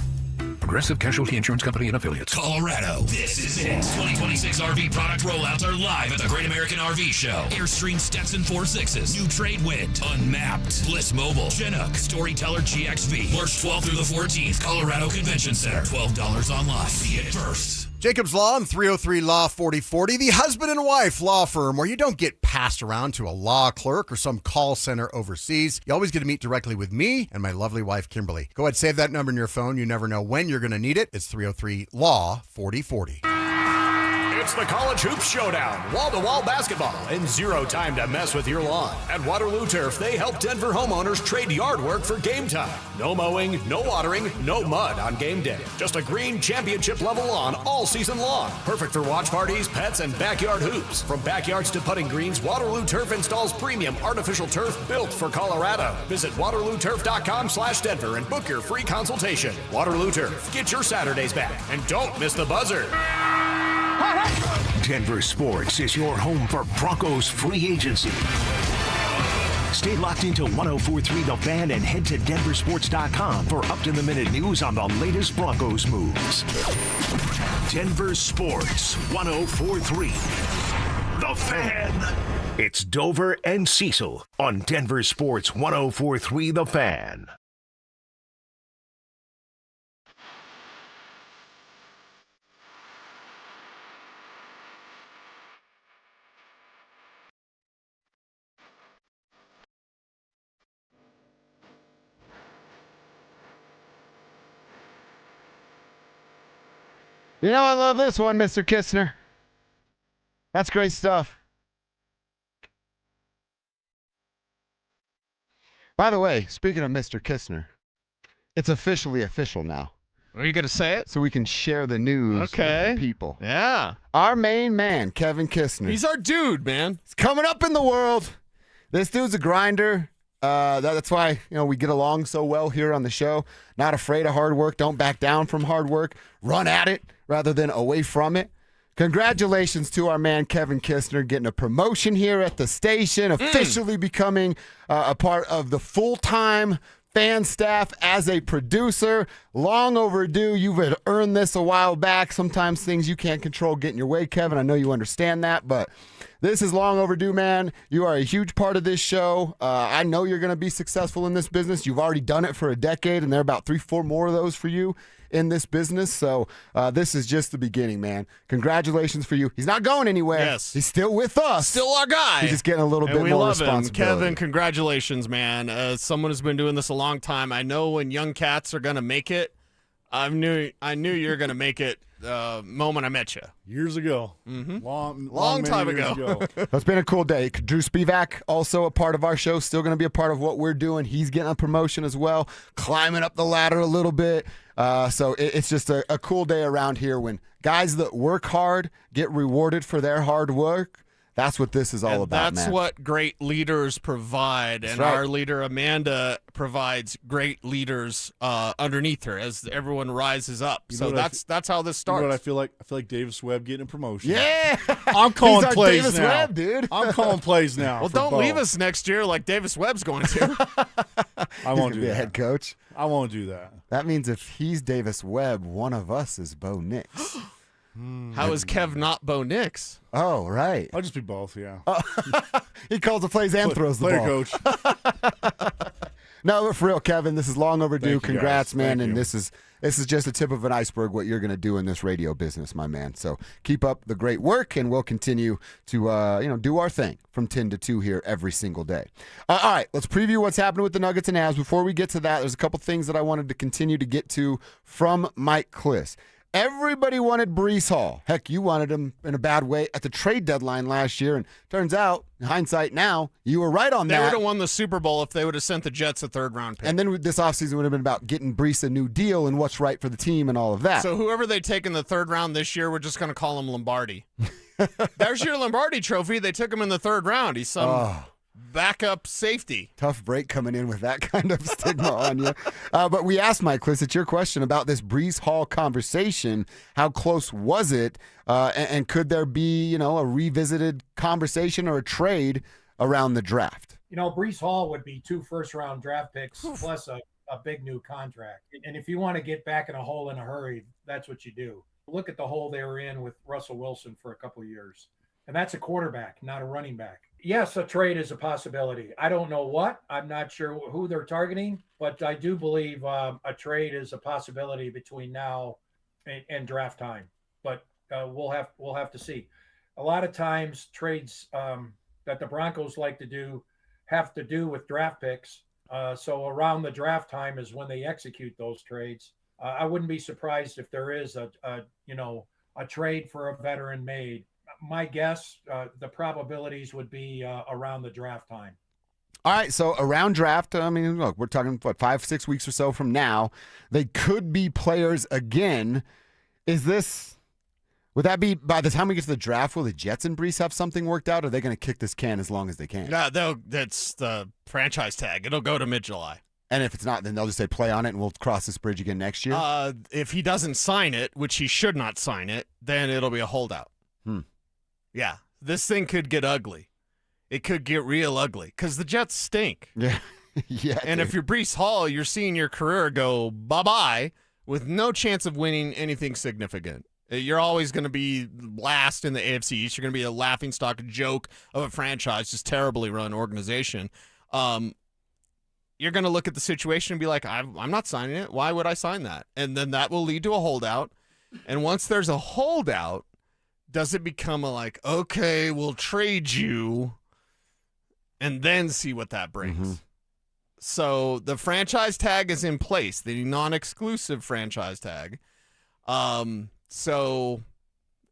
Progressive Casualty Insurance Company and Affiliates.
Colorado, this is it. 2026 RV product rollouts are live at the Great American RV Show. Airstream Stetson 4.6s, New Trade Wind, Unmapped, Bliss Mobile, Chinook, Storyteller GXV. March 12th through the 14th, Colorado Convention Center. $12 online. See it first.
Jacob's Law and 303 Law 4040, the husband and wife law firm where you don't get passed around to a law clerk or some call center overseas. You always get to meet directly with me and my lovely wife, Kimberly. Go ahead, save that number in your phone. You never know when you're going to need it. It's 303 Law 4040.
It's the College Hoops Showdown, wall-to-wall basketball, and zero time to mess with your lawn. At Waterloo Turf, they help Denver homeowners trade yard work for game time. No mowing, no watering, no mud on game day. Just a green championship-level lawn all season long. Perfect for watch parties, pets, and backyard hoops. From backyards to putting greens, Waterloo Turf installs premium artificial turf built for Colorado. Visit WaterlooTurf.com/Denver and book your free consultation. Waterloo Turf, get your Saturdays back, and don't miss the buzzer.
Denver Sports is your home for Broncos free agency. Stay locked into 104.3 The Fan and head to DenverSports.com for up-to-the-minute news on the latest Broncos moves. Denver Sports 104.3 The Fan. It's Dover and Cecil on Denver Sports 104.3 The Fan.
You know, I love this one, Mr. Kistner. That's great stuff. By the way, speaking of Mr. Kistner, it's officially official now.
Are you going to say it?
So we can share the news with people.
Yeah.
Our main man, Kevin Kistner.
He's our dude, man.
He's coming up in the world. This dude's a grinder. That's why, we get along so well here on the show. Not afraid of hard work. Don't back down from hard work. Run at it rather than away from it. Congratulations to our man Kevin Kistner getting a promotion here at the station, officially becoming a part of the full-time fan staff as a producer. Long overdue. You had earned this a while back. Sometimes things you can't control get in your way, Kevin. I know you understand that, but this is long overdue, man. You are a huge part of this show. I know you're going to be successful in this business. You've already done it for a decade, and there are about 3-4 more of those for you in this business. So this is just the beginning, man. Congratulations for you. He's not going anywhere.
Yes.
He's still with us.
Still our guy.
He's just getting a little bit
we
more
love
responsibility.
Him. Kevin, congratulations, man. As someone who's been doing this a long time, I know when young cats are going to make it. I knew you're going to make it the moment I met you.
Years ago.
Mm-hmm.
Long
time
many years
ago.
It's been a cool day. Drew Spivak, also a part of our show, still going to be a part of what we're doing. He's getting a promotion as well, climbing up the ladder a little bit. So it's just a cool day around here when guys that work hard get rewarded for their hard work. That's what this is all about,
That's
man.
what great leaders provide.
That's
and
right.
Our leader, Amanda, provides great leaders underneath her as everyone rises up.
You know
So
what
that's how this starts.
You know what I feel like? I feel like Davis Webb getting a promotion.
Yeah.
I'm calling
He's our
plays
Davis
now.
Webb, dude.
I'm calling plays now.
Well,
for
don't
Bo.
leave us next year like Davis Webb's going to.
I won't do
be
that.
a head coach.
I won't do that.
That means if he's Davis Webb, one of us is Bo Nix.
How is Kev not Bo Nix?
Oh, right.
I'll just be both, yeah.
He calls the plays and throws the
Player
ball.
coach.
No, but for real, Kevin, this is long overdue.
Thank you,
Congrats,
guys.
man.
Thank
And
you.
this is just the tip of an iceberg what you're going to do in this radio business, my man. So keep up the great work, and we'll continue to do our thing from 10 to 2 here every single day. All right, let's preview what's happening with the Nuggets and Avs. Before we get to that, there's a couple things that I wanted to continue to get to from Mike Klis. Everybody wanted Breece Hall. Heck, you wanted him in a bad way at the trade deadline last year, and turns out, in hindsight now, you were right on
They
that.
would have won the Super Bowl if they would have sent the Jets a third-round pick.
And then this offseason would have been about getting Breece a new deal and what's right for the team and all of that.
So whoever they take in the third round this year, we're just going to call him Lombardi. There's your Lombardi trophy. They took him in the third round. He's some backup safety.
Tough break coming in with that kind of stigma on you. But we asked Mike Klis, it's your question about this Breece Hall conversation. How close was it? And could there be, a revisited conversation or a trade around the draft?
Breece Hall would be 2 first-round draft picks plus a big new contract. And if you want to get back in a hole in a hurry, that's what you do. Look at the hole they were in with Russell Wilson for a couple of years. And that's a quarterback, not a running back. Yes, a trade is a possibility. I don't know what. I'm not sure who they're targeting, but I do believe a trade is a possibility between now and draft time. But we'll have to see. A lot of times trades that the Broncos like to do have to do with draft picks. So around the draft time is when they execute those trades. I wouldn't be surprised if there is a trade for a veteran made. My guess, the probabilities would be around the draft time.
All right, so around draft, look, we're talking, 5-6 weeks or so from now. They could be players again. Would that be, by the time we get to the draft, will the Jets and Breece have something worked out, or are they going to kick this can as long as they can?
No, that's the franchise tag. It'll go to mid-July.
And if it's not, then they'll just say play on it and we'll cross this bridge again next year?
If he doesn't sign it, which he should not sign it, then it'll be a holdout. Yeah, this thing could get ugly. It could get real ugly because the Jets stink.
Yeah. Yeah.
And if you're Breece Hall, you're seeing your career go bye-bye with no chance of winning anything significant. You're always going to be last in the AFC East. You're going to be a laughingstock, a joke of a franchise, just terribly run organization. You're going to look at the situation and be like, I'm not signing it. Why would I sign that? And then that will lead to a holdout. And once there's a holdout, does it become okay, we'll trade you and then see what that brings?
Mm-hmm.
So the franchise tag is in place, the non-exclusive franchise tag. So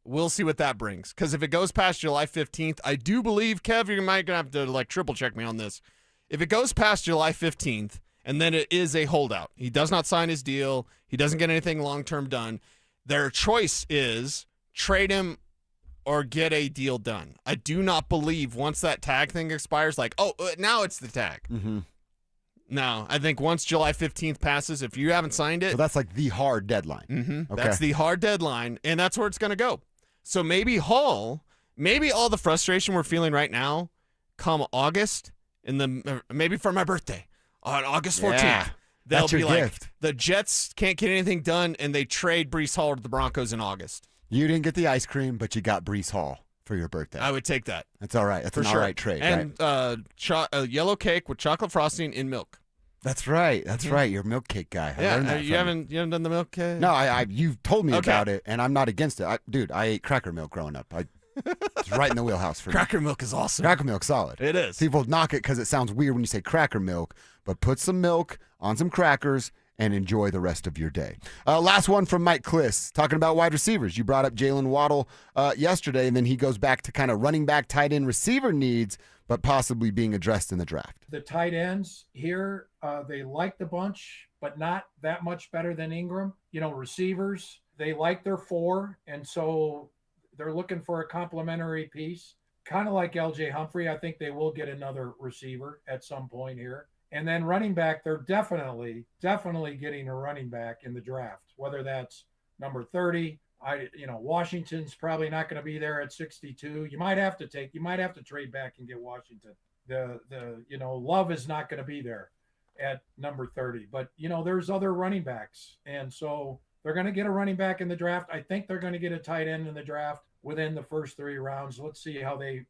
we'll see what that brings. Because if it goes past July 15th, I do believe, Kev, you might have to triple check me on this. If it goes past July 15th and then it is a holdout, he does not sign his deal, he doesn't get anything long-term done, their choice is trade him or get a deal done. I do not believe once that tag thing expires, now it's the tag.
Mm-hmm.
No, I think once July 15th passes, if you haven't signed it.
So that's the hard deadline.
Mm-hmm,
okay.
That's the hard deadline, and that's where it's going to go. So maybe all the frustration we're feeling right now come August, maybe for my birthday, on August 14th.
Yeah,
they'll be like,
gift.
The Jets can't get anything done, and they trade Breece Hall to the Broncos in August.
You didn't get the ice cream, but you got Breece Hall for your birthday.
I would take that.
That's all right. That's
for
an
sure.
all right trade,
and,
right?
A yellow cake with chocolate frosting in milk.
That's right. That's right. You're a milk cake guy. I learned that
you haven't done the milk cake?
No, you've told me about it, and I'm not against it. I ate cracker milk growing up. It's right in the wheelhouse for me.
Cracker milk is awesome.
Cracker milk's solid.
It is.
People knock it because it sounds weird when you say cracker milk, but put some milk on some crackers and enjoy the rest of your day. Last one from Mike Klis, talking about wide receivers. You brought up Jalen Waddle yesterday, and then he goes back to kind of running back, tight end, receiver needs. but possibly being addressed in the draft.
The tight ends here, they like the bunch, but not that much better than Ingram. Receivers, they like their 4, and so they're looking for a complementary piece. Kind of like LJ Humphrey, I think they will get another receiver at some point here. And then running back, they're definitely getting a running back in the draft, whether that's number 30. Washington's probably not going to be there at 62. You might have to trade back and get Washington. Love is not going to be there at number 30, but there's other running backs. And so they're going to get a running back in the draft. I think they're going to get a tight end in the draft within the first 3 rounds. Let's see how they,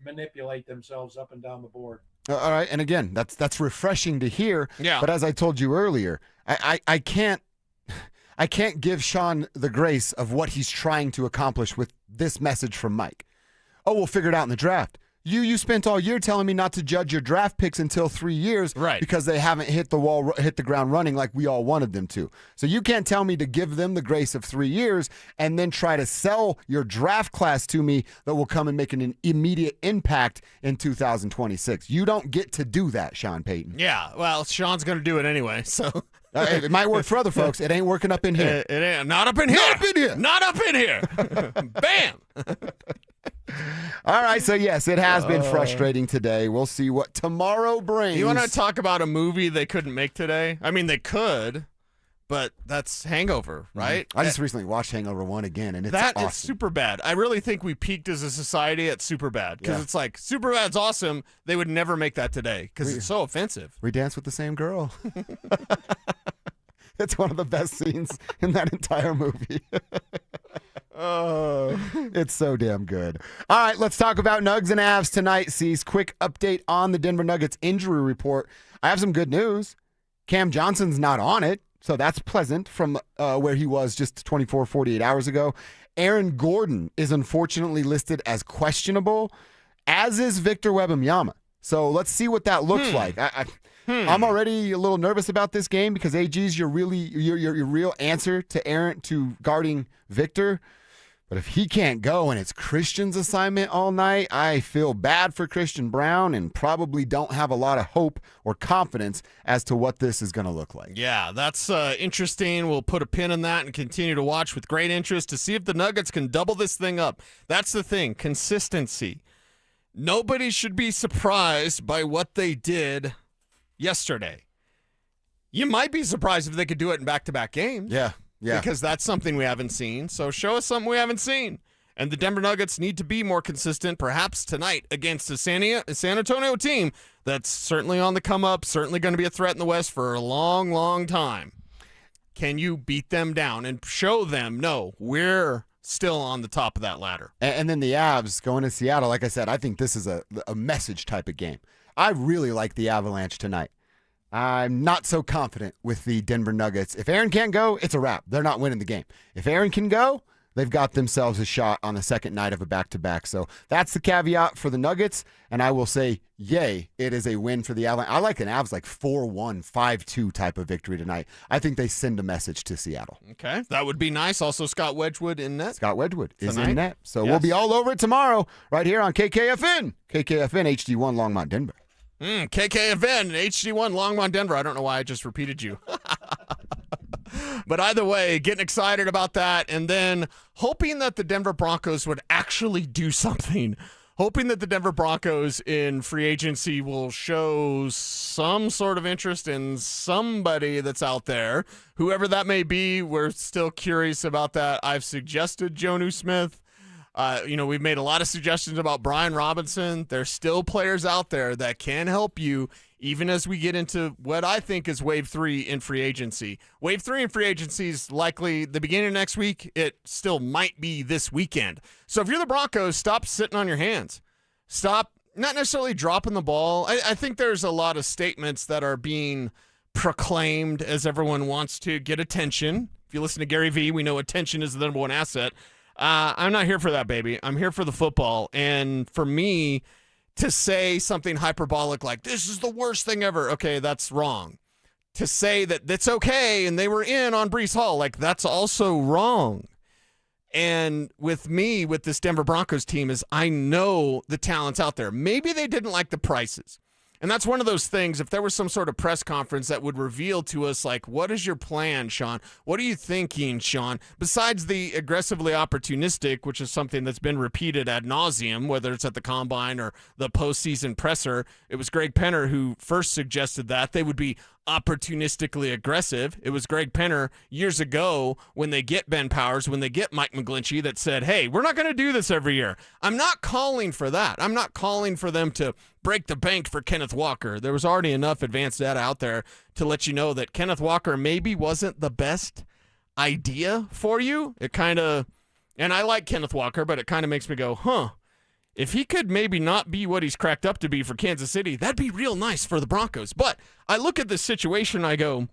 manipulate themselves up and down the board.
All right. And again, that's refreshing to hear.
Yeah.
But as I told you earlier, I can't give Sean the grace of what he's trying to accomplish with this message from Mike. Oh, we'll figure it out in the draft. You spent all year telling me not to judge your draft picks until 3 years,
right?
Because they haven't hit the ground running like we all wanted them to. So you can't tell me to give them the grace of 3 years and then try to sell your draft class to me that will come and make an immediate impact in 2026. You don't get to do that, Sean Payton.
Yeah, well, Sean's going to do it anyway, so.
It might work for other folks. It ain't working up in here.
It ain't. Not up in here.
Not up in here.
Not up in here. Bam.
All right, so yes, it has been frustrating today. We'll see what tomorrow brings.
You want to talk about a movie they couldn't make today? I mean, they could, but that's Hangover, right?
I just recently watched Hangover 1 again, and it's awesome.
It's super bad. I really think we peaked as a society at super bad because it's like super bad's awesome. They would never make that today because it's so offensive.
We dance with the same girl. It's one of the best scenes in that entire movie. Oh, it's so damn good. All right, let's talk about Nugs and Avs tonight. Cease, quick update on the Denver Nuggets injury report. I have some good news. Cam Johnson's not on it, so that's pleasant from where he was just 48 hours ago. Aaron Gordon is unfortunately listed as questionable, as is Victor Wembanyama. So let's see what that looks like. I'm already a little nervous about this game because AG's your real answer to guarding Victor. But if he can't go and it's Christian's assignment all night, I feel bad for Christian Brown and probably don't have a lot of hope or confidence as to what this is going to look like.
Yeah, that's interesting. We'll put a pin in that and continue to watch with great interest to see if the Nuggets can double this thing up. That's the thing, consistency. Nobody should be surprised by what they did yesterday. You might be surprised if they could do it in back-to-back games.
Yeah.
Because that's something we haven't seen. So show us something we haven't seen. And the Denver Nuggets need to be more consistent, perhaps tonight against a San Antonio team that's certainly on the come-up, certainly going to be a threat in the West for a long, long time. Can you beat them down and show them, no, we're still on the top of that ladder?
And then the Avs going to Seattle, like I said, I think this is a message type of game. I really like the Avalanche tonight. I'm not so confident with the Denver Nuggets. If Aaron can't go, it's a wrap. They're not winning the game. If Aaron can go, they've got themselves a shot on the second night of a back-to-back. So that's the caveat for the Nuggets, and I will say, yay, it is a win for the Avalanche. I like an Avs 4-1, 5-2 type of victory tonight. I think they send a message to Seattle.
Okay, that would be nice. Also, Scott Wedgwood in net.
Scott Wedgwood is
tonight.
in net. So we'll be all over it tomorrow right here on KKFN. KKFN HD1 Longmont, Denver.
KKFN, HD1, Longmont, Denver. I don't know why I just repeated you. But either way, getting excited about that and then hoping that the Denver Broncos would actually do something. Hoping that the Denver Broncos in free agency will show some sort of interest in somebody that's out there. Whoever that may be, we're still curious about that. I've suggested Jonnu Smith. We've made a lot of suggestions about Brian Robinson. There's still players out there that can help you, even as we get into what I think is Wave 3 in free agency. Wave 3 in free agency is likely the beginning of next week. It still might be this weekend. So if you're the Broncos, stop sitting on your hands. Stop not necessarily dropping the ball. I think there's a lot of statements that are being proclaimed as everyone wants to get attention. If you listen to Gary Vee, we know attention is the number one asset. I'm not here for that, baby. I'm here for the football. And for me to say something hyperbolic like, this is the worst thing ever, okay, that's wrong. To say that that's okay and they were in on Breece Hall, that's also wrong. And with me, with this Denver Broncos team, is I know the talent's out there. Maybe they didn't like the prices. And that's one of those things, if there was some sort of press conference that would reveal to us, like, what is your plan, Sean? What are you thinking, Sean? Besides the aggressively opportunistic, which is something that's been repeated ad nauseum, whether it's at the combine or the postseason presser, it was Greg Penner who first suggested that they would be opportunistically aggressive. It was Greg Penner years ago when they get Ben Powers, when they get Mike McGlinchey, that said, hey, we're not going to do this every year. I'm not calling for that. I'm not calling for them to break the bank for Kenneth Walker. There was already enough advanced data out there to let you know that Kenneth Walker maybe wasn't the best idea for you. It kind of, and I like Kenneth Walker, but it kind of makes me go, if he could maybe not be what he's cracked up to be for Kansas City, that'd be real nice for the Broncos. But I look at this situation, I go,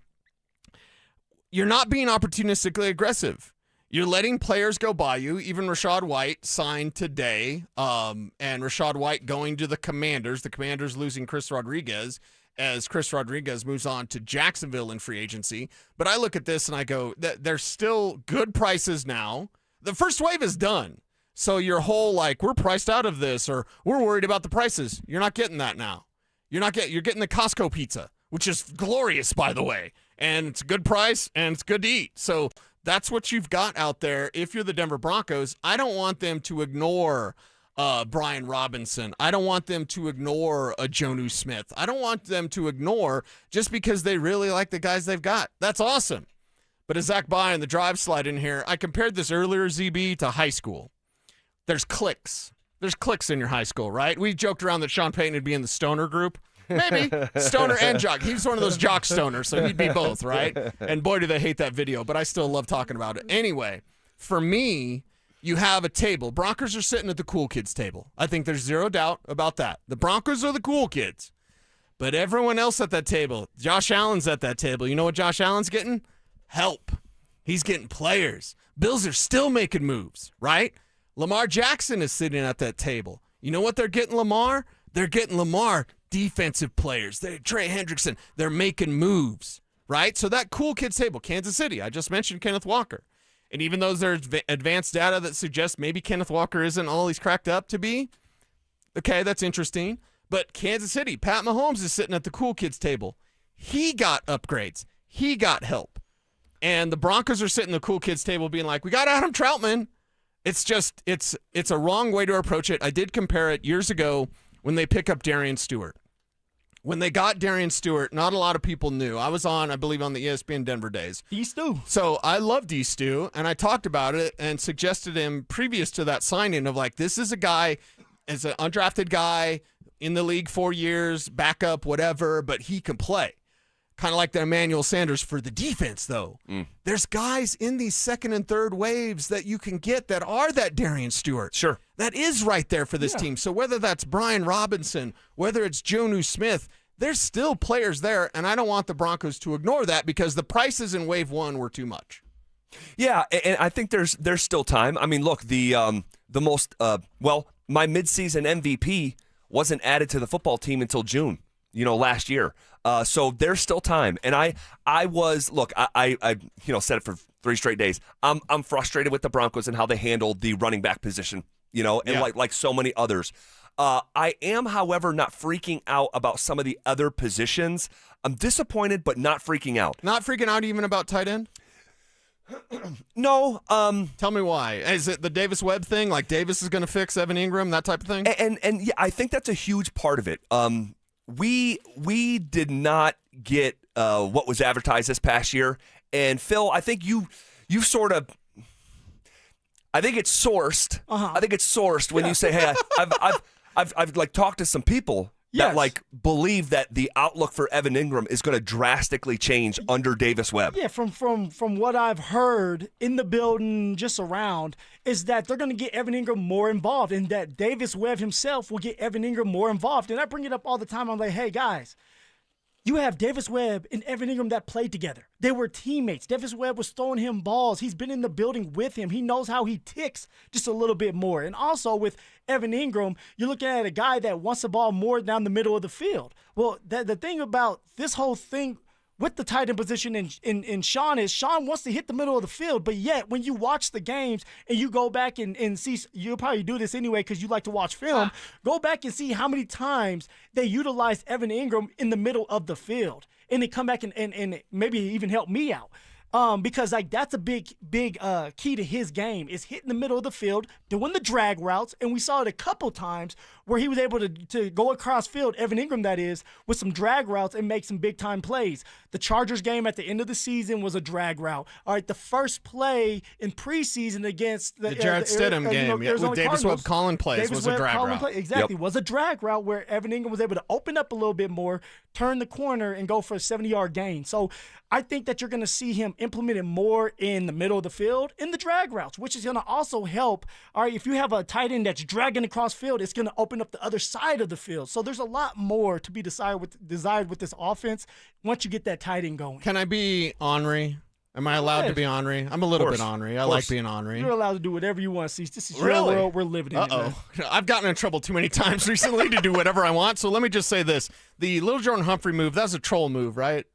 you're not being opportunistically aggressive. You're letting players go by you. Even Rachaad White signed today, and Rachaad White going to the Commanders. The Commanders losing Chris Rodriguez as Chris Rodriguez moves on to Jacksonville in free agency. But I look at this and I go, there's still good prices now. The first wave is done. So your whole, like, we're priced out of this, or we're worried about the prices, you're not getting that now. You're getting the Costco pizza, which is glorious, by the way. And it's a good price, and it's good to eat. So that's what you've got out there. If you're the Denver Broncos, I don't want them to ignore Brian Robinson. I don't want them to ignore a Jonnu Smith. I don't want them to ignore just because they really like the guys they've got. That's awesome. But as Zach Bye and the drive slide in here, I compared this earlier, ZB, to high school. There's cliques. There's cliques in your high school, right? We joked around that Sean Payton would be in the stoner group. Maybe. Stoner and jock. He's one of those jock stoners, so he'd be both, right? And boy, do they hate that video, but I still love talking about it. Anyway, for me, you have a table. Broncos are sitting at the cool kids table. I think there's zero doubt about that. The Broncos are the cool kids. But everyone else at that table, Josh Allen's at that table. You know what Josh Allen's getting? Help. He's getting players. Bills are still making moves, right? Lamar Jackson is sitting at that table. You know what they're getting Lamar? They're getting Lamar defensive players. Trey Hendrickson. They're making moves, right? So that cool kids table, Kansas City, I just mentioned Kenneth Walker. And even though there's advanced data that suggests maybe Kenneth Walker isn't all he's cracked up to be, okay, that's interesting. But Kansas City, Pat Mahomes is sitting at the cool kids table. He got upgrades. He got help. And the Broncos are sitting at the cool kids table being like, we got Adam Troutman. It's just, it's a wrong way to approach it. I did compare it years ago when they pick up Darian Stewart. When they got Darian Stewart, not a lot of people knew. I was on, I believe, on the ESPN Denver days.
D-Stew.
So I love D-Stew, and I talked about it and suggested him previous to that signing of, like, this is a guy, as an undrafted guy, in the league 4 years, backup, whatever, but he can play. Kind of like the Emmanuel Sanders for the defense, though. There's guys in these second and third waves that you can get that are that Darian Stewart.
Sure.
That is right there for this team. So whether that's Brian Robinson, whether it's Jonnu Smith, there's still players there, and I don't want the Broncos to ignore that because the prices in wave one were too much.
Yeah, and I think there's still time. I mean, look, the most my midseason MVP wasn't added to the football team until June, last year. So there's still time. And I said it for 3 straight days. I'm frustrated with the Broncos and how they handled the running back position, like so many others. I am, however, not freaking out about some of the other positions. I'm disappointed, but not freaking out.
Not freaking out even about tight end?
No.
Tell me why. Is it the Davis Webb thing? Like Davis is going to fix Evan Ingram, that type of thing?
And yeah, I think that's a huge part of it. We did not get what was advertised this past year. And Phil, I think you sort of, I think it's sourced. I think it's sourced when you say, "Hey, I've like talked to some people that like believe that the outlook for Evan Ingram is going to drastically change under Davis Webb."
Yeah, from what I've heard in the building, just around, is that they're going to get Evan Ingram more involved, and that Davis Webb himself will get Evan Ingram more involved. And I bring it up all the time. I'm like, hey guys, you have Davis Webb and Evan Ingram that played together. They were teammates. Davis Webb was throwing him balls. He's been in the building with him. He knows how he ticks just a little bit more. And also with Evan Ingram, you're looking at a guy that wants the ball more down the middle of the field. Well, the thing about this whole thing with the tight end position in Sean is Sean wants to hit the middle of the field, but yet when you watch the games and you go back and see, you'll probably do this anyway because you like to watch film, go back and see how many times they utilize Evan Ingram in the middle of the field. And then come back and maybe even help me out. Because like that's a big key to his game is hitting the middle of the field, doing the drag routes, and we saw it a couple times where he was able to go across field, Evan Ingram that is, with some drag routes and make some big time plays. The Chargers game at the end of the season was a drag route. All right, the first play in preseason against
the Jarrett Stidham game, with Davis Webb calling plays was a drag route.
Exactly, was a drag route where Evan Ingram was able to open up a little bit more, turn the corner, and go for a 70-yard gain. So I think that you're going to see him implemented more in the middle of the field in the drag routes, which is going to also help. All right, if you have a tight end that's dragging across field, it's going to open up the other side of the field. So there's a lot more to be desired with this offense once you get that tight end going.
Can I be ornery? Am I allowed to be ornery? I'm a little bit ornery. I like being ornery.
You're allowed to do whatever you want, Cecil. This is your world. We're living in it, man.
I've gotten in trouble too many times recently to do whatever I want. So let me just say this. The Little Jordan Humphrey move, that was a troll move, right?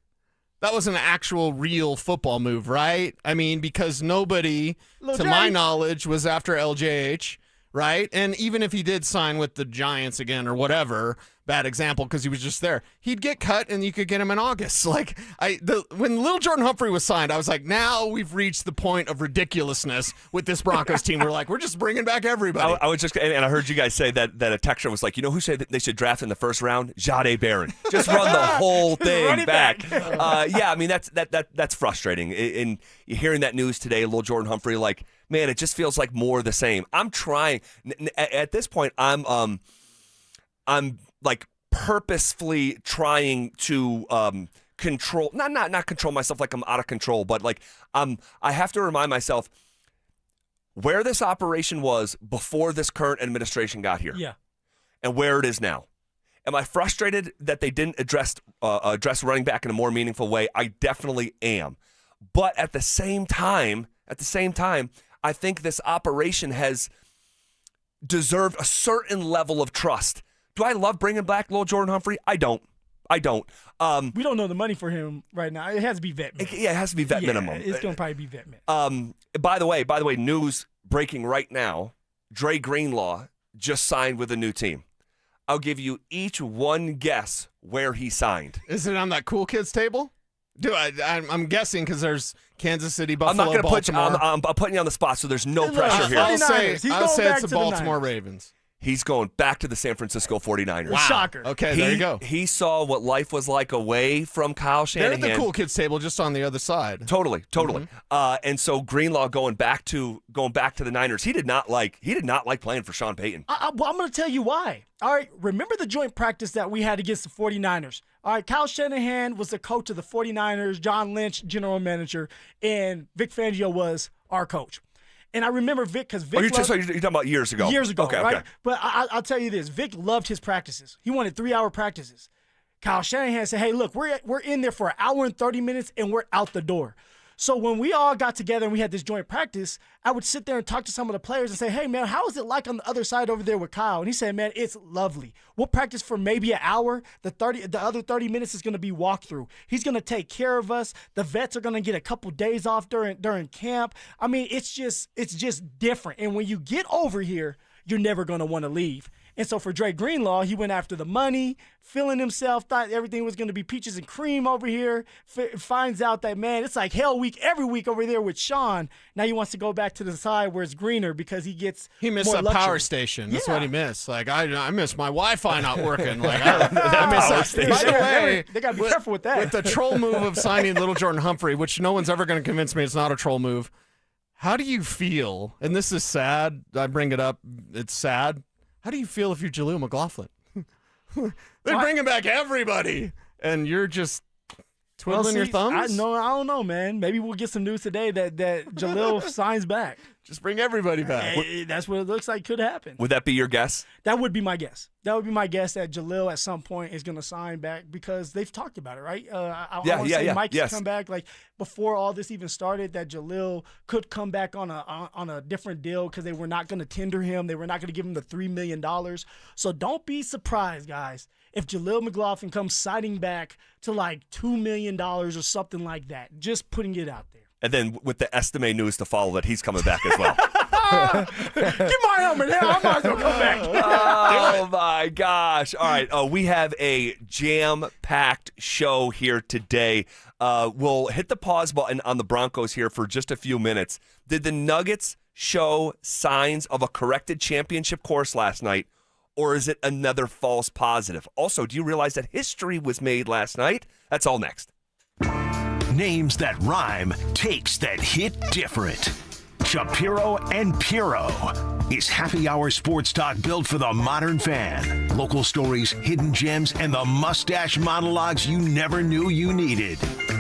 That was an actual real football move, right? I mean, because nobody, to my knowledge, was after LJH, right? And even if he did sign with the Giants again or whatever, bad example because he was just there, he'd get cut and you could get him in August. Like when Little Jordan Humphrey was signed, I was like, now we've reached the point of ridiculousness with this Broncos team. We're like, we're just bringing back everybody.
I was just, and I heard you guys say that a texter was like, you know who said that they should draft in the first round? Jahdae Barron. Just run the whole thing back. Yeah, I mean that's frustrating. And hearing that news today, Little Jordan Humphrey, like, man, it just feels like more of the same. I'm trying at this point. I'm like purposefully trying to control, not control myself like I'm out of control, but like I have to remind myself where this operation was before this current administration got here.
Yeah.
And where it is now. Am I frustrated that they didn't address running back in a more meaningful way? I definitely am. But at the same time, I think this operation has deserved a certain level of trust. Do I love bringing back Little Jordan Humphrey? I don't.
We don't know the money for him right now. It has to be vet minimum.
It has to be vet minimum.
It's going to probably be vet minimum.
By the way, news breaking right now, Dre Greenlaw just signed with a new team. I'll give you each one guess where he signed.
Is it on that cool kids table? Dude, I'm guessing because there's Kansas City, Buffalo,
I'm not going to put you.
Baltimore.
I'm putting you on the spot, so there's no pressure here.
I'll say it's the Baltimore Ravens.
He's going back to the San Francisco 49ers.
Wow. Shocker.
Okay, there you go.
He saw what life was like away from Kyle Shanahan.
They're at the cool kids table just on the other side.
Totally. And so Greenlaw going back to the Niners. He did not like playing for Sean Payton.
Well, I'm going to tell you why. All right, remember the joint practice that we had against the 49ers? All right, Kyle Shanahan was the coach of the 49ers, John Lynch, general manager, and Vic Fangio was our coach. And I remember Vic because Vic.
You're talking about years ago.
Years ago,
okay,
right?
Okay.
But I'll tell you this: Vic loved his practices. He wanted 3-hour practices. Kyle Shanahan said, "Hey, look, we're in there for an hour and 30 minutes, and we're out the door." So when we all got together and we had this joint practice, I would sit there and talk to some of the players and say, hey, man, how is it like on the other side over there with Kyle? And he said, man, it's lovely. We'll practice for maybe an hour. The other 30 minutes is going to be walkthrough. He's going to take care of us. The vets are going to get a couple days off during camp. I mean, it's just different. And when you get over here, you're never going to want to leave. And so for Dre Greenlaw, he went after the money, feeling himself, thought everything was going to be peaches and cream over here, finds out that, man, it's like hell week every week over there with Sean. Now he wants to go back to the side where it's greener because he
missed
more
a power station. That's what he missed. Like, I missed my Wi-Fi not working. Like, I miss that station. By the way,
they got to be careful with that.
With the troll move of signing Little Jordan Humphrey, which no one's ever going to convince me it's not a troll move, how do you feel? And this is sad. I bring it up. It's sad. How do you feel if you're Jaleel McLaughlin? They're bringing back everybody, and you're just twiddling your thumbs?
I don't know, man. Maybe we'll get some news today that Jaleel signs back.
Just bring everybody back.
That's what it looks like could happen.
Would that be your guess?
That would be my guess. That would be my guess that Jalil at some point is going to sign back because they've talked about it, right? I want to say Mike could come back like before all this even started. That Jalil could come back on a different deal because they were not going to tender him. They were not going to give him the $3 million. So don't be surprised, guys, if Jalil McLaughlin comes signing back to like $2 million or something like that. Just putting it out there.
And then with the Estime news to follow that he's coming back as well.
Get my helmet here. I might as well come back.
Oh, my gosh. All right. We have a jam-packed show here today. We'll hit the pause button on the Broncos here for just a few minutes. Did the Nuggets show signs of a corrected championship course last night, or is it another false positive? Also, do you realize that history was made last night? That's all next.
Names that rhyme, takes that hit different. Shapiro and Piro. Is happy hour sports talk built for the modern fan? Local stories, hidden gems, and the mustache monologues you never knew you needed.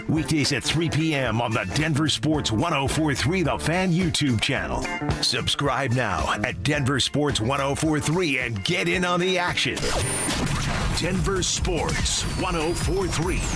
Weekdays at 3 p.m. on the Denver Sports 1043 The Fan YouTube channel. Subscribe now at Denver Sports 1043 and get in on the action. Denver Sports 1043